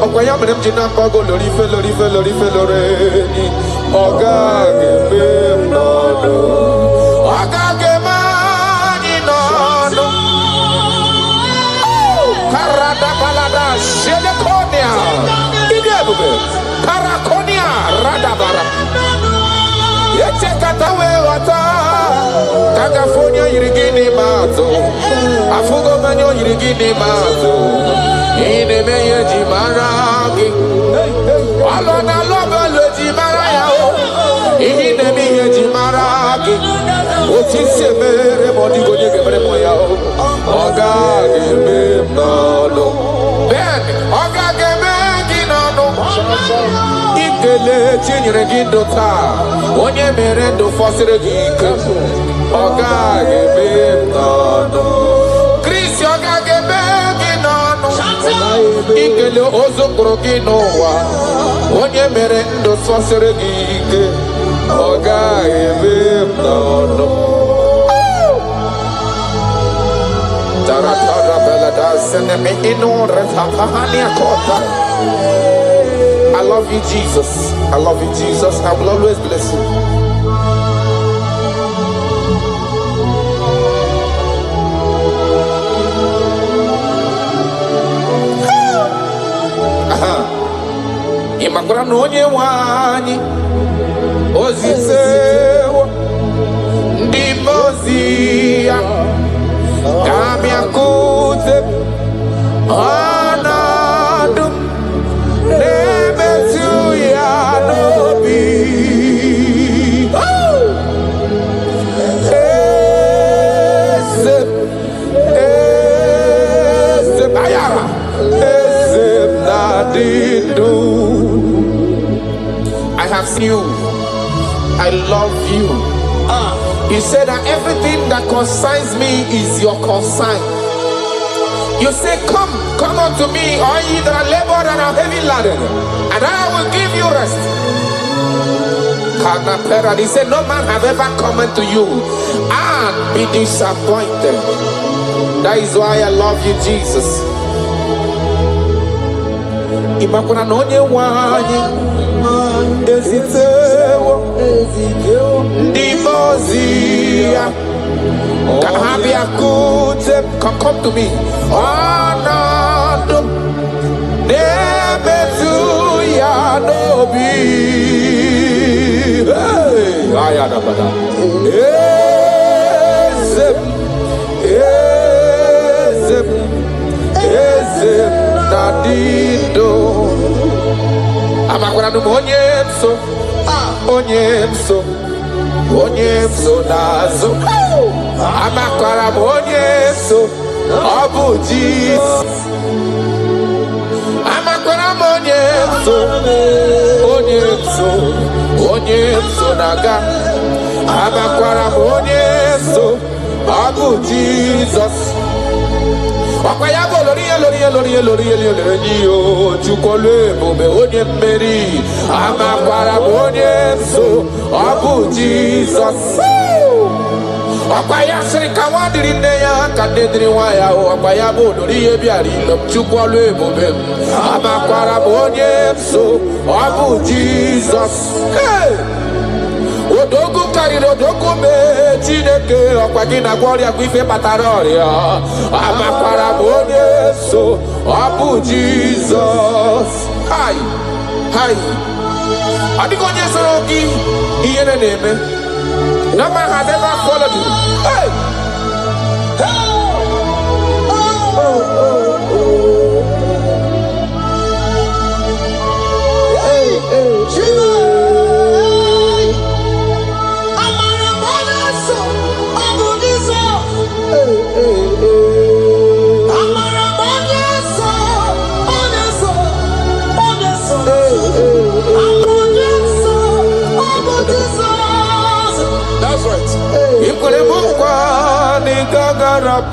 ọkwa ya mere m ji na mgbago lorife lorife lorife loreni ọ gaghị eme m n'ọnụ ọ gaghị eme anyị n'ọnụ karada balada shelekonia ịdị ebube karakonia radabara echekata wee ghọta California yirigini mazo afugo manyo yirigini mazo ine meye jimaragi alona lobo lo jimaraya ine meye jimaragi otise mere modigo nyege mere moya oga geme nolo ben oga geme ginano ikele chinyere gindota onye mere ndo fosire gike Oga gebe nono, Christ oga gebe nono. Ikele ozokro ginowa, onye mere ndo sosere gike. Oga gebe nono. Taratara belada sene me inore tapahani akota. I love you, Jesus. I love you, Jesus. I will always bless you. Imakwara na onye nwe anyị ozitewo ndị ozi ya ka bịakute ọnọdụ I have seen you. I love you. He said that everything that concerns me is your concern. You say, come unto me, all ye that are labored and are heavy laden, and I will give you rest. He said, no man have ever come unto you and be disappointed. That is why I love you, Jesus. Imakuna nonye wanyi ezitewo ndimozia kahabia kute come to me anando nebetu ya nobi hey ayana bada ezem nadido amakwara no onyemso nazo amakwara onyemso obuji amakwara onyemso naga amakwara onyemso obuji Jesus. Wakayabo lori chukole bobe onye mmeri amakwara onye so abu Jesus. Wakayasri kawadiri neya kadedri waya wakayabo lori ebiari chukole bobe amakwara onye so abu Jesus. Odogu kariri odogu me Chineke ọkwagina gloria gwife pataroria amakwara onye so abu Jesus. Hi adigo onye soro gị ihe na-eme no man has ever followed you. Hey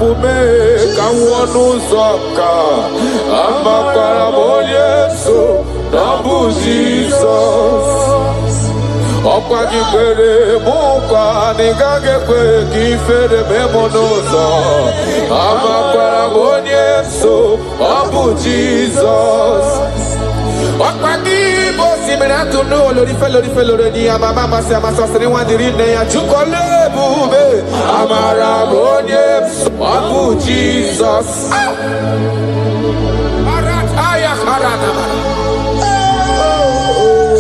Pume kawonu zoka amakwara Yesu nabu Jesus okwa gibere mukwa nigage kwe kifere memonozo amakwara Yesu nabu Jesus okwa gibo simiratu no lori felo ni amama mase amasosri wandiri ne ya chukole bube amara Yesu abu Jesus. Arataya harana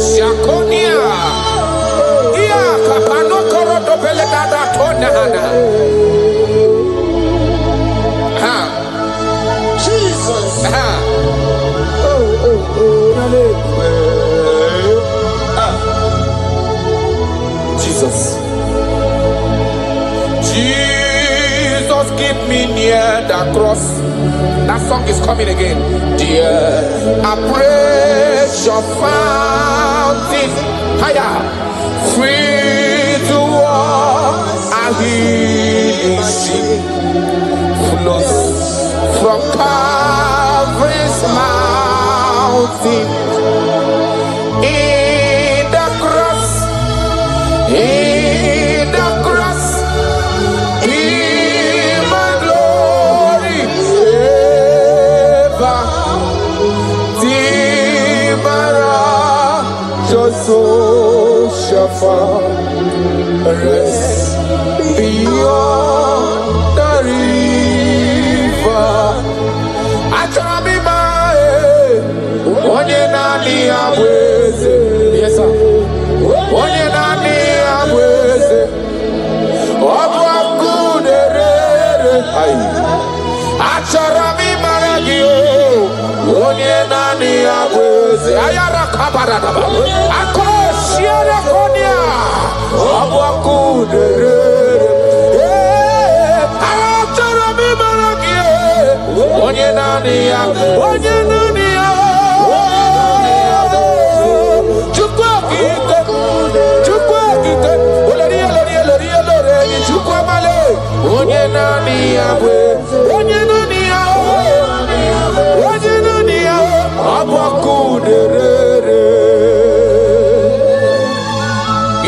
Shakonia Ia kapano korodo pele dada tona hana Jesus Jesus, keep me near the cross. That song is coming again. Dear, I praise your fountain. Higher, free to walk. I hear sea flows from Calvary's mountain. In the cross. So shall rest beyond the river. Achami onye nani abweze. Yes sir. Onye nani abweze. Obu akuderere. Achami maragio. Onye nani abweze. Ayara kabaradaba. Akoshiere konia. Obu akuderere. Achami maragio. Onye nani abweze. Onye nani abweze.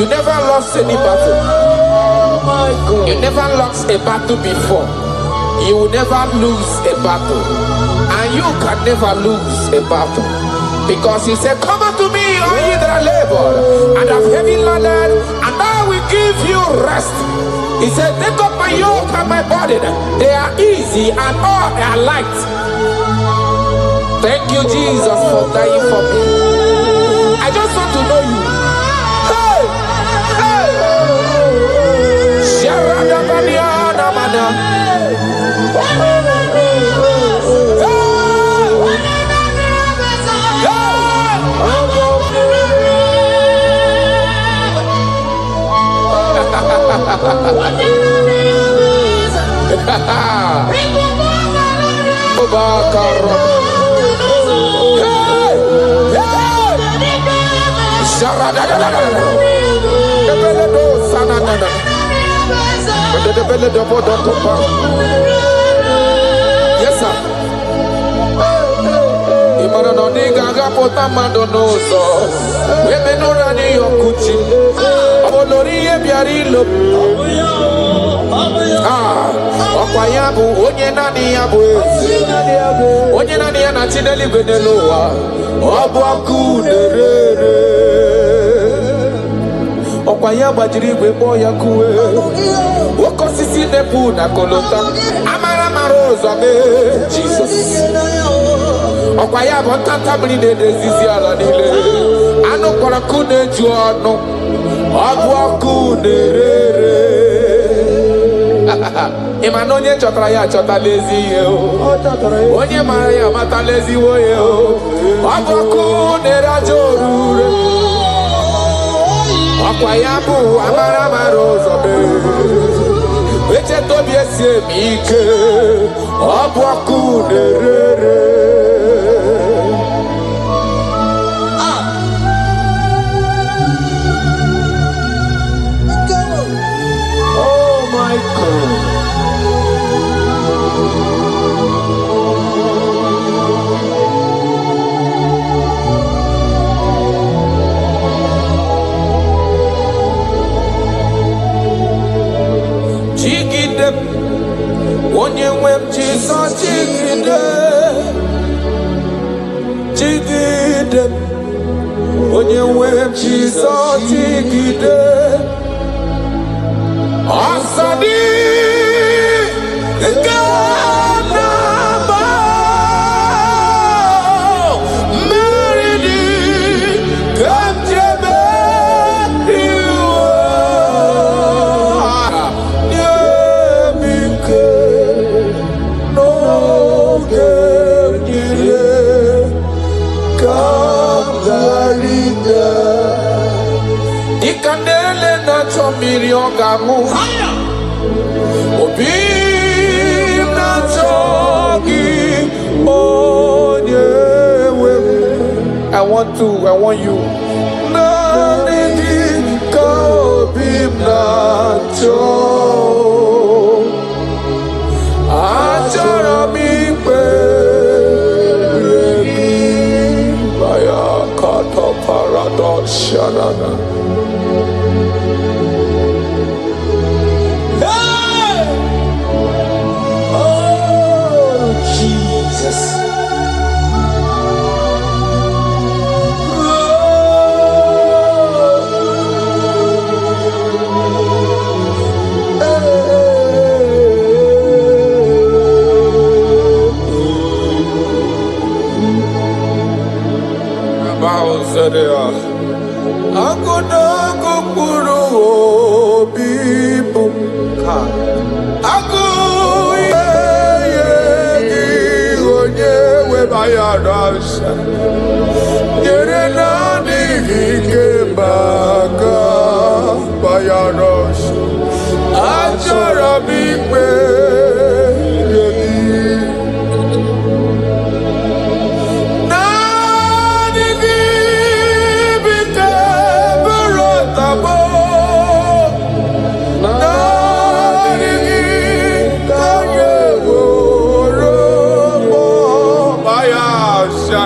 You never lost any battle. You never lost a battle before. You will never lose a battle. And you can never lose a battle. Because he said, come unto me, all ye that are labored and have heavy laden, and I will give you rest. He said, take up my yoke and my burden. They are easy and all are light. Thank you, Jesus, for dying for me. I just want to know you. Hey! Hey! Yes, sir. No diga pota mandonoso. Women no rani yokuchi. Abolori ebiarilo. Okwayabu onye nani yabu. Onye nani yana chideli beneloa. Obuaku nerere. Okwayaba jirigwe boya kuwe. Okosisi nepu na kolota. Amara marozo ame. Jesus. Okwaya bontanta mini de zizi ala nile. Ano kora kune juano. Abwa kune rere. Imanonye chotara ya chota lezi yo. Onye mara ya mata lezi wo yo. Abwa kune rajorure. Okwaya bu amara marozo be. Weche tobi esi mike. Abwa kune rere. Onye nwe m Jizọs jigide, jigide. Onye nwe m Jizọs jigide. Ọsọ dị nke na-agba, mmeri dị ka nchebe iwe. Ikandele na chomiri ogamu. Obi na chogi onyewe. I want you. Na nidi ka obi na cho. Achara mi pe. Baya kato paradox shanana.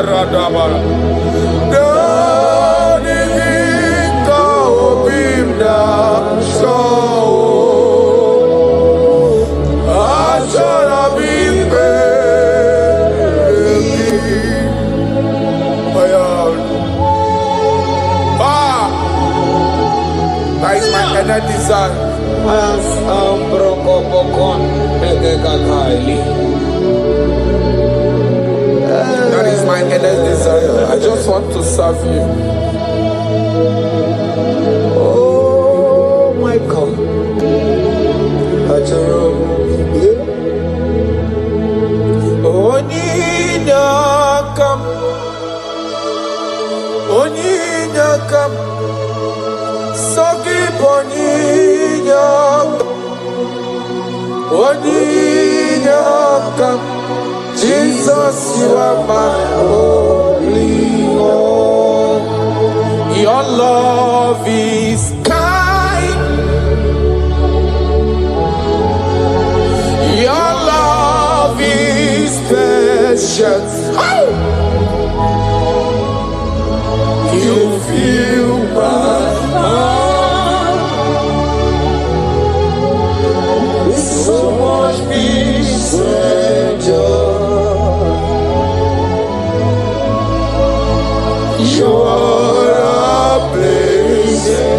Radabara. I desire. That is my earnest desire. I just want to serve you. Oh my God. Onyinakam Sogi Onyinakam Jesus, you are my only hope. Your love is kind. Your love is patient. You fill my heart with so much peace and joy. You're amazing.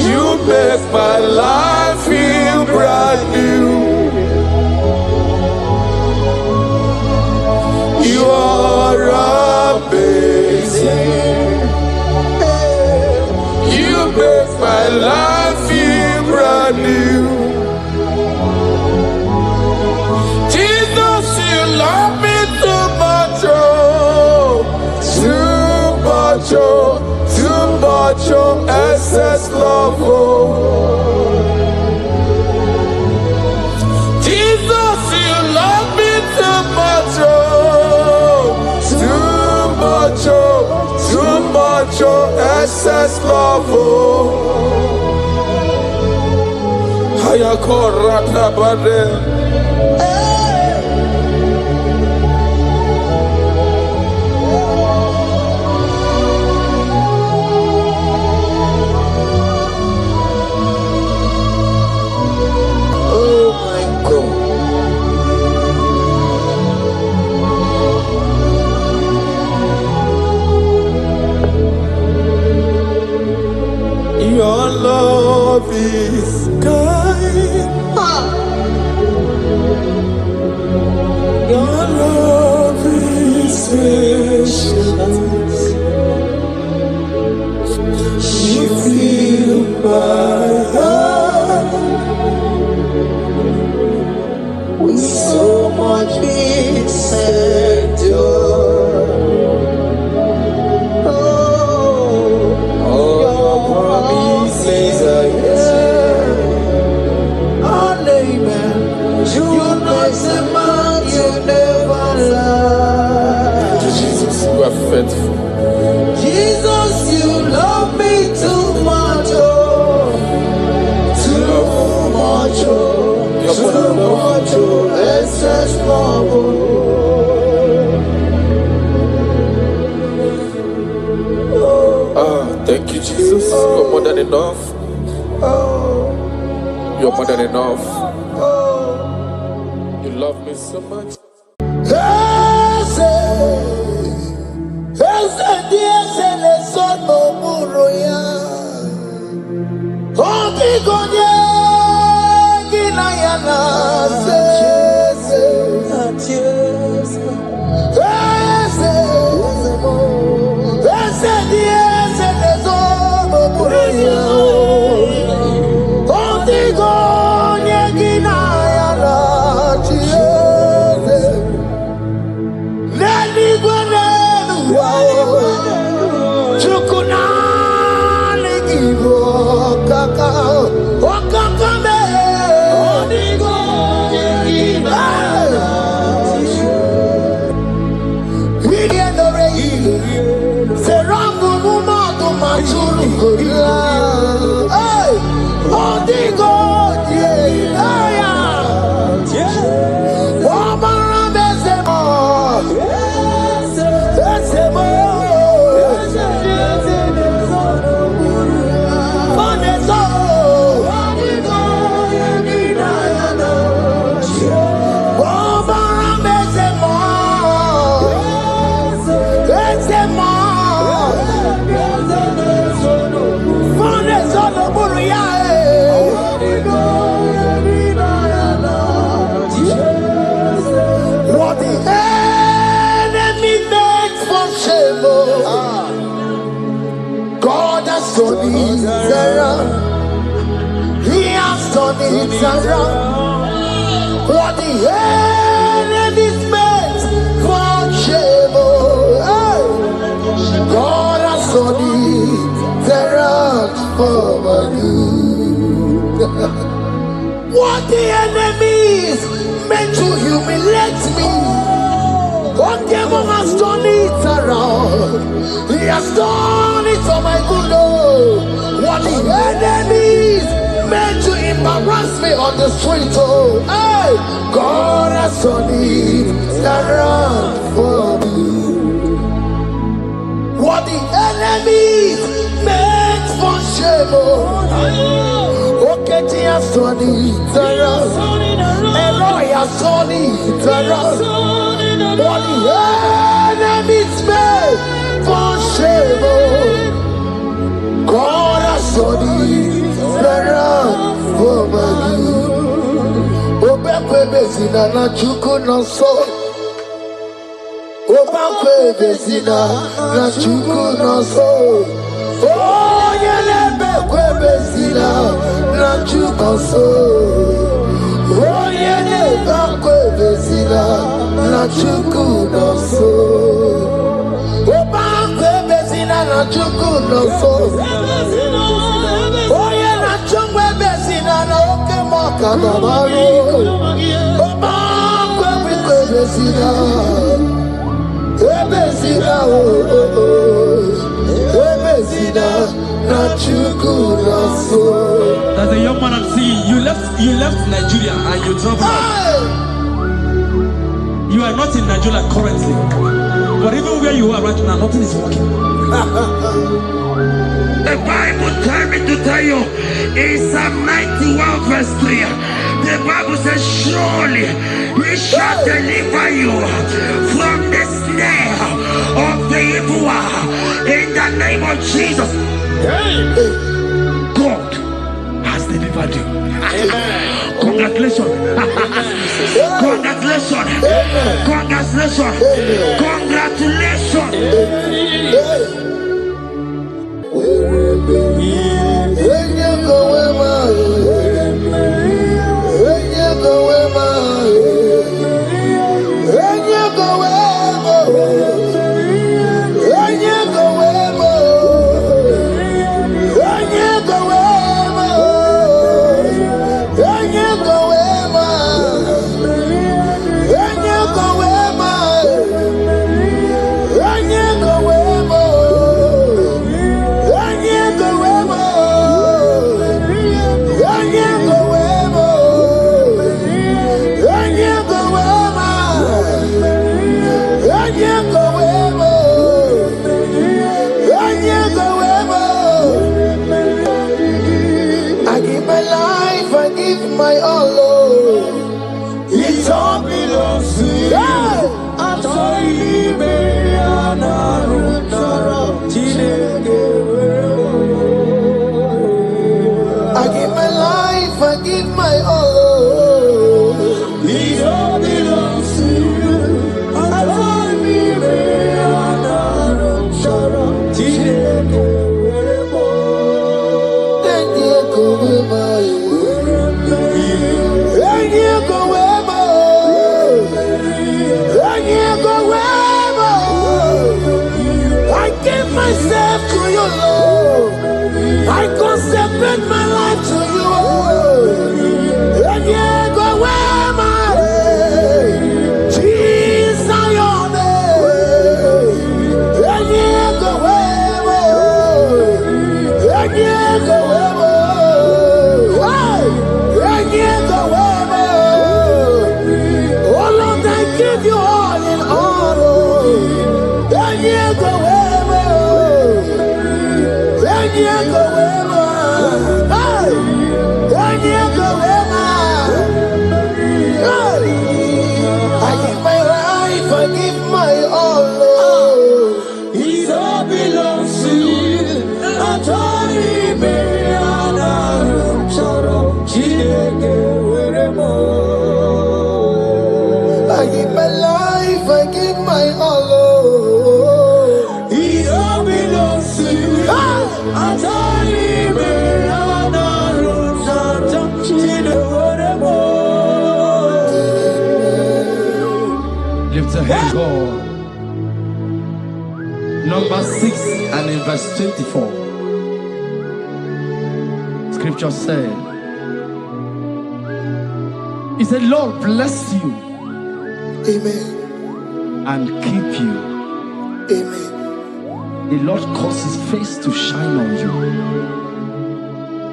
You make my life feel brand new. You are amazing. You make my life feel brand new. Jesus, you love me too much, oh, too much, oh, too much, oh, excess love, oh. Jesus, you love me too much, oh, too much, oh, excess love, oh. Hayakorata bade. Oh my God. Your love is kind. Your love is patient. You fill my heart with so much peace and joy. Faithful. Jesus, you love me too much, oh, too much, oh, too much, oh, excess love, oh. Thank you, Jesus. You're more than enough. You're more than enough. You love me so much. it around. He has turned it around. What the enemies meant for shame, hey, God has turned it around for my good. What the enemies meant to humiliate me, what devil has turned it around. He has done it for my good. Oh, what the enemies meant to embarrass me on the street, oh, hey, God has turned it around for me. What the enemies meant for shame, oh, okay, he has turned it around. Eloi has turned it around. What the enemies meant for shame, oh, God has turned it around for my good. Obekwe bezina na chuku no so. Obekwe bezina na chuku no so. Oh, yelebekwe bezina na chuku so. Oh, yelebekwe bezina na chuku no so. Obekwe bezina na chuku no so. Oh, yeah, na chungwe bezina na oke moka na mariko. Obekwe bezina, bezina, bezina na chuku no so. There's a young man I'm seeing. You left Nigeria and you traveled out. You are not in Nigeria currently, but even where you are right now, nothing is working. The Bible tells me to tell you in Psalm 91 verse 3, the Bible says, surely he shall deliver you from the snare of the evil one in the name of Jesus. God has delivered you. Congratulations. Congratulations. Congratulations. Congratulations. My all, Lord, it all belongs to you. I'm sorry, I give my life, I give my all, Lord. It all belongs to you. I'm myself to you, Lord. I consecrate my life to you. And you go where my Jesus, your name. And you go where and you go where and you go where. Oh Lord, I give you all in all. And you go where. I give my life, I give my all, Lord. It all belongs to you. I give my life, I give my all, Lord. It all belongs to you. Number 6 and in verse 24. Scripture said, He said, Lord bless you. Amen. And keep you. Amen. The Lord cause His face to shine on you.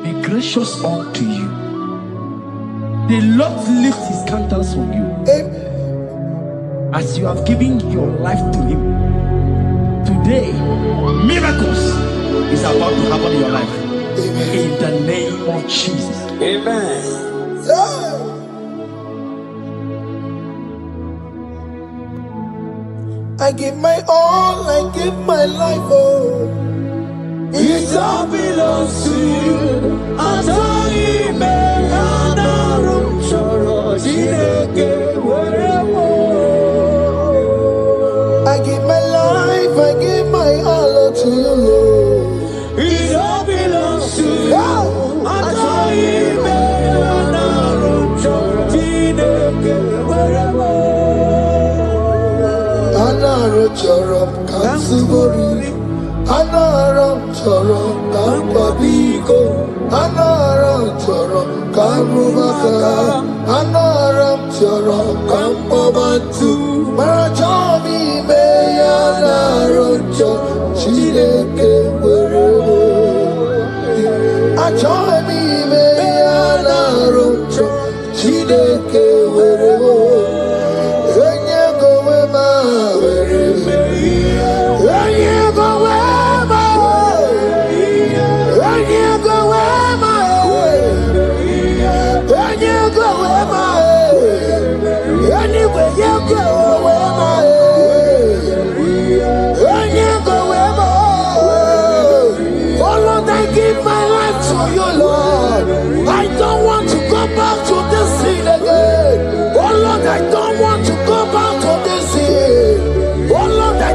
Be gracious unto you. The Lord lift His countenance on you. Amen. As you have given your life to Him. Today, miracles is about to happen in your life. Amen. In the name of Jesus. Amen. Yeah. I give my all, I give my life, oh. It all belongs to you. I told you, man, I don't I give my life, I give my all to you, Lord. It all belongs to you. Yeah. I told you, man, I Anaram chorom kansubori, anaram chorom kampabiko, anaram chorom kamrubaka, anaram chorom kampabantu. Marachomi me anaram chorom chileke werebo. Achomi me anaram chorom chileke werebo.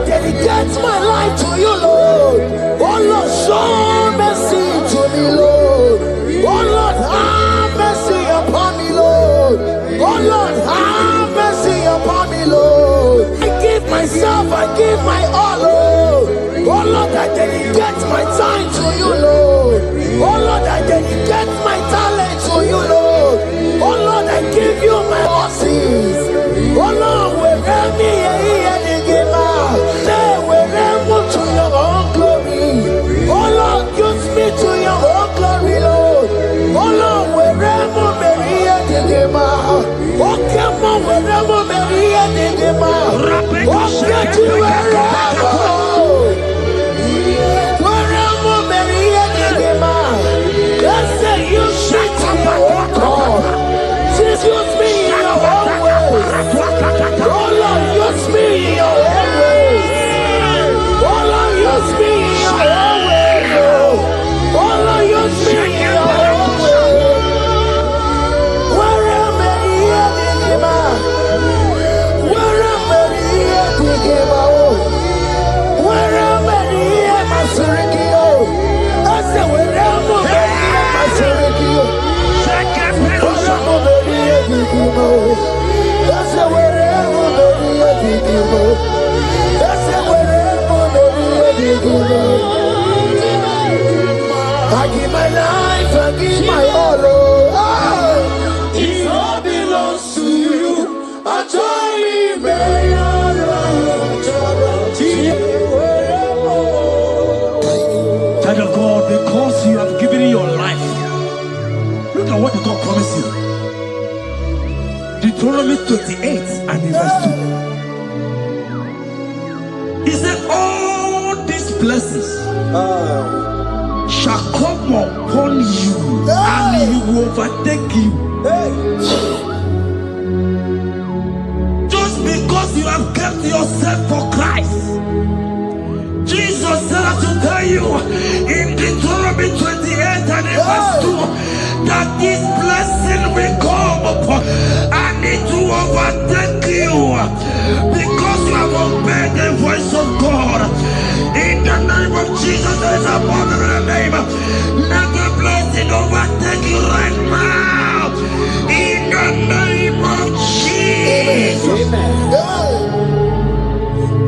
Dedicate my life to you, Lord. Oh Lord, show mercy to me, Lord. Oh Lord, have mercy upon me, Lord. Oh Lord, have mercy upon me, Lord. I give myself, I give my all, Lord. Oh Lord, I dedicate my time to you, Lord. Oh Lord, I dedicate my talent to you, Lord. Oh Lord, I give you my horses. Oh Lord, wherever me to your own glory. Oh Lord, use me to your own glory, Lord. Oh Lord, wherever Maria did ma. Oh come on, wherever Maria did ma. Oh get to wherever. Wherever Maria did ma. Let's say you shut up and walk on. Just use me in your own way. Oh Lord, use me in your own way. Use me in your own way, Lord. Oh Lord, use me in your own way. Wherever you dig ma, wherever you dig ma, wherever you masuriki o, I say wherever you masuriki o, wherever you dig ma, I say wherever you dig ma, I say wherever. I give my life, I give my all. It all belongs to you. I told you, man, Child of God, because you have given your life, look at what the God promised you. Deuteronomy 28 and verse 2. He said, all these blessings shall come upon you and he will overtake you. Just because you have kept yourself for Christ. Jesus said to tell you in Deuteronomy 28 and verse 2 that this blessing will come upon and it will overtake you because you have obeyed the voice of God. In the name of Jesus, there is a above the name. Let the blessing overtake you right now. In the name of Jesus. Amen.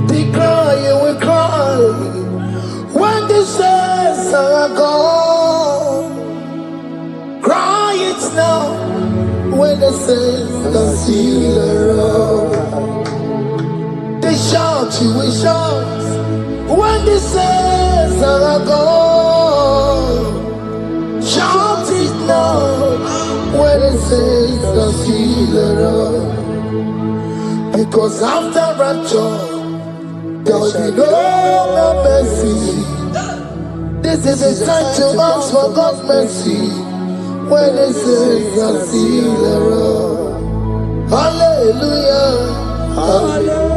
Declare, you will cry. says the sealer. They shout, you will shout when the saints are gone. Shout it now when the saints are sealer. Because after rapture, there will be no mercy. This is a time to ask for God's mercy when the saints are sealer. Hallelujah. Hallelujah.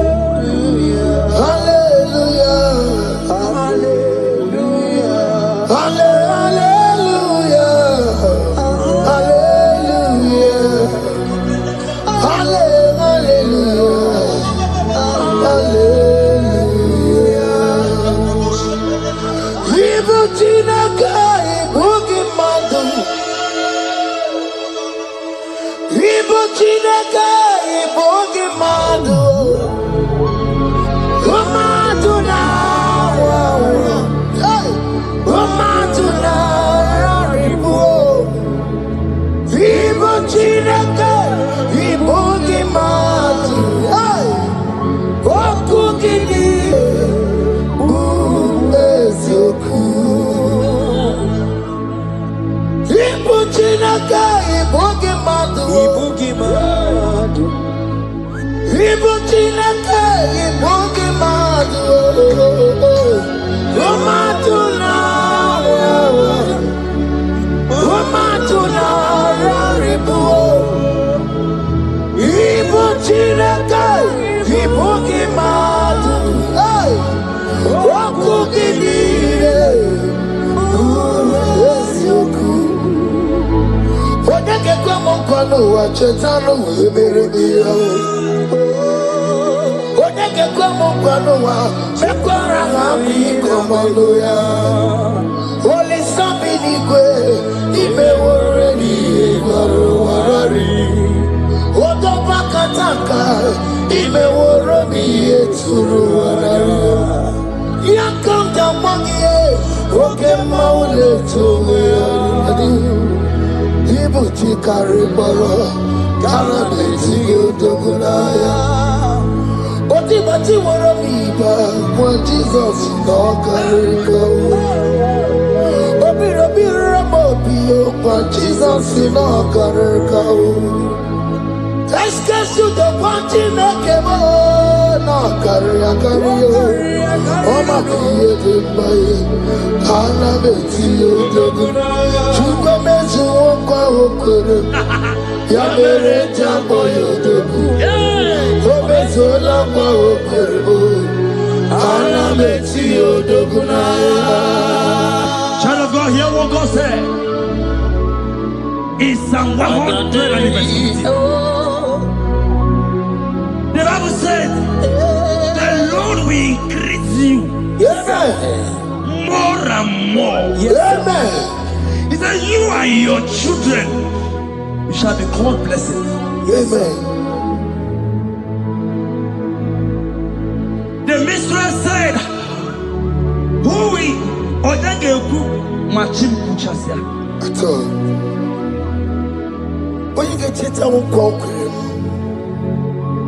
Hallelujah. Hallelujah. Hallelujah. Hallelujah. Hallelujah. Evil Chinaka, Boogie Mando. Evil Chinaka, Boogie Mando. Chetano Liberia. Oneke kwamo kwanoa, mekwara hapi komandoya. Holy Sabini kwe, ime woreni warari. Odo bakataka, ime woroni eturu warari. Yakanda mangie, oke maule tuwe ari. Ibuti karibara, karabeti yodogunaya. Oti bati warabiba, when Jesus no kariko. Obi ramobi, when Jesus no kariko. Escape to the party nakebo, no kariko. Oma kiye dimbaye, karabeti yodogunaya. Chupa mezu okwa okoro. Ya mere jambo yodogu. Obezola kwa okoro. Ana meti yodogunaya. Child of God, hear what God said. In Psalm 100 and verse 15. The Bible said, the Lord will increase you more and more. Amen. He said, you and your children, you shall be called blessed. Amen. The mistress said, who will Odageku Machim Kuchasia? At all. When you get it, I won't conquer.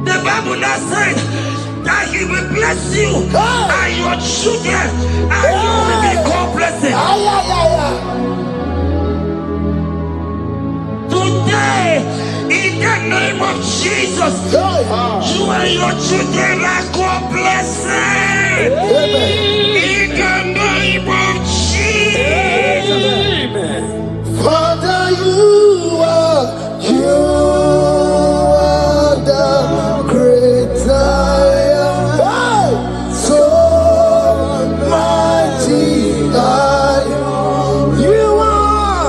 The Bible now said that He will bless you and your children, and you will be called blessed. Today, in the name of Jesus, you and your children are called blessed. In the name of Jesus. Father, you are the great I am. So mighty I am. You are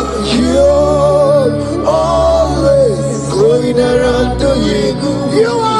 always going around to you. You are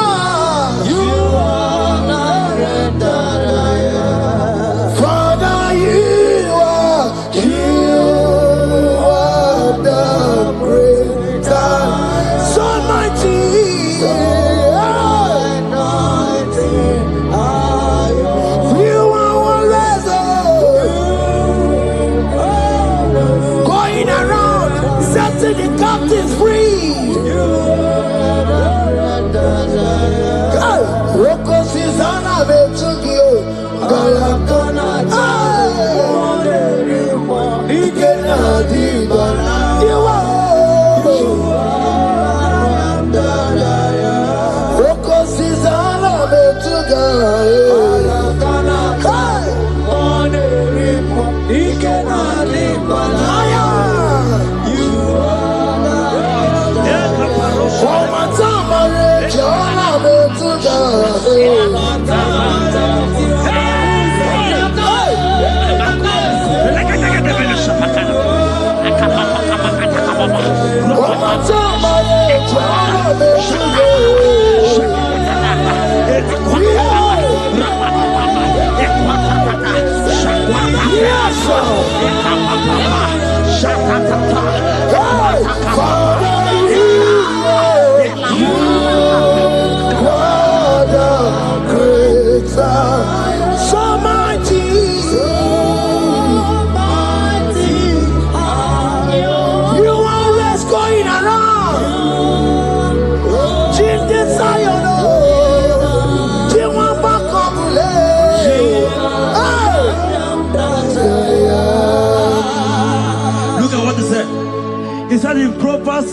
He said in Proverbs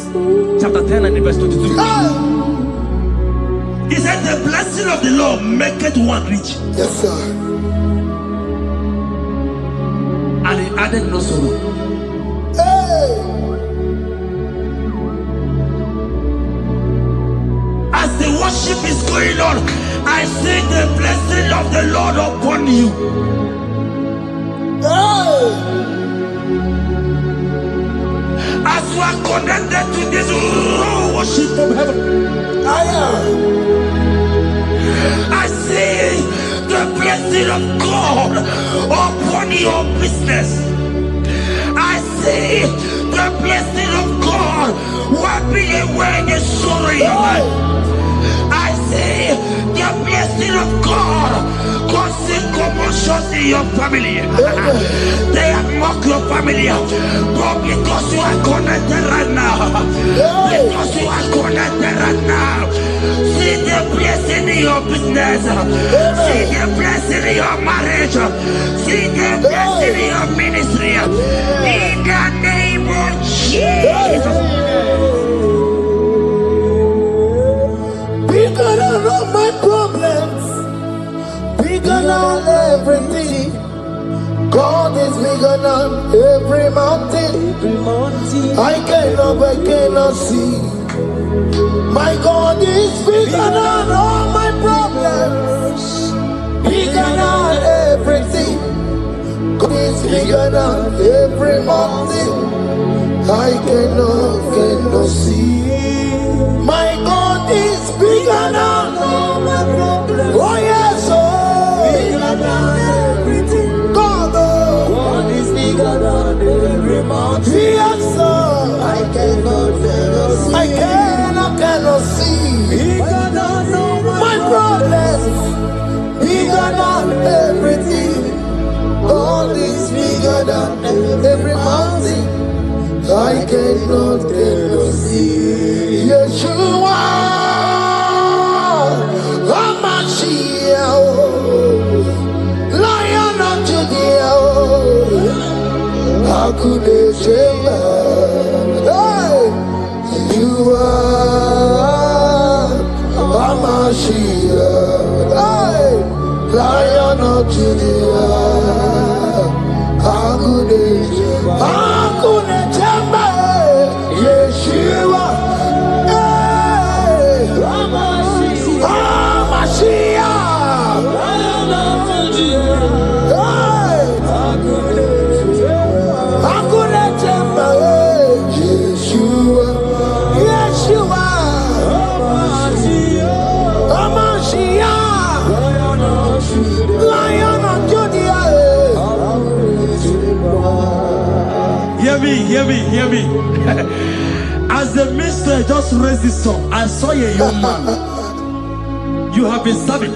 chapter 10 and verse 22. He said the blessing of the Lord maketh one rich. Yes, sir. And he added no sorrow. Hey. As the worship is going on, I see the blessing of the Lord upon you. Hey. As you are connected to this worship from heaven, I see the blessing of God upon your business. I see the blessing of God wiping away the sorrow in your life. I see the blessing of God causing commotions in your family. They have mocked your family, but because you are connected right now, because you are connected right now, see the blessing in your business, see the blessing in your marriage, see the blessing in your ministry. In the name of Jesus. Bigger than all my problems, bigger than everything. God is bigger than every mountain. I cannot see. My God is bigger than all my problems, bigger than everything. God is bigger than every mountain. I cannot see. My God is bigger than all my problems. Oh yes, oh, bigger than everything. God is bigger than every mountain. Yes, sir. I cannot see. Bigger than all my problems. Bigger than everything. God is bigger than every mountain. I cannot see. Yeshua, Hamashiach, Lion of Judah, Hakudesheba. You are Hamashiach, Lion of Judah, Hakudesheba. Yeshua, Hear me. As the minister just raised this song, I saw a young man. You have been serving.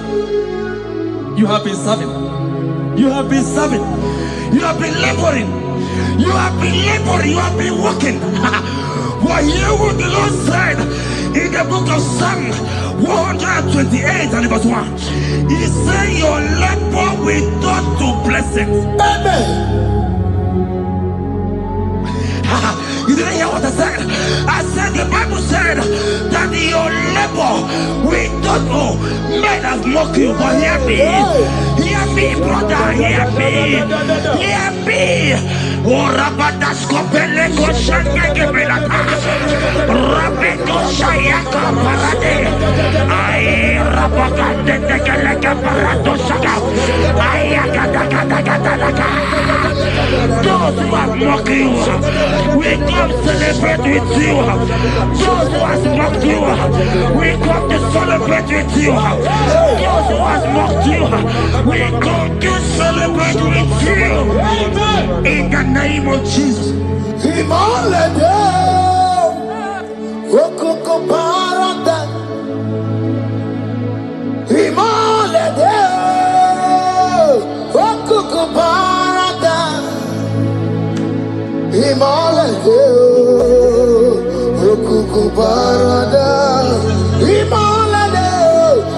You have been serving. You have been serving. You have been laboring. You have been laboring. You have been working. But hear what the Lord said in the book of Psalm 128 and verse 1. He said, your labor will turn to blessings. Amen. You didn't hear what I said? I said the Bible said that your labor will not know. Men have mocked you, but hear me. Hear me, brother. Hear me. Hear me. Oh, Rabadasko Beleko Shangege Belata. Rabeko Shayaka Parade. I Rabagande Tegeleka Parato Shaka. Ayakadakadakadaka. Those who have mocked you, we come celebrate with you. Those who have mocked you, we come to celebrate with you. Those who have mocked you, we come to celebrate with you. In the name of Jesus. Himalaya, Rokoko Parada, Himalaya, Rokoko Parada, Himalaya, Rokoko Parada, Himalaya,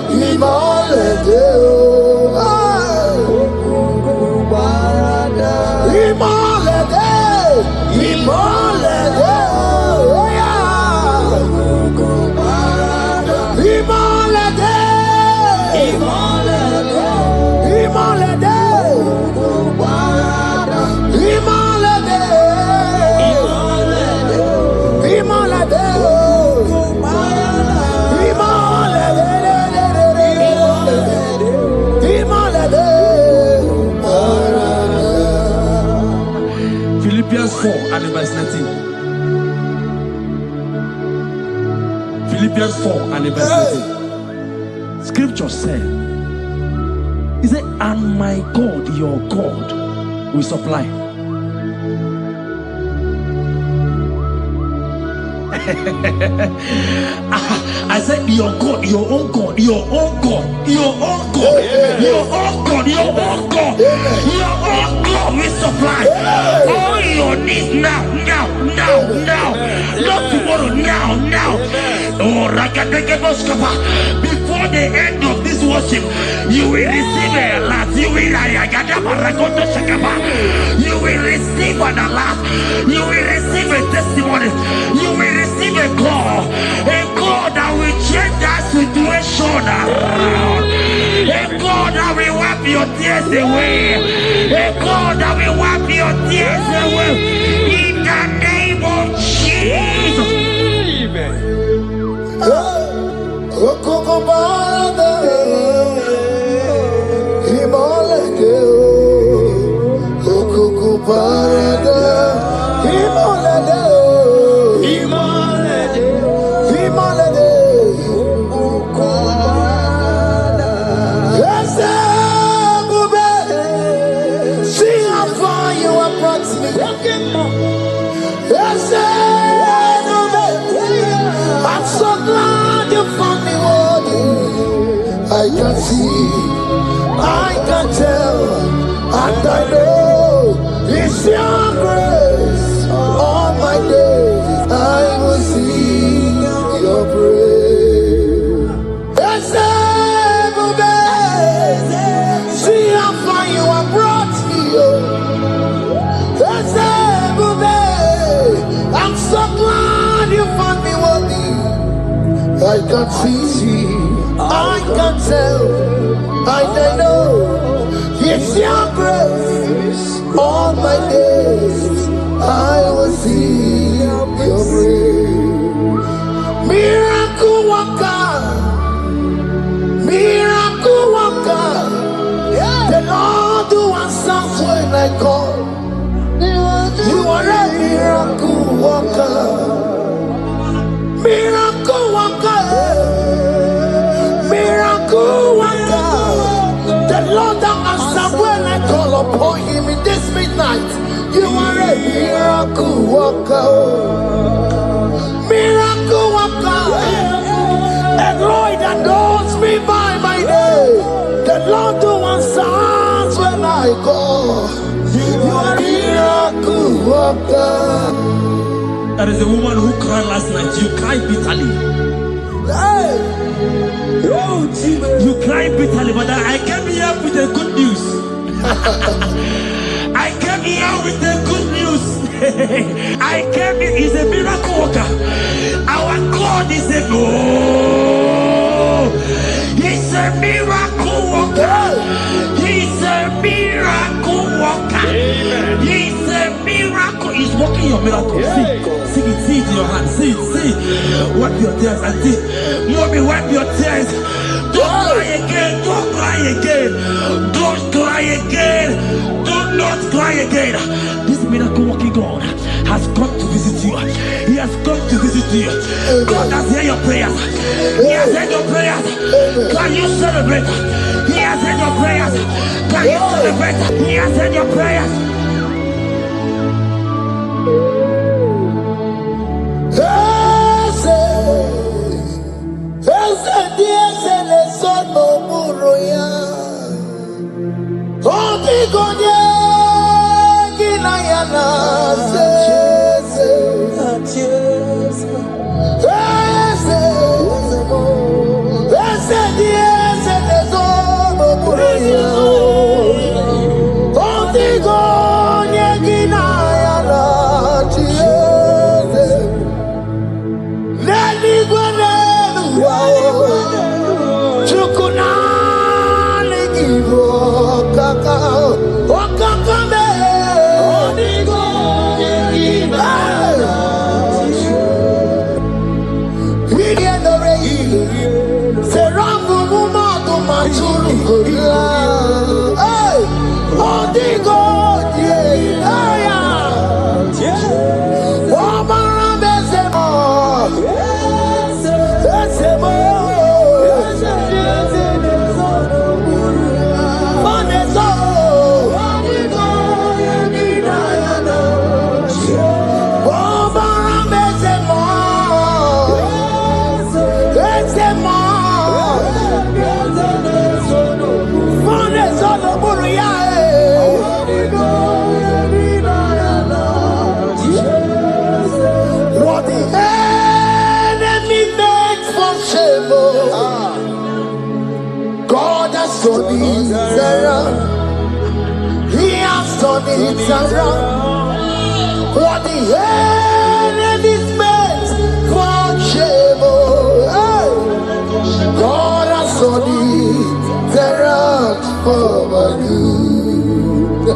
Himalaya, Rokoko Parada, Himalaya. Philippians 4 and verse 19. Philippians 4 and verse 19. Scripture said, he said, and my God, your God, will supply. I said, your God, your own God, your own God, your own God, your own God, your own God, your own God will supply all your needs now, not tomorrow, now. Oh, before the end of this worship, you will receive a lot. You will receive an alert. You will receive a testimony. You will receive a God that will change that situation around. A God that will wipe your tears away. A God that will wipe your tears away. In the name of Jesus. I'm so glad you found me worthy. I can see, I can tell, and I know it's your grace. All my days I will sing your praise. See how far you have brought me. I'm so glad you found me worthy. I can see, I can tell, I know it's your grace. All my days I will see your grace. Miracle worker, miracle worker. The Lord who answers when I call. You are a miracle worker, miracle worker, miracle worker. The Lord that answers when I call upon Him in this midnight. You are a miracle worker, miracle worker. And Lord that knows me by my name. The Lord who answers when I call. You are a miracle worker. There is a woman who cried last night. You cried bitterly. You cried bitterly, but I came here with the good news. I came here with the good news. I came here, he's a miracle worker. Our God is a he's a miracle worker. He's a miracle worker. He's a miracle. He's working your miracle. See it in your hand. See. Wipe your tears and see. Mommy, wipe your tears. Don't cry again. Don't cry again. Don't cry again. Do not cry again. This miracle working God has come to visit you. He has come to visit you. God has heard your prayers. He has heard your prayers. Can you celebrate? He has heard your prayers. Can you celebrate? He has heard your prayers. He has done it around. What the enemy's meant for shame. God has done it around for my good.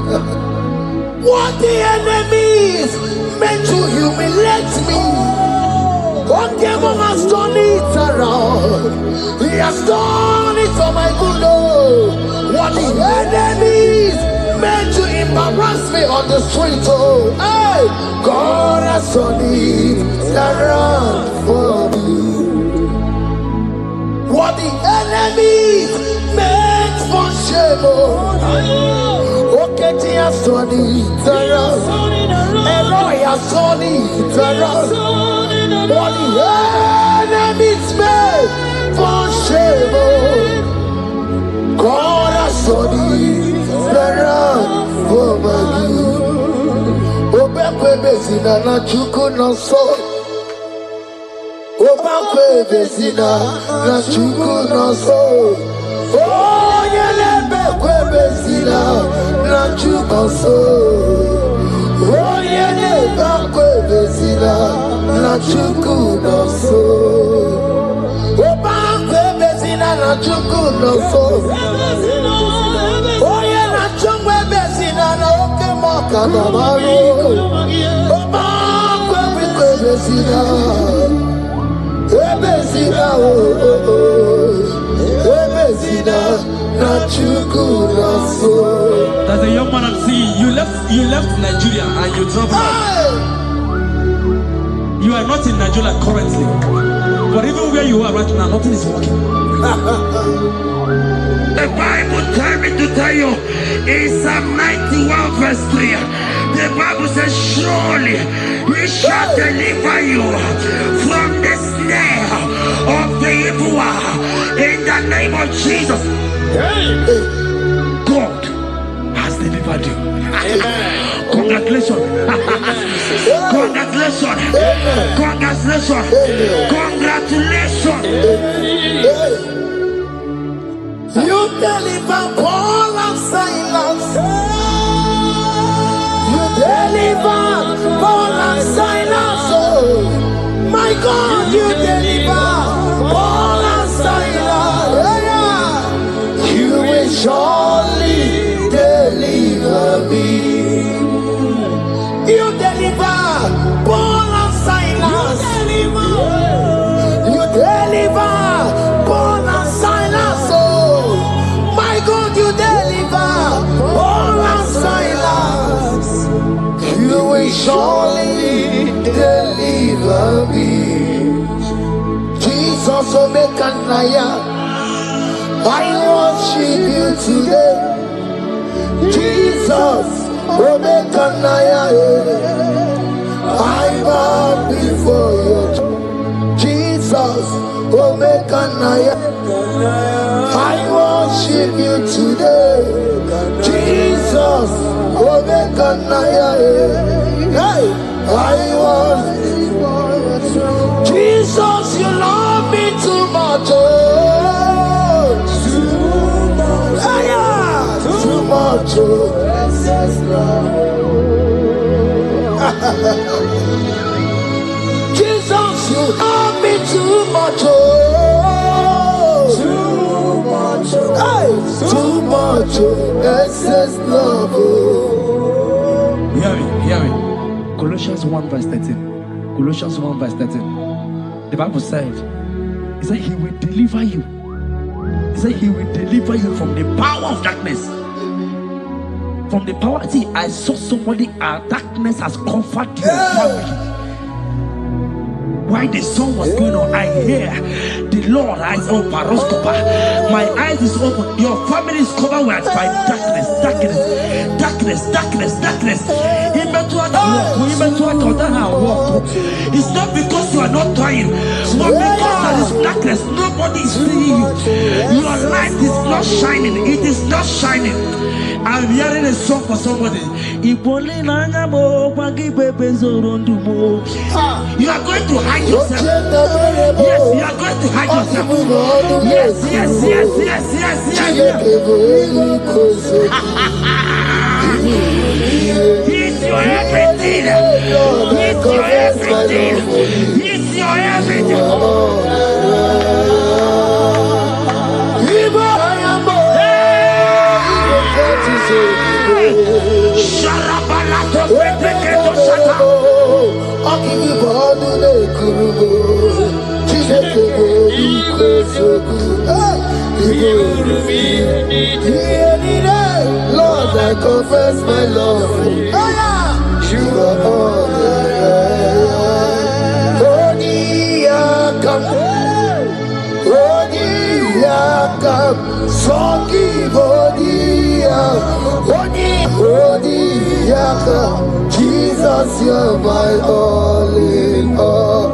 What the enemies meant to humiliate me, God has done it around. He has done it for my good. What the enemies meant to embarrass me on the street, hey, God has done it around for me. What the enemies meant for shame, okay, He has done it around. Eloi has done it around. What the enemies meant for shame, God has done it around for my good. Obekwe bezina na chuku no so. Obekwe bezina na chuku no so. Oh, yelebekwe bezina na chuku no so. Oh, yelebekwe bezina na chuku no so. Obekwe bezina na chuku no so. Oh, yeah, na chungwe bezina na oke moka na maru. Obekwe bezina. Ebezina Ebezina na chuku na so. There's a young man I'm seeing. You left Nigeria and you travel. You are not in Nigeria currently, but even where you are right now, nothing is working. The Bible tells me to tell you in Psalm 91 verse 3. The Bible says, surely He shall deliver you from the snare of the evil one. In the name of Jesus. God has delivered delivered you. Congratulations. Congratulations. Congratulations. Congratulations. You deliver Paul and Silas. You deliver Paul and Silas. Oh, my God, you deliver Paul and Silas. Yeah. You will surely deliver me. You deliver Paul and Silas. You deliver Paul and Silas. Oh, my God, you deliver Paul and Silas. You will surely deliver me. Jesus, Omekanaya, I worship you today. Jesus, Omekanaya, I bow before you. Jesus, Omekanaya, I worship you today. Jesus, Omekanaya, hey, I worship you. Jesus, you love me too much. Oh, too much. Oh. Jesus, you love me too much. Oh, too much. Hey, too much. Excess love. Oh. Hear me. Colossians 1 verse 13. Colossians 1 verse 13. The Bible said, he said he will deliver you. He said he will deliver you from the power of darkness. From the power. See, I saw somebody, darkness has covered your family. While the song was going on, I hear the Lord eyes open. My eyes is open. Your family is covered by darkness. It's not because you are not trying, but because there is darkness. Nobody is seeing you. Your light is not shining. It is not shining. I'm hearing a song for somebody. You are going to hide yourself. Yes, you are going to hide yourself. Yes. He's your everything. He's your everything. He's your everything. Lord, I confess my love. You are all Jesus, you're my all in all.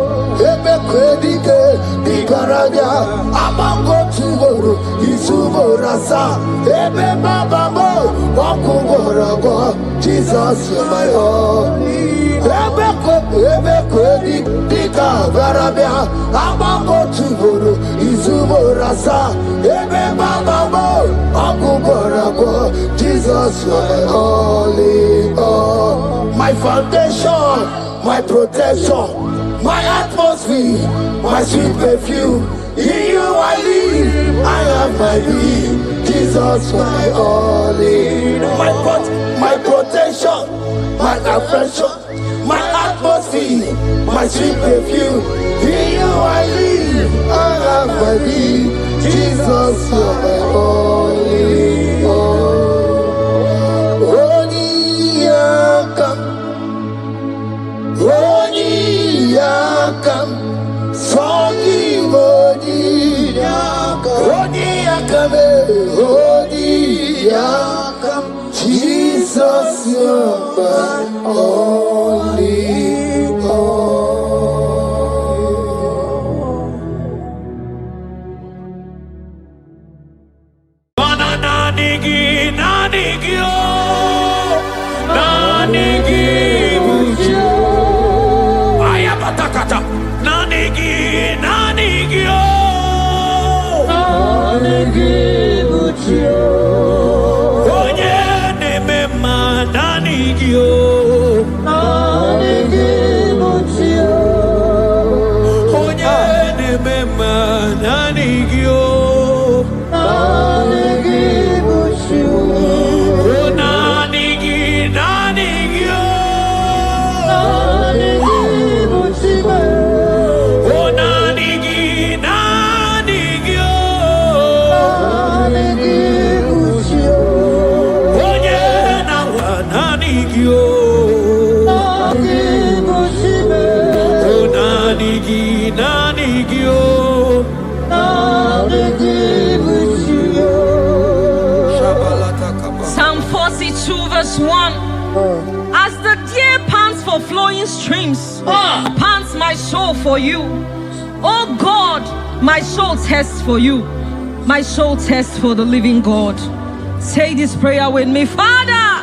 Amango tuboro, isuborasa, ebe babamo, wakuborago. Jesus, you're my all. Ebe kwedi, dika varabia, amango tuboro, isuborasa, ebe babamo, wakuborago. Jesus, you're my all in all. My foundation, my protection, my atmosphere, my sweet perfume. In you I live, I have my being. Jesus, my all in all. My protection, my affection, my atmosphere, my sweet perfume. In you I live, I have my being. Jesus, you're my all in all. Yakam, Sogi Odi Yakam, Jesus, you're my only all. Banana nigi, oh. nanigio. Onye nemema nanigio. Psalm 42 verse 1. As the deer pants for flowing streams, pants my soul for you. Oh God, my soul thirsts for you. My soul thirsts for the living God. Say this prayer with me. Father,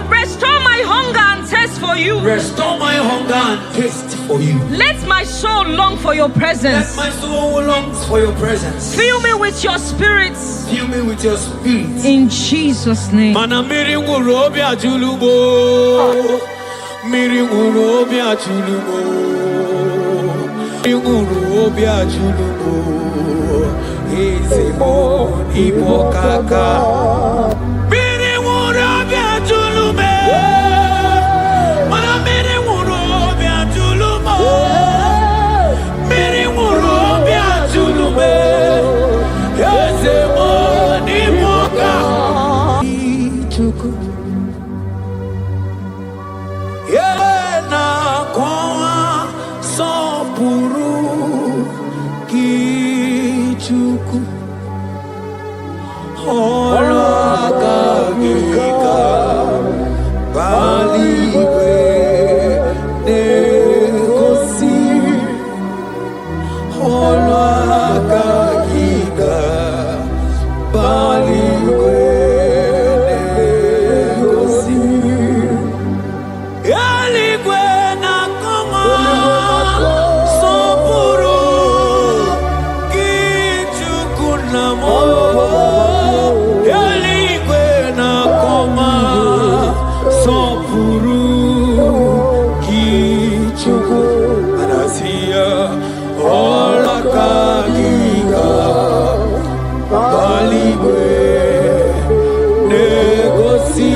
restore my hunger and thirst for you. Restore my hunger and taste for you. Let my soul long for your presence. Let my soul longs for your presence. Fill me with your spirit. Fill me with your spirit. In Jesus' name. Mana miri nguru obi ajulumo. Miri nguru obi ajulumo. Miri nguru obi ajulumo. Ezemo ibo kaka. Miri nguru obi ajulume. Mana miri nguru obi ajulumo. Miri nguru obi ajulume. Ezemo ibo kaka. Yena kwa sopuru kichuku olakagika baliwe negosi olakagika baliwe negosi. Yaligwe na koma sopuru kichukuna mo. Yaligwe na koma sopuru kichuku anasia olakagiga baligwe negosi.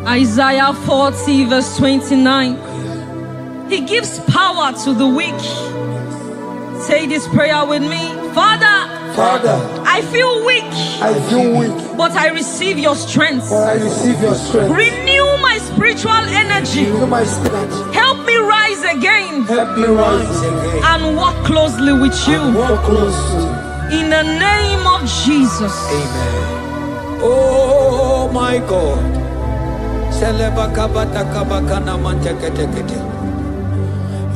Isaiah 40 verse 29. He gives power to the weak. Say this prayer with me. Father, I feel weak, but I receive your strength. Renew my spiritual energy. Help me rise again and walk closely with you. In the name of Jesus. Amen. Oh my God.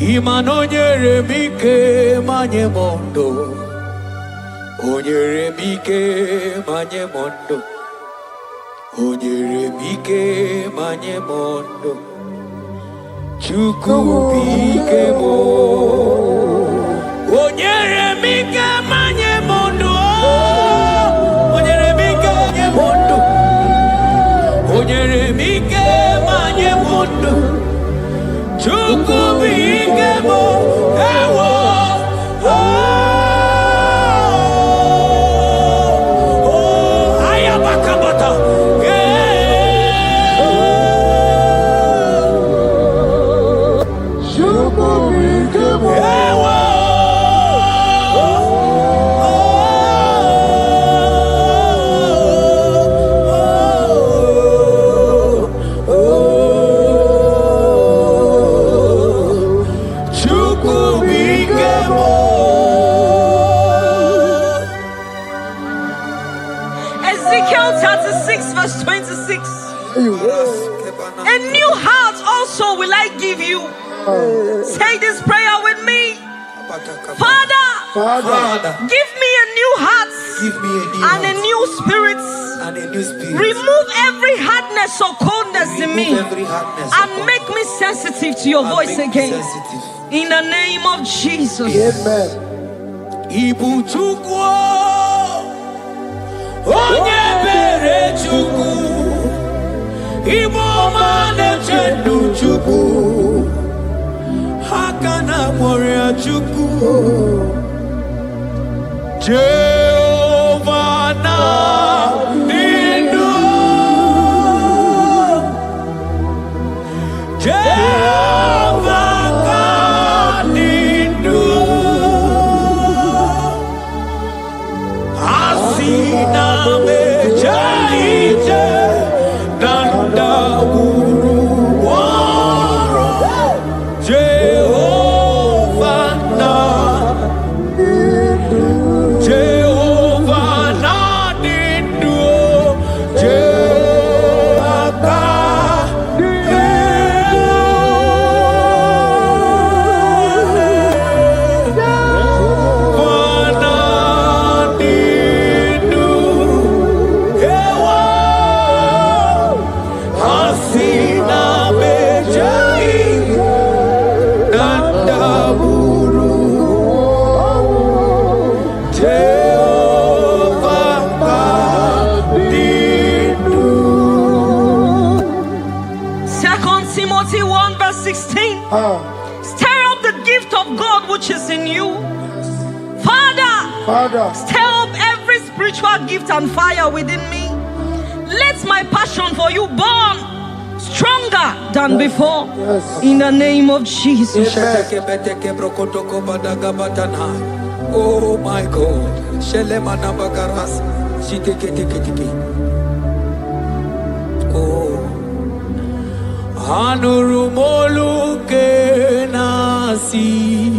Imanonyere mike manye mondo. Onyere mike manye mondo. Onyere mike manye mondo. Chuku bike mo. Onyere mike manye mondo. Onyere mike manye mondo. Onyere mike manye mondo. Chuku bike mo. Ewo. Ayabakabata. Chuku bike mo. Ewo. Ezekiel 36 verse 26. A new heart also will I give you. Say this prayer with me. Father, give me a new heart Give me a new and a heart new spirit. and a new spirit. Remove every hardness or coldness in me Remove every hardness and or make me sensitive to your and voice make me again. sensitive. In the name of Jesus. Amen. Ibu chukwu onye bere chukwu Ibu ọma na-eche ndụ chukwu aka na mọrịa chukwu Jehovah na dị ndụ Jehovah ka dị ndụ Asina mejaite nanda guru waro Jehovah na dindu Jehovah ka Timothy 1 verse 16. Stir up the gift of God which is in you. Father, stir up every spiritual gift and fire within me. Let my passion for you burn stronger than before. In the name of Jesus. Oh my God. Oh. Anurumolu ke nasi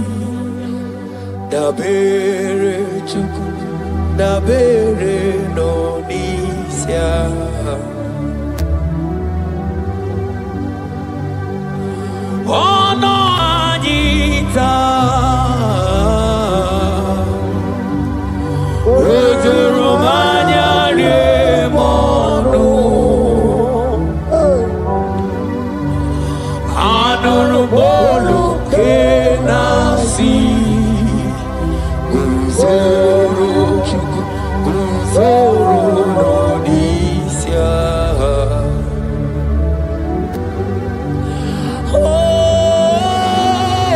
dabere chuku dabere no nisya ono anita Romania remonu Anurumolu ke nasi Guzoro chuku Guzoro no nisya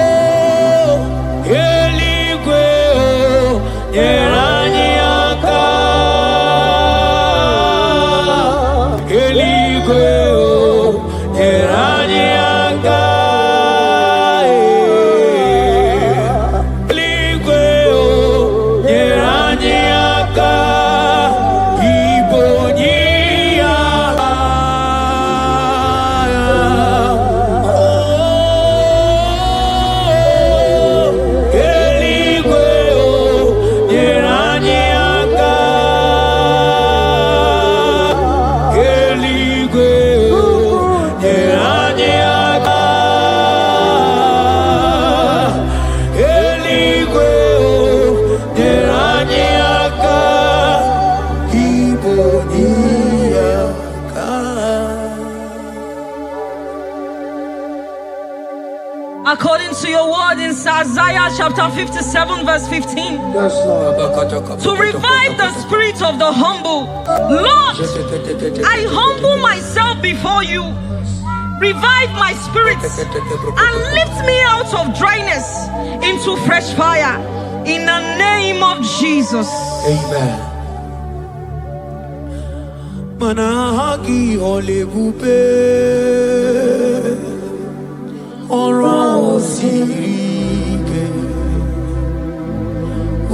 Oh Eligwe oh Nyerani aka Eligwe oh Nyerani aka According to your word in Isaiah chapter 57 verse 15. To revive the spirit of the humble. Lord, I humble myself before you. Revive my spirit and lift me out of dryness into fresh fire. In the name of Jesus. Amen. Manahagi olebupe Ora osirike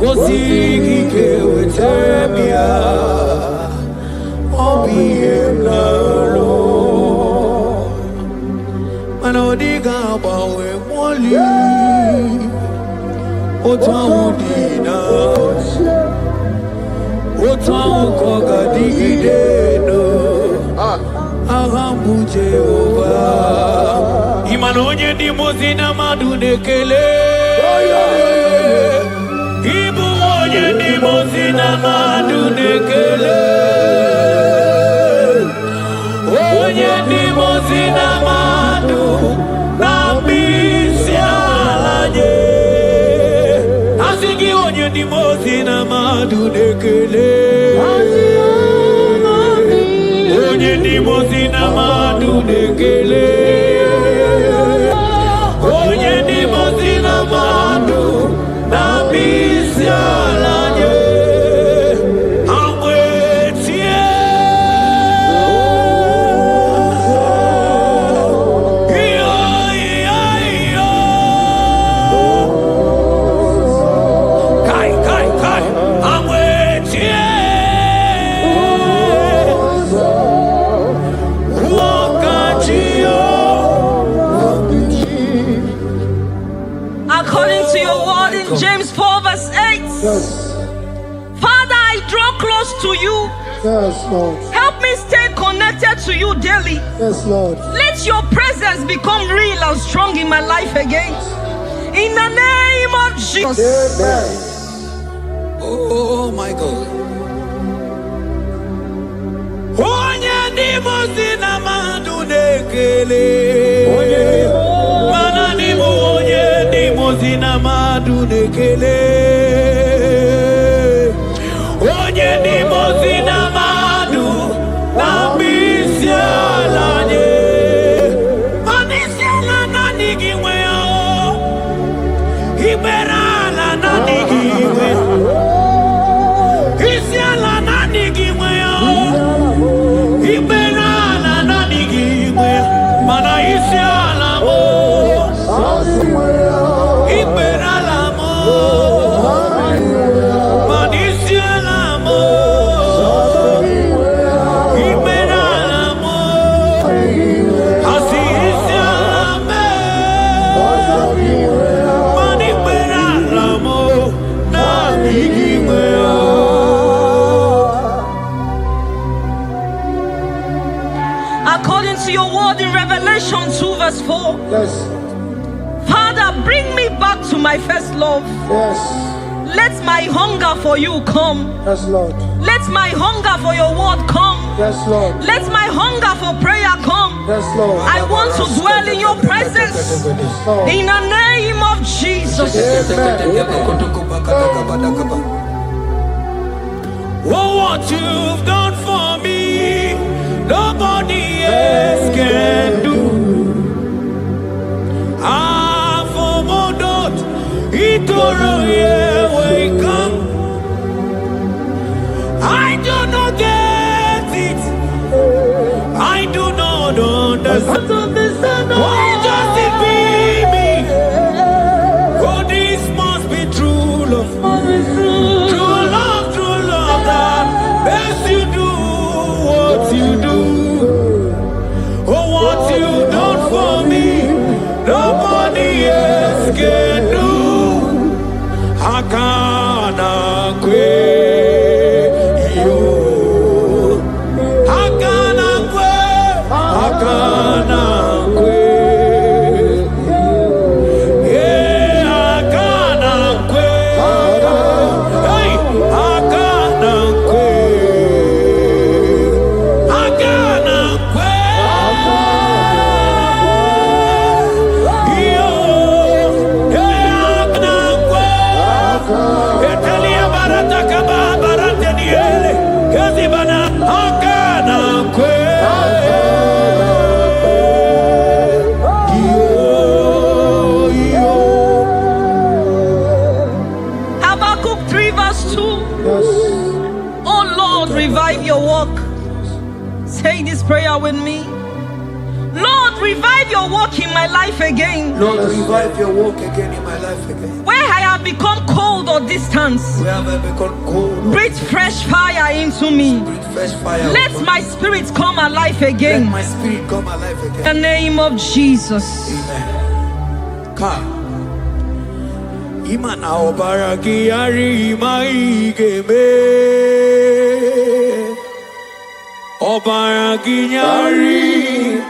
Osirike wetemia Obiem nalo Manodiga bawe mwali Otaudina Otaukoga digideno Ahambu Jehovah Imanonye di mozina madunekele Ibu onye n'ime ozi na mmadụ na-ekele onye n'ime ozi na mmadụ na-akpọ isi ala nye asị gị onye n'ime ozi na mmadụ na-ekele onye n'ime ozi na mmadụ na-ekele onye n'ime ozi na mmadụ na-akpọ isi ala nye agwetie iyo kai agwetie according to your word in James 4 verse 8. Yes. Father, I draw close to you. Yes, Lord. Help me stay connected to you daily. Yes, Lord. Let your presence become real and strong in my life again. In the name of Jesus. Amen. Oh my God. Onye n'ime ozi na mmadụ na-ekele mana n'ime onye n'ime ozi na mmadụ na-ekele onye n'ime ozi na mmadụ na-akpọ isi ala nye mana isi ala naanị gị nwe ya ikpere ala naanị gị nwe ya isi ala naanị gị nwe ya ikpere ala naanị gị nwe ya mana isi ala m ikpere ala m mana isi ala m ikpere ala m asị isi ala m mana ikpere ala m naanị gị nwe ya. According to your word in Revelation 2 verse 4. Yes. Father, bring me back to my first love. Yes. Let my hunger for you come. Yes, Lord. Let my hunger for your word come. Yes, Lord. Let my hunger for prayer come. Yes, Lord. I want to dwell in your presence. Lord. In the name of Jesus. Oh, what you've done for me, nobody else can do. Ah, for Modot, Itoro, yeah, we come. I do not get it. I do not understand. Why does it be me? Oh, this must be true love. True love that makes you do what you do. Oh, what you done for me, nobody else can do. Hakana kwe yo, hakana kwe, hakana kwe. Yeah, hakana kwe. Hey, hakana kwe, hakana kwe. Yo, yeah, hakana kwe. Etalia barata kaba barate niele, kazi bana hakana kwe. Yo. Habakkuk 3 verse 2. Yes. Oh Lord, revive your work. Say this prayer with me. Lord, revive your work in my life again. Lord, revive your work again in my life again. Where I have become cold or distant, Where have I become cold? breathe fresh fire into me. Breathe fresh fire. Let upon my me. spirit come alive Let again. my spirit come alive In again. the name of Jesus. Amen. Ka. Imana obara kiyari maigeme. Obara kiyari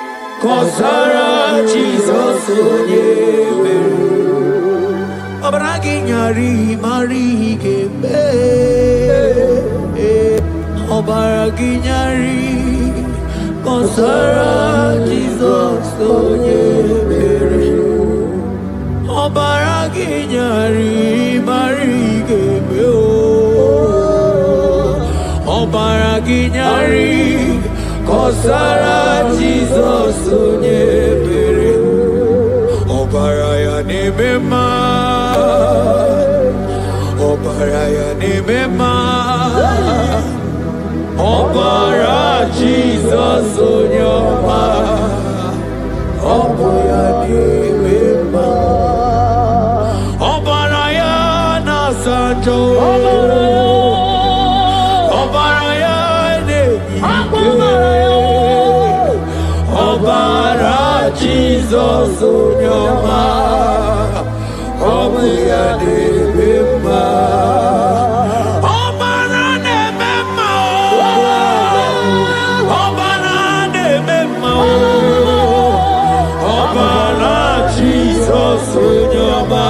kosara Jesus onyebe. Obara kiyari ginyari marigebe Obara ginyari Konsara Jesus Onyebere Obara ginyari marigebe Obara ginyari Konsara Jesus Onyebere Obaraya nebema Obaraya nebema Obara Jesus Onyoma Obaraya nebema Obaraya nasanjo Obaraya nebema Obara Jesus Onyoma Obuya nebema Obara nebema Obara nebema Obara Jesus Onyoma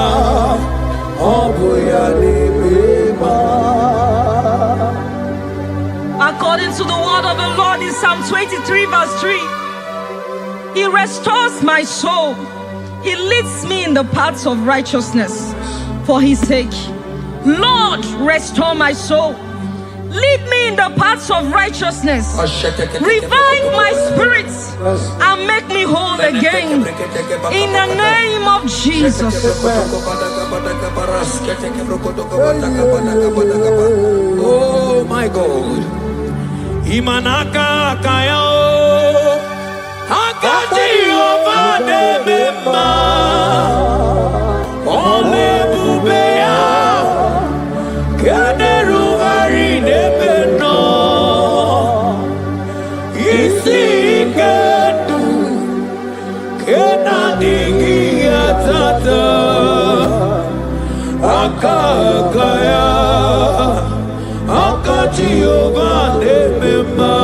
Obuya nebema. According to the word of the Lord in Psalm 23 verse 3, He restores my soul. He leads me in the paths of righteousness for His sake. Lord, restore my soul. Lead me in the paths of righteousness. Revive my spirit and make me whole again. In the name of Jesus. Oh my God. Imanaka kayo. Akati ovade mema, ole bubeya, kaderu harine beno, isi kedu, kenadigi atata, akakaya, akati ovade mema,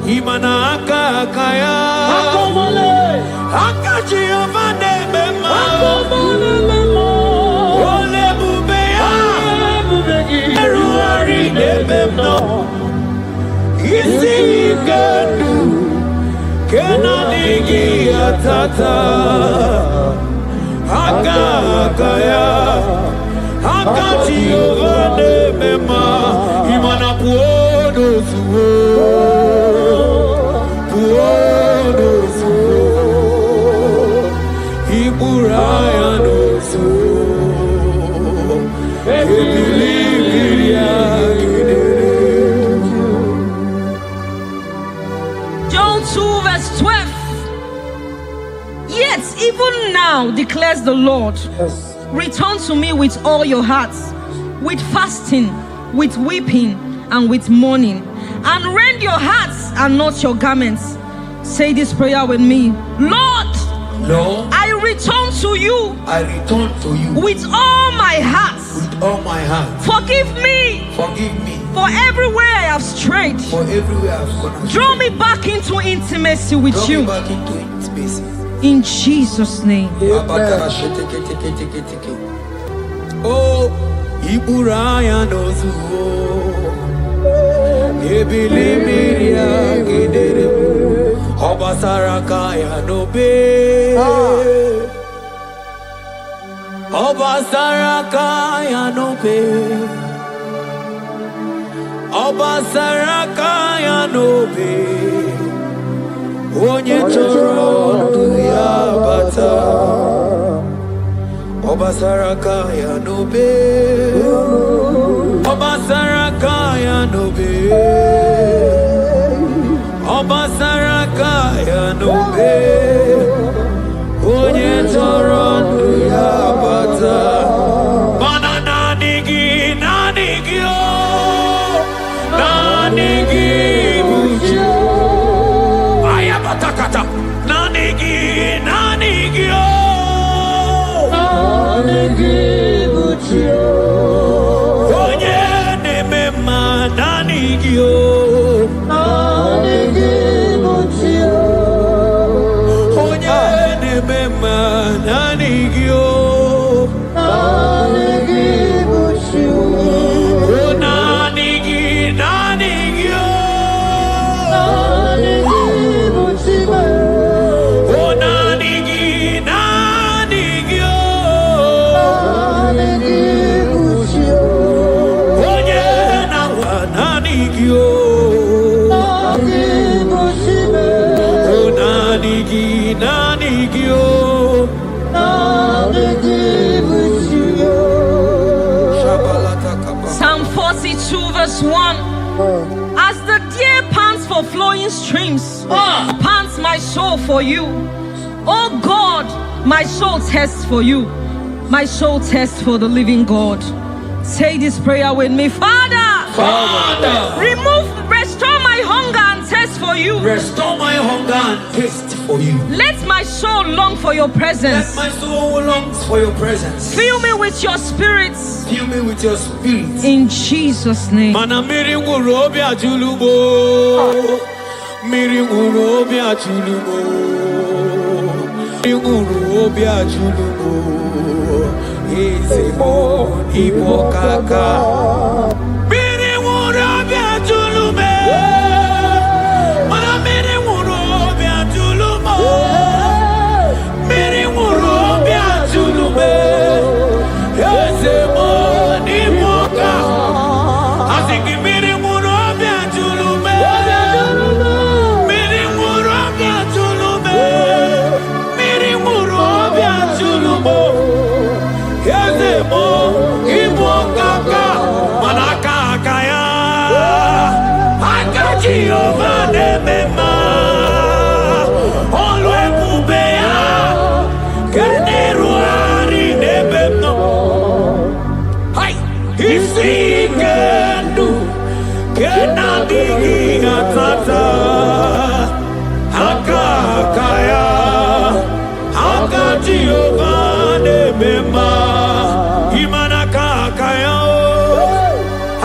imanaka kaya akachi ovane mema ole bubeya eruari nebemno isi kedu kenadigi atata akakaya akachi ovane mema imana puodo suwo John 2 verse 12. Yet even now declares the Lord, return to me with all your hearts, with fasting, with weeping, and with mourning, and rend your hearts and not your garments. Say this prayer with me. Lord, I return to you. I return to you with all my heart. with all my heart. Forgive me Forgive me for everywhere I have strayed. for everywhere I've gone astray. Draw me back into intimacy with Draw you. me back into intimacy. In Jesus' name. Oh, Iburaya nozu. Ebilimiria gidere. Obasaraka ya nobe. Obasaraka ya nobe. Obasaraka ya nobe. Onye chọrọ ndụ ya bata. Obasaraka ya nobe. Obasaraka ya nobe. Obasaraka ya nobe. Onye chọrọ ndụ ya bata. Mana nanigi o. Nanigi buchi. Ayabatakata. Nanigi o. Nanigi buchi. Onye nemema nanigi o. Nanigi buchi. verse 1. As the deer pants for flowing streams, pants my soul for you. Oh God, my soul thirsts for you. My soul thirsts for the living God. Say this prayer with me. Father, restore my hunger and thirst for you. Restore my hunger and taste for you. Let my soul long for your presence. Let my soul longs for your presence. Fill me with your spirit. Fill me with your spirit. In Jesus' name. Mana miri ngurobi ajulumo. Miri ngurobi ajulumo. Miri ngurobi ajulumo. Ezemo ibo kaka. Miri ngurobi ajulume. Mana miri ngurobi ajulumo. Miri ngurobi ajulume. Ezemo ibo kaka. Asiki miri ngurobi ajulume. Miri ngurobi ajulume. Miri ngurobi ajulume. Ezemo ibo kaka. Manaka kaya. Akaji ovane mema. Olwe kubeya. Keneru ari nebemno. Hai. Isi kendu. Kenadigi atata. Akakaya. Akaji ovane mema. Imanaka kaya.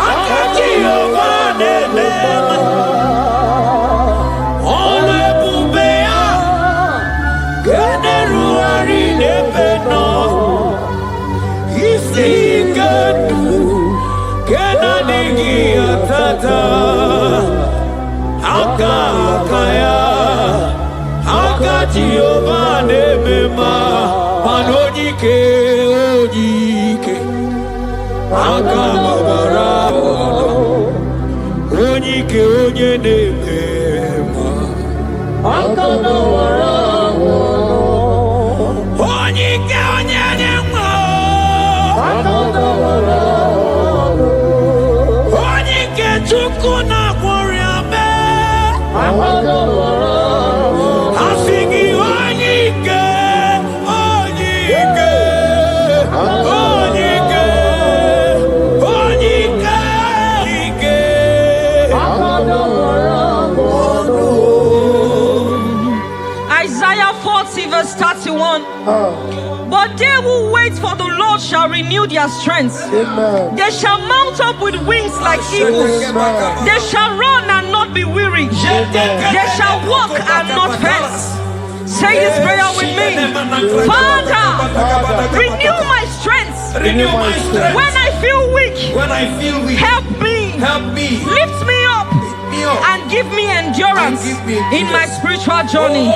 Akaji ovane mema. Olwe kubeya. Keneru ari nebemno. Isi kendu. Kenadigi atata. Akakaya. Akaji ovane mema. Manojike ojike. Akamabara. Onyike onye nemema. Akamabara. Onyike onye nemema. Onyike chukwu na gworiame. Asigi onyike. Onyike. Onyike. Onyike. Isaiah 40 verse 31. But they who wait for the Lord shall renew their strength. They shall mount up with wings like eagles. They shall run and not be weary. They shall walk and not faint. Say this prayer with me. Father, renew my strength. Renew my strength. When I feel weak, help me. Lift me up. And give me endurance in my spiritual journey.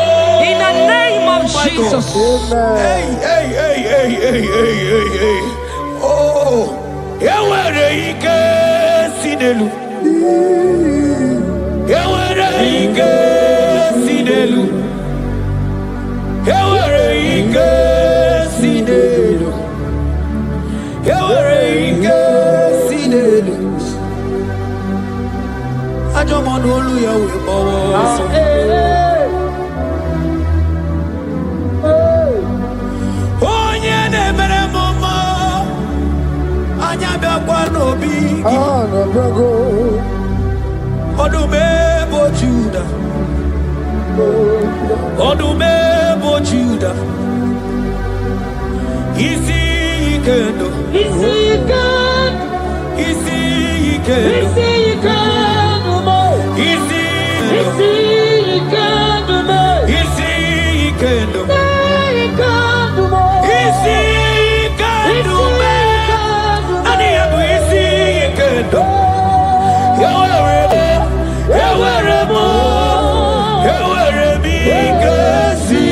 In the name of Jesus. Hey. Oh, yawere ike sinelu. Yawere ike sinelu. Yawere ike sinelu. Yawere ike sinelu. Ajomonu olu yawe bawo. Onye na-emere mama. Anya bịakwa n'obi gị. Ọdụm ebo Juda. Ọdụm ebo Juda. Isi ike ndụ. Isi ike ndụ. Isi ike ndụ. Isi ike ndụ. Isi ike ndụ. Isi ike ndụ. Isi ike ndụ. Ani ebu isi ike ndụ. Ewere m ike si.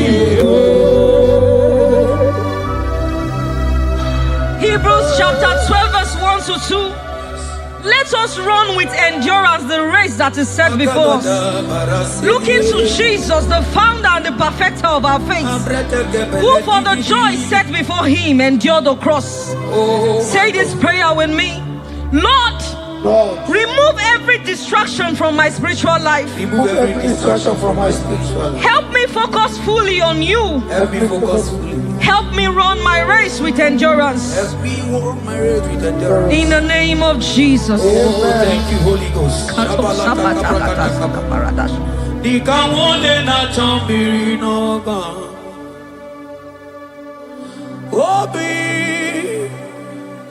Hebrews chapter 12 verse 1 to 2. Let us run with endurance the race that is set before us. Looking to Jesus, the founder and the perfecter of our faith, who for the joy set before him endured the cross. Say this prayer with me. Lord, Lord, remove every distraction from my spiritual life. remove every distraction from my spiritual life. Help me focus fully on you. Help me focus fully. Help me run my race with endurance. Help me walk my road with endurance. In the name of Jesus. Oh, thank you, Holy Ghost. Nikawole na chambiri noga Obi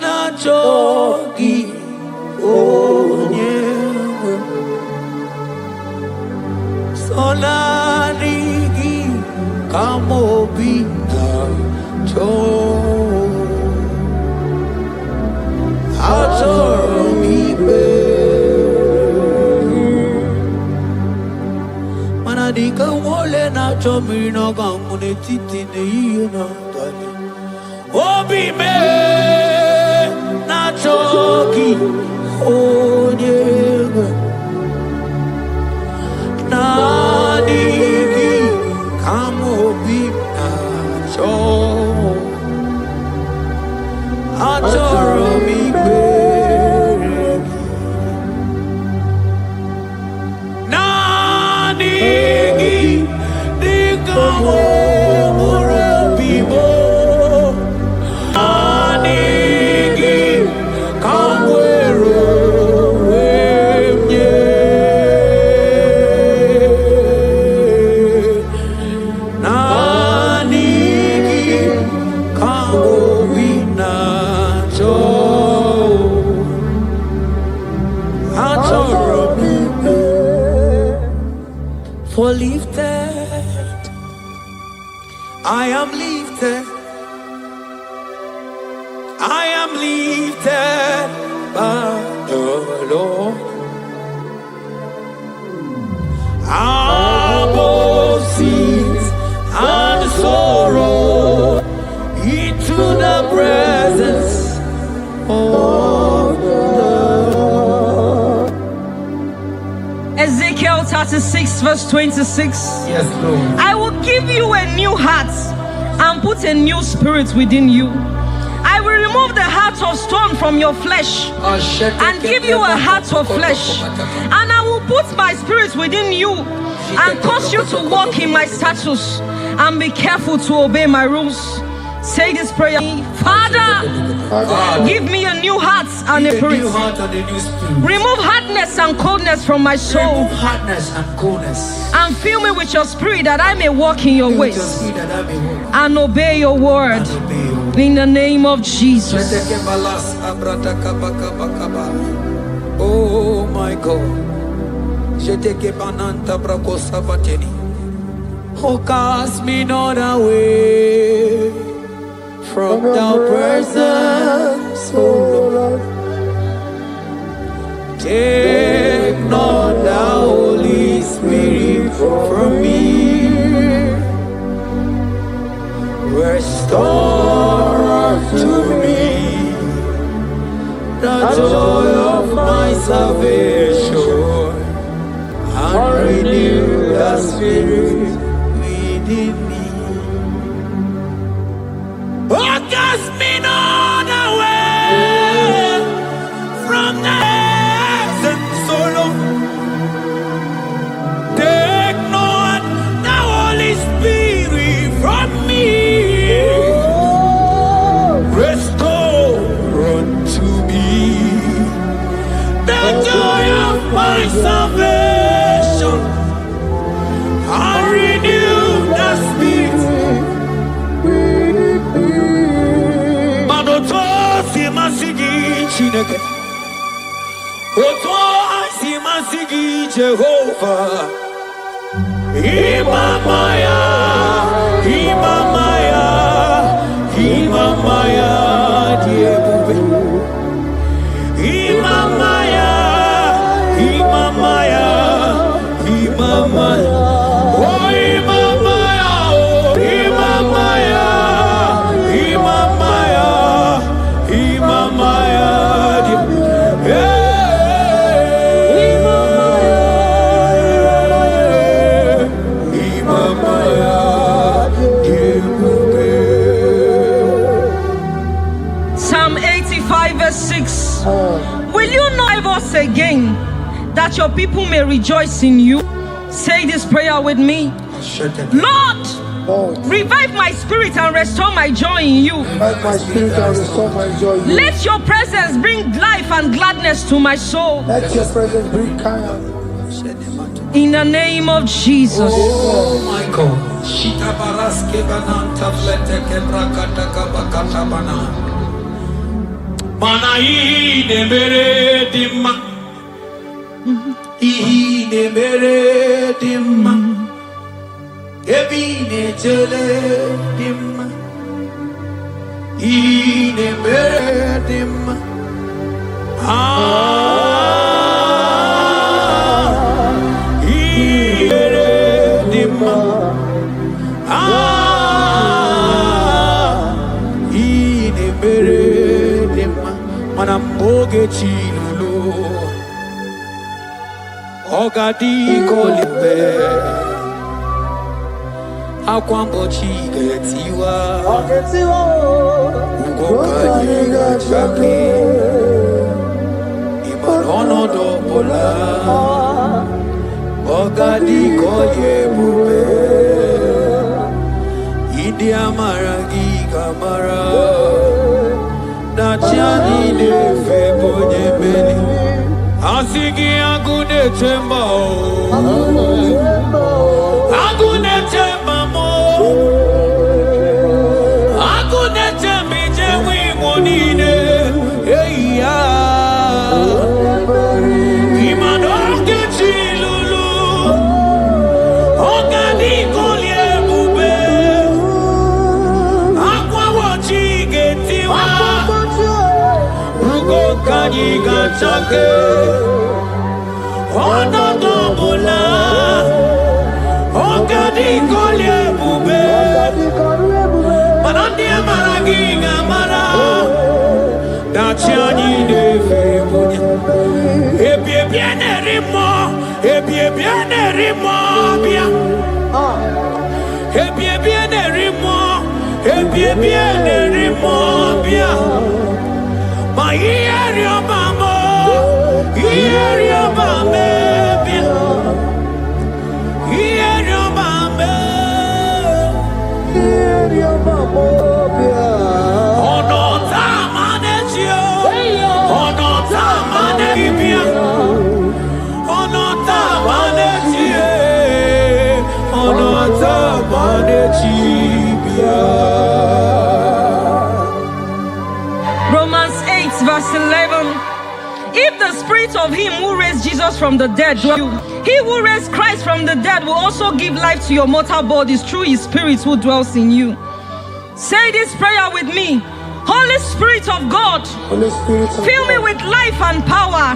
na chogi onyewe Solarigi kamobi na chogi Achoromibe Dika wole na chomiri na gamune titi ne iye na tali Obi me na choki onyega Na digi kamobi na cho Achoro mi For lifted, I am lifted, I am lifted by the Lord. Above sins and sorrow, into the presence of the Lord. Ezekiel 36 verse 26. Yes, Lord. I will give you a new heart and put a new spirit within you. I will remove the heart of stone from your flesh and give you a heart of flesh. And I will put my spirit within you and cause you to walk in my statutes and be careful to obey my rules. Say this prayer. Father, give me a new heart and a spirit. Remove hardness and coldness from my soul. Hardness and coldness. And fill me with your spirit that I may walk in your ways and obey your word. In the name of Jesus. Oh my God. Oh, cast me not away from thy presence, oh Lord. Take not the Holy Spirit from me. Restore to me the joy of my salvation and renew the spirit within me. Oh, cast me not away from the presence, oh Lord. Take not the Holy Spirit from me. Restore unto me the joy of my salvation and renew the spirit. Jehovah, Imamaya, Imamaya, Imamaya, Diebube, Imamaya, Imamaya, Imamaya, oh Imamaya, oh Imamaya, Imamaya, Imamaya, yeah. again, that your people may rejoice in you. Say this prayer with me. Lord, revive my spirit and restore my joy in you. Revive my spirit and restore my joy in you. Let your presence bring life and gladness to my soul. Let your presence bring kindness. In the name of Jesus. Oh my God. Shita baraske bananta flete kebrakata kabakata bana. Mana ine mere dimma. Ine mere dimma. Ebine chele dimma. Ine mere dimma. Manamboge chilulu Ogadi kolibe Akwambo chigetiwa Ugoka yiga chake Imanono dobola Ogadi koye bube India maragi kamara Nachani ne febonye meni Asigi agune temba Agune temba mo Agune tembi jewi monine Eya Imanoke chilulu Ogani kolye bube Akwa wachi getiwa Kanyi gachake Ono dobola Ogadi kolye bube Manandi amaragi gamara Dachiani neve munya Ebie biene rimo Ebie biene rimo bia Ebie biene rimo Ebie biene rimo bia Ma ieri o mamo, ieri o mame, ieri o mame, ieri o mamo, ono tamane chio, ono tamane bibia, ono tamane chie, ono tamane chibia. Romans 8 verse 11. If the spirit of him who raised Jesus from the dead dwell in you, he who raised Christ from the dead will also give life to your mortal bodies through his spirit who dwells in you. Say this prayer with me. Holy Spirit of God, Holy Spirit of fill me God, with life and power.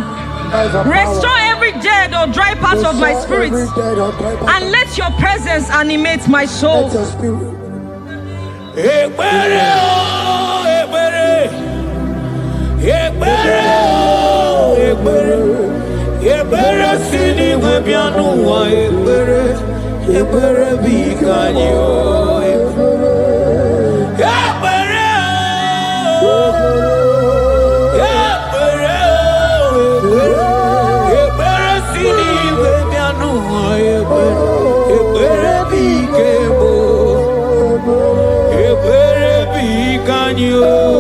life and Restore power. every dead or dry part of my Restore spirit, every dead or dry part and let your presence animate my soul. Let your spirit. Ekpere o, ekpere, ekpere o, ekpere, ekpere sini webianu wa ekpere, ekpere bikanyi o, ekpere o, ekpere o, ekpere sini webianu wa ekpere, ekpere bikebo. Ebere bikanyo